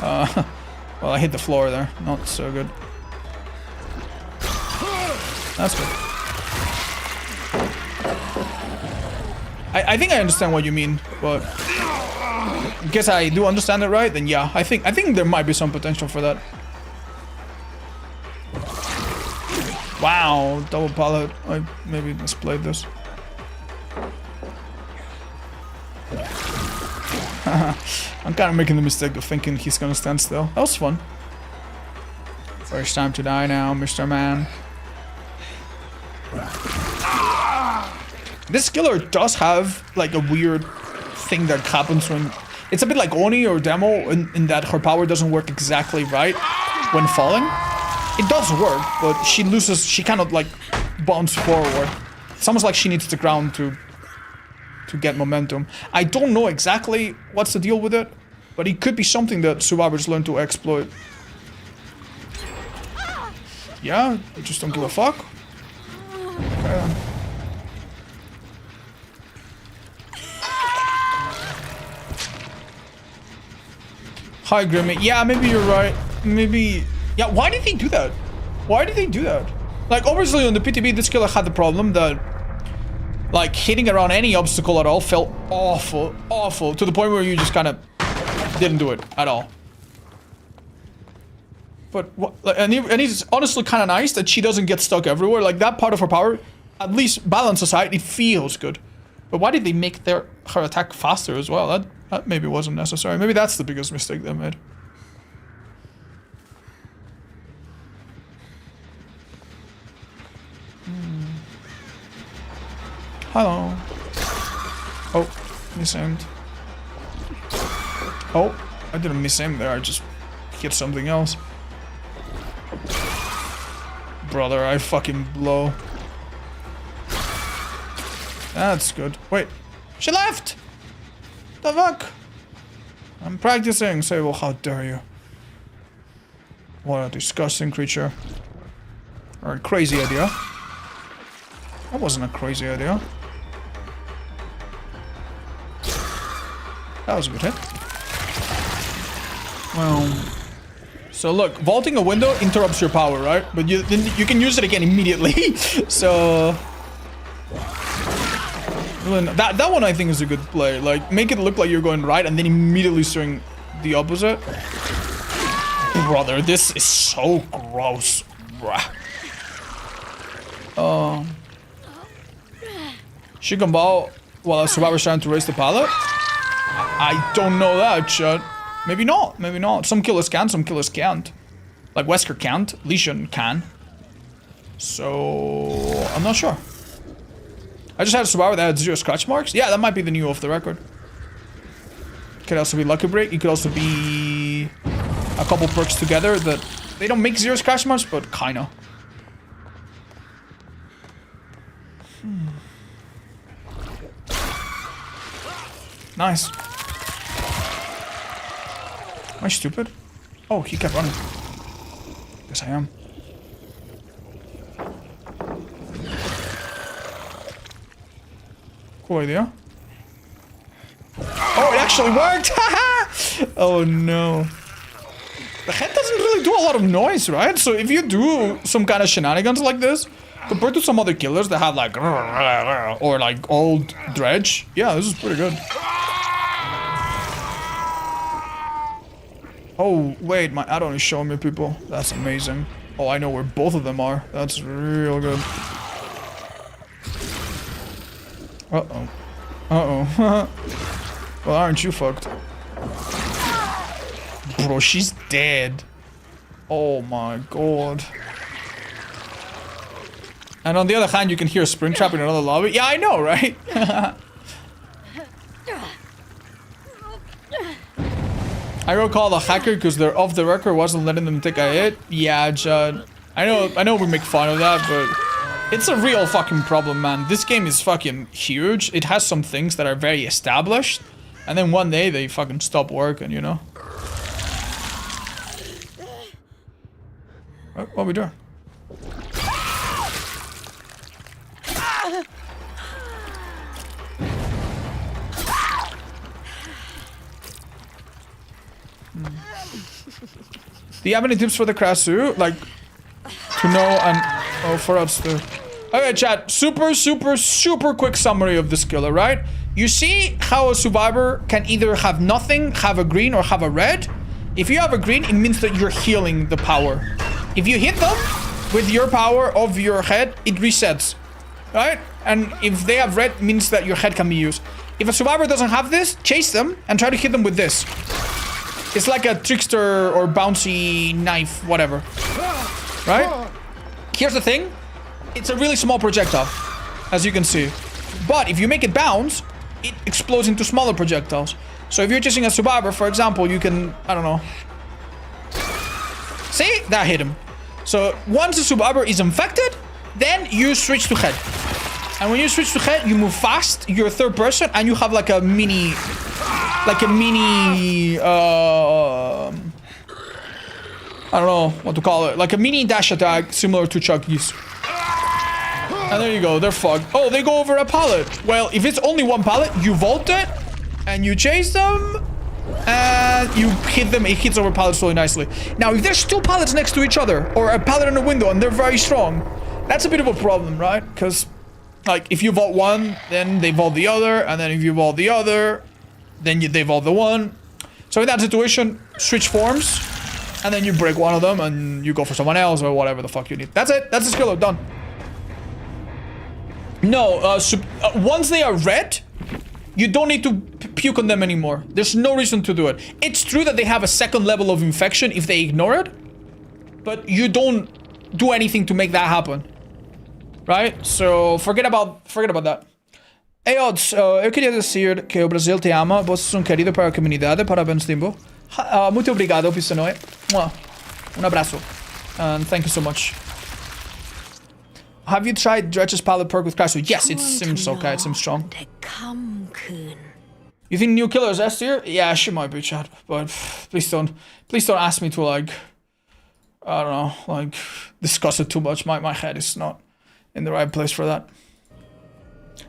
A: Well, I hit the floor there. Not so good. That's good. I think I understand what you mean, but in case I do understand it right, then yeah, I think there might be some potential for that. Wow, double pallet. I maybe misplayed this. I'm kind of making the mistake of thinking he's gonna stand still. That was fun. First time to die now, Mr. Man. This killer does have like a weird thing that happens when it's a bit like Oni or Demo in that her power doesn't work exactly right when falling. It does work, but she cannot like bounce forward. It's almost like she needs the ground to get momentum. I don't know exactly what's the deal with it, but it could be something that survivors learn to exploit. Yeah, you just don't give a fuck. Okay. Hi, Grimmy. Yeah, maybe you're right. Maybe... Yeah, why did they do that? Why did they do that? Like, obviously on the PTB, this killer had the problem that... Like, hitting around any obstacle at all felt awful, awful, to the point where you just kind of didn't do it at all. But, and it's honestly kind of nice that she doesn't get stuck everywhere. Like, that part of her power, at least balance aside, it feels good. But why did they make her attack faster as well? That maybe wasn't necessary. Maybe that's the biggest mistake they made. Hello. Oh, miss-aimed. Oh, I didn't miss-aim there, I just hit something else. Brother, I fucking blow. That's good. Wait, she left! The fuck? I'm practicing. Say, well, how dare you? What a disgusting creature. Or a crazy idea. That wasn't a crazy idea. That was a good hit. Well, so look, vaulting a window interrupts your power, right? But you can use it again immediately. So that one I think is a good play. Like, make it look like you're going right and then immediately swing the opposite. Brother, this is so gross. She can bow while a survivor's trying to raise the pallet? I don't know that, chat. Maybe not, maybe not. Some killers can, some killers can't. Like Wesker can't, Lesion can. So, I'm not sure. I just had a survivor that had 0 scratch marks. Yeah, that might be the new off the record. Could also be Lucky Break. It could also be a couple perks together that they don't make 0 scratch marks, but kinda. Nice. Am I stupid? Oh, he kept running. Yes, I am. Cool idea. Oh, it actually worked! Oh no. The head doesn't really do a lot of noise, right? So if you do some kind of shenanigans like this, compared to some other killers that have like or like old dredge, yeah, this is pretty good. Oh wait, my add-on is showing me people. That's amazing. Oh, I know where both of them are. That's real good. Uh-oh. Uh-oh. Well, aren't you fucked? Bro, she's dead. Oh my god. And on the other hand, you can hear a Springtrap in another lobby. Yeah, I know, right? I will call the hacker because they're off the record, wasn't letting them take a hit. Yeah, Judd. I know we make fun of that, but it's a real fucking problem, man. This game is fucking huge. It has some things that are very established. And then one day they fucking stop working, you know? What are we doing? Do you have any tips for the Krasue? Like, to know and... Oh, for us to... Okay, chat. Super quick summary of this killer, right? You see how a survivor can either have nothing, have a green, or have a red? If you have a green, it means that you're healing the power. If you hit them with your power of your head, it resets, right? And if they have red, it means that your head can be used. If a survivor doesn't have this, chase them and try to hit them with this. It's like a trickster or bouncy knife, whatever. Right? Here's the thing. It's a really small projectile, as you can see. But if you make it bounce, it explodes into smaller projectiles. So if you're chasing a survivor, for example, you can, I don't know. See? That hit him. So once a survivor is infected, then you switch to head. And when you switch to head, you move fast, you're third person, and you have like a mini... I don't know what to call it. Like a mini dash attack, similar to Chucky's. And there you go, they're fucked. Oh, they go over a pallet. Well, if it's only one pallet, you vault it, and you chase them, and you hit them. It hits over pallets really nicely. Now, if there's two pallets next to each other, or a pallet in a window, and they're very strong, that's a bit of a problem, right? Because, like, if you vault one, then they vault the other, and then if you vault the other, then they vault the one. So in that situation, switch forms, and then you break one of them, and you go for someone else, or whatever the fuck you need. That's it. That's the skill. Done. No, once they are red, you don't need to puke on them anymore. There's no reason to do it. It's true that they have a second level of infection if they ignore it, but you don't do anything to make that happen. Right? So forget about that. Hey Odds, eu queria dizer que o Brasil te ama, vocês são queridos para a comunidade, parabéns Timbo. Muito obrigado, Pisanoe. Abraço. And thank you so much. Have you tried Dredge's pallet perk with Krasue? Yes, it seems okay, it seems strong. You think new killer is S tier? Yeah, she might be, chat, but please don't ask me to, like, I don't know, like, discuss it too much. My head is not in the right place for that.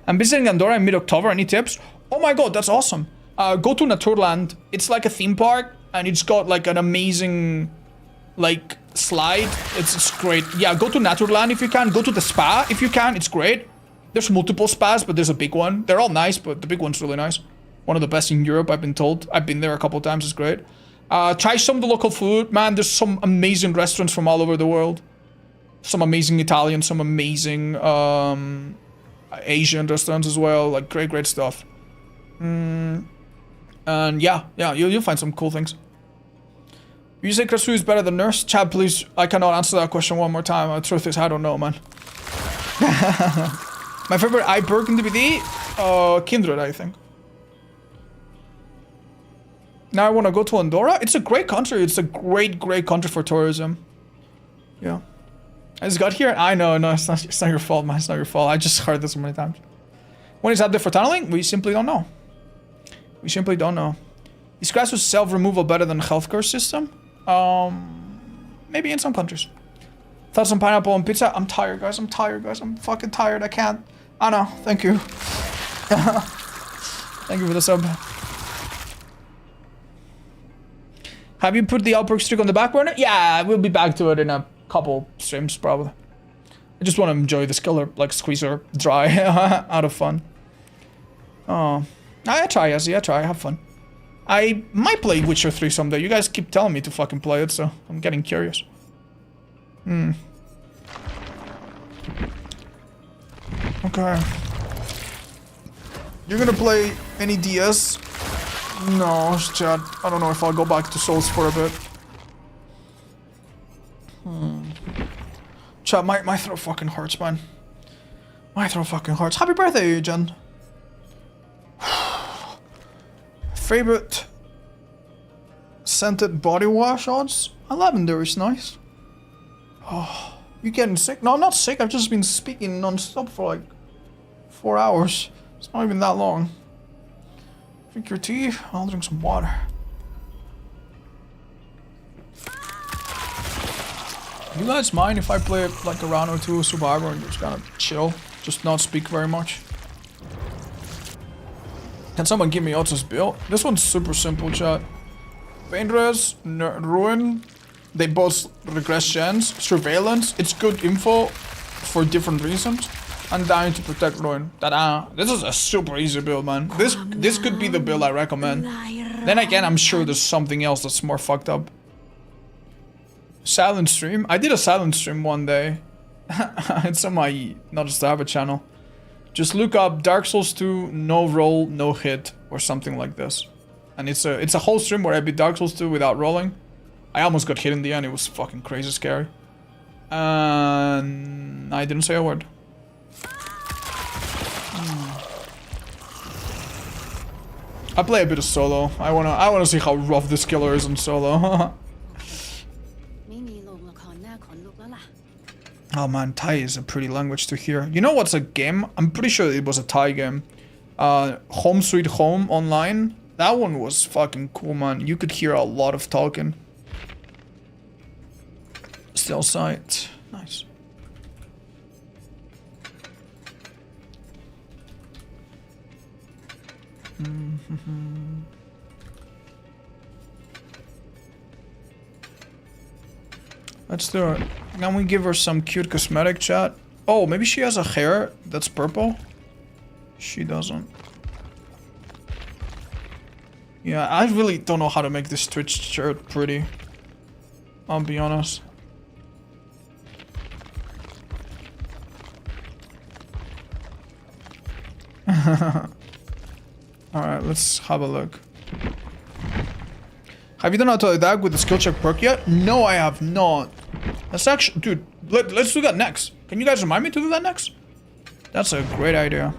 A: I'm visiting Andorra in mid-October. Any tips? Oh my god, that's awesome. Go to Naturland. It's like a theme park, and it's got like an amazing, like, slide. It's great. Yeah, go to Naturland if you can. Go to the spa if you can. It's great. There's multiple spas, but there's a big one. They're all nice, but the big one's really nice. One of the best in Europe, I've been told. I've been there a couple of times. It's great. Try some of the local food. Man, there's some amazing restaurants from all over the world. Some amazing Italian, some amazing Asian restaurants as well. Like, great stuff. And yeah, you'll find some cool things. You say Krasue is better than Nurse? Chad, please, I cannot answer that question one more time. The truth is, I don't know, man. My favorite eye perk in DBD? Kindred, I think. Now I want to go to Andorra. It's a great country. It's a great country for tourism. Yeah. I just got here. I know, no, it's not your fault, man. It's not your fault. I just heard this so many times. When is update for tunneling? We simply don't know. We simply don't know. Is Krasue's self-removal better than healthcare system? maybe in some countries. Thought some pineapple on pizza. I'm tired, guys. I'm tired, guys. I'm fucking tired. I can't. I know. Thank you. Thank you for the sub. Have you put the outbreak streak on the back burner? Yeah, we'll be back to it in a couple streams, probably. I just want to enjoy this killer, like, squeezer dry out of fun. Oh. I try, Yazzie. I try. Have fun. I might play Witcher 3 someday. You guys keep telling me to fucking play it, so I'm getting curious. Okay. You're gonna play any DS? No, chat. I don't know if I'll go back to Souls for a bit. Chat, my throat fucking hurts, man. My throat fucking hurts. Happy birthday, Jen. Favorite scented body wash odds? Lavender is nice. Oh, you getting sick? No, I'm not sick. I've just been speaking non-stop for like 4 hours. It's not even that long. Drink your tea. I'll drink some water. You guys mind if I play like a round or two of Survivor and just kind of chill? Just not speak very much? Can someone give me Otto's build? This one's super simple, chat. Paintress, Ruin, they both regress gens. Surveillance, it's good info for different reasons. And Dying to protect Ruin. Ta-da! This is a super easy build, man. This could be the build I recommend. Then again, I'm sure there's something else that's more fucked up. Silent stream? I did a silent stream one day. It's on my Not Just Have a channel. Just look up Dark Souls 2, no roll, no hit, or something like this. And it's a whole stream where I beat Dark Souls 2 without rolling. I almost got hit in the end, it was fucking crazy scary. And I didn't say a word. I play a bit of solo. I wanna see how rough this killer is in solo. Oh man, Thai is a pretty language to hear. You know what's a game? I'm pretty sure it was a Thai game. Home Sweet Home Online. That one was fucking cool, man. You could hear a lot of talking. Still sight. Nice. Let's do it. Can we give her some cute cosmetic, chat? Oh, maybe she has a hair that's purple? She doesn't. Yeah, I really don't know how to make this Twitch shirt pretty. I'll be honest. Alright, let's have a look. Have you done auto attack with the skill check perk yet? No, I have not. That's actually, dude, let's do that next. Can you guys remind me to do that next? That's a great idea.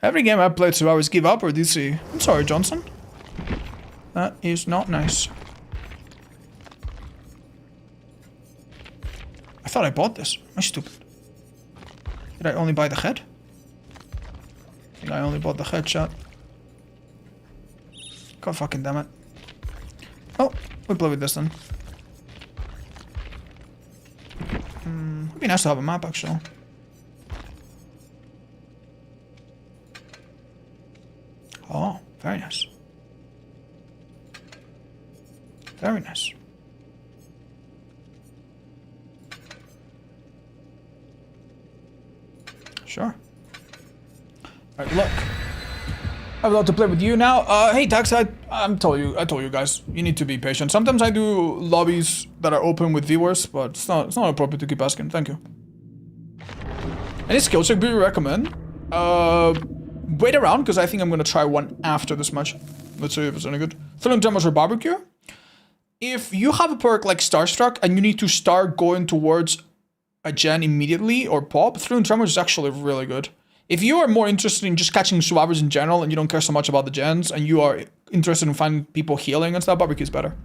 A: Every game I played so I always give up or DC. I'm sorry, Johnson. That is not nice. I thought I bought this. Am I stupid? Did I only buy the head? I think I only bought the headshot. God fucking damn it. Oh, we'll play with this then. It'd be nice to have a map actually. Oh, very nice. Very nice. Sure. Alright, look. I would love to play with you now. Hey Tax, I told you guys, you need to be patient. Sometimes I do lobbies that are open with viewers, but it's not appropriate to keep asking. Thank you. Any skill check do you recommend? Wait around, because I think I'm gonna try one after this match. Let's see if it's any good. Thrilling Tremors or Barbecue? If you have a perk like Starstruck and you need to start going towards a gen immediately or pop, Thrilling Tremors is actually really good. If you are more interested in just catching survivors in general and you don't care so much about the gens and you are interested in finding people healing and stuff, Barbecue is better.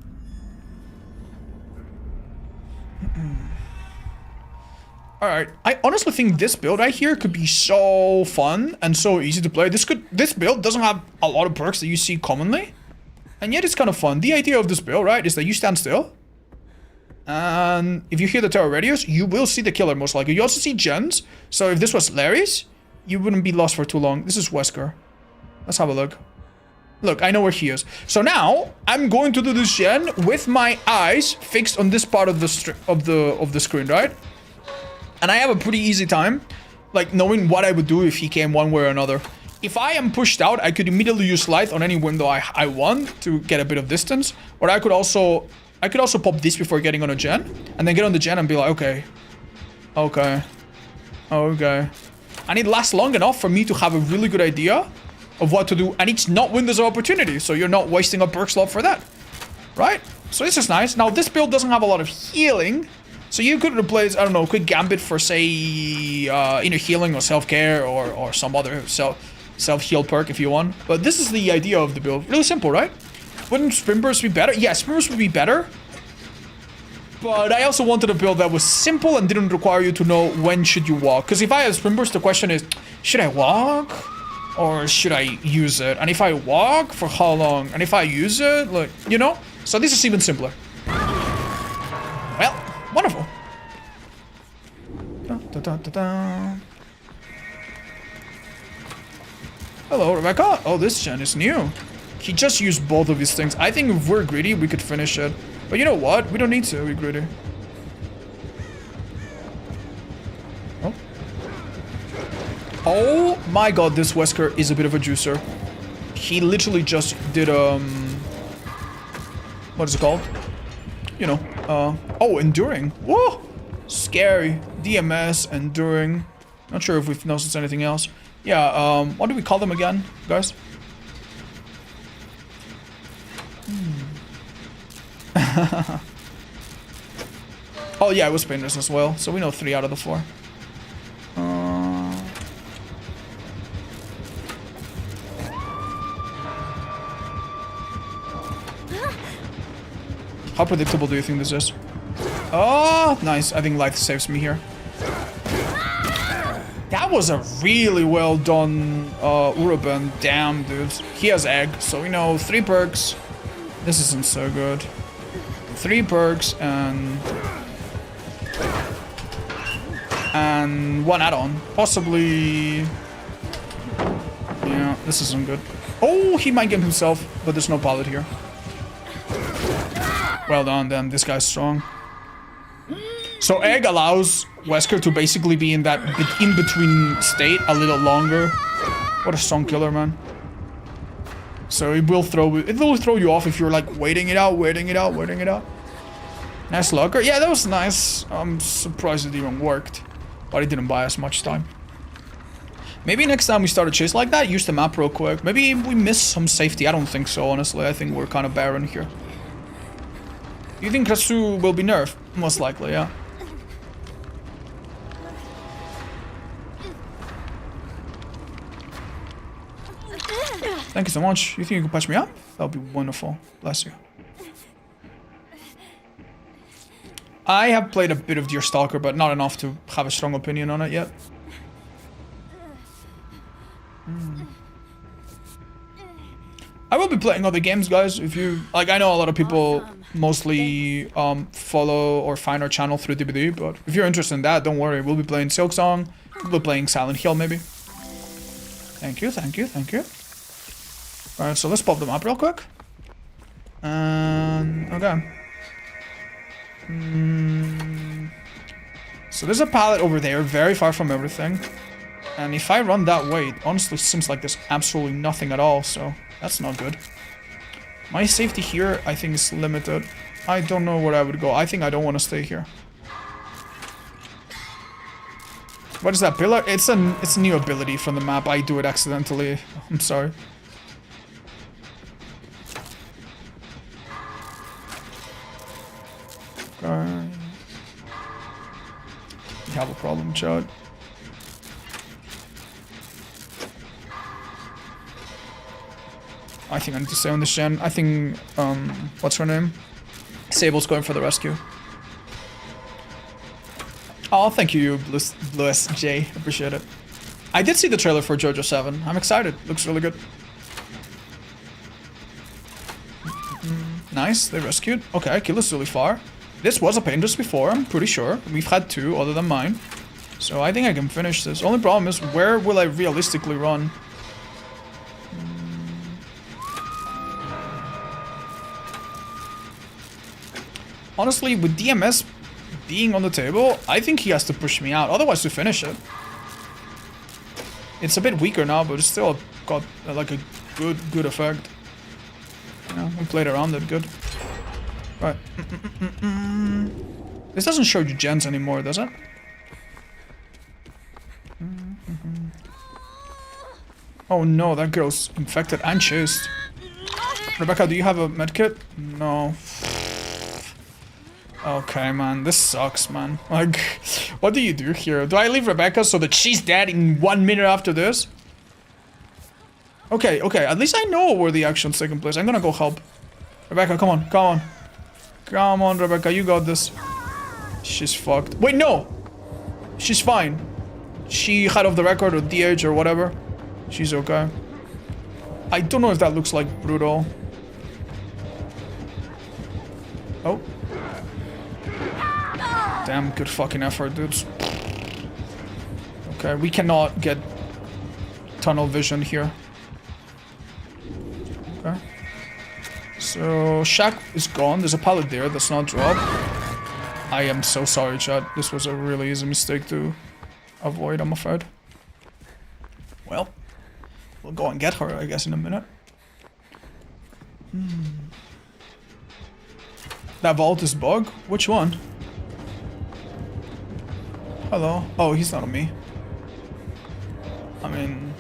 A: Alright, I honestly think this build right here could be so fun and so easy to play. This build doesn't have a lot of perks that you see commonly, and yet it's kind of fun. The idea of this build, right, is that you stand still, And if you hear the terror radios, you will see the killer most likely. You also see gens. So if this was Larry's, you wouldn't be lost for too long. This is Wesker. Let's have a look. Look, I know where he is. So now I'm going to do this gen with my eyes fixed on this part of the screen, right? And I have a pretty easy time, like knowing what I would do if he came one way or another. If I am pushed out, I could immediately use light on any window I want to get a bit of distance. Or I could also pop this before getting on a gen, and then get on the gen and be like, okay. And it lasts long enough for me to have a really good idea of what to do, and it's not windows of opportunity, so you're not wasting a perk slot for that, right? So this is nice. Now this build doesn't have a lot of healing, so you could replace, I don't know, quick gambit for say inner healing or self-care or some other self-heal perk if you want. But this is the idea of the build. Really simple, right? Wouldn't sprint burst be better? Yeah, sprint burst would be better. But I also wanted a build that was simple and didn't require you to know when should you walk. Because if I have sprint burst, the question is, should I walk? Or should I use it? And if I walk, for how long? And if I use it, like, you know? So this is even simpler. Well, wonderful. Hello, Rebecca. Oh, this gen is new. He just used both of these things. I think if we're greedy, we could finish it. But you know what? We don't need to be greedy. Oh. Oh my god, this Wesker is a bit of a juicer. He literally just did, what is it called? You know, oh, enduring. Whoa! Scary. DMS, enduring. Not sure if we've noticed anything else. Yeah, what do we call them again, guys? Oh yeah, it was painters as well, so we know 3 out of the 4. How predictable do you think this is? Oh, nice. I think life saves me here. That was a really well done Uraben. Damn, dude. He has egg, so we know 3 perks. This isn't so good. 3 perks and 1 add-on. Possibly... Yeah, this isn't good. Oh, he might game himself, but there's no pallet here. Well done, then. This guy's strong. So egg allows Wesker to basically be in that in-between state a little longer. What a strong killer, man. So it will throw you off if you're like waiting it out. Nice lurker. Yeah, that was nice. I'm surprised it even worked. But it didn't buy us much time. Maybe next time we start a chase like that, use the map real quick. Maybe we miss some safety. I don't think so, honestly. I think we're kind of barren here. You think Krasue will be nerfed? Most likely, yeah. Thank you so much. You think you can patch me up? That would be wonderful. Bless you. I have played a bit of Deer Stalker, but not enough to have a strong opinion on it yet. I will be playing other games, guys. If you like, I know a lot of people mostly follow or find our channel through DBD, but if you're interested in that, don't worry. We'll be playing Silksong. We'll be playing Silent Hill, maybe. Thank you. Alright, so let's pop them up real quick. And okay. So there's a pallet over there, very far from everything. And if I run that way, it honestly seems like there's absolutely nothing at all, so that's not good. My safety here, I think, is limited. I don't know where I would go. I think I don't want to stay here. What is that pillar? It's a new ability from the map. I do it accidentally. I'm sorry. Okay. You have a problem, Chad. I think I need to stay on this gen. I think, what's her name? Sable's going for the rescue. Oh, thank you, Bless J. Appreciate it. I did see the trailer for JoJo 7. I'm excited. Looks really good. Nice, they rescued. Okay, Kill is really far. This was a painters before, I'm pretty sure. We've had 2 other than mine. So I think I can finish this. Only problem is, where will I realistically run? Honestly, with DMS being on the table, I think he has to push me out, otherwise to finish it. It's a bit weaker now, but it's still got like a good effect. Yeah, we played around it good. Right. This doesn't show you gens anymore, does it? Oh no, that girl's infected and chased. Rebecca, do you have a medkit? No. Okay, man, this sucks, man. Like, what do you do here? Do I leave Rebecca so that she's dead in 1 minute after this? Okay, at least I know where the action's taking place. I'm gonna go help. Rebecca, come on. Come on, Rebecca, you got this. She's fucked. Wait, no! She's fine. She had off the record or DH or whatever. She's okay. I don't know if that looks like brutal. Oh. Damn, good fucking effort, dudes. Okay, we cannot get tunnel vision here. Okay. So, Shack is gone. There's a pallet there that's not dropped. I am so sorry, chat. This was a really easy mistake to avoid, I'm afraid. Well, we'll go and get her, I guess, in a minute. That vault is bug? Which one? Hello? Oh, he's not on me. I mean...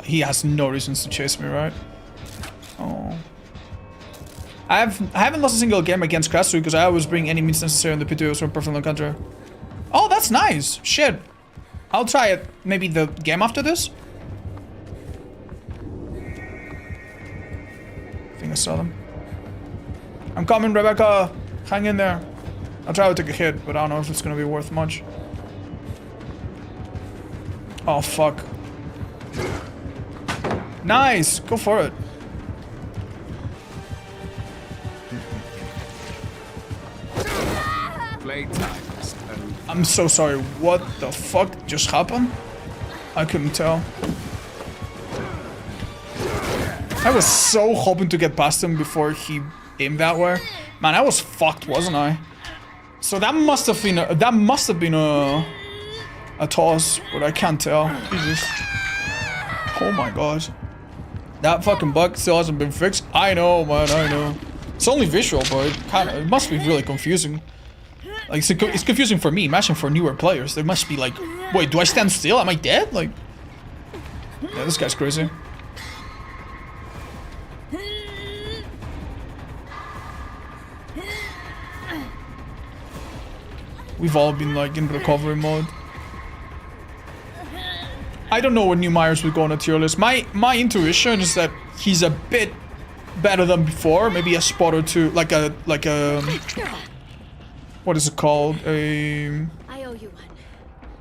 A: he has no reasons to chase me, right? Oh. I haven't lost a single game against Krasue because I always bring any means necessary in the PTOs for perfect encounter. Oh, that's nice! Shit. I'll try it. Maybe the game after this? I think I saw them. I'm coming, Rebecca! Hang in there. I'll try to take a hit, but I don't know if it's gonna be worth much. Oh, fuck. Nice! Go for it. I'm so sorry. What the fuck just happened? I couldn't tell. I was so hoping to get past him before he aimed that way. Man, I was fucked, wasn't I? So that must have been a toss, but I can't tell. Jesus. Oh my god. That fucking bug still hasn't been fixed. I know, man, I know. It's only visual, but it must be really confusing. Like, it's confusing for me. Imagine for newer players. There must be like, wait, do I stand still? Am I dead? Like, yeah, this guy's crazy. We've all been like in recovery mode. I don't know when New Myers will go on a tier list. My intuition is that he's a bit better than before. Maybe a spot or two, like a what is it called? I
B: owe you one.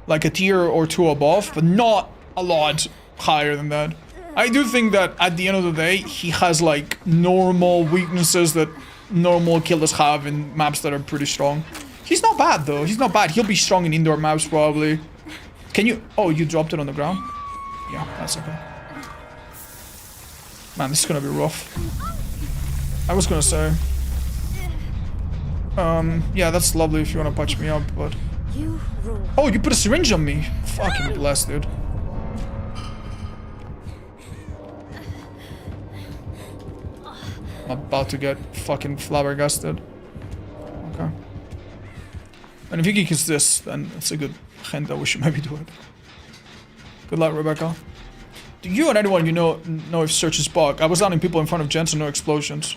A: Like a tier or two above, but not a lot higher than that. I do think that at the end of the day, he has like normal weaknesses that normal killers have in maps that are pretty strong. He's not bad though. He's not bad. He'll be strong in indoor maps probably. Can you? Oh, you dropped it on the ground? Yeah, that's okay. Man, this is gonna be rough. I was gonna say. Yeah, that's lovely if you wanna patch me up, but... Oh, you put a syringe on me! Fucking blessed, dude. I'm about to get fucking flabbergasted. Okay. And if you kick this, then it's a good hint that we should maybe do it. Good luck, Rebecca. Do you and anyone you know if search is bug? I was downing people in front of gens and no explosions.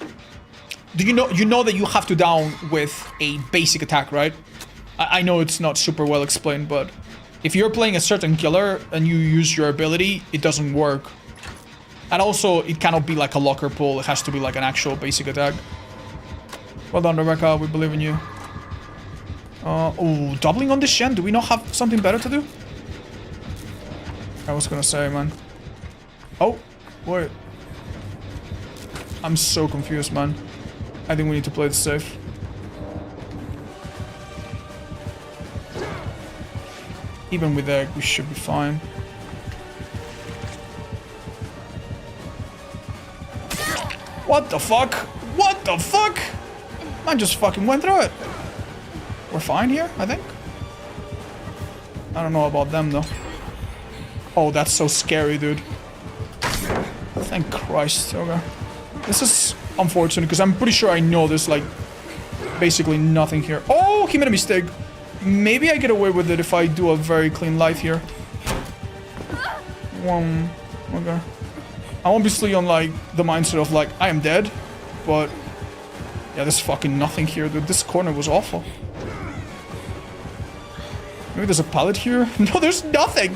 A: Do you know that you have to down with a basic attack, right? I know it's not super well explained, but if you're playing a certain killer and you use your ability, it doesn't work. And also, it cannot be like a locker pull. It has to be like an actual basic attack. Well done, Rebecca. We believe in you. Oh, doubling on this gen? Do we not have something better to do? I was gonna say, man. Oh, wait. I'm so confused, man. I think we need to play it safe. Even with egg, we should be fine. What the fuck? What the fuck? Man just fucking went through it. We're fine here, I think. I don't know about them, though. Oh, that's so scary, dude. Thank Christ. Okay. This is unfortunate, because I'm pretty sure I know there's, like, basically nothing here. Oh, he made a mistake. Maybe I get away with it if I do a very clean life here. Okay. I'm obviously on, like, the mindset of, like, I am dead. But, yeah, there's fucking nothing here, dude. This corner was awful. Maybe there's a pallet here? No, there's nothing!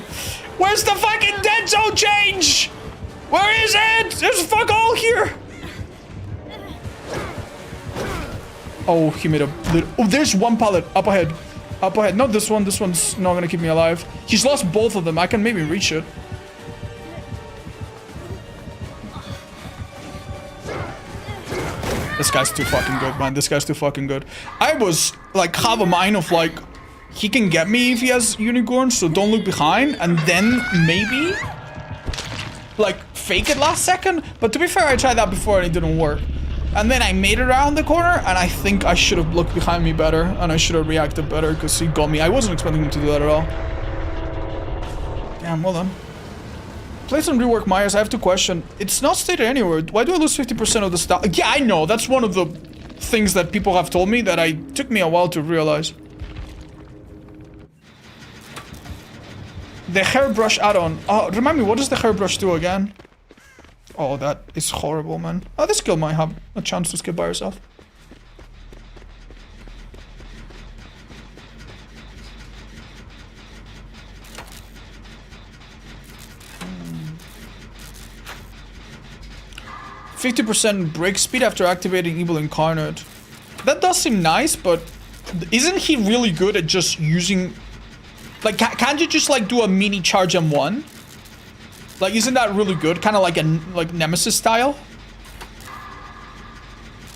A: Where's the fucking dead zone change? Where is it? There's fuck all here! Oh, he made a little... Oh, there's one pallet up ahead. Up ahead. Not this one. This one's not gonna keep me alive. He's lost both of them. I can maybe reach it. This guy's too fucking good, man. This guy's too fucking good. I was, like, half a mind of, like... He can get me if he has unicorns, so don't look behind. And then, maybe... like, fake it last second. But to be fair, I tried that before and it didn't work. And then I made it around the corner, and I think I should have looked behind me better. And I should have reacted better, because he got me. I wasn't expecting him to do that at all. Damn, well done. Play some rework Myers. I have to question. It's not stated anywhere. Why do I lose 50% of the stuff? Yeah, I know. That's one of the things that people have told me that took me a while to realize. The hairbrush add-on. Oh, remind me, what does the hairbrush do again? Oh, that is horrible, man. Oh, this skill might have a chance to skip by herself. Hmm. 50% break speed after activating Evil Incarnate. That does seem nice, but isn't he really good at just using... Like, can't you just, like, do a mini charge M1? Like, isn't that really good? Kind of like a, like, Nemesis style?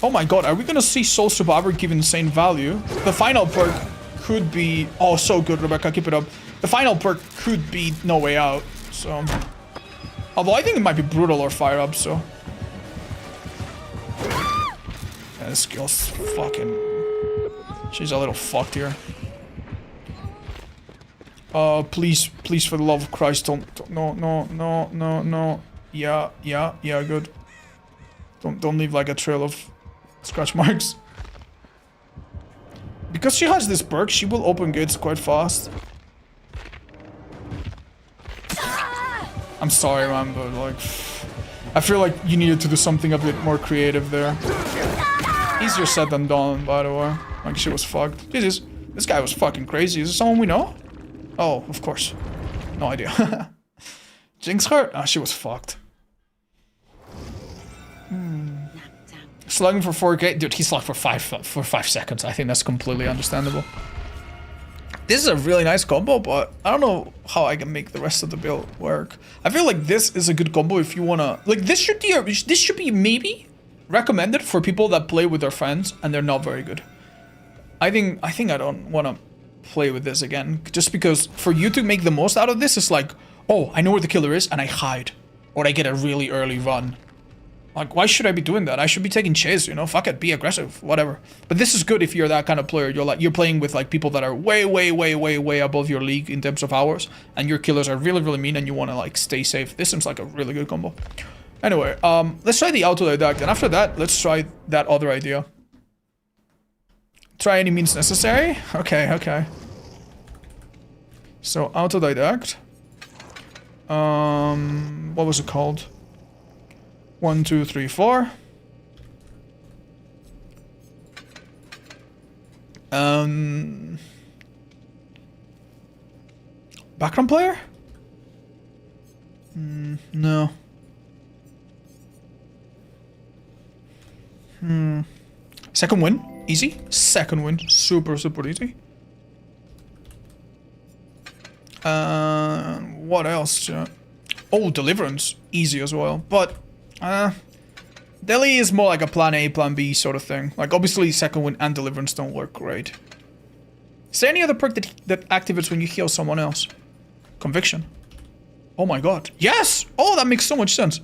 A: Oh my god, are we gonna see Soul Survivor give insane value? The final perk could be... Oh, so good, Rebecca, keep it up. The final perk could be No Way Out, so... Although I think it might be Brutal or Fire Up, so... Yeah, this skill's fucking... She's a little fucked here. Please, please, for the love of Christ, don't no. Yeah, good. Don't leave, like, a trail of scratch marks. Because she has this perk, she will open gates quite fast. I'm sorry, man, but, like... I feel like you needed to do something a bit more creative there. Easier said than done, by the way. Like, she was fucked. Jesus, this guy was fucking crazy. Is this someone we know? Oh, of course. No idea. Jinx her? Ah, she was fucked. Slugging for 4k? Dude, he slugged for 5 seconds. I think that's completely understandable. This is a really nice combo, but I don't know how I can make the rest of the build work. I feel like this is a good combo if you wanna... Like, this should be maybe recommended for people that play with their friends and they're not very good. I think I don't wanna play with this again, just because for you to make the most out of this is like, oh, I know where the killer is and I hide, or I get a really early run. Like, why should I be doing that? I should be taking chase, you know? Fuck it, be aggressive, whatever. But this is good if you're that kind of player. You're playing with, like, people that are way above your league in terms of hours, and your killers are really mean and you want to, like, stay safe. This seems like a really good combo. Anyway, let's try the autodidact, and after that, let's try that other idea. Try any means necessary? Okay. So, autodidact. What was it called? 1, 2, 3, 4. Background player? No. Second win, easy. Second win, super easy. What else? Oh, Deliverance, easy as well. But Deli is more like a plan A, plan B sort of thing. Like, obviously, Second Wind and Deliverance don't work great. Is there any other perk that activates when you heal someone else? Conviction. Oh my god. Yes! Oh, that makes so much sense.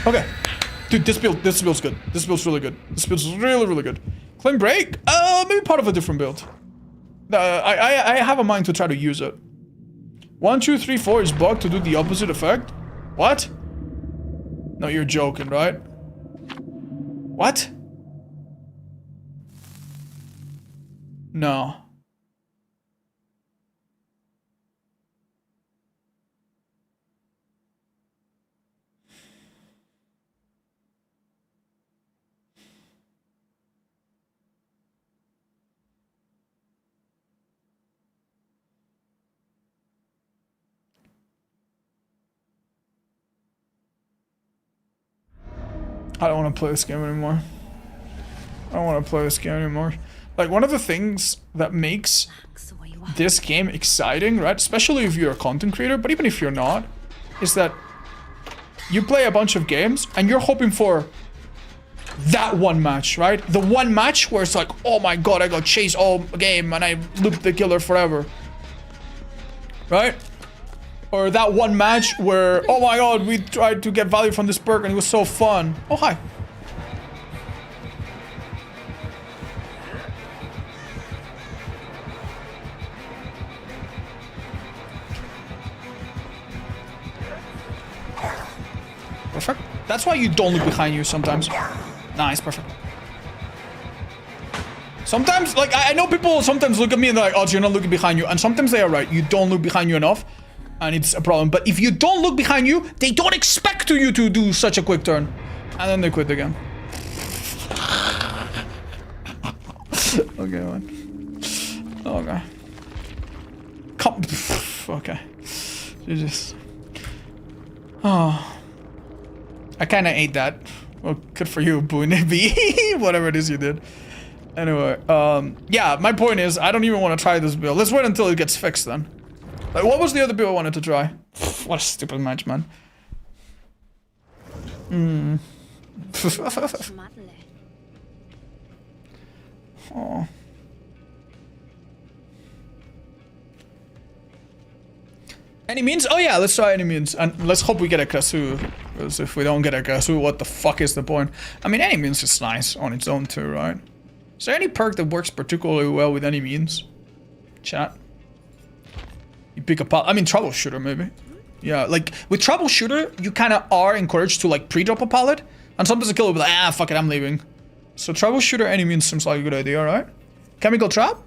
A: Okay. Dude, this build's good. This build's really good. This build's really, really good. Claim Break? Maybe part of a different build. I have a mind to try to use it. 1, 2, 3, 4 is bugged to do the opposite effect? What? No, you're joking, right? What? No. I don't want to play this game anymore. I don't want to play this game anymore. Like, one of the things that makes this game exciting, right? Especially if you're a content creator, but even if you're not, is that you play a bunch of games and you're hoping for that one match, right? The one match where it's like, oh my god, I got chased all game and I looped the killer forever. Right? Or that one match where, oh my god, we tried to get value from this perk and it was so fun. Oh, hi. Perfect. That's why you don't look behind you sometimes. Nice, perfect. Sometimes, like, I know people sometimes look at me and they're like, oh, you're not looking behind you. And sometimes they are right. You don't look behind you enough. And it's a problem. But if you don't look behind you, they don't expect you to do such a quick turn. And then they quit again. Okay, man. Okay. Come. Okay. Jesus. Oh. I kind of ate that. Well, good for you, Boonebi. Whatever it is you did. Anyway, yeah, my point is, I don't even want to try this build. Let's wait until it gets fixed then. Like, what was the other build I wanted to try? What a stupid match, man. Oh. Any means? Oh yeah, let's try any means. And let's hope we get a Krasue. Because if we don't get a Krasue, what the fuck is the point? I mean, any means is nice on its own too, right? Is there any perk that works particularly well with any means? Chat. You pick a pot. I mean, troubleshooter maybe. Yeah, like with troubleshooter, you kind of are encouraged to like pre-drop a pallet, and sometimes the killer will be like, ah, fuck it, I'm leaving. So troubleshooter any means seems like a good idea, right? Chemical trap.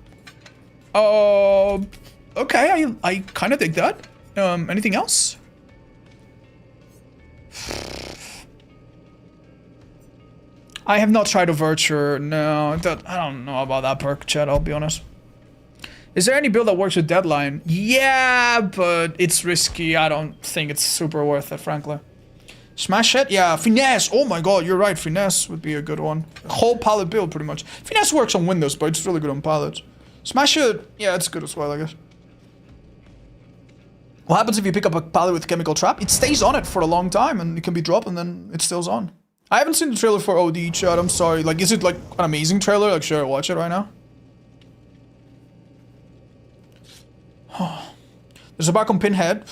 A: Okay, I kind of dig that. Anything else? I have not tried a Virture. No, I don't know about that perk, chat, I'll be honest. Is there any build that works with Deadline? Yeah, but it's risky. I don't think it's super worth it, frankly. Smash it? Yeah, Finesse. Oh my god, you're right. Finesse would be a good one. Whole pallet build, pretty much. Finesse works on Windows, but it's really good on pallets. Smash it? Yeah, it's good as well, I guess. What happens if you pick up a pallet with Chemical Trap? It stays on it for a long time, and it can be dropped, and then it stays on. I haven't seen the trailer for OD, chat. I'm sorry. Like, is it like an amazing trailer? Like, should I watch it right now? There's a bug on Pinhead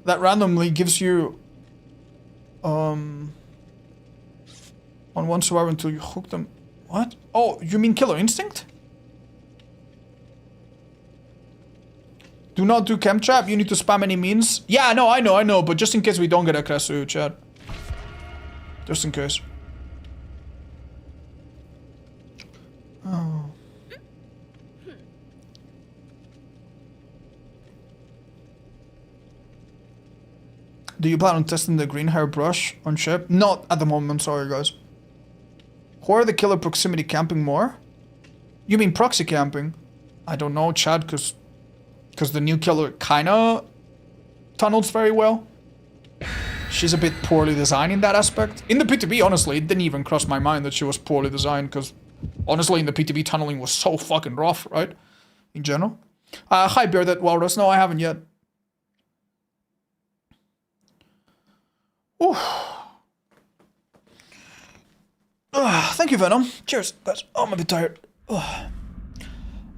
A: that randomly gives you on one survivor until you hook them. What? Oh, you mean Killer Instinct? Do not do Chem Trap. You need to spam any means. Yeah, no, I know, but just in case we don't get a Krasue, chat. Just in case. Oh. Do you plan on testing the green hair brush on ship? Not at the moment, sorry guys. Who are the killer proximity camping more? You mean proxy camping? I don't know, Chad, because the new killer kinda tunnels very well. She's a bit poorly designed in that aspect. In the PTB, honestly, it didn't even cross my mind that she was poorly designed, because honestly, in the PTB, tunneling was so fucking rough, right? In general. Hi, Bearded Walrus. No, I haven't yet. Ooh. Thank you, Venom. Cheers, guys. Oh, I'm a bit tired.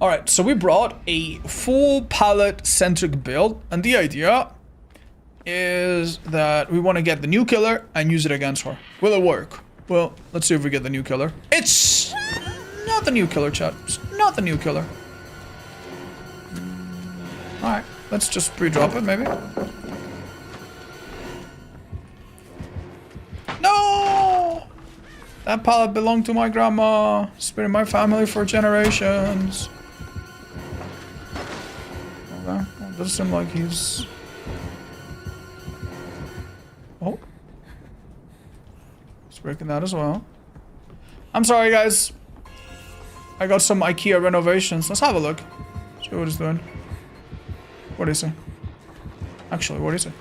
A: Alright, so we brought a full palette-centric build, and the idea is that we want to get the new killer and use it against her. Will it work? Well, let's see if we get the new killer. It's not the new killer, chat. It's not the new killer. Alright, let's just pre-drop it, maybe. No! That palette belonged to my grandma. It's been in my family for generations. Okay, well, doesn't seem like he's... Oh. He's breaking that as well. I'm sorry, guys. I got some IKEA renovations. Let's have a look. See what he's doing. What is it? Actually, what is it?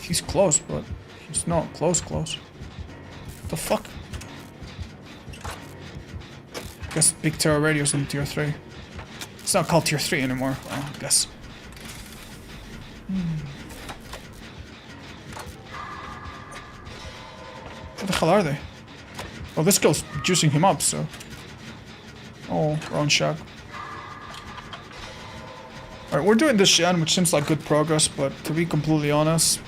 A: He's close, but he's not close. What the fuck? Guess big terror radios in tier 3. It's not called tier 3 anymore, well, I guess. What the hell are they? Oh, this girl's juicing him up, so... Oh, wrong shot. Alright, we're doing this Shen, which seems like good progress, but to be completely honest...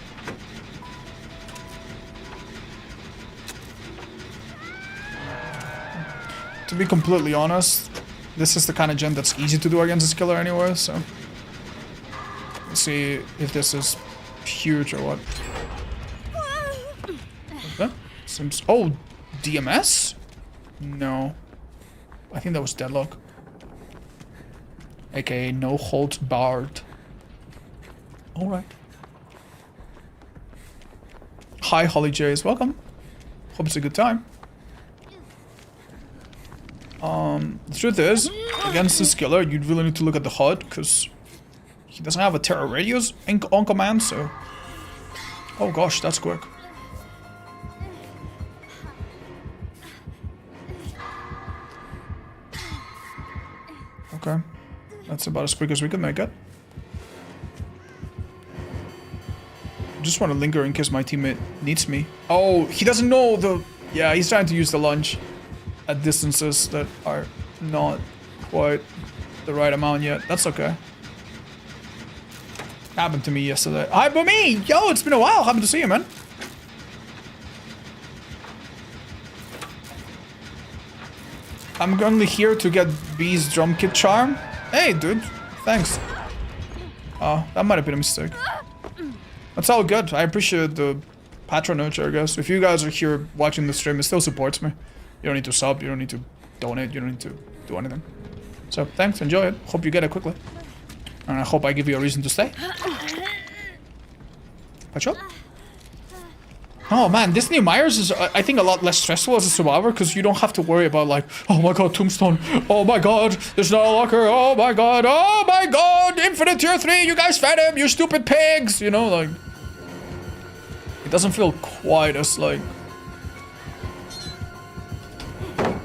A: To be completely honest, this is the kind of gen that's easy to do against this killer anyway, so... Let's see if this is huge or what. Okay. Seems... Oh, DMS? No. I think that was Deadlock. AKA No Holds Barred. Alright. Hi, Holly Jays. Welcome. Hope it's a good time. The truth is, against this killer, you'd really need to look at the HUD, because he doesn't have a terror radius on command, so... Oh gosh, that's quick. Okay. That's about as quick as we can make it. Just want to linger in case my teammate needs me. Oh, he doesn't know the... Yeah, he's trying to use the lunge at distances that are not quite the right amount yet. That's okay. Happened to me yesterday. Hi, Bumi! Yo, it's been a while. Happy to see you, man. I'm only here to get B's drum kit charm. Hey, dude. Thanks. Oh, that might have been a mistake. That's all good. I appreciate the patronage, I guess. If you guys are here watching the stream, it still supports me. You don't need to sub, you don't need to donate, you don't need to do anything. So, thanks, enjoy it. Hope you get it quickly. And I hope I give you a reason to stay. Patch up. Oh man, this new Myers is, I think, a lot less stressful as a survivor because you don't have to worry about like, oh my god, tombstone, oh my god, there's no locker, oh my god, infinite tier 3, you guys fed him, you stupid pigs, you know, like, it doesn't feel quite as like,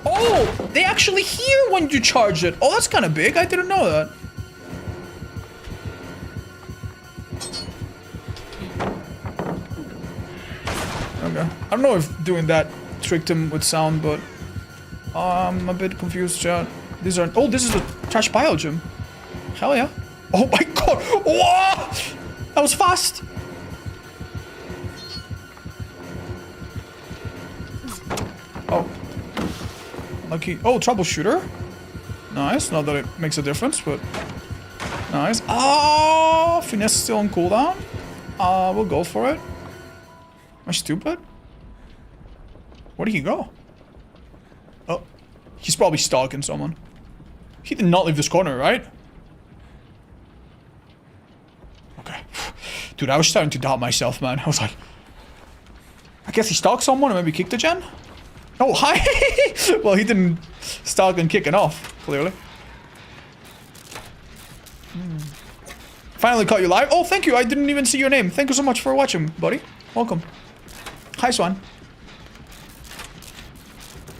A: oh, they actually hear when you charge it, oh, that's kind of big, I didn't know that. Okay. I don't know if doing that tricked him with sound, but I'm a bit confused, chat. These are... Oh, this is a trash pile gym. Hell yeah. Oh my god! Whoa! That was fast! Oh. Lucky. Oh, troubleshooter. Nice. Not that it makes a difference, but... Nice. Oh! Finesse is still on cooldown. We'll go for it. Am I stupid? Where did he go? Oh, he's probably stalking someone. He did not leave this corner, right? Okay. Dude, I was starting to doubt myself, man. I was like... I guess he stalked someone or maybe kicked a gen? Oh, hi! Well, he didn't stalk and kick it off, clearly. Finally caught you live. Oh, thank you. I didn't even see your name. Thank you so much for watching, buddy. Welcome. Hi, Swan.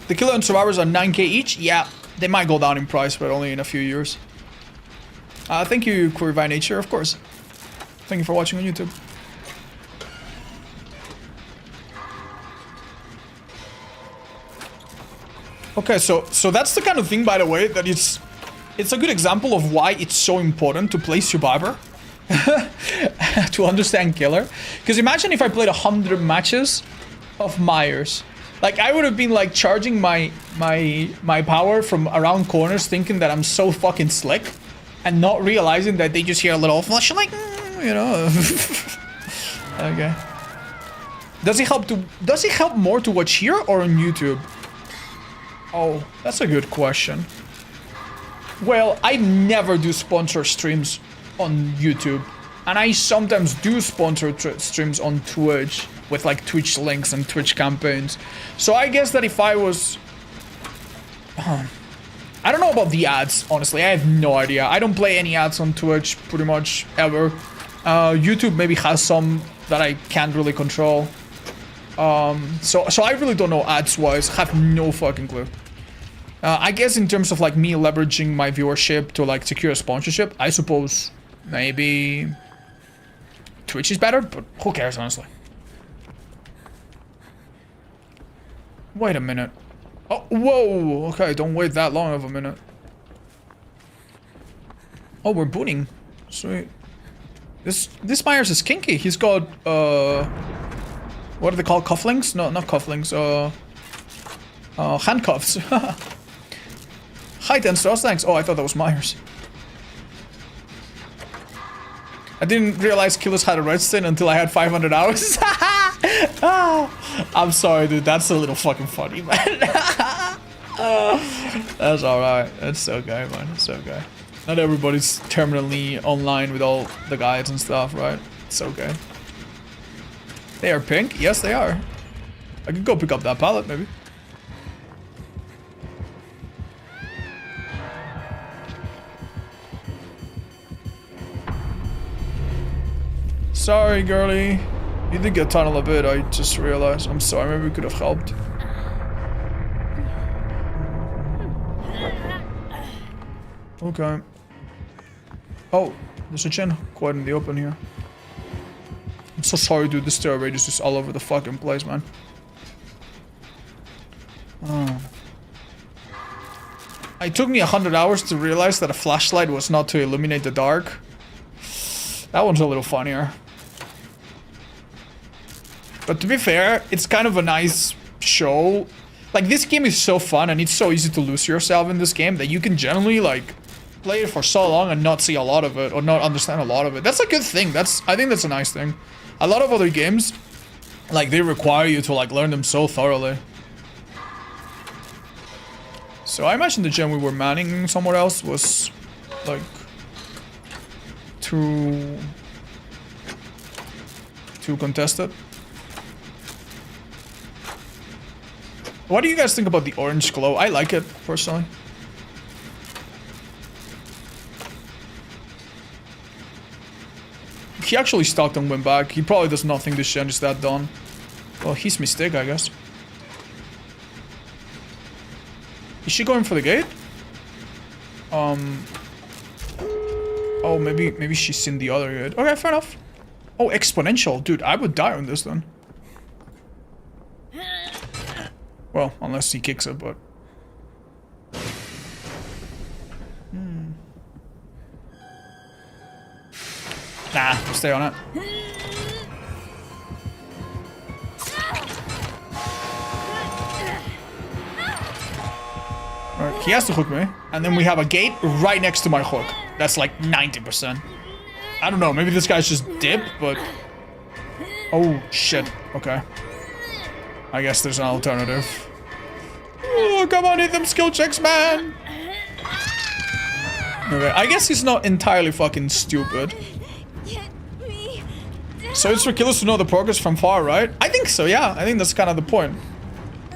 A: The killer and survivors are 9k each? Yeah, they might go down in price, but only in a few years. Thank you, Queer by Nature, of course. Thank you for watching on YouTube. Okay, so that's the kind of thing, by the way, that it's a good example of why it's so important to play Survivor. To understand Killer. Because imagine if I played 100 matches of Myers. Like, I would have been, like, charging my power from around corners, thinking that I'm so fucking slick, and not realizing that they just hear a little flash, like, you know. Okay. Does it help more to watch here or on YouTube? Oh, that's a good question. Well, I never do sponsor streams on YouTube. And I sometimes do sponsor streams on Twitch with like Twitch links and Twitch campaigns. So I guess that if I was... I don't know about the ads, honestly. I have no idea. I don't play any ads on Twitch pretty much ever. YouTube maybe has some that I can't really control. So I really don't know ads-wise. Have no fucking clue. I guess in terms of like me leveraging my viewership to like secure a sponsorship, I suppose maybe Twitch is better, but who cares, honestly. Wait a minute. Oh, whoa! Okay, don't wait that long of a minute. Oh, we're booting. Sweet. This Myers is kinky. He's got, what are they called? Cufflinks? No, not cufflinks. Handcuffs. Hi, 10 stars, thanks. Oh, I thought that was Myers. I didn't realize Killers had a red stain until I had 500 hours. I'm sorry, dude. That's a little fucking funny, man. That's alright. It's okay, man. It's okay. Not everybody's terminally online with all the guides and stuff, right? It's okay. They are pink? Yes, they are. I could go pick up that pallet, maybe. Sorry, girlie. You did get tunnel a bit, I just realized. I'm sorry, maybe we could have helped. Okay. Oh, there's a gen quite in the open here. I'm so sorry, dude. This stair radius is all over the fucking place, man. Oh. It took me 100 hours to realize that a flashlight was not to illuminate the dark. That one's a little funnier. But to be fair, it's kind of a nice show. Like, this game is so fun and it's so easy to lose yourself in this game that you can generally, like, play it for so long and not see a lot of it or not understand a lot of it. That's a good thing. I think that's a nice thing. A lot of other games, like, they require you to, like, learn them so thoroughly. So I imagine the gem we were manning somewhere else was, like, too contested. What do you guys think about the orange glow? I like it, personally. He actually stalked and went back. He probably does not think this gen is that done. Well, his mistake, I guess. Is she going for the gate? Oh, maybe she's in the other gate. Okay, fair enough. Oh, exponential. Dude, I would die on this then. Well, unless he kicks it, but... Nah, we'll stay on it. Alright, he has to hook me. And then we have a gate right next to my hook. That's like 90%. I don't know, maybe this guy's just dip, but... Oh, shit. Okay. I guess there's an alternative. Oh, come on, hit them skill checks, man! Okay, I guess he's not entirely fucking stupid. So it's for killers to know the progress from far, right? I think so, yeah. I think that's kind of the point.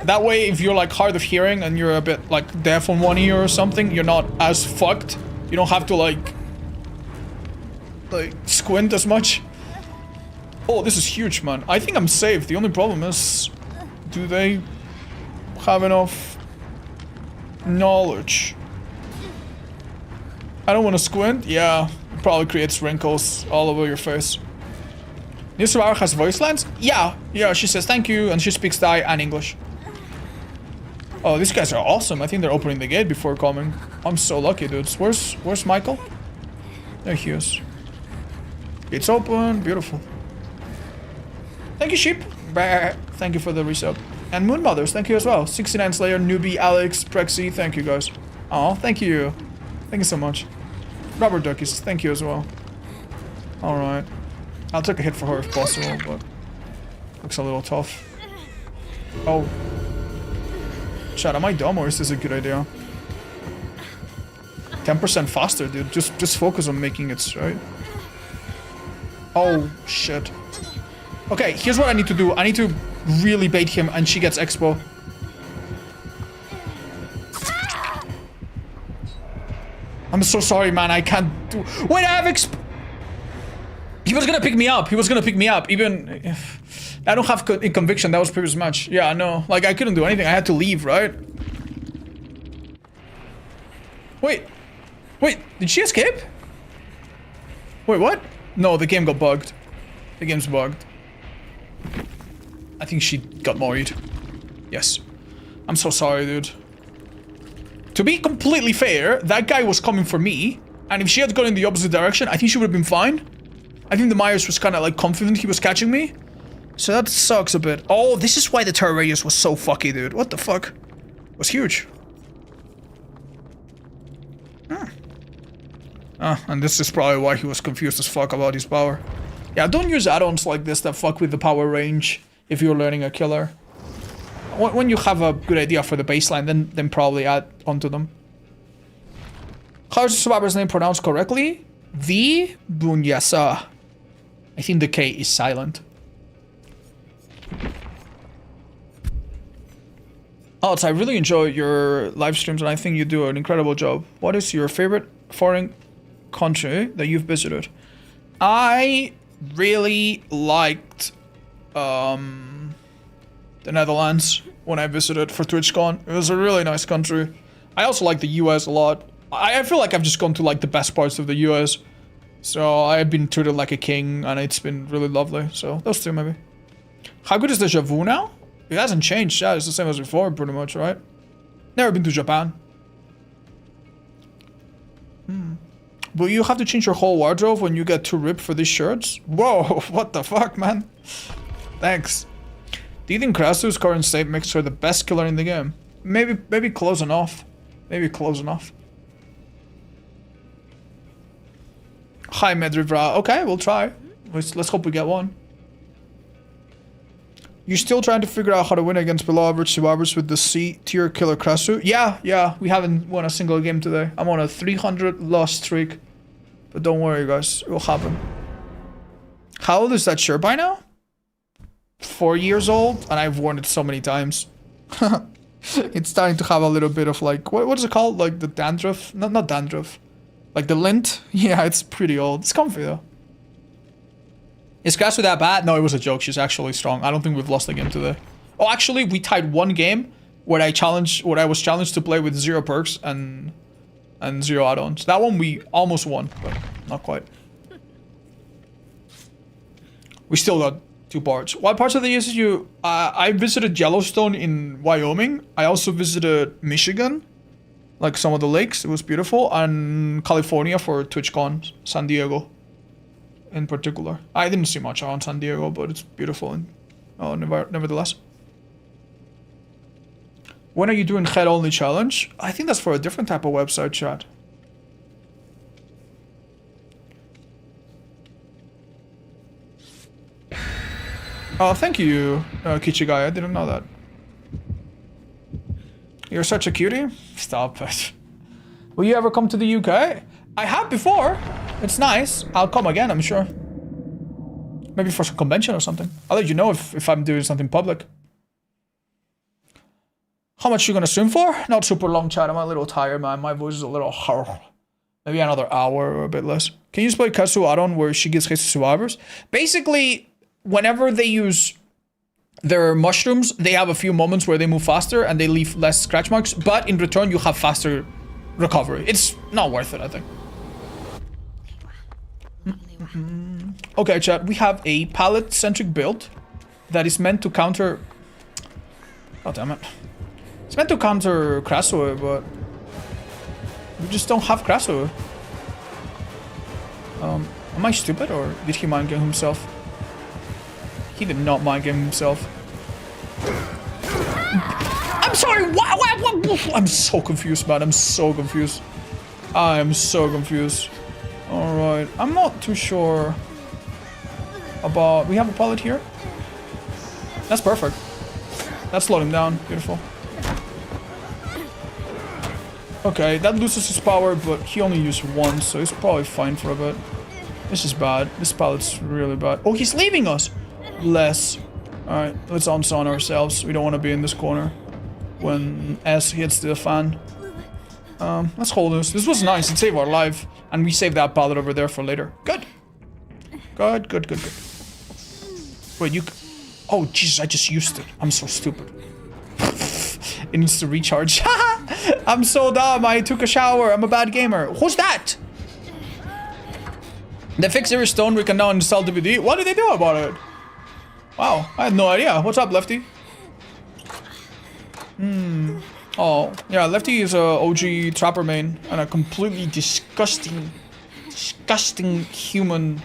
A: That way, if you're like hard of hearing and you're a bit like deaf on one ear or something, you're not as fucked. You don't have to like squint as much. Oh, this is huge, man. I think I'm safe. The only problem is, do they have enough knowledge? I don't want to squint. Yeah, it probably creates wrinkles all over your face. New survivor has voice lines? Yeah, she says thank you, and she speaks Thai and English. Oh, these guys are awesome. I think they're opening the gate before coming. I'm so lucky, dudes. Where's Michael? There he is. Gate's open. Beautiful. Thank you, sheep. Bah. Thank you for the resub. And Moon Mothers, thank you as well. 69 Slayer, Newbie, Alex, Prexy, thank you guys. Oh, thank you. Thank you so much. Robert Duckies, thank you as well. Alright. I'll take a hit for her if possible, but looks a little tough. Oh. Chat, am I dumb or is this a good idea? 10% faster, dude. Just focus on making it straight. Oh, shit. Okay, here's what I need to do. I need to really bait him and she gets expo. I'm so sorry, man. I can't do... Wait, I have exp... He was gonna pick me up. He was gonna pick me up. Even if... I don't have conviction. That was previous match. Yeah, I know. Like, I couldn't do anything. I had to leave, right? Wait. Wait, did she escape? Wait, what? No, the game got bugged. The game's bugged. I think she got married. Yes. I'm so sorry, dude. To be completely fair, that guy was coming for me. And if she had gone in the opposite direction, I think she would have been fine. I think the Myers was kind of like confident he was catching me. So that sucks a bit. Oh, this is why the turret radius was so fucky, dude. What the fuck? It was huge. And this is probably why he was confused as fuck about his power. Yeah, don't use add-ons like this that fuck with the power range if you're learning a killer. When you have a good idea for the baseline, then probably add onto them. How is the survivor's name pronounced correctly? V. Bunyasa. I think the K is silent. Alex, I really enjoy your live streams and I think you do an incredible job. What is your favorite foreign country that you've visited? I really liked the Netherlands when I visited for TwitchCon. It was a really nice country. I also like the US a lot. I feel like I've just gone to like the best parts of the US. So I've been treated like a king and it's been really lovely. So those two maybe. How good is the Javu now? It hasn't changed. Yeah, it's the same as before pretty much, right? Never been to Japan. Will you have to change your whole wardrobe when you get too ripped for these shirts? Whoa, what the fuck, man? Thanks. Do you think Krasue's current state makes her the best killer in the game? Maybe close enough. Maybe close enough. Hi, Medrivra. Okay, we'll try. Let's hope we get one. You still trying to figure out how to win against below average survivors with the C tier killer Krasue? Yeah, we haven't won a single game today. I'm on a 300 loss streak. But don't worry, guys. It will happen. How old is that shirt by now? 4 years old, and I've worn it so many times. It's starting to have a little bit of like, what is it called? Like the dandruff? Not dandruff. Like the lint? Yeah, it's pretty old. It's comfy though. Is Krasue that bad? No, it was a joke. She's actually strong. I don't think we've lost the game today. Oh, actually, we tied one game where I was challenged to play with 0 perks and 0 add-ons. That one we almost won, but not quite. We still got 2 parts. What parts of the US did you... I visited Yellowstone in Wyoming. I also visited Michigan. Like some of the lakes. It was beautiful. And California for TwitchCon. San Diego. In particular. I didn't see much around San Diego, but it's beautiful. And nevertheless. When are you doing head-only challenge? I think that's for a different type of website, chat. Oh, thank you, Kichigai. I didn't know that. You're such a cutie. Stop it. Will you ever come to the UK? I have before. It's nice. I'll come again, I'm sure. Maybe for some convention or something. I'll let you know if I'm doing something public. How much you gonna stream for? Not super long, chat. I'm a little tired, man. My voice is a little hard. Maybe another hour or a bit less. Can you just play Krasue add-on where she gets hits to survivors? Basically, whenever they use their mushrooms, they have a few moments where they move faster and they leave less scratch marks. But in return, you have faster recovery. It's not worth it, I think. Okay, chat, we have a pallet-centric build that is meant to counter... Oh, damn it. It's meant to counter Krasue, but... we just don't have Krasue. Am I stupid, or did he mind game himself? He did not mind game himself. I'm sorry, what? I'm so confused, man. I'm so confused. I am so confused. Alright, I'm not too sure about... we have a pallet here? That's perfect. That's slowed him down. Beautiful. Okay, that loses his power, but he only used one, so he's probably fine for a bit. This is bad. This pallet's really bad. Oh, he's leaving us! Less. Alright, let's unson ourselves. We don't want to be in this corner when S hits the fan. Let's hold this. This was nice. It saved our life. And we saved that pallet over there for later. Good. Good. Wait, you... oh, Jesus, I just used it. I'm so stupid. It needs to recharge. I'm so dumb. I took a shower. I'm a bad gamer. Who's that? They fixed every stone. We can now install DVD. What did they do about it? Wow, I had no idea. What's up, Lefty? Oh, yeah, Lefty is a OG Trapper main and a completely disgusting human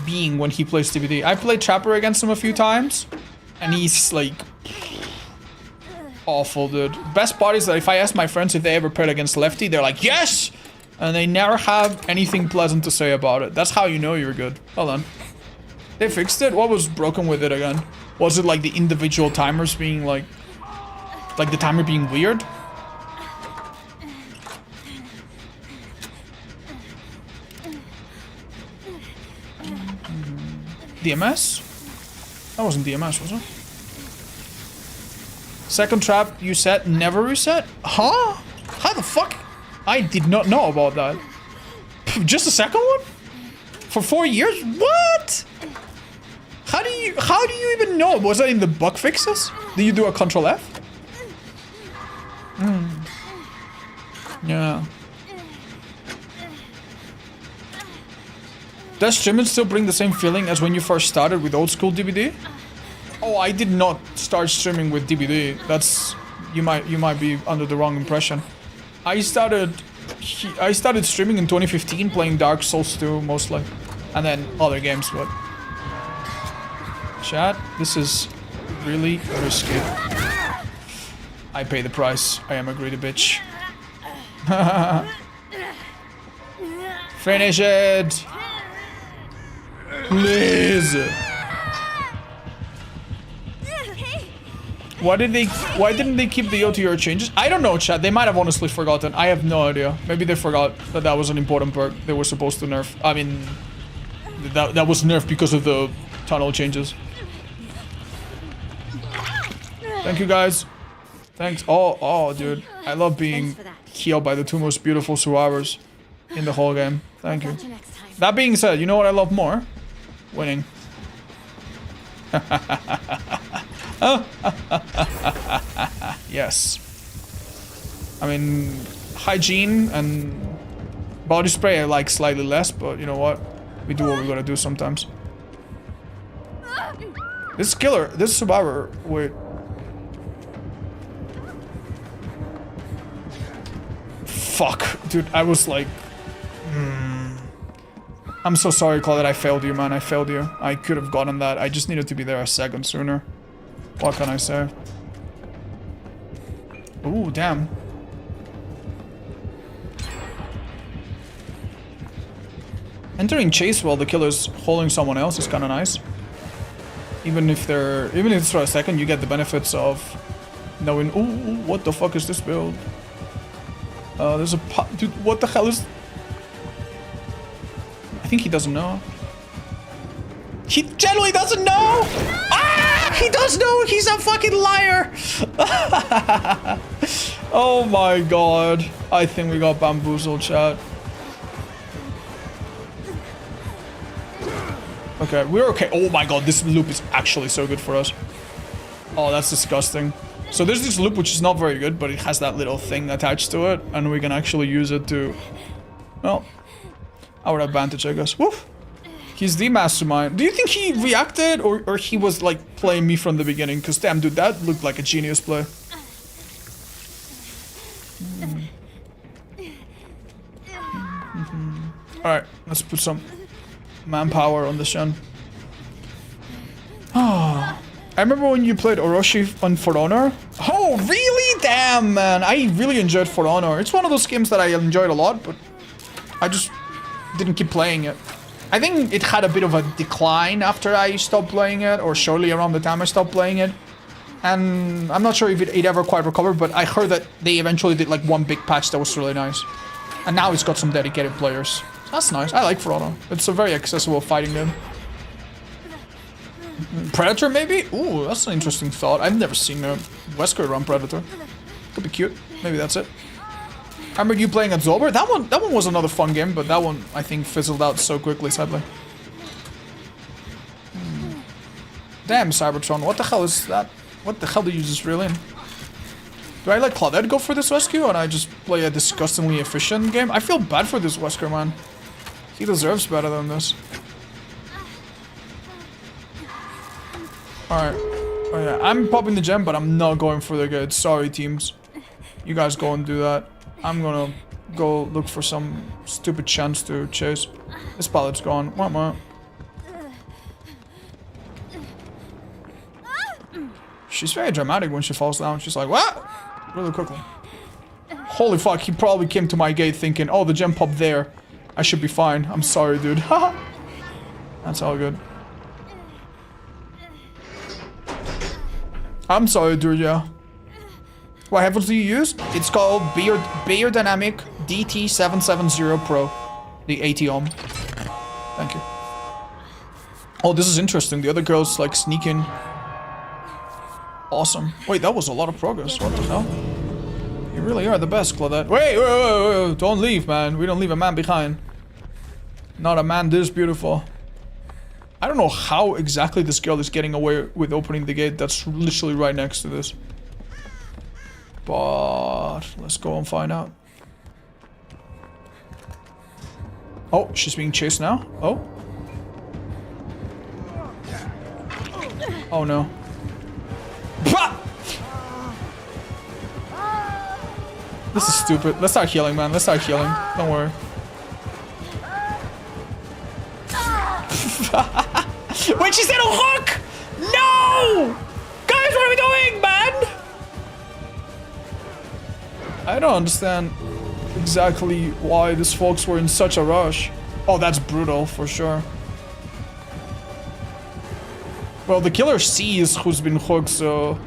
A: being when he plays DVD. I played Trapper against him a few times and he's like awful, dude. Best part is that if I ask my friends if they ever played against Lefty, they're like, yes! And they never have anything pleasant to say about it. That's how you know you're good. Hold on. They fixed it? What was broken with it again? Was it like the individual timers being like the timer being weird? DMS? That wasn't DMS, was it? Second trap you set, never reset? Huh? How the fuck? I did not know about that. Just a second one? For 4 years? What? How do you even know? Was that in the bug fixes? Did you do a Control F? Yeah. Does streaming still bring the same feeling as when you first started with old school DVD? Oh, I did not start streaming with DVD. That's... you might be under the wrong impression. I started streaming in 2015 playing Dark Souls 2 mostly. And then other games, but... chat, this is really risky. I pay the price. I am a greedy bitch. Finish it! Please! Why didn't they keep the OTR changes? I don't know, chat. They might have honestly forgotten. I have no idea. Maybe they forgot that that was an important perk they were supposed to nerf. I mean, that was nerfed because of the tunnel changes. Thank you, guys. Thanks. Oh, dude. I love being healed by the two most beautiful Suavers in the whole game. Thank you. That being said, you know what I love more? Winning. Yes. I mean, hygiene and body spray I like slightly less, but you know what? We do what we gotta do sometimes. This killer, this survivor, wait. Fuck, dude, I was like... I'm so sorry, Claude, I failed you, man. I failed you. I could have gotten that. I just needed to be there a second sooner. What can I say? Ooh, damn. Entering chase while the killer's holding someone else is kind of nice. Even if it's for a second, you get the benefits of knowing, ooh, what the fuck is this build? There's a dude, what the hell is... I think he doesn't know. He generally doesn't know! Ah! He does know! He's a fucking liar! Oh my god. I think we got bamboozled, chat. Okay, we're okay. Oh my god, this loop is actually so good for us. Oh, that's disgusting. So there's this loop which is not very good, but it has that little thing attached to it, and we can actually use it to... well, our advantage, I guess. Woof! He's the mastermind. Do you think he reacted or he was like playing me from the beginning? Because damn, dude, that looked like a genius play. Alright, let's put some manpower on the Shen. Oh, I remember when you played Orochi on For Honor. Oh, really? Damn, man. I really enjoyed For Honor. It's one of those games that I enjoyed a lot, but I just didn't keep playing it. I think it had a bit of a decline after I stopped playing it, or shortly around the time I stopped playing it. And I'm not sure if it ever quite recovered, but I heard that they eventually did like one big patch that was really nice. And now it's got some dedicated players. That's nice. I like For Honor. It's a very accessible fighting game. Predator, maybe? Ooh, that's an interesting thought. I've never seen a Wesker run Predator. Could be cute. Maybe that's it. I remember you playing Absolver. That one was another fun game, but that one I think fizzled out so quickly, sadly. Damn, Cybertron. What the hell is that? What the hell do you just reel in? Do I let Claudette go for this rescue and I just play a disgustingly efficient game? I feel bad for this Wesker, man. He deserves better than this. Alright. Oh yeah, I'm popping the gem, but I'm not going for the good. Sorry, teams. You guys go and do that. I'm gonna go look for some stupid chance to chase. This pallet's gone. Wah. She's very dramatic when she falls down. She's like, what? Really quickly. Holy fuck, he probably came to my gate thinking, oh, the gem popped there. I should be fine. I'm sorry, dude. Haha. That's all good. I'm sorry, dude, yeah. What headphones do you use? It's called Bayer Dynamic DT770 Pro. The 80 ohm. Thank you. Oh, this is interesting. The other girl's like sneaking. Awesome. Wait, that was a lot of progress. What the hell? You really are the best, Claudette. Wait. Don't leave, man. We don't leave a man behind. Not a man this beautiful. I don't know how exactly this girl is getting away with opening the gate that's literally right next to this. But let's go and find out. Oh, she's being chased now? Oh. Oh no. This is stupid. Let's start healing, man. Let's start healing. Don't worry. Wait, she's in a hook! No! Guys, what are we doing, man? I don't understand exactly why these folks were in such a rush. Oh, that's brutal, for sure. Well, the killer sees who's been hooked, so...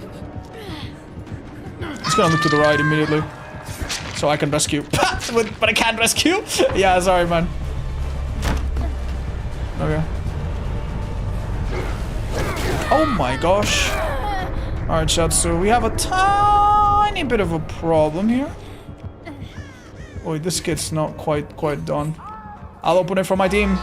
A: he's gonna look to the right immediately. So I can rescue. But I can't rescue? Yeah, sorry, man. Okay. Oh my gosh. Alright, chat, so we have a tiny bit of a problem here. Wait, this kit's not quite done. I'll open it for my team.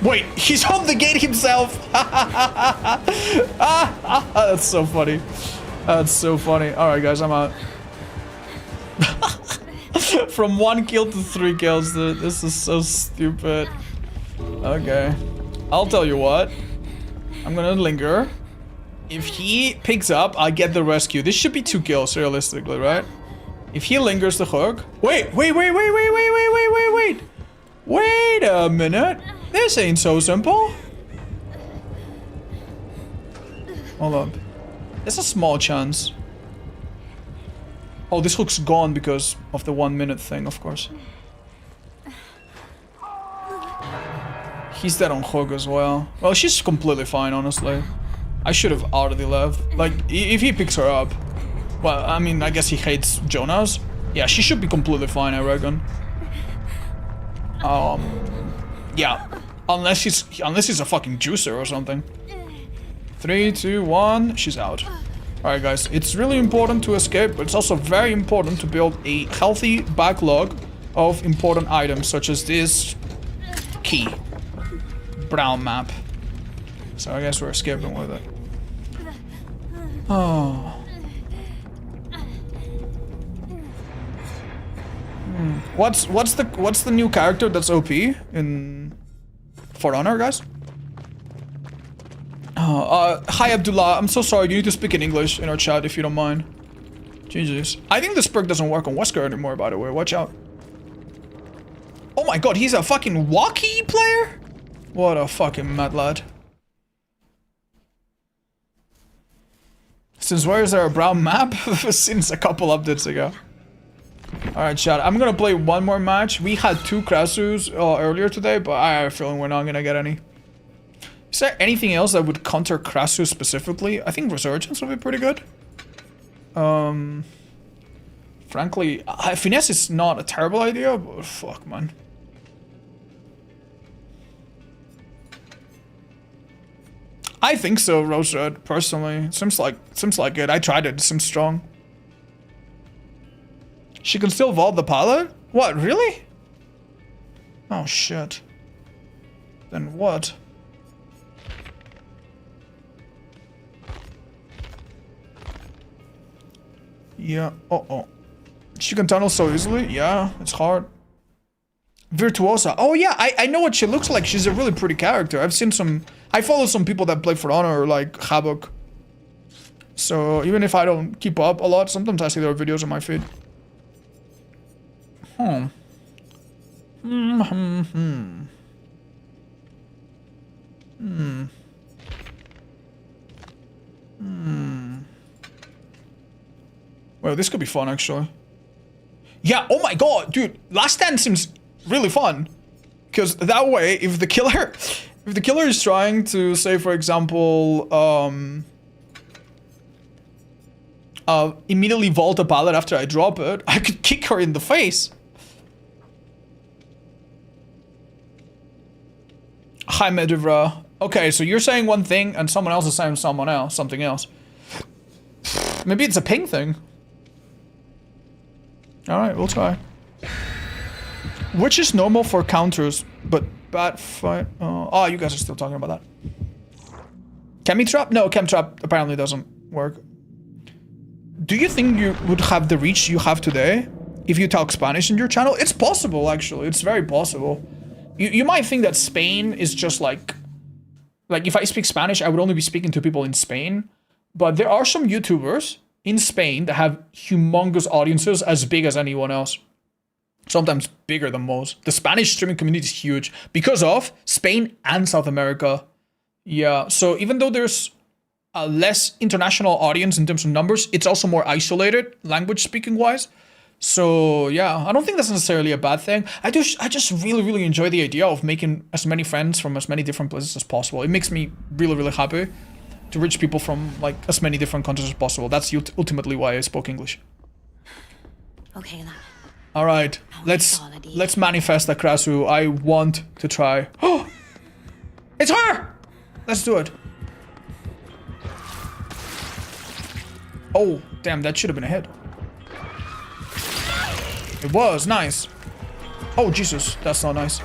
A: Wait, he's on the gate himself! That's so funny. That's so funny. Alright guys, I'm out. From 1 kill to 3 kills, dude. This is so stupid. Okay. I'll tell you what. I'm gonna linger. If he picks up, I get the rescue. This should be 2 kills, realistically, right? If he lingers the hook... Wait a minute. This ain't so simple. Hold up. There's a small chance. Oh, this hook's gone because of the 1 minute thing, of course. He's dead on hook as well. Well, she's completely fine, honestly. I should have already left. Like, if he picks her up... Well, I mean, I guess he hates Jonas. Yeah, she should be completely fine, I reckon. Yeah. Unless he's a fucking juicer or something. 3, 2, 1, she's out. Alright guys, it's really important to escape, but it's also very important to build a healthy backlog of important items, such as this key. Brown map. So I guess we're escaping with it. Oh. What's the new character that's OP in For Honor, guys? Hi Abdullah, I'm so sorry. You need to speak in English in our chat if you don't mind. Jesus. I think this perk doesn't work on Wesker anymore, by the way. Watch out. Oh my god, he's a fucking walkie player? What a fucking mad lad. Since where is there a brown map? Since a couple updates ago. Alright, chat. I'm gonna play one more match. We had 2 Krasues earlier today, but I have a feeling we're not gonna get any. Is there anything else that would counter Krasue specifically? I think Resurgence would be pretty good. Frankly, Finesse is not a terrible idea, but fuck, man. I think so, Rose Red, personally. Seems like it. I tried it. It seems strong. She can still vault the pilot? What, really? Oh, shit. Then what? Yeah, uh-oh. She can tunnel so easily? Yeah, it's hard. Virtuosa. Oh yeah, I know what she looks like. She's a really pretty character. I've seen some... I follow some people that play For Honor or like Havoc. So even if I don't keep up a lot, sometimes I see their videos on my feed. Well, this could be fun, actually. Yeah, oh my god, dude. Last Stand seems really fun. Because that way, if the killer is trying to, say, for example, immediately vault a pallet after I drop it, I could kick her in the face. Hi, Medivra. Okay, so you're saying one thing and someone else is saying something else. Maybe it's a ping thing. Alright, we'll try. Which is normal for counters, but bad fight. Oh, you guys are still talking about that. Chemi Trap? No, Chem Trap apparently doesn't work. Do you think you would have the reach you have today if you talk Spanish in your channel? It's possible, actually. It's very possible. You might think that Spain is just like if I speak Spanish, I would only be speaking to people in Spain. But there are some YouTubers in Spain that have humongous audiences as big as anyone else. Sometimes bigger than most. The Spanish streaming community is huge because of Spain and South America. Yeah, so even though there's a less international audience in terms of numbers, it's also more isolated, language speaking wise. So yeah, I don't think that's necessarily a bad thing. I just really enjoy the idea of making as many friends from as many different places as possible. It makes me really happy to reach people from like as many different countries as possible. That's ultimately why I spoke English.
B: Okay, lah.
A: All right, let's manifest that Krasue. I want to try. Oh, it's her. Let's do it. Oh, damn, that should have been a hit. It was nice. Oh, Jesus, that's not nice.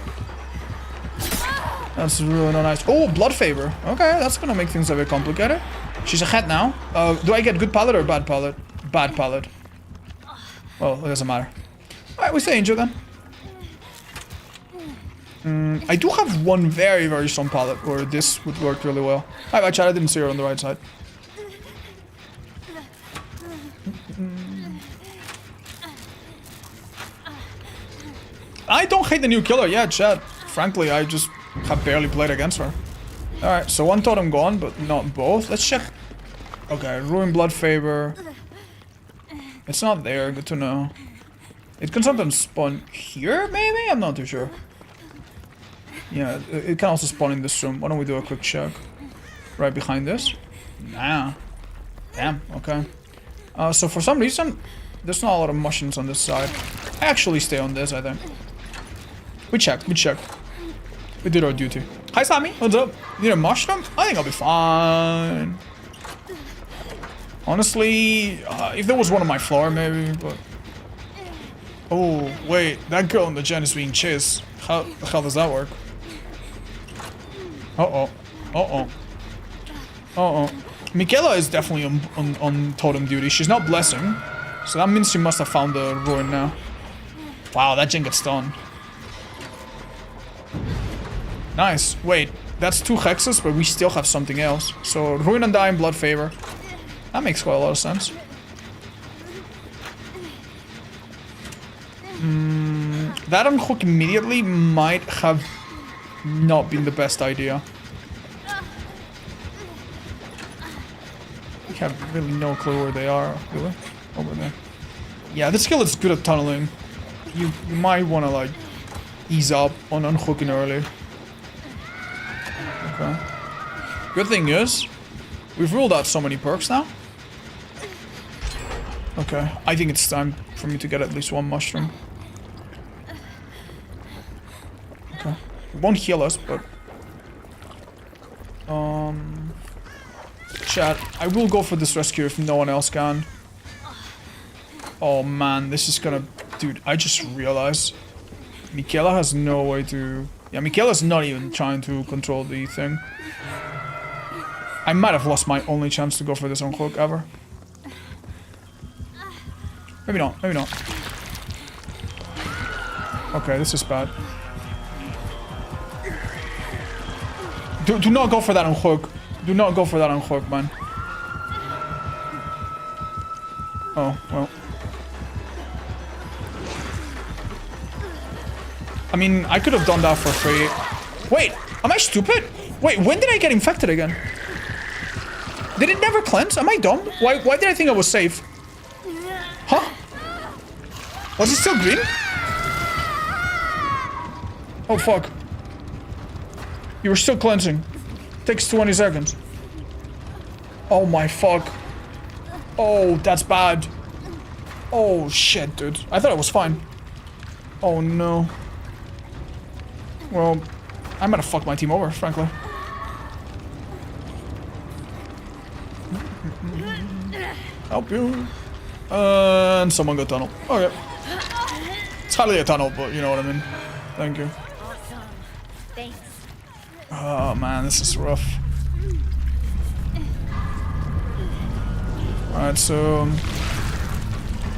A: That's really not nice. Oh, blood favor. Okay, that's gonna make things a bit complicated. She's a head now. Do I get good pallet or bad pallet? Bad pallet. Well, it doesn't matter. Alright, we stay injured then. I do have one very strong pallet where this would work really well. Alright, I tried. I didn't see her on the right side. I don't hate the new killer yet, chat. Frankly, I just have barely played against her. Alright, so one totem gone, but not both. Let's check. Okay, Ruin Blood Favor. It's not there, good to know. It can sometimes spawn here, maybe? I'm not too sure. Yeah, it can also spawn in this room. Why don't we do a quick check? Right behind this? Nah. Damn, okay. So for some reason, there's not a lot of mushrooms on this side. I actually stay on this, I think. We checked. We did our duty. Hi, Sammy. What's up? You need a mushroom? I think I'll be fine. Honestly, if there was one on my floor, maybe, but... Oh, wait. That girl in the gen is being chased. How the hell does that work? Uh-oh. Michaela is definitely on totem duty. She's not blessing. So that means she must have found the ruin now. Wow, that gen gets done. Nice. Wait, that's 2 hexes, but we still have something else. So Ruin and Undying, Blood Favor. That makes quite a lot of sense. That unhook immediately might have not been the best idea. We have really no clue where they are, really. Over there. Yeah, this skill is good at tunneling. You might want to, like, ease up on unhooking early. Okay. Good thing is, we've ruled out so many perks now. Okay, I think it's time for me to get at least 1 mushroom. Okay. It won't heal us, but... Chat, I will go for this rescue if no one else can. Oh man, this is gonna... Dude, I just realized... Michaela has no way to... Yeah, Michaela's not even trying to control the thing. I might have lost my only chance to go for this unhook ever. Maybe not, maybe not. Okay, this is bad. Do not go for that unhook. Do not go for that unhook, man. Oh, well. I mean, I could have done that for free. Wait, am I stupid? Wait, when did I get infected again? Did it never cleanse? Am I dumb? Why did I think I was safe? Huh? Was it still green? Oh, fuck. You were still cleansing. Takes 20 seconds. Oh my fuck. Oh, that's bad. Oh shit, dude. I thought it was fine. Oh no. Well, I'm gonna fuck my team over, frankly. Help you. And someone got tunnel. Okay. It's hardly a tunnel, but you know what I mean. Thank you.
B: Awesome. Thanks.
A: Oh man, this is rough. Alright, so...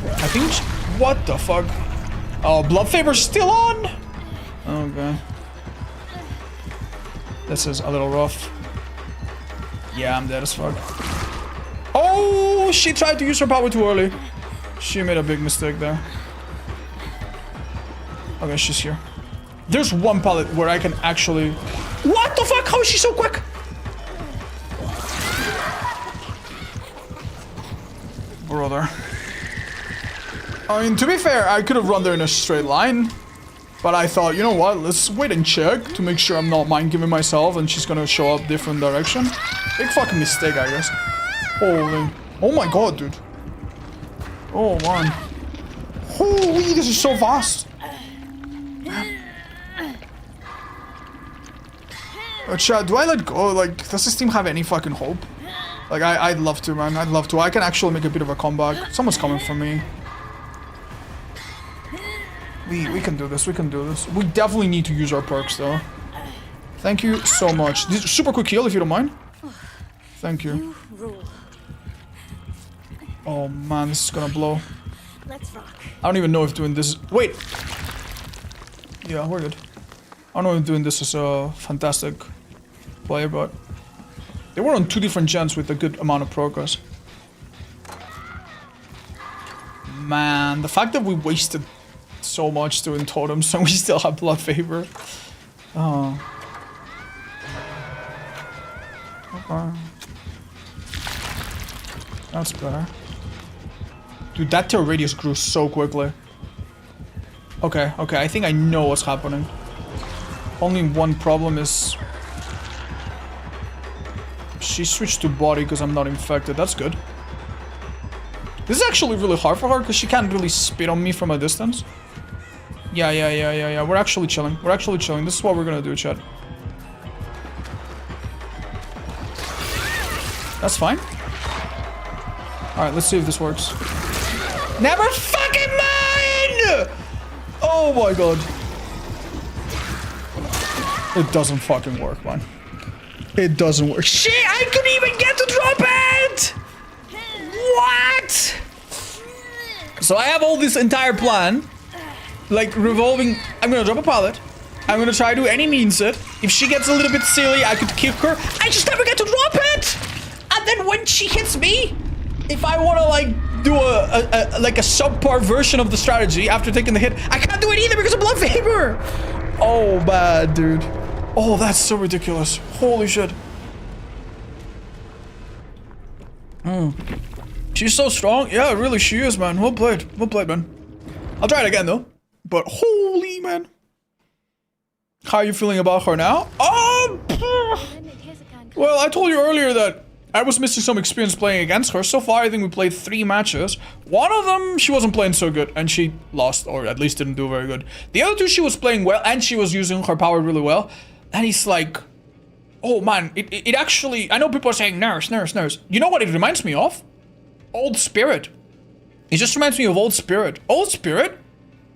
A: I think... What the fuck? Oh, Blood Favor's still on? Okay. This is a little rough. Yeah, I'm dead as fuck. Oh, she tried to use her power too early. She made a big mistake there. Okay, she's here. There's one pallet where I can actually... What the fuck? How is she so quick? Brother. I mean, to be fair, I could have run there in a straight line. But I thought, you know what? Let's wait and check to make sure I'm not mind-giving myself and she's gonna show up different direction. Big fucking mistake, I guess. Holy... Oh my god, dude. Oh, man. Holy, this is so fast. Chat, do I let go? Like, does this team have any fucking hope? Like, I'd love to, man. I'd love to. I can actually make a bit of a comeback. Someone's coming for me. We can do this. We can do this. We definitely need to use our perks, though. Thank you so much. This super quick heal, if you don't mind. Thank you. Oh, man. This is gonna blow.
B: Let's rock.
A: I don't even know if doing this... Wait! Yeah, we're good. I don't know if doing this is a fantastic play, but... They were on 2 different gens with a good amount of progress. Man, the fact that we wasted so much doing totems and we still have Blood Favor. Oh. Okay. That's better. Dude, that tail radius grew so quickly. Okay, okay, I think I know what's happening. Only one problem is... She switched to body because I'm not infected. That's good. This is actually really hard for her because she can't really spit on me from a distance. Yeah. We're actually chilling. We're actually chilling. This is what we're gonna do, chat. That's fine. Alright, let's see if this works. Never fucking mind! Oh my god. It doesn't fucking work, man. It doesn't work. Shit, I couldn't even get to drop it! What? So I have all this entire plan. like revolving. I'm gonna drop a pallet. I'm gonna try to any means it. If she gets a little bit silly, I could kick her. I just never get to drop it. And then when she hits me, if I wanna like do a like a subpar version of the strategy after taking the hit, I can't do it either because of blood vapor. Oh, bad, dude. Oh, that's so ridiculous. Holy shit. She's so strong. Yeah, really, she is, man. Well played. Well played, man. I'll try it again, though. But holy, man. How are you feeling about her now? Oh! Well, I told you earlier that I was missing some experience playing against her. So far, I think we played 3 matches. One of them, she wasn't playing so good, and she lost, or at least didn't do very good. The other 2, she was playing well, and she was using her power really well. And it's like, oh man, it actually, I know people are saying nurse, nurse, nurse. You know what it reminds me of? Old Spirit. It just reminds me of Old Spirit. Old Spirit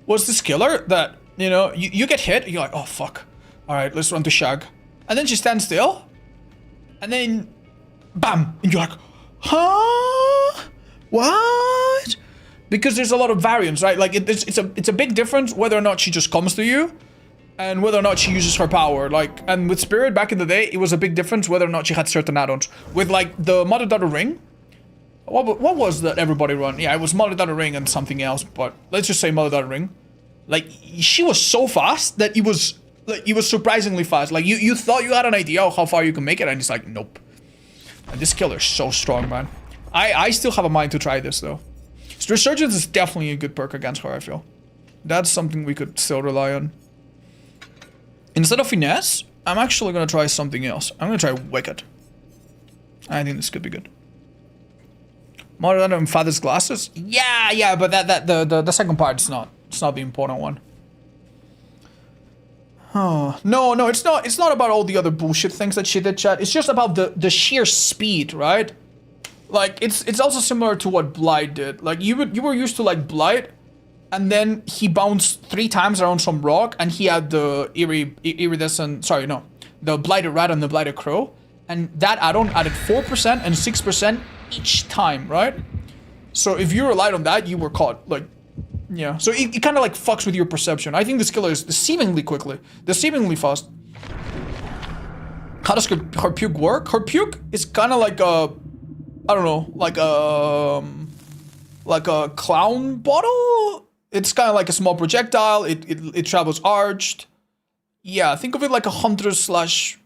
A: was this killer that, you know, you get hit, and you're like, oh fuck. Alright, let's run to Shag. And then she stands still, and then bam! And you're like, huh? What? Because there's a lot of variance, right? Like, it's a big difference whether or not she just comes to you and whether or not she uses her power. Like, and with Spirit back in the day, it was a big difference whether or not she had certain add-ons. With, like, the Mother Daughter Ring, what was that everybody run? Yeah, it was Mother Daughter Ring and something else, but let's just say Mother Daughter Ring. Like, she was so fast that it was surprisingly fast. Like, you thought you had an idea of how far you can make it, and it's like, nope. And this killer's so strong, man. I still have a mind to try this, though. Resurgence is definitely a good perk against her, I feel. That's something we could still rely on. Instead of Finesse, I'm actually gonna try something else. I'm gonna try Wicked. I think this could be good. Mother Daughter and Father's Glasses? Yeah, but the second part is not. It's not the important one. Oh, no, it's not about all the other bullshit things that she did, chat. It's just about the sheer speed, right? Like, it's also similar to what Blight did. Like, you were used to, like, Blight, and then he bounced 3 times around some rock, and he had the iridescent, sorry, no, the Blighted Rat and the Blighted Crow, and that add-on added 4% and 6% each time, right? So if you relied on that, you were caught, like, yeah. So it kind of, like, fucks with your perception. I think this killer is deceivingly fast. How does her puke work? Her puke is kind of like a, I don't know, like a clown bottle? It's kind of like a small projectile. It travels arched. Yeah, think of it like a hunter slash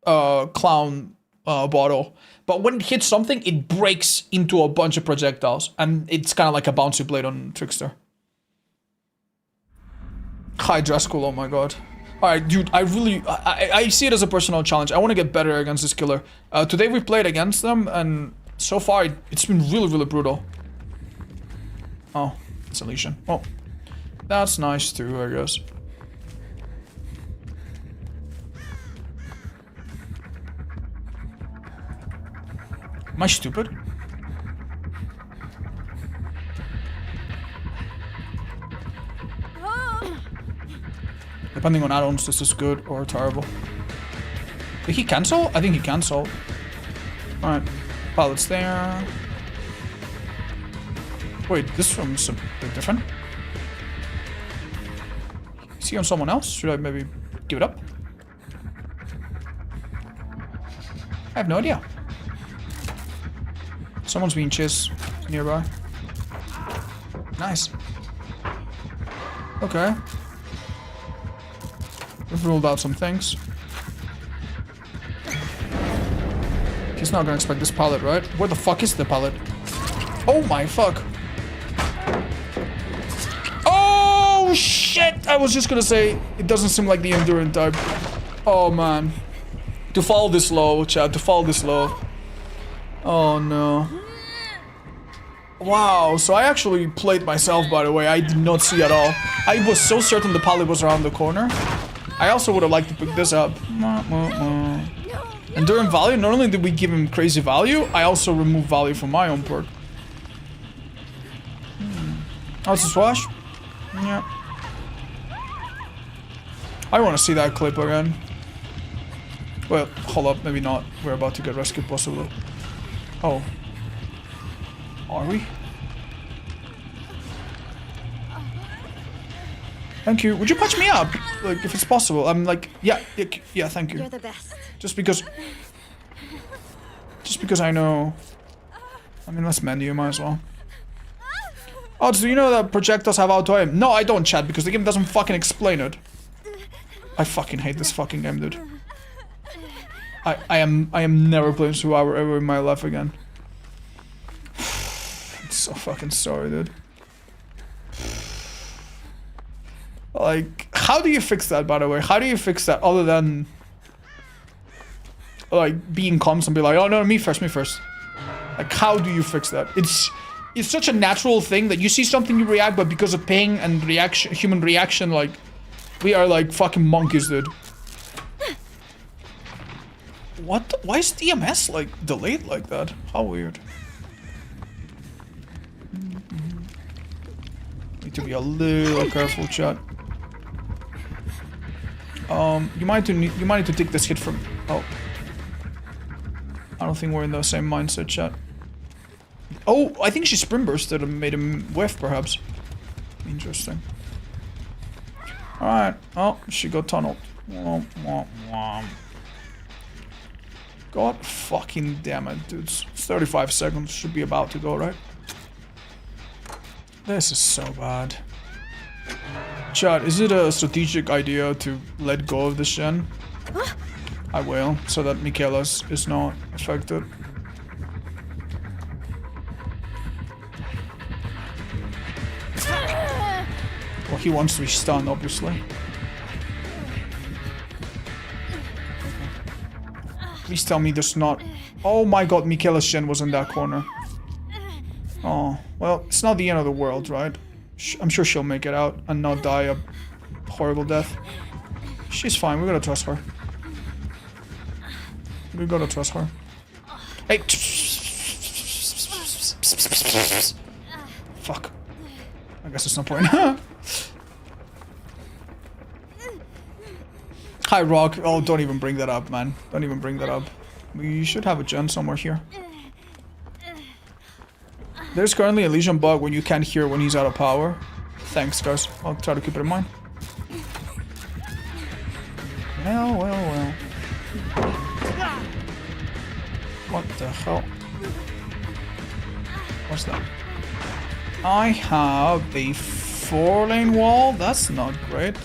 A: clown bottle. But when it hits something, it breaks into a bunch of projectiles. And it's kind of like a bouncy blade on Trickster. High dress school, oh my god. Alright, dude, I see it as a personal challenge. I want to get better against this killer. Today we played against them, and so far it's been really, really brutal. Oh, it's a lesion. Oh, that's nice too, I guess. Am I stupid? Depending on add-ons, this is good or terrible. Did he cancel? I think he canceled. Alright. Pallets there. Wait, this room's a bit different. Is he on someone else? Should I maybe give it up? I have no idea. Someone's being chased nearby. Nice. Okay. We've ruled out some things. He's not gonna expect this pallet, right? Where the fuck is the pallet? Oh my fuck. Oh shit! I was just gonna say, it doesn't seem like the Endurance type. Oh man. To fall this low, chat, to fall this low. Oh no. Wow, so I actually played myself, by the way. I did not see at all. I was so certain the pallet was around the corner. I also would have liked to pick this up. And during value, not only did we give him crazy value, I also removed value from my own perk. How's the swash? Yeah. I want to see that clip again. Well, hold up, maybe not. We're about to get rescued, possibly. Oh. Are we? Thank you. Would you patch me up? Like, if it's possible. I'm like, yeah, thank you.
B: You're the best.
A: Just because I know. I mean, let's mend you, might as well. Oh, do you know that projectiles have auto aim? No, I don't, chat, because the game doesn't fucking explain it. I fucking hate this fucking game, dude. I am never playing Survivor ever in my life again. I'm so fucking sorry, dude. Like, how do you fix that, by the way? How do you fix that other than like being calm and be like, oh no, me first. Like, how do you fix that? It's such a natural thing that you see something, you react, but because of pain and reaction, human reaction, like, we are like fucking monkeys, dude. What? Why is DMS like delayed like that? How weird. Need to be a little careful, chat. You might need to take this hit from. Oh, I don't think we're in the same mindset, chat. Oh, I think she sprint bursted and made him whiff, perhaps. Interesting. Alright. Oh, she got tunneled. Womp, womp, womp. God fucking damn it, dudes. 35 seconds should be about to go, right? This is so bad. Chat, is it a strategic idea to let go of this gen? I will, so that Michaelis is not affected. Well, he wants to be stunned, obviously. Please tell me there's not... Oh my god, Michaelis Shen was in that corner. Oh, well, it's not the end of the world, right? I'm sure she'll make it out and not die a horrible death. She's fine, we gotta trust her. We gotta trust her. Hey! Fuck. I guess there's no point. Hi, Rock. Oh, don't even bring that up, man. Don't even bring that up. We should have a gen somewhere here. There's currently a Legion bug when you can't hear when he's out of power. Thanks, guys. I'll try to keep it in mind. Well. What the hell? What's that? I have a 4-lane wall? That's not great.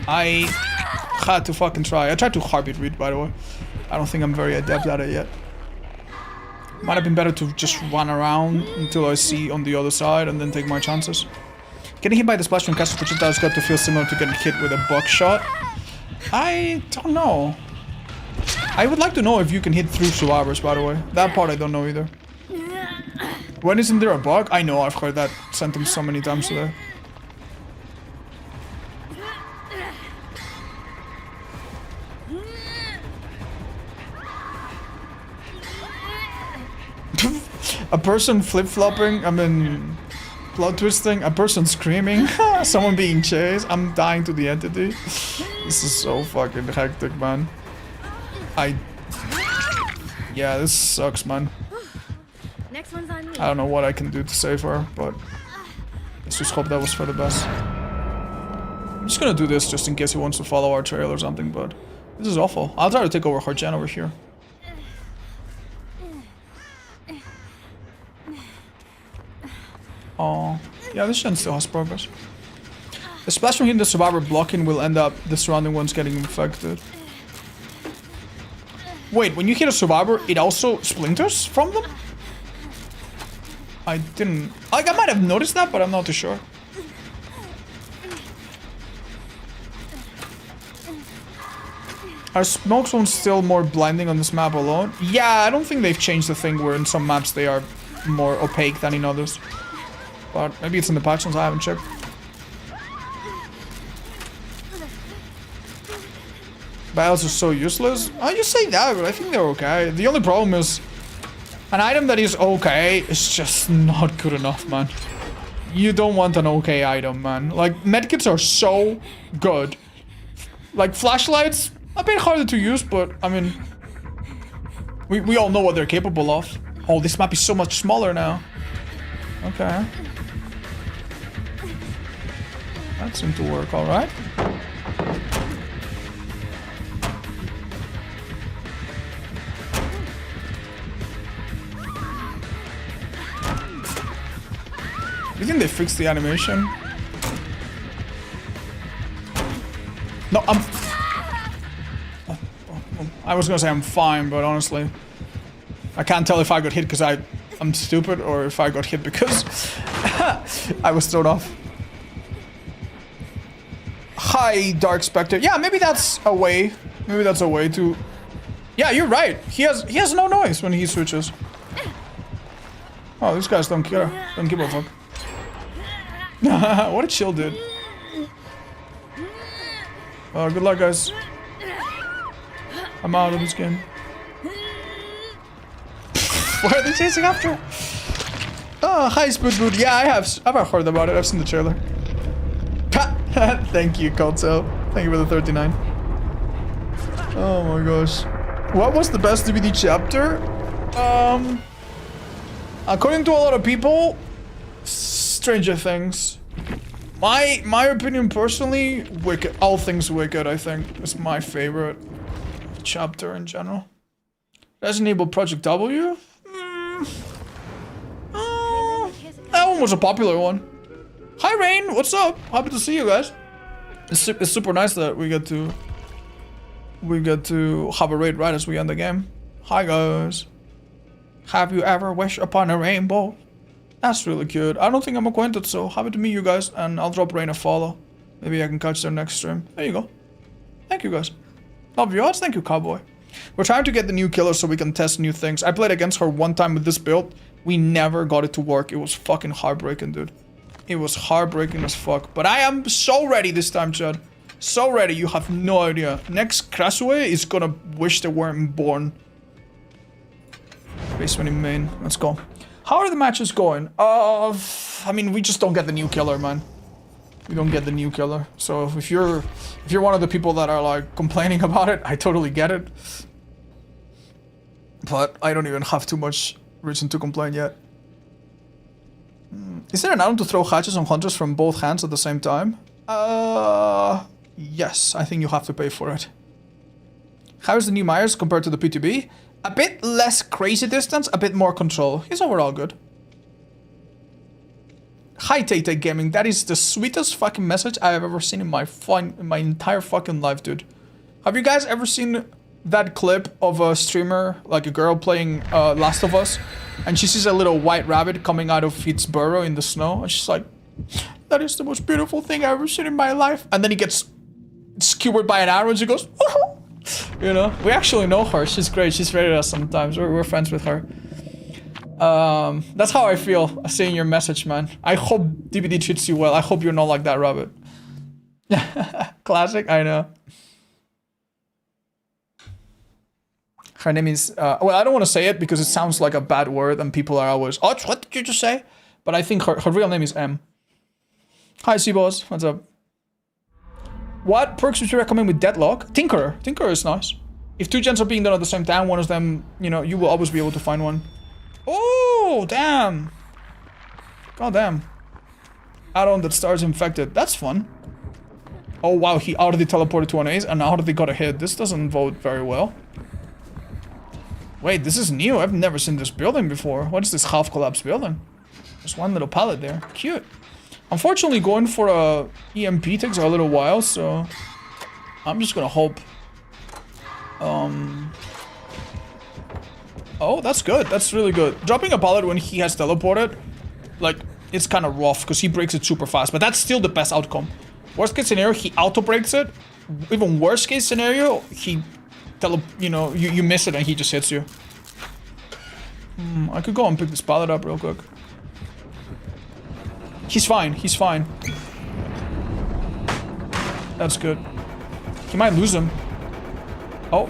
A: I had to fucking try. I tried to heartbeat read, by the way. I don't think I'm very adept at it yet. Might have been better to just run around until I see on the other side and then take my chances. Getting hit by the splash from Krasue projectiles got to feel similar to getting hit with a buckshot. I don't know. I would like to know if you can hit through survivors, by the way. That part I don't know either. When isn't there a bug? I know, I've heard that sentence so many times today. A person flip-flopping, I mean, plot twisting, a person screaming, someone being chased, I'm dying to the entity. This is so fucking hectic, man. Yeah, this sucks, man.
B: Next one's on me.
A: I don't know what I can do to save her, but let's just hope that was for the best. I'm just gonna do this just in case he wants to follow our trail or something, but this is awful. I'll try to take over her gen over here. Oh, yeah, this gen still has progress. The splash from hitting the survivor blocking will end up the surrounding ones getting infected. Wait, when you hit a survivor, it also splinters from them? I didn't... Like, I might have noticed that, but I'm not too sure. Are smoke zones still more blinding on this map alone? Yeah, I don't think they've changed the thing where in some maps they are more opaque than in others. But maybe it's in the patch since I haven't checked. Battles are so useless. Oh, you say that, but I think they're okay. The only problem is an item that is okay is just not good enough, man. You don't want an okay item, man. Like, medkits are so good. Like, flashlights, a bit harder to use, but, I mean... We all know what they're capable of. Oh, this map is so much smaller now. Okay. That seemed to work alright. Do you think they fixed the animation? No, I was gonna say I'm fine, but honestly, I can't tell if I got hit because I'm stupid or if I got hit because I was thrown off. Hi, Dark Spectre. Yeah, maybe that's a way. Maybe that's a way to... Yeah, you're right. He has no noise when he switches. Oh, these guys don't care. Don't give a fuck. What a chill dude. Good luck, guys. I'm out of this game. What are they chasing after? Oh, hi, Spoodboot. Yeah, I've heard about it. I've seen the trailer. Thank you, Koto. Thank you for the 39. Oh my gosh. What was the best DVD chapter? According to a lot of people, Stranger Things. My opinion personally, Wicked. All Things Wicked, I think, is my favorite chapter in general. Resident Evil Project W? That one was a popular one. Hi Rain, what's up? Happy to see you guys. It's super nice that we get to have a raid right as we end the game. Hi guys. Have you ever wished upon a rainbow? That's really cute. I don't think I'm acquainted, so happy to meet you guys, and I'll drop Rain a follow. Maybe I can catch their next stream. There you go. Thank you guys. Love you guys. Thank you, Cowboy. We're trying to get the new killer so we can test new things. I played against her one time with this build. We never got it to work. It was fucking heartbreaking, dude. It was heartbreaking as fuck. But I am so ready this time, Chad. So ready, you have no idea. Next, Krasue is gonna wish they weren't born. Basement in main. Let's go. How are the matches going? I mean, we just don't get the new killer, man. We don't get the new killer. So if you're one of the people that are like complaining about it, I totally get it. But I don't even have too much reason to complain yet. Is there an item to throw hatches on hunters from both hands at the same time? Yes, I think you have to pay for it. How is the new Myers compared to the PTB? A bit less crazy distance, a bit more control. He's overall good. Hi Tay Gaming, that is the sweetest fucking message I have ever seen in my entire fucking life, dude. Have you guys ever seen that clip of a streamer, like a girl playing Last of Us, and she sees a little white rabbit coming out of its burrow in the snow, and she's like, that is the most beautiful thing I've ever seen in my life. And then he gets skewered by an arrow and she goes, you know, we actually know her. She's great. She's rated us sometimes. We're friends with her. That's how I feel seeing your message, man. I hope DVD treats you well. I hope you're not like that rabbit. Classic, I know. Her name is, well, I don't want to say it because it sounds like a bad word and people are always, oh, what did you just say? But I think her real name is M. Hi, C-Boss. What's up? What perks would you recommend with Deadlock? Tinkerer. Tinkerer is nice. If two gens are being done at the same time, one of them, you know, you will always be able to find one. Oh, damn. God damn. Add-on that starts infected. That's fun. Oh, wow. He already teleported to an ace and already got a hit. This doesn't vote very well. Wait, this is new. I've never seen this building before. What is this half-collapsed building? There's one little pallet there. Cute. Unfortunately, going for a EMP takes a little while, so I'm just gonna hope. Oh, that's good. That's really good. Dropping a pallet when he has teleported, like, it's kind of rough because he breaks it super fast, but that's still the best outcome. Worst case scenario, he auto breaks it. Even worst case scenario, he you know, you miss it and he just hits you. I could go and pick this pallet up real quick. He's fine. He's fine. That's good. He might lose him. Oh.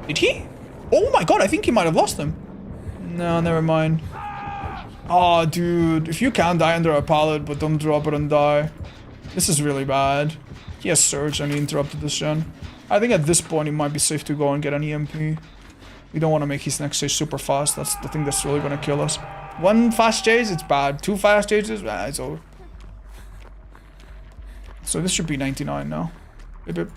A: Did he? Oh my god, I think he might have lost him. No, never mind. Oh, dude. If you can die under a pallet, but don't drop it and die. This is really bad. He has surge and he interrupted this gen. I think at this point it might be safe to go and get an EMP. We don't want to make his next chase super fast. That's the thing that's really gonna kill us. One fast chase, it's bad. Two fast chases, it's over. So this should be 99 now. Beep, beep.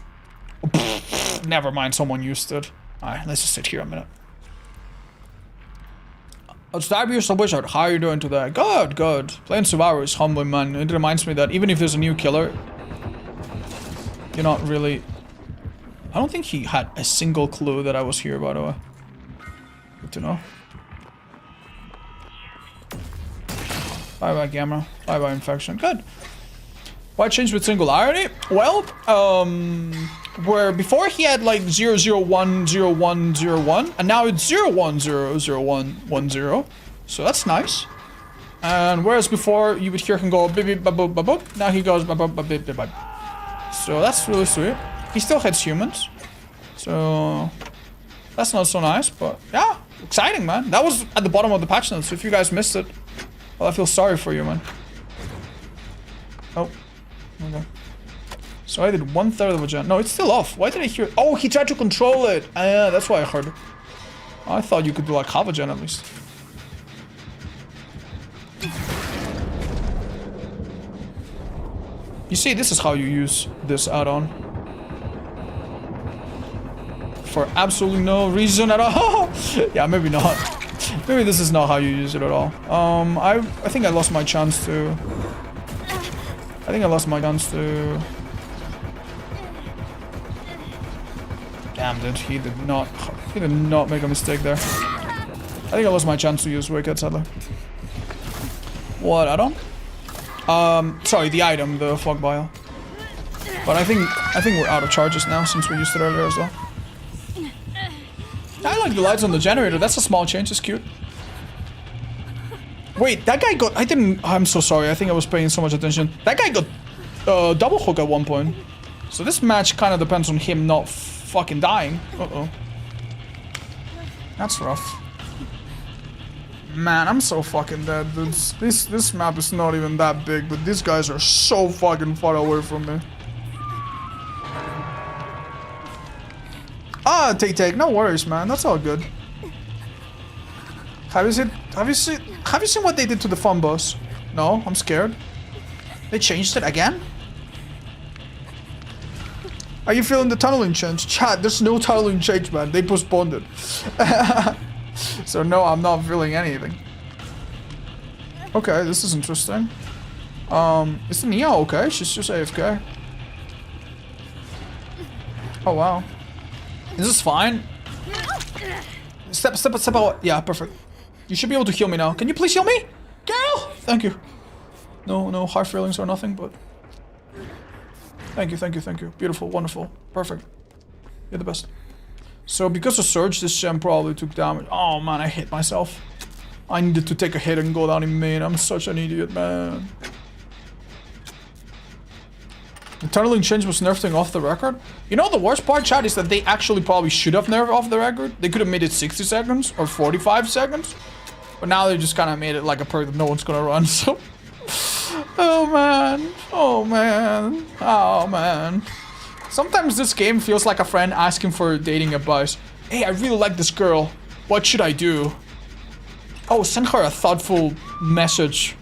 A: Oh, pff, never mind, someone used it. Alright, let's just sit here a minute. Stabius the Wizard, how are you doing today? Good, good. Playing Survivor is humbling, man. It reminds me that even if there's a new killer, you're not really... I don't think he had a single clue that I was here, by the way. Good to know. Bye-bye, Gamma. Bye-bye, Infection. Good. Why change with Singularity? Well, where before he had like 0010101, and now it's 01000110. So that's nice. And whereas before you would hear him go beep beep boop boop boop, now he goes beep beep beep beep beep. So that's really sweet. He still hits humans. So that's not so nice, but yeah, exciting, man. That was at the bottom of the patch notes. So if you guys missed it, well, I feel sorry for you, man. Oh. Okay. So I did 1/3 of a gen. No, it's still off. Why did I hear? Oh, he tried to control it. Yeah, that's why I heard it. I thought you could do like half a gen at least. You see, this is how you use this add-on. For absolutely no reason at all. Yeah, maybe not. Maybe this is not how you use it at all. I think I lost my chance to... Damn, dude, he did not make a mistake there. I think I lost my chance to use Wicked, sadly. What add-on? Sorry, the item, the fog vial. But I think we're out of charges now since we used it earlier as well. I like the lights on the generator. That's a small change. It's cute. Wait, that guy got... I'm so sorry. I think I was paying so much attention. That guy got double hook at one point. So this match kind of depends on him not fucking dying. Uh-oh. That's rough. Man, I'm so fucking dead, dudes. This map is not even that big, but these guys are so fucking far away from me. Ah, take. No worries, man. That's all good. Have you seen what they did to the fun boss? No, I'm scared. They changed it again? Are you feeling the tunneling change? Chat, there's no tunneling change, man. They postponed it. So no, I'm not feeling anything. Okay, this is interesting. Is Nia okay? She's just AFK. Oh wow. Is this fine? Step out. Yeah, perfect. You should be able to heal me now. Can you please heal me? Girl! Thank you. No hard feelings or nothing, but... Thank you. Beautiful, wonderful, perfect. You're the best. So because of Surge, this gem probably took damage. Oh man, I hit myself. I needed to take a hit and go down in main. I'm such an idiot, man. The tunneling change was nerfed off the record. You know the worst part, chat, is that they actually probably should have nerfed off the record. They could have made it 60 seconds or 45 seconds. But now they just kind of made it like a perk that no one's gonna run, so... Oh man. Sometimes this game feels like a friend asking for dating advice. Hey, I really like this girl. What should I do? Oh, send her a thoughtful message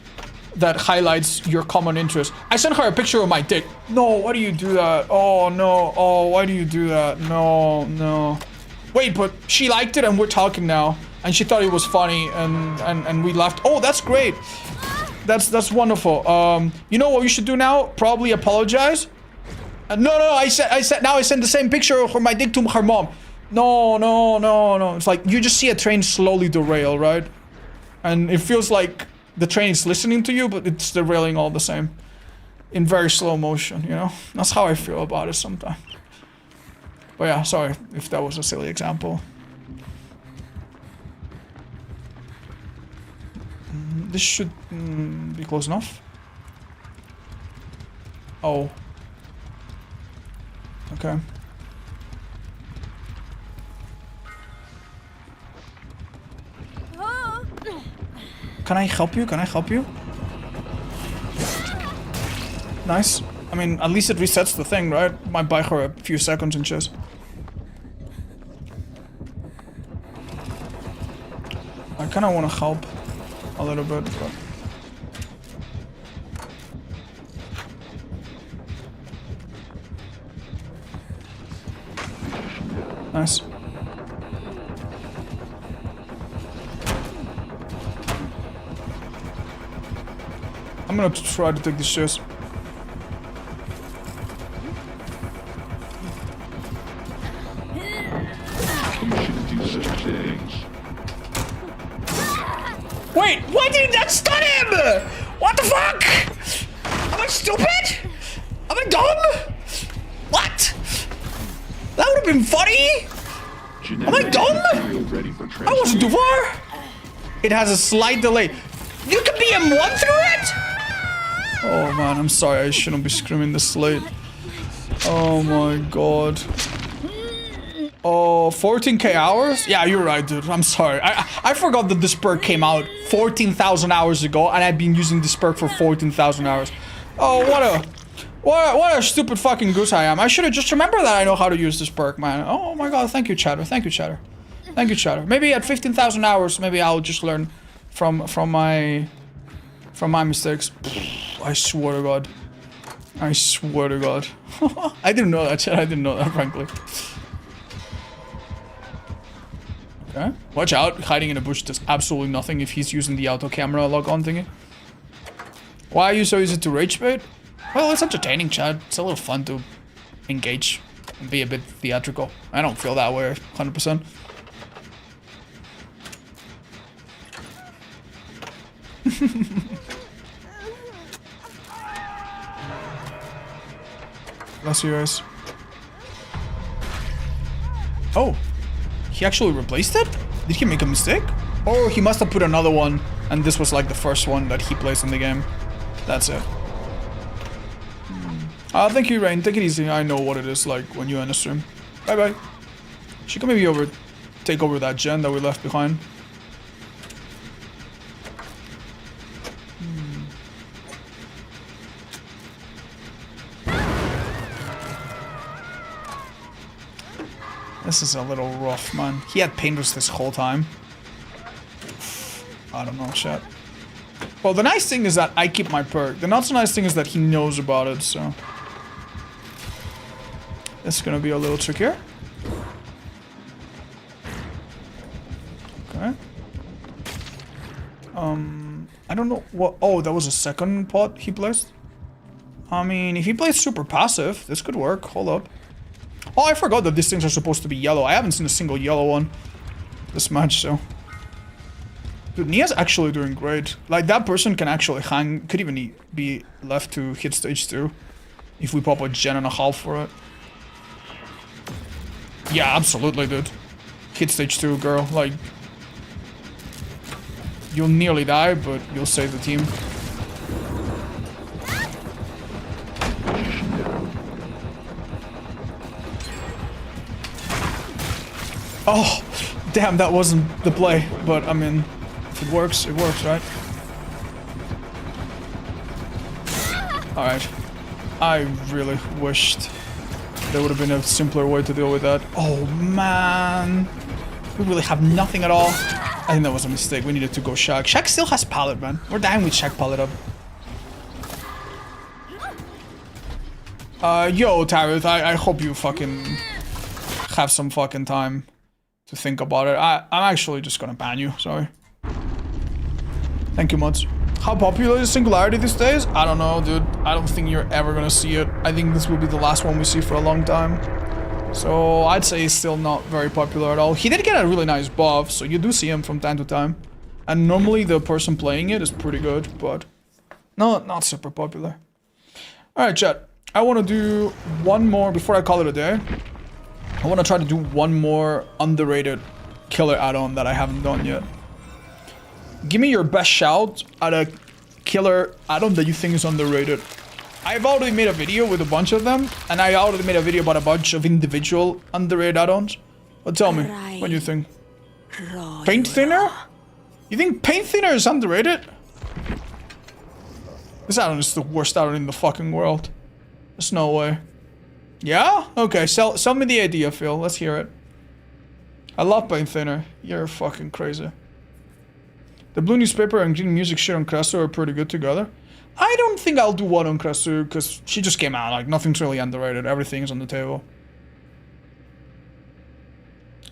A: that highlights your common interest. I sent her a picture of my dick. No, why do you do that? Oh no, oh, why do you do that? No. Wait, but she liked it and we're talking now. And she thought it was funny and we laughed. Oh, that's great. That's wonderful. You know what we should do now? Probably apologize. No, I said now I sent the same picture of my dick to her mom. No. It's like you just see a train slowly derail, right? And it feels like the train is listening to you, but it's derailing all the same. In very slow motion, you know? That's how I feel about it sometimes. But yeah, sorry if that was a silly example. This should be close enough. Oh. Okay. Can I help you? Nice. I mean, at least it resets the thing, right? Might buy her a few seconds in chess. kind of want to help a little bit, but... Nice. I'm gonna try to take these stairs. Wait, why didn't that stun him? What the fuck? Am I stupid? Am I dumb? What? That would have been funny. Am I dumb? I wasn't too far. It has a slight delay. You can be M1 through it? Oh man, I'm sorry. I shouldn't be screaming this late. Oh my god. Oh, 14k hours? Yeah, you're right, dude. I'm sorry. I forgot that this perk came out 14,000 hours ago, and I've been using this perk for 14,000 hours. Oh, what a stupid fucking goose I am. I should have just remembered that I know how to use this perk, man. Oh my god, thank you, chatter. Thank you, chatter. Thank you, chatter. Maybe at 15,000 hours, maybe I'll just learn from my mistakes. I swear to god. I swear to god. I didn't know that, chat. I didn't know that, frankly. Okay. Watch out. Hiding in a bush does absolutely nothing if he's using the auto camera lock-on thingy. Why are you so easy to rage bait? Well, it's entertaining, Chad. It's a little fun to engage and be a bit theatrical. I don't feel that way 100%. Bless you guys. Oh. He actually replaced it? Did he make a mistake? Or he must have put another one, and this was like the first one that he placed in the game. That's it. Thank you, Rain. Take it easy. I know what it is like when you end a stream. Bye-bye. She can maybe take over that gen that we left behind. This is a little rough, man. He had painters this whole time. I don't know, chat. Well, the nice thing is that I keep my perk. The not so nice thing is that he knows about it, so... It's gonna be a little trickier. Okay. I don't know what... Oh, that was a second pot he placed? I mean, if he plays super passive, this could work. Hold up. Oh, I forgot that these things are supposed to be yellow. I haven't seen a single yellow one this match, so... Dude, Nia's actually doing great. Like, that person can actually hang... Could even be left to hit stage 2. If we pop a gen and a half for it. Yeah, absolutely, dude. Hit stage 2, girl. Like... You'll nearly die, but you'll save the team. Oh, damn, that wasn't the play, but I mean, if it works, right? Alright. I really wished there would have been a simpler way to deal with that. Oh, man. We really have nothing at all. I think that was a mistake. We needed to go Shaq. Shaq still has pallet, man. We're dying with Shaq pallet up. Yo, Tarith, I hope you fucking have some fucking time to think about it. I'm actually just gonna ban you, sorry. Thank you, mods. How popular is Singularity these days? I don't know, dude. I don't think you're ever gonna see it. I think this will be the last one we see for a long time. So I'd say he's still not very popular at all. He did get a really nice buff, so you do see him from time to time. And normally the person playing it is pretty good, but no, not super popular. Alright, chat. I want to do one more before I call it a day. I want to try to do one more underrated killer add-on that I haven't done yet. Give me your best shout at a killer add-on that you think is underrated. I've already made a video with a bunch of them, and I already made a video about a bunch of individual underrated add-ons. But tell me, what do you think? Paint thinner? You think paint thinner is underrated? This add-on is the worst add-on in the fucking world. There's no way. Yeah? Okay, sell me the idea, Phil. Let's hear it. I love paint thinner. You think paint thinner is underrated? This add-on is the worst add-on in the fucking world. There's no way. Yeah? Okay, sell me the idea, Phil. Let's hear it. I love paint thinner. You're fucking crazy. The blue newspaper and green music shit on Krasue are pretty good together. I don't think I'll do one on Krasue because she just came out. Like, nothing's really underrated. Everything's on the table.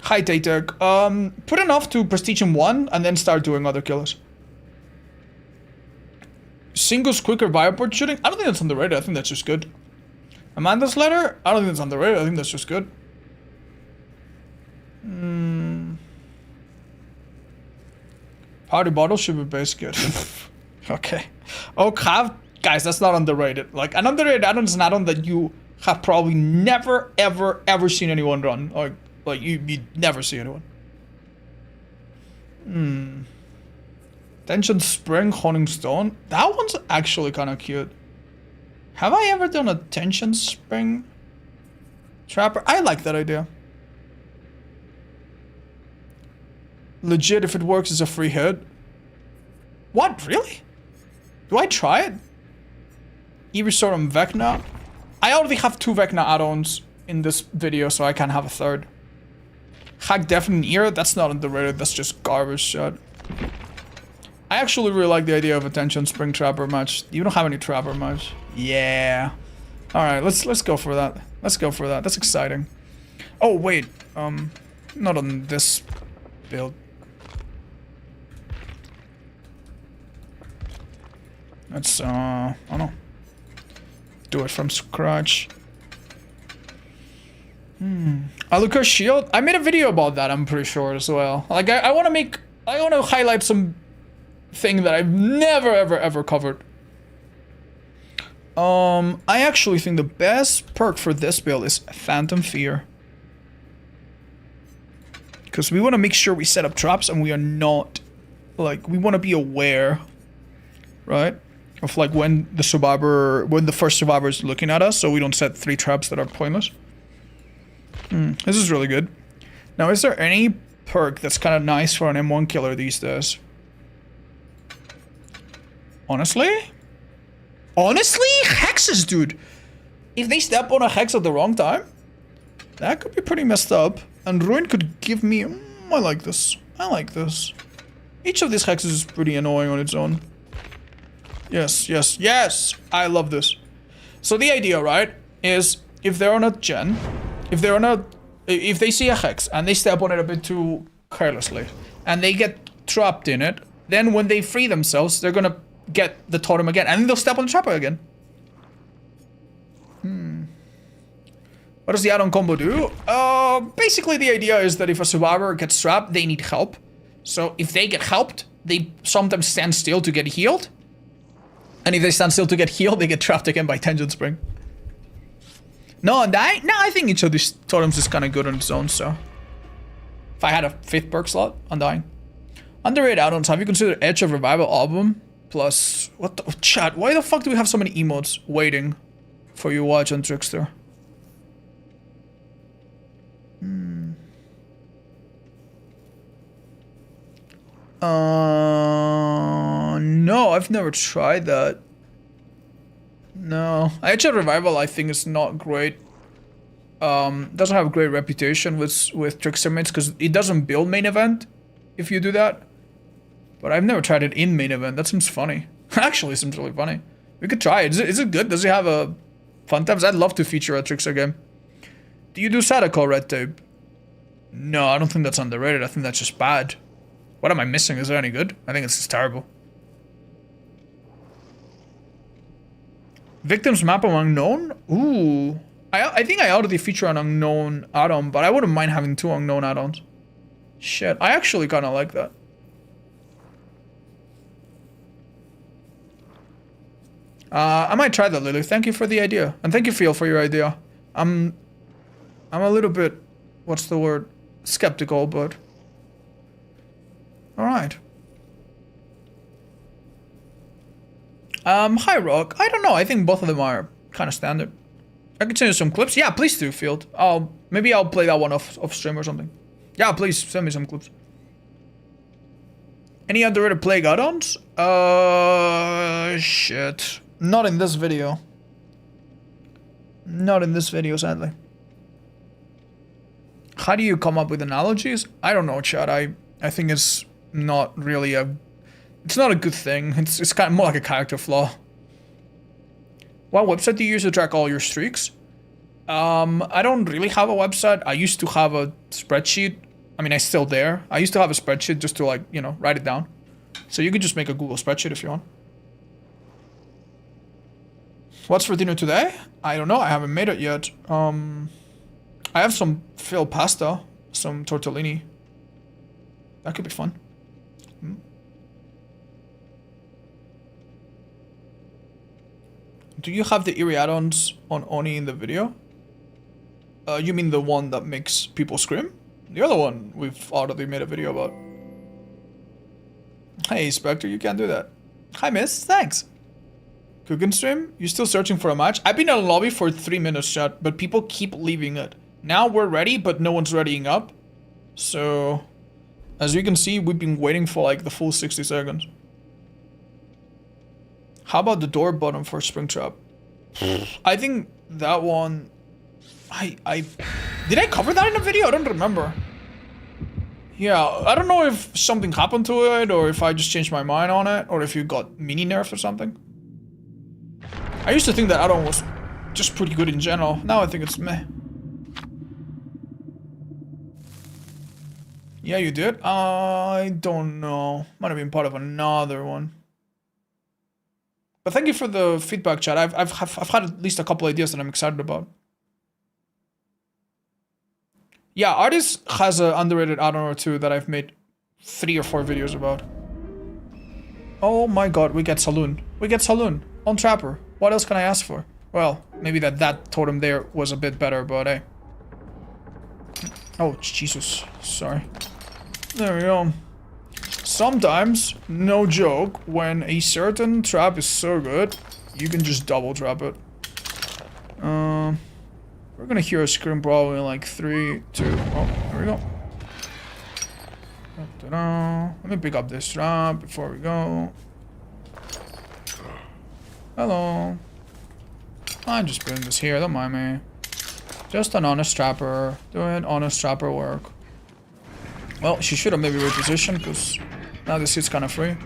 A: Hi, Tatek. Put enough to Prestige in 1 and then start doing other killers. Singles quicker Viroport shooting? I don't think that's underrated. I think that's just good. Amanda's letter? I don't think that's underrated. I think that's just good. Party bottle should be base good. Okay. Oh, guys, that's not underrated. Like, an underrated add-on is an add-on that you have probably never, ever, ever seen anyone run. Like you never see anyone. Tension Spring, Honing Stone. That one's actually kind of cute. Have I ever done a Tension Spring Trapper? I like that idea. Legit, if it works, it's a free hit. What? Really? Do I try it? Evisor and Vecna? I already have 2 Vecna add-ons in this video, so I can't have a third. Hack Deafening Ear? That's not underrated, that's just garbage shit. I actually really like the idea of a Tension Spring Trapper match. You don't have any Trapper match. Yeah. Alright, let's go for that. Let's go for that. That's exciting. Oh, wait. Not on this build. Let's, I don't know. Do it from scratch. Alucard Shield? I made a video about that, I'm pretty sure, as well. Like, I want to highlight some thing that I've never, ever covered. I actually think the best perk for this build is Phantom Fear. Because we want to make sure we set up traps and we are not, like, we want to be aware, right? Of, like, when the first survivor is looking at us, so we don't set 3 traps that are pointless. This is really good. Now, is there any perk that's kind of nice for an M1 killer these days? Honestly? Hexes, dude! If they step on a hex at the wrong time, that could be pretty messed up. And Ruin could give me... I like this. I like this. Each of these hexes is pretty annoying on its own. Yes, yes, yes! I love this. So the idea, right, is if they're on a gen, if they see a hex and they step on it a bit too carelessly, and they get trapped in it, then when they free themselves, they're gonna get the totem again, and then they'll step on the trapper again. What does the add-on combo do? Basically the idea is that if a survivor gets trapped, they need help. So if they get helped, they sometimes stand still to get healed. And if they stand still to get healed, they get trapped again by Tension Spring. No, I think each of these totems is kind of good on its own, so. If I had a 5th perk slot, Undying. Underrated add-ons, have you considered Edge of Revival album? Plus, what the, chat, why the fuck do we have so many emotes waiting for you watch on Trickster? No, I've never tried that. No. Edge of Revival, I think, is not great. Doesn't have a great reputation with Trickster mates, because it doesn't build main event if you do that. But I've never tried it in main event. That seems funny. Actually, seems really funny. We could try it. Is it good? Does it have a fun times? I'd love to feature a Trickster game. Do you do Sadako Red Tape? No, I don't think that's underrated. I think that's just bad. What am I missing? Is it any good? I think it's just terrible. Victims map of unknown? Ooh. I think I already feature an unknown add-on, but I wouldn't mind having 2 unknown add-ons. Shit, I actually kind of like that. I might try that, Lily. Thank you for the idea. And thank you, Phil, for your idea. I'm a little bit, what's the word? Skeptical, but... Alright. Hi, Rock. I don't know. I think both of them are kind of standard. I can send you some clips. Yeah, please do, Field. Maybe I'll play that one off stream or something. Yeah, please send me some clips. Any underrated plague add-ons? Shit. Not in this video. Not in this video, sadly. How do you come up with analogies? I don't know, Chad. I think it's not really a It's not a good thing. It's kind of more like a character flaw. What website do you use to track all your streaks? I don't really have a website. I used to have a spreadsheet. I mean, I still there. I used to have a spreadsheet just to like, you know, write it down. So you could just make a Google spreadsheet if you want. What's for dinner today? I don't know. I haven't made it yet. I have some filled pasta, some tortellini. That could be fun. Do you have the eerie add-ons on Oni in the video? You mean the one that makes people scream? The other one we've already made a video about. Hey, Spectre, you can't do that. Hi, miss. Thanks. Cooking stream? You still searching for a match? I've been in a lobby for 3 minutes, chat, but people keep leaving it. Now we're ready, but no one's readying up. So, as you can see, we've been waiting for like the full 60 seconds. How about the door button for Springtrap? I think that one... Did I cover that in a video? I don't remember. Yeah, I don't know if something happened to it, or if I just changed my mind on it, or if you got mini nerfed or something. I used to think that add-on was just pretty good in general. Now I think it's meh. Yeah, you did? I don't know. Might have been part of another one. But thank you for the feedback, chat. I've had at least a couple ideas that I'm excited about. Yeah, Artist has an underrated add-on or two that I've made 3 or 4 videos about. Oh my god, we get Saloon. We get Saloon on Trapper. What else can I ask for? Well, maybe that totem there was a bit better, but hey. Oh, Jesus. Sorry. There we go. Sometimes, no joke, when a certain trap is so good, you can just double trap it. We're gonna hear a scream probably in like 3, 2, oh, there we go. Ta-da. Let me pick up this trap before we go. Hello. I'm just putting this here, don't mind me. Just an honest trapper, doing honest trapper work. Well, she should have maybe repositioned, because now this seat's kind of free.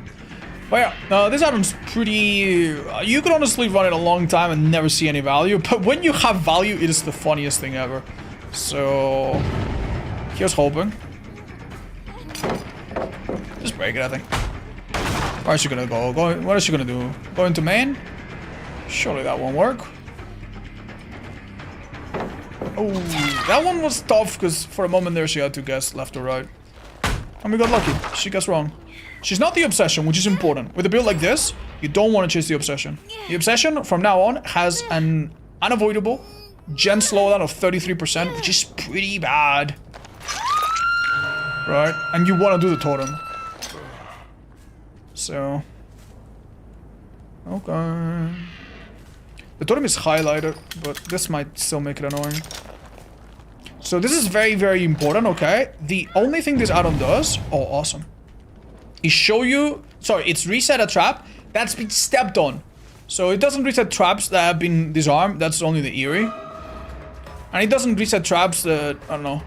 A: But yeah, this add-on's pretty... you could honestly run it a long time and never see any value, but when you have value, it is the funniest thing ever. So... here's hoping. Just break it, I think. Where is she gonna go? What is she gonna do? Go into main? Surely that won't work. Oh, that one was tough, because for a moment there she had to guess left or right. And we got lucky. She guessed wrong. She's not the obsession, which is important. With a build like this, you don't want to chase the obsession. The obsession, from now on, has an unavoidable gen slowdown of 33%, which is pretty bad. Right? And you want to do the totem. So... okay... the totem is highlighted, but this might still make it annoying. So this is very, very important, okay? The only thing this add-on does... oh, awesome. Is show you... sorry, it's reset a trap that's been stepped on. So it doesn't reset traps that have been disarmed. That's only the eerie. And it doesn't reset traps that... I don't know.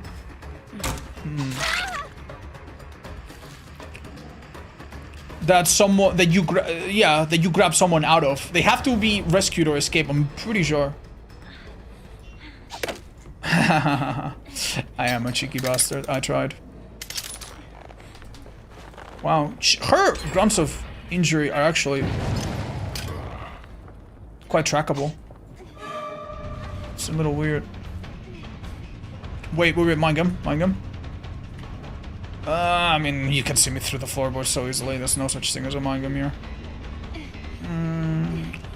A: That someone... that you that you grab someone out of. They have to be rescued or escape, I'm pretty sure. I am a cheeky bastard. I tried. Wow. Her grams of injury are actually quite trackable. It's a little weird. Wait, mind gun. I mean, you can see me through the floorboard so easily. There's no such thing as a mind gun here.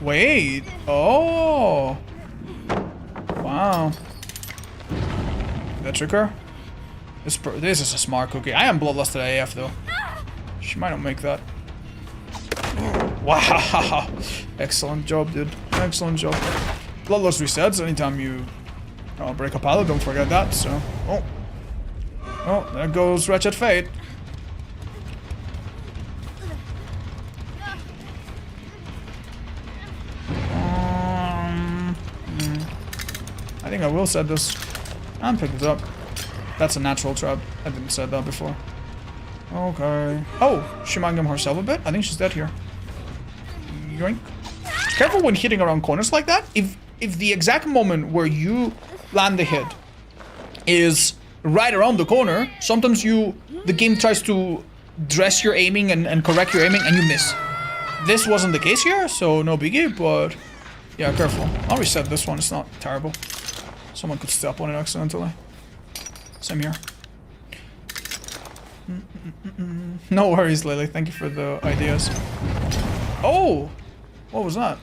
A: Wait. Oh. Wow. Did that trick her? This is a smart cookie. I am bloodlusted AF though. She might not make that. Wow. Excellent job, dude. Excellent job. Bloodlust resets anytime you break a pallet. Don't forget that. So. Oh. Oh, there goes Wretched Fate. I think I will set this and pick this up. That's a natural trap. I didn't set that before. Okay. Oh, she might get herself a bit. I think she's dead here. Yoink. Careful when hitting around corners like that. If the exact moment where you land the hit is right around the corner, sometimes the game tries to dress your aiming and correct your aiming and you miss. This wasn't the case here, so no biggie, but yeah, careful. I'll reset this one, it's not terrible. Someone could step on it accidentally. Same here. No worries, Lily. Thank you for the ideas. Oh! What was that?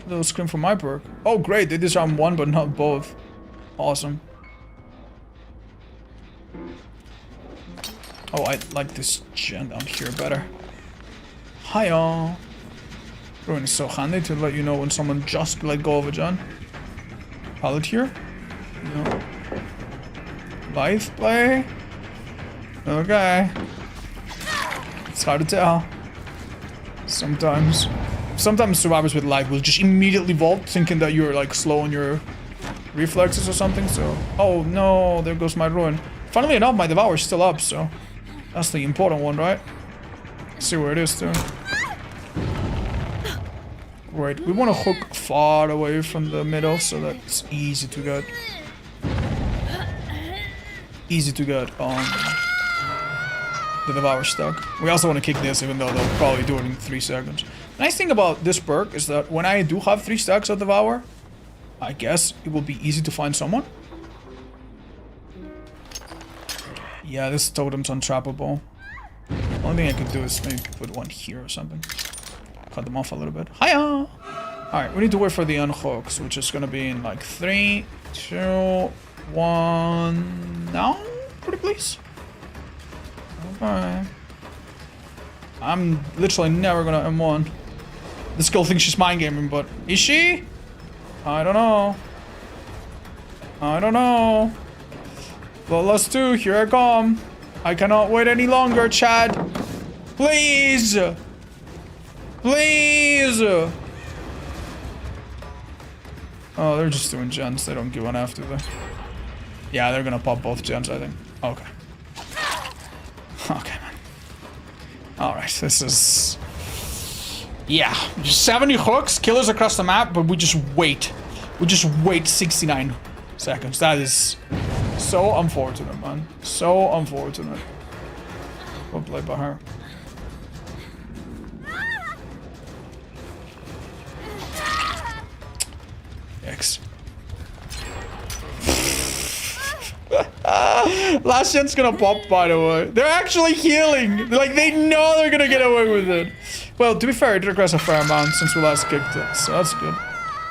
A: A little scream from my perk. Oh, great. They disarm one, but not both. Awesome. Oh, I like this gen down here better. Hiya. Ruin is so handy to let you know when someone just let go of a gen. Pallet here? No. Life play? Okay. It's hard to tell. Sometimes survivors with life will just immediately vault, thinking that you're like slow on your reflexes or something, so... Oh no, there goes my ruin. Funnily enough, my devour's still up, so... That's the important one, right? Let's see where it is, too. Right, we want to hook far away from the middle, so that it's easy to get... the devour stuck. We also want to kick this, even though they'll probably do it in 3 seconds. The nice thing about this perk is that when I do have 3 stacks of devour, I guess it will be easy to find someone. Yeah, this totem's untrappable. Only thing I could do is maybe put one here or something. Cut them off a little bit. Hiya! Alright, we need to wait for the unhooks, which is gonna be in like 3, 2, 1... Now? Pretty please. Okay. I'm literally never gonna M1. This girl thinks she's mind gaming, but is she? I don't know. I don't know. Bloodlust 2, here I come. I cannot wait any longer, Chad. Please! Please! Oh, they're just doing gens. They don't give one after the... Yeah, they're gonna pop both gens, I think. Okay. Okay, man. Alright, this is... Yeah, just 70 hooks, killers across the map, but we just wait. We just wait 69 seconds. That is so unfortunate, man. So unfortunate. Well played by her. X. Last gen's gonna pop, by the way. They're actually healing. Like, they know they're gonna get away with it. Well, to be fair, it regressed a fair amount since we last kicked it, so that's good.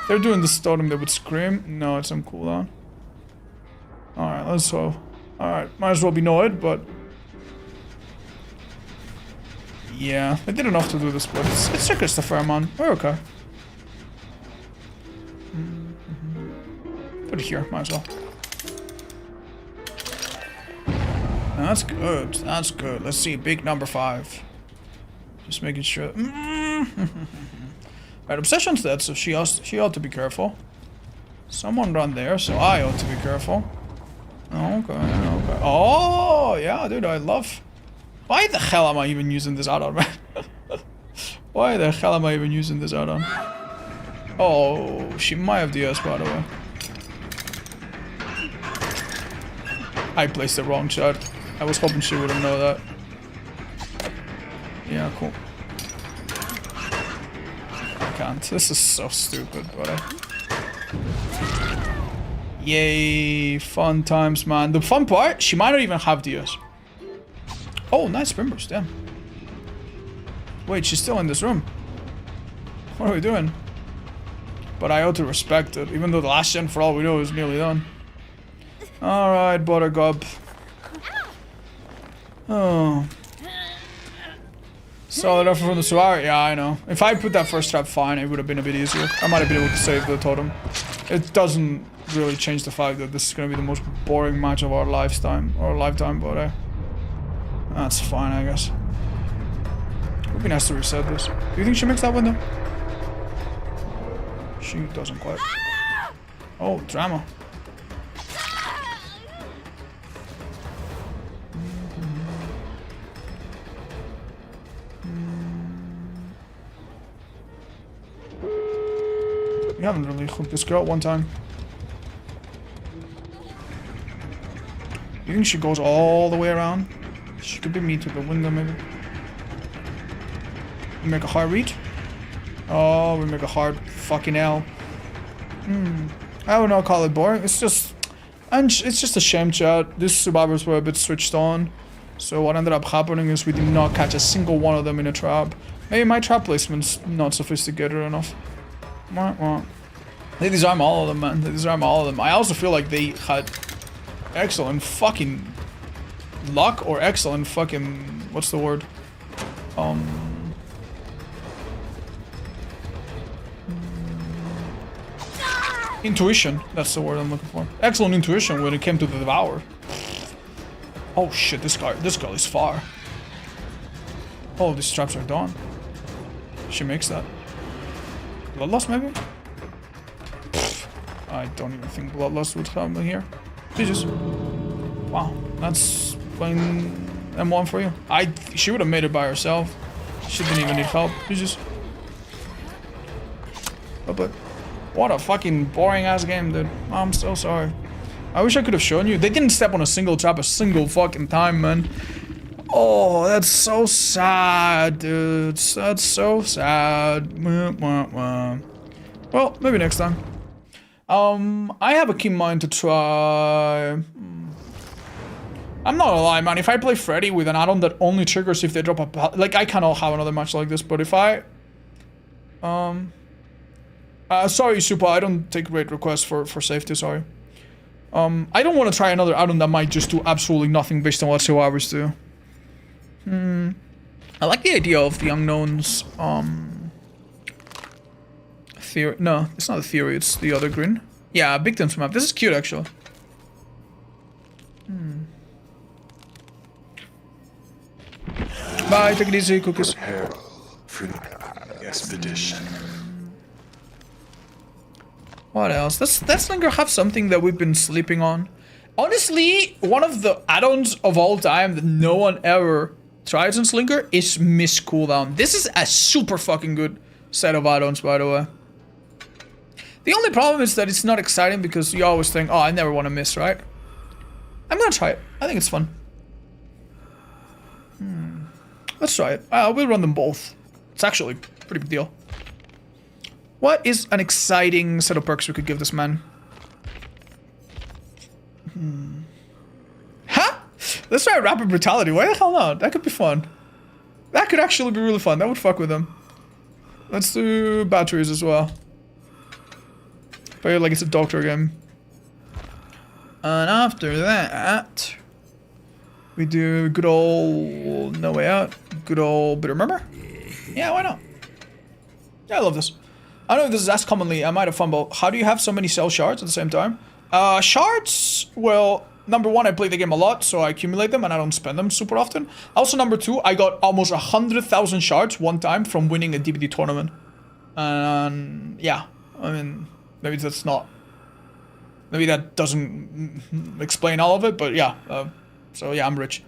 A: They're doing this totem that would scream. No, it's on cooldown. Alright, let's hope. Alright, might as well be annoyed, but... Yeah, they did enough to do this, but it's regressed a fair amount. We're okay. Put it here, might as well. That's good. That's good. Let's see. Big number 5. Just making sure. Right, Obsession's dead, so she ought to be careful. Someone run there, so I ought to be careful. Okay, okay. Oh, yeah, dude, I love... Why the hell am I even using this add-on, man? Why the hell am I even using this add-on? Oh, she might have DS, by the way. I placed the wrong shot. I was hoping she wouldn't know that. Yeah, cool. I can't. This is so stupid, but Yay, fun times, man. The fun part, she might not even have DS. Oh, nice spin burst, damn. Wait, she's still in this room. What are we doing? But I ought to respect it, even though the last gen, for all we know, is nearly done. Alright, Buttercup. Oh. Solid effort from the Suari. Yeah, I know. If I put that first trap fine, it would have been a bit easier. I might have been able to save the totem. It doesn't really change the fact that this is going to be the most boring match of our lifetime, but that's fine, I guess. It would be nice to reset this. Do you think she makes that window? She doesn't quite. Oh, drama. We haven't really hooked this girl one time. You think she goes all the way around? She could be me to the window, maybe. We make a hard read. Oh, we make a hard fucking L. I would not call it boring. It's just a shame, chat. These survivors were a bit switched on. So what ended up happening is we did not catch a single one of them in a trap. Maybe my trap placement's not sophisticated enough. They disarm all of them, man. They disarm all of them. I also feel like they had excellent fucking luck or excellent fucking... what's the word? Intuition. That's the word I'm looking for. Excellent intuition when it came to the Devour. Oh shit, this girl is far. Oh, these traps are done. She makes that. Bloodlust, maybe? I don't even think Bloodlust would come in here. Jesus. Wow, that's playing M1 for you. She would have made it by herself. She didn't even need help. Jesus. But what a fucking boring ass game, dude. I'm so sorry. I wish I could have shown you. They didn't step on a single trap a single fucking time, man. Oh, that's so sad, dude. That's so sad. Well, maybe next time. I have a keen mind to try. I'm not gonna lie, man. If I play Freddy with an add-on that only triggers if they drop a... like, I cannot have another match like this, but if I... sorry, Super, I don't take raid requests for safety, sorry. I don't want to try another add-on that might just do absolutely nothing based on what 2 hours do. I like the idea of the unknowns, theory. No, it's not a theory, it's the other green. Yeah, big Thames map. This is cute, actually. Bye, take it easy, cookies.
D: Expedition.
A: What else? Does Slinger have something that we've been sleeping on? Honestly, one of the add-ons of all time that no one ever tries on Slinger is Miss Cooldown. This is a super fucking good set of add-ons, by the way. The only problem is that it's not exciting because you always think, oh, I never want to miss, right? I'm gonna try it. I think it's fun. Let's try it. We'll run them both. It's actually a pretty big deal. What is an exciting set of perks we could give this man? Huh? Let's try Rapid Brutality. Why the hell not? That could be fun. That could actually be really fun. That would fuck with them. Let's do batteries as well. Play it like it's a doctor game. And after that, we do good old No Way Out. Good old Bitter Murmur. Yeah, why not? Yeah, I love this. I don't know if this is as commonly. I might have fumbled. How do you have so many cell shards at the same time? Shards, well, number one, I play the game a lot, so I accumulate them and I don't spend them super often. Also, number two, I got almost 100,000 shards one time from winning a DBD tournament. And yeah, I mean, maybe that's not... maybe that doesn't explain all of it, but yeah. So yeah, I'm rich.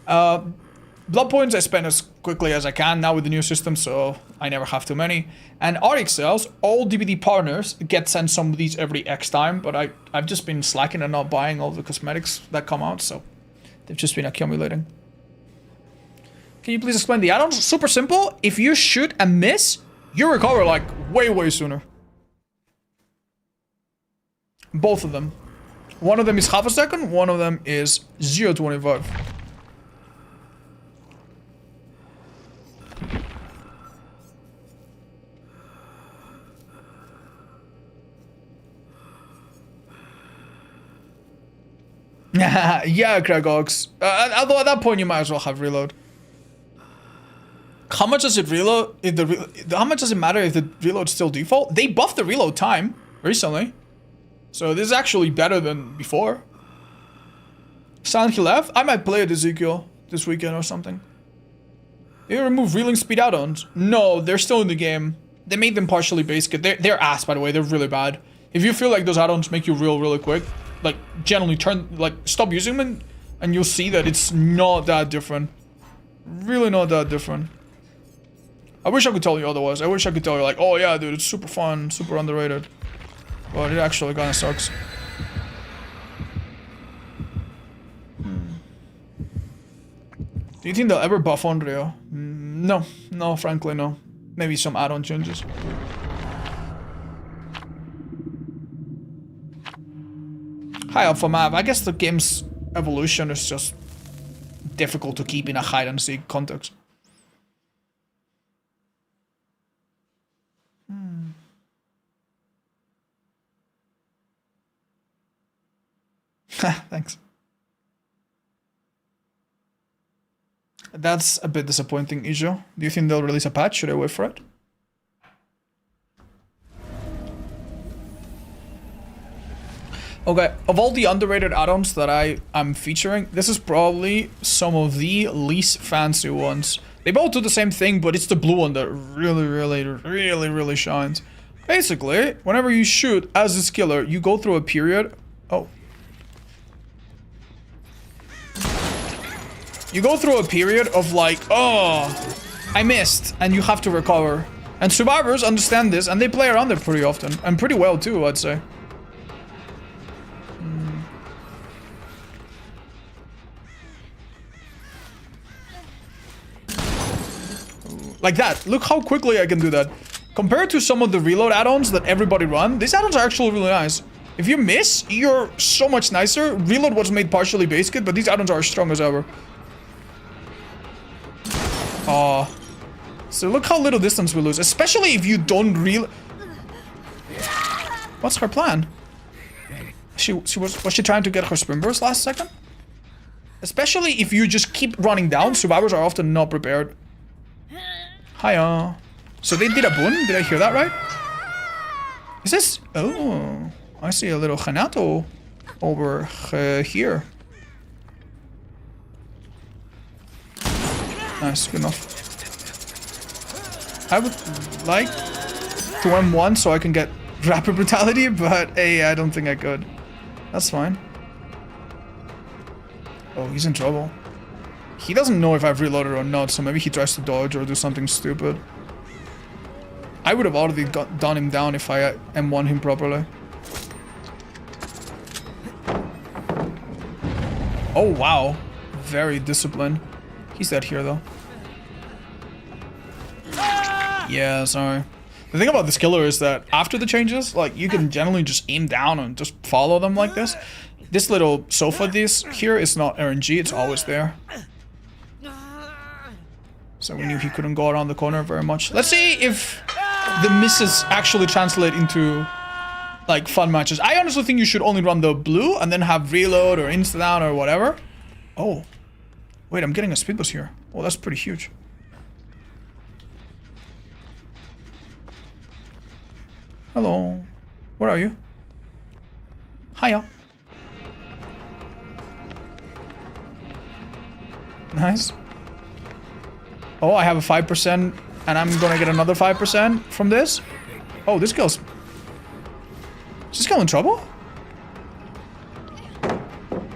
A: Blood points I spend as quickly as I can now with the new system, so I never have too many. And RX cells, all DBD partners get sent some of these every X time, but I've just been slacking and not buying all the cosmetics that come out, so they've just been accumulating. Can you please explain the add-ons? Super simple. If you shoot and miss, you recover like way sooner. Both of them. One of them is half a second, one of them is 0.25. Yeah, Kragox. Although at that point you might as well have reload. How much does it reload? How much does it matter if the reload's still default? They buffed the reload time recently, so this is actually better than before. Silent Hill F? I might play it, Ezekiel, this weekend or something. They remove reeling speed add-ons. No, they're still in the game. They made them partially basic. They're ass, by the way. They're really bad. If you feel like those add-ons make you reel really quick, like generally stop using them and you'll see that it's not that different. Really not that different. I wish I could tell you otherwise. I wish I could tell you like, oh yeah, dude, it's super fun, super underrated. But it actually kind of sucks. Do you think they'll ever buff Onryo? No. No, frankly, no. Maybe some add-on changes. Hi, Alpha Mav. I guess the game's evolution is just difficult to keep in a hide-and-seek context. Thanks. That's a bit disappointing, Ijo. Do you think they'll release a patch? Should I wait for it? Okay, of all the underrated add-ons that I'm featuring, this is probably some of the least fancy ones. They both do the same thing, but it's the blue one that really shines. Basically, whenever you shoot as a skiller, you go through a period... Oh. You go through a period of like, oh, I missed, and you have to recover. And survivors understand this, and they play around it pretty often, and pretty well too, I'd say. Like that. Look how quickly I can do that. Compared to some of the reload add-ons that everybody run, these add-ons are actually really nice. If you miss, you're so much nicer. Reload was made partially base kit, but these add-ons are as strong as ever. So look how little distance we lose, especially if you don't What's her plan? Was she trying to get her spin burst last second? Especially if you just keep running down, survivors are often not prepared. Hiya. So they did a boon? Did I hear that right? Is this... Oh, I see a little Hanato over here. Nice, good enough. I would like to M1 so I can get rapid brutality, but hey, I don't think I could. That's fine. Oh, he's in trouble. He doesn't know if I've reloaded or not, so maybe he tries to dodge or do something stupid. I would have already done him down if I M1 him properly. Oh, wow. Very disciplined. He's dead here, though. Yeah, sorry. The thing about this killer is that after the changes, like, you can generally just aim down and just follow them like this. This little sofa here is not RNG, it's always there. So we knew he couldn't go around the corner very much. Let's see if the misses actually translate into, like, fun matches. I honestly think you should only run the blue and then have reload or insta-down or whatever. Oh. Wait, I'm getting a speed boost here. Oh, that's pretty huge. Hello. Where are you? Hiya. Nice. Oh, I have a 5%, and I'm gonna get another 5% from this. Oh, this girl's... Is this girl in trouble?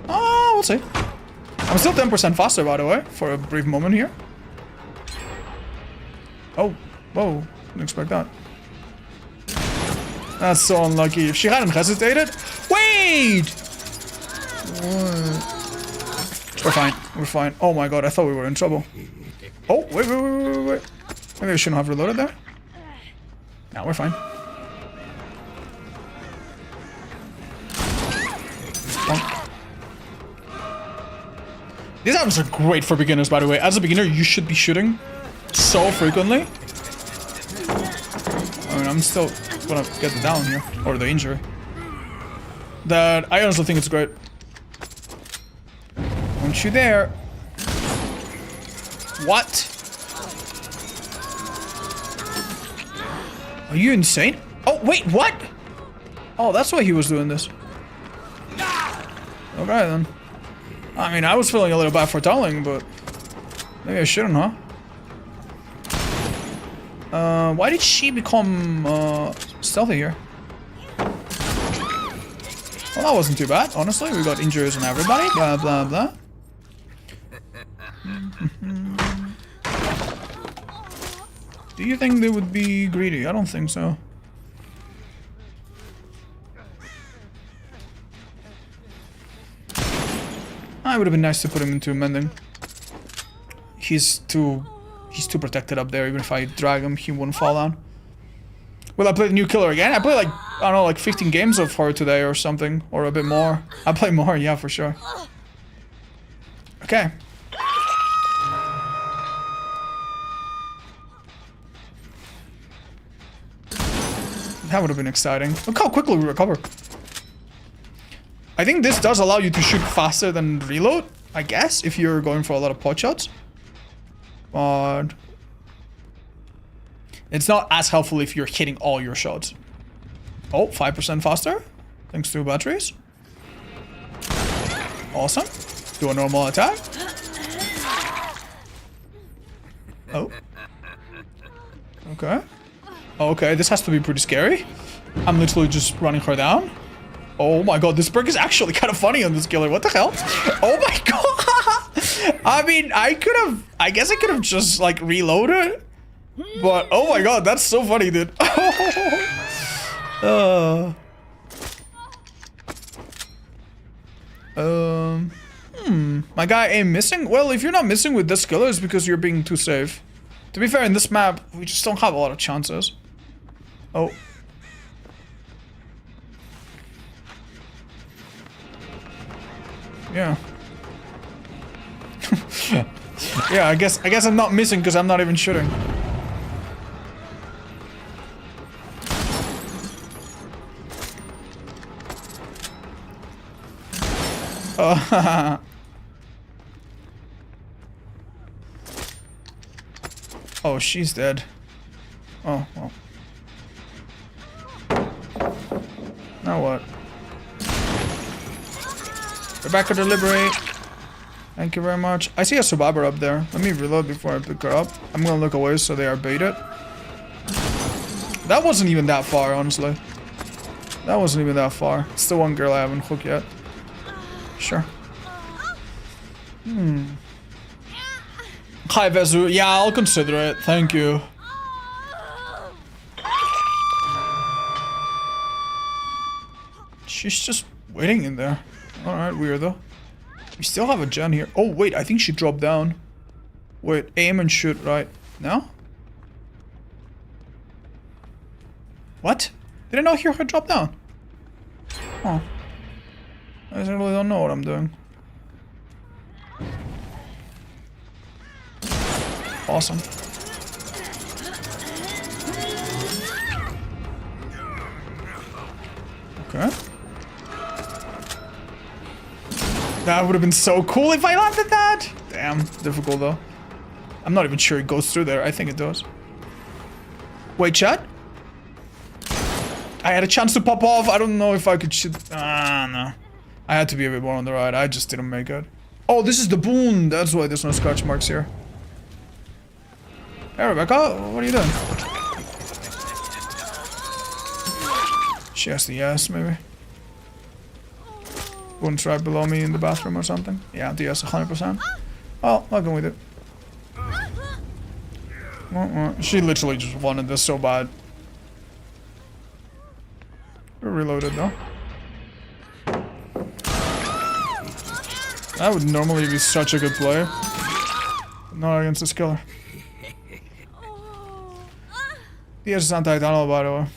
A: Oh, we'll see. I'm still 10% faster, by the way, for a brief moment here. Oh, whoa. Didn't expect that. That's so unlucky. If she hadn't hesitated... Wait! We're fine. We're fine. Oh my god, I thought we were in trouble. Oh, wait. Maybe I shouldn't have reloaded there. No, we're fine. Bonk. These items are great for beginners, by the way. As a beginner, you should be shooting so frequently. I mean, I'm still gonna get the down here, or the injury. That I honestly think it's great. Don't you dare. What? Are you insane? Oh, wait, what? Oh, that's why he was doing this. Okay, then. I mean, I was feeling a little bad for tunneling, but maybe I shouldn't, huh? Why did she become stealthy here? Well, that wasn't too bad, honestly. We got injuries on everybody, blah, blah, blah. Do you think they would be greedy? I don't think so. it would have been nice to put him into mending. He's too protected up there. Even if I drag him, he wouldn't fall down. Will I play the new killer again? I played like, I don't know, like 15 games of her today or something. Or a bit more. I play more, yeah, for sure. Okay. That would have been exciting. Look how quickly we recover. I think this does allow you to shoot faster than reload, I guess, if you're going for a lot of pot shots. But it's not as helpful if you're hitting all your shots. Oh, 5% faster, thanks to batteries. Awesome. Do a normal attack. Oh. Okay. Okay, this has to be pretty scary. I'm literally just running her down. Oh my god, this perk is actually kind of funny on this killer. What the hell? Oh my god! I mean, I guess I could have just like reloaded. But oh my god, that's so funny, dude. My guy ain't missing? Well, if you're not missing with this killer, it's because you're being too safe. To be fair, in this map, we just don't have a lot of chances. Oh. Yeah. Yeah, I guess I'm not missing because I'm not even shooting. Oh, oh, she's dead. Oh, well. Now what? Rebecca to liberate. Thank you very much. I see a survivor up there. Let me reload before I pick her up. I'm gonna look away so they are baited. That wasn't even that far, honestly. That wasn't even that far. It's the one girl I haven't hooked yet. Sure. Hi, Vezu. Yeah, I'll consider it. Thank you. She's just waiting in there. Alright, weirdo. We still have a gen here. Oh, wait, I think she dropped down. Wait, aim and shoot right now? What? Did I not hear her drop down? Oh. I really don't know what I'm doing. Awesome. Okay. That would have been so cool if I landed that! Damn, difficult though. I'm not even sure it goes through there. I think it does. Wait, chat? I had a chance to pop off. I don't know if I could shoot. Ah, no. I had to be a bit more on the right. I just didn't make it. Oh, this is the boon. That's why there's no scratch marks here. Hey, Rebecca. What are you doing? She has the yes, maybe. Boon's right below me in the bathroom or something. Yeah, DS 100%. Oh, how can we do? She literally just wanted this so bad. We're reloaded though. That would normally be such a good play. But not against this killer. DS is anti-tunnel, by the way.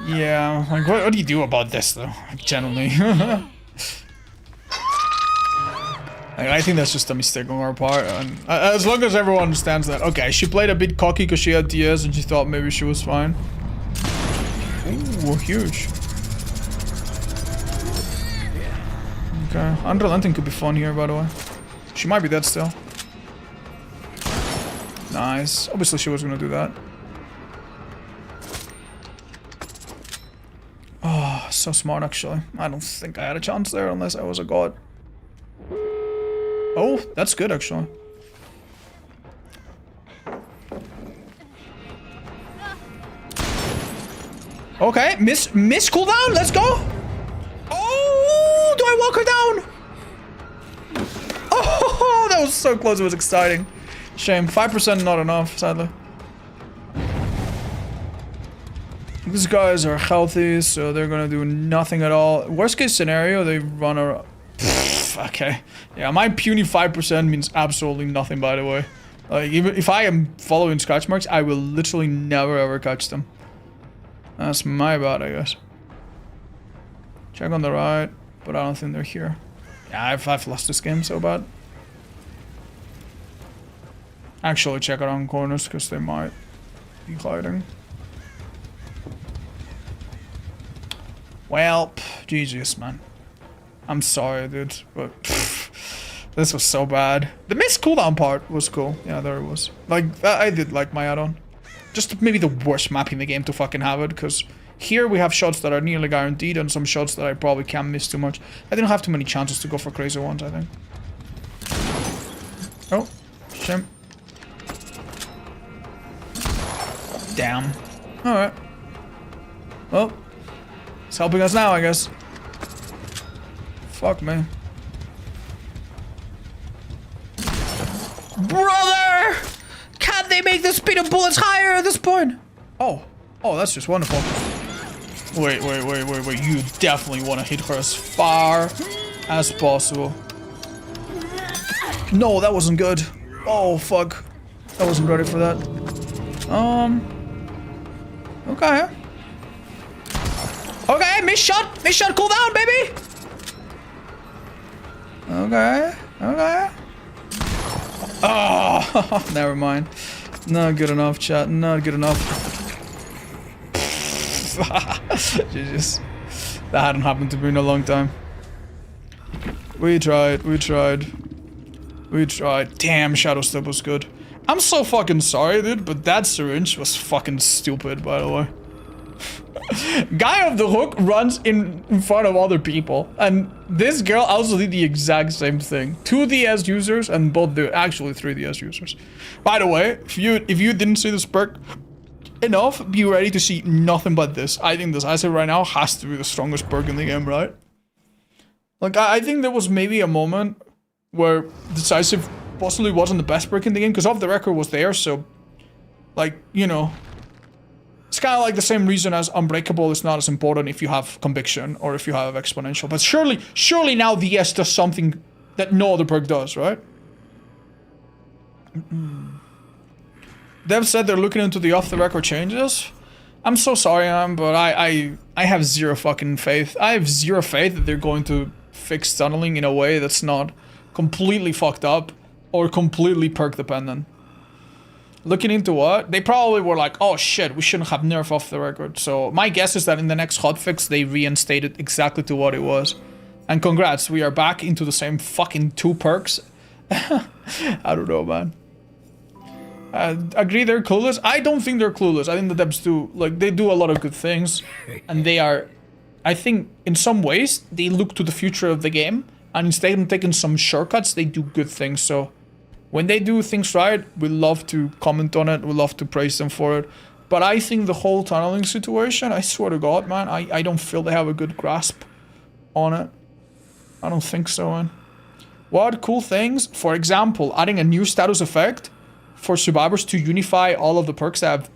A: Yeah, like what do you do about this though? Like, generally. Like, I think that's just a mistake on our part, and as long as everyone understands that. Okay, she played a bit cocky because she had DS and she thought maybe she was fine. Ooh, huge. Okay, unrelenting could be fun here, by the way. She might be dead still. Nice. Obviously she was gonna do that. Oh, so smart actually. I don't think I had a chance there unless I was a god. Oh, that's good actually. Okay, miss cooldown, let's go! Oh, do I walk her down? Oh, that was so close, it was exciting. Shame, 5% not enough, sadly. These guys are healthy, so they're gonna do nothing at all. Worst case scenario, they run around. Okay. Yeah, my puny 5% means absolutely nothing, by the way. Like, even if I am following scratch marks, I will literally never ever catch them. That's my bad, I guess. Check on the right, but I don't think they're here. Yeah, I've lost this game so bad. Actually, check around corners, because they might be hiding. Well, GG's, man. I'm sorry, dude, but this was so bad. The missed cooldown part was cool. Yeah, there it was. Like, I did like my add-on. Just maybe the worst map in the game to fucking have it, because here we have shots that are nearly guaranteed and some shots that I probably can't miss too much. I didn't have too many chances to go for crazy ones, I think. Oh, shame. Damn. Alright. Well, it's helping us now, I guess. Fuck me. Brother! Can't they make the speed of bullets higher at this point? Oh. Oh, that's just wonderful. Wait. You definitely want to hit her as far as possible. No, that wasn't good. Oh, fuck. I wasn't ready for that. Okay. Okay, miss shot, cool down, baby. Okay. Oh, never mind. Not good enough, chat. Not good enough. Jesus. That hadn't happened to me in a long time. We tried. Damn, Shadow Step was good. I'm so fucking sorry, dude, but that syringe was fucking stupid, by the way. Guy of the hook runs in front of other people, and this girl also did the exact same thing. 2 DS users and both actually 3 DS users. By the way, if you didn't see this perk enough, be ready to see nothing but this. I think this, I say right now, has to be the strongest perk in the game, right? Like, I think there was maybe a moment where Decisive possibly wasn't the best perk in the game, because Off the Record was there, so, like, you know, it's kind of like the same reason as Unbreakable is not as important if you have Conviction or if you have Exponential. But surely now DS does something that no other perk does, right? Dev said they're looking into the Off the Record changes. I'm so sorry, but I have zero fucking faith. I have zero faith that they're going to fix tunneling in a way that's not completely fucked up or completely perk dependent. Looking into what? They probably were like, oh shit, we shouldn't have nerf Off the Record. So my guess is that in the next hotfix, they reinstate it exactly to what it was. And congrats, we are back into the same fucking 2 perks. I don't know, man. Agree they're clueless? I don't think they're clueless. I think the devs do, like, they do a lot of good things. And they are, I think, in some ways, they look to the future of the game. And instead of taking some shortcuts, they do good things. So when they do things right, we love to comment on it. We love to praise them for it. But I think the whole tunneling situation, I swear to God, man, I don't feel they have a good grasp on it. I don't think so, man. What cool things? For example, adding a new status effect for survivors to unify all of the perks that have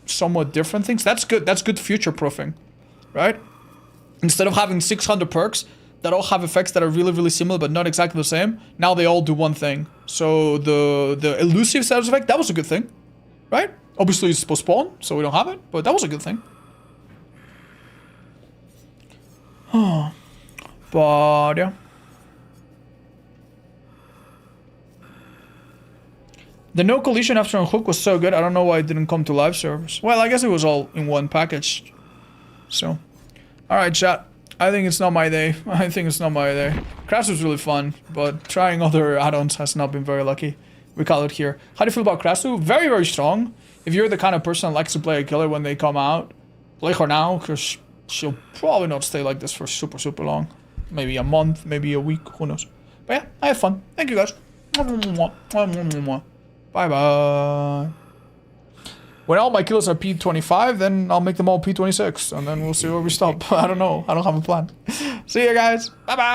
A: somewhat different things. That's good. That's good future proofing, right? Instead of having 600 perks that all have effects that are really, really similar but not exactly the same, now they all do one thing. So the elusive status effect, that was a good thing, right? Obviously it's postponed, so we don't have it, but that was a good thing. But yeah. The no collision after on hook was so good, I don't know why it didn't come to live servers. Well, I guess it was all in one package. So, alright chat. I think it's not my day. Krasue was really fun, but trying other add-ons has not been very lucky. We call it here. How do you feel about Krasue? Very, very strong. If you're the kind of person that likes to play a killer when they come out, play her now, because she'll probably not stay like this for super, super long. Maybe a month, maybe a week, who knows. But yeah, I had fun. Thank you guys. Bye-bye. When all my kills are P25, then I'll make them all P26, and then we'll see where we stop. I don't know. I don't have a plan. See you guys. Bye-bye.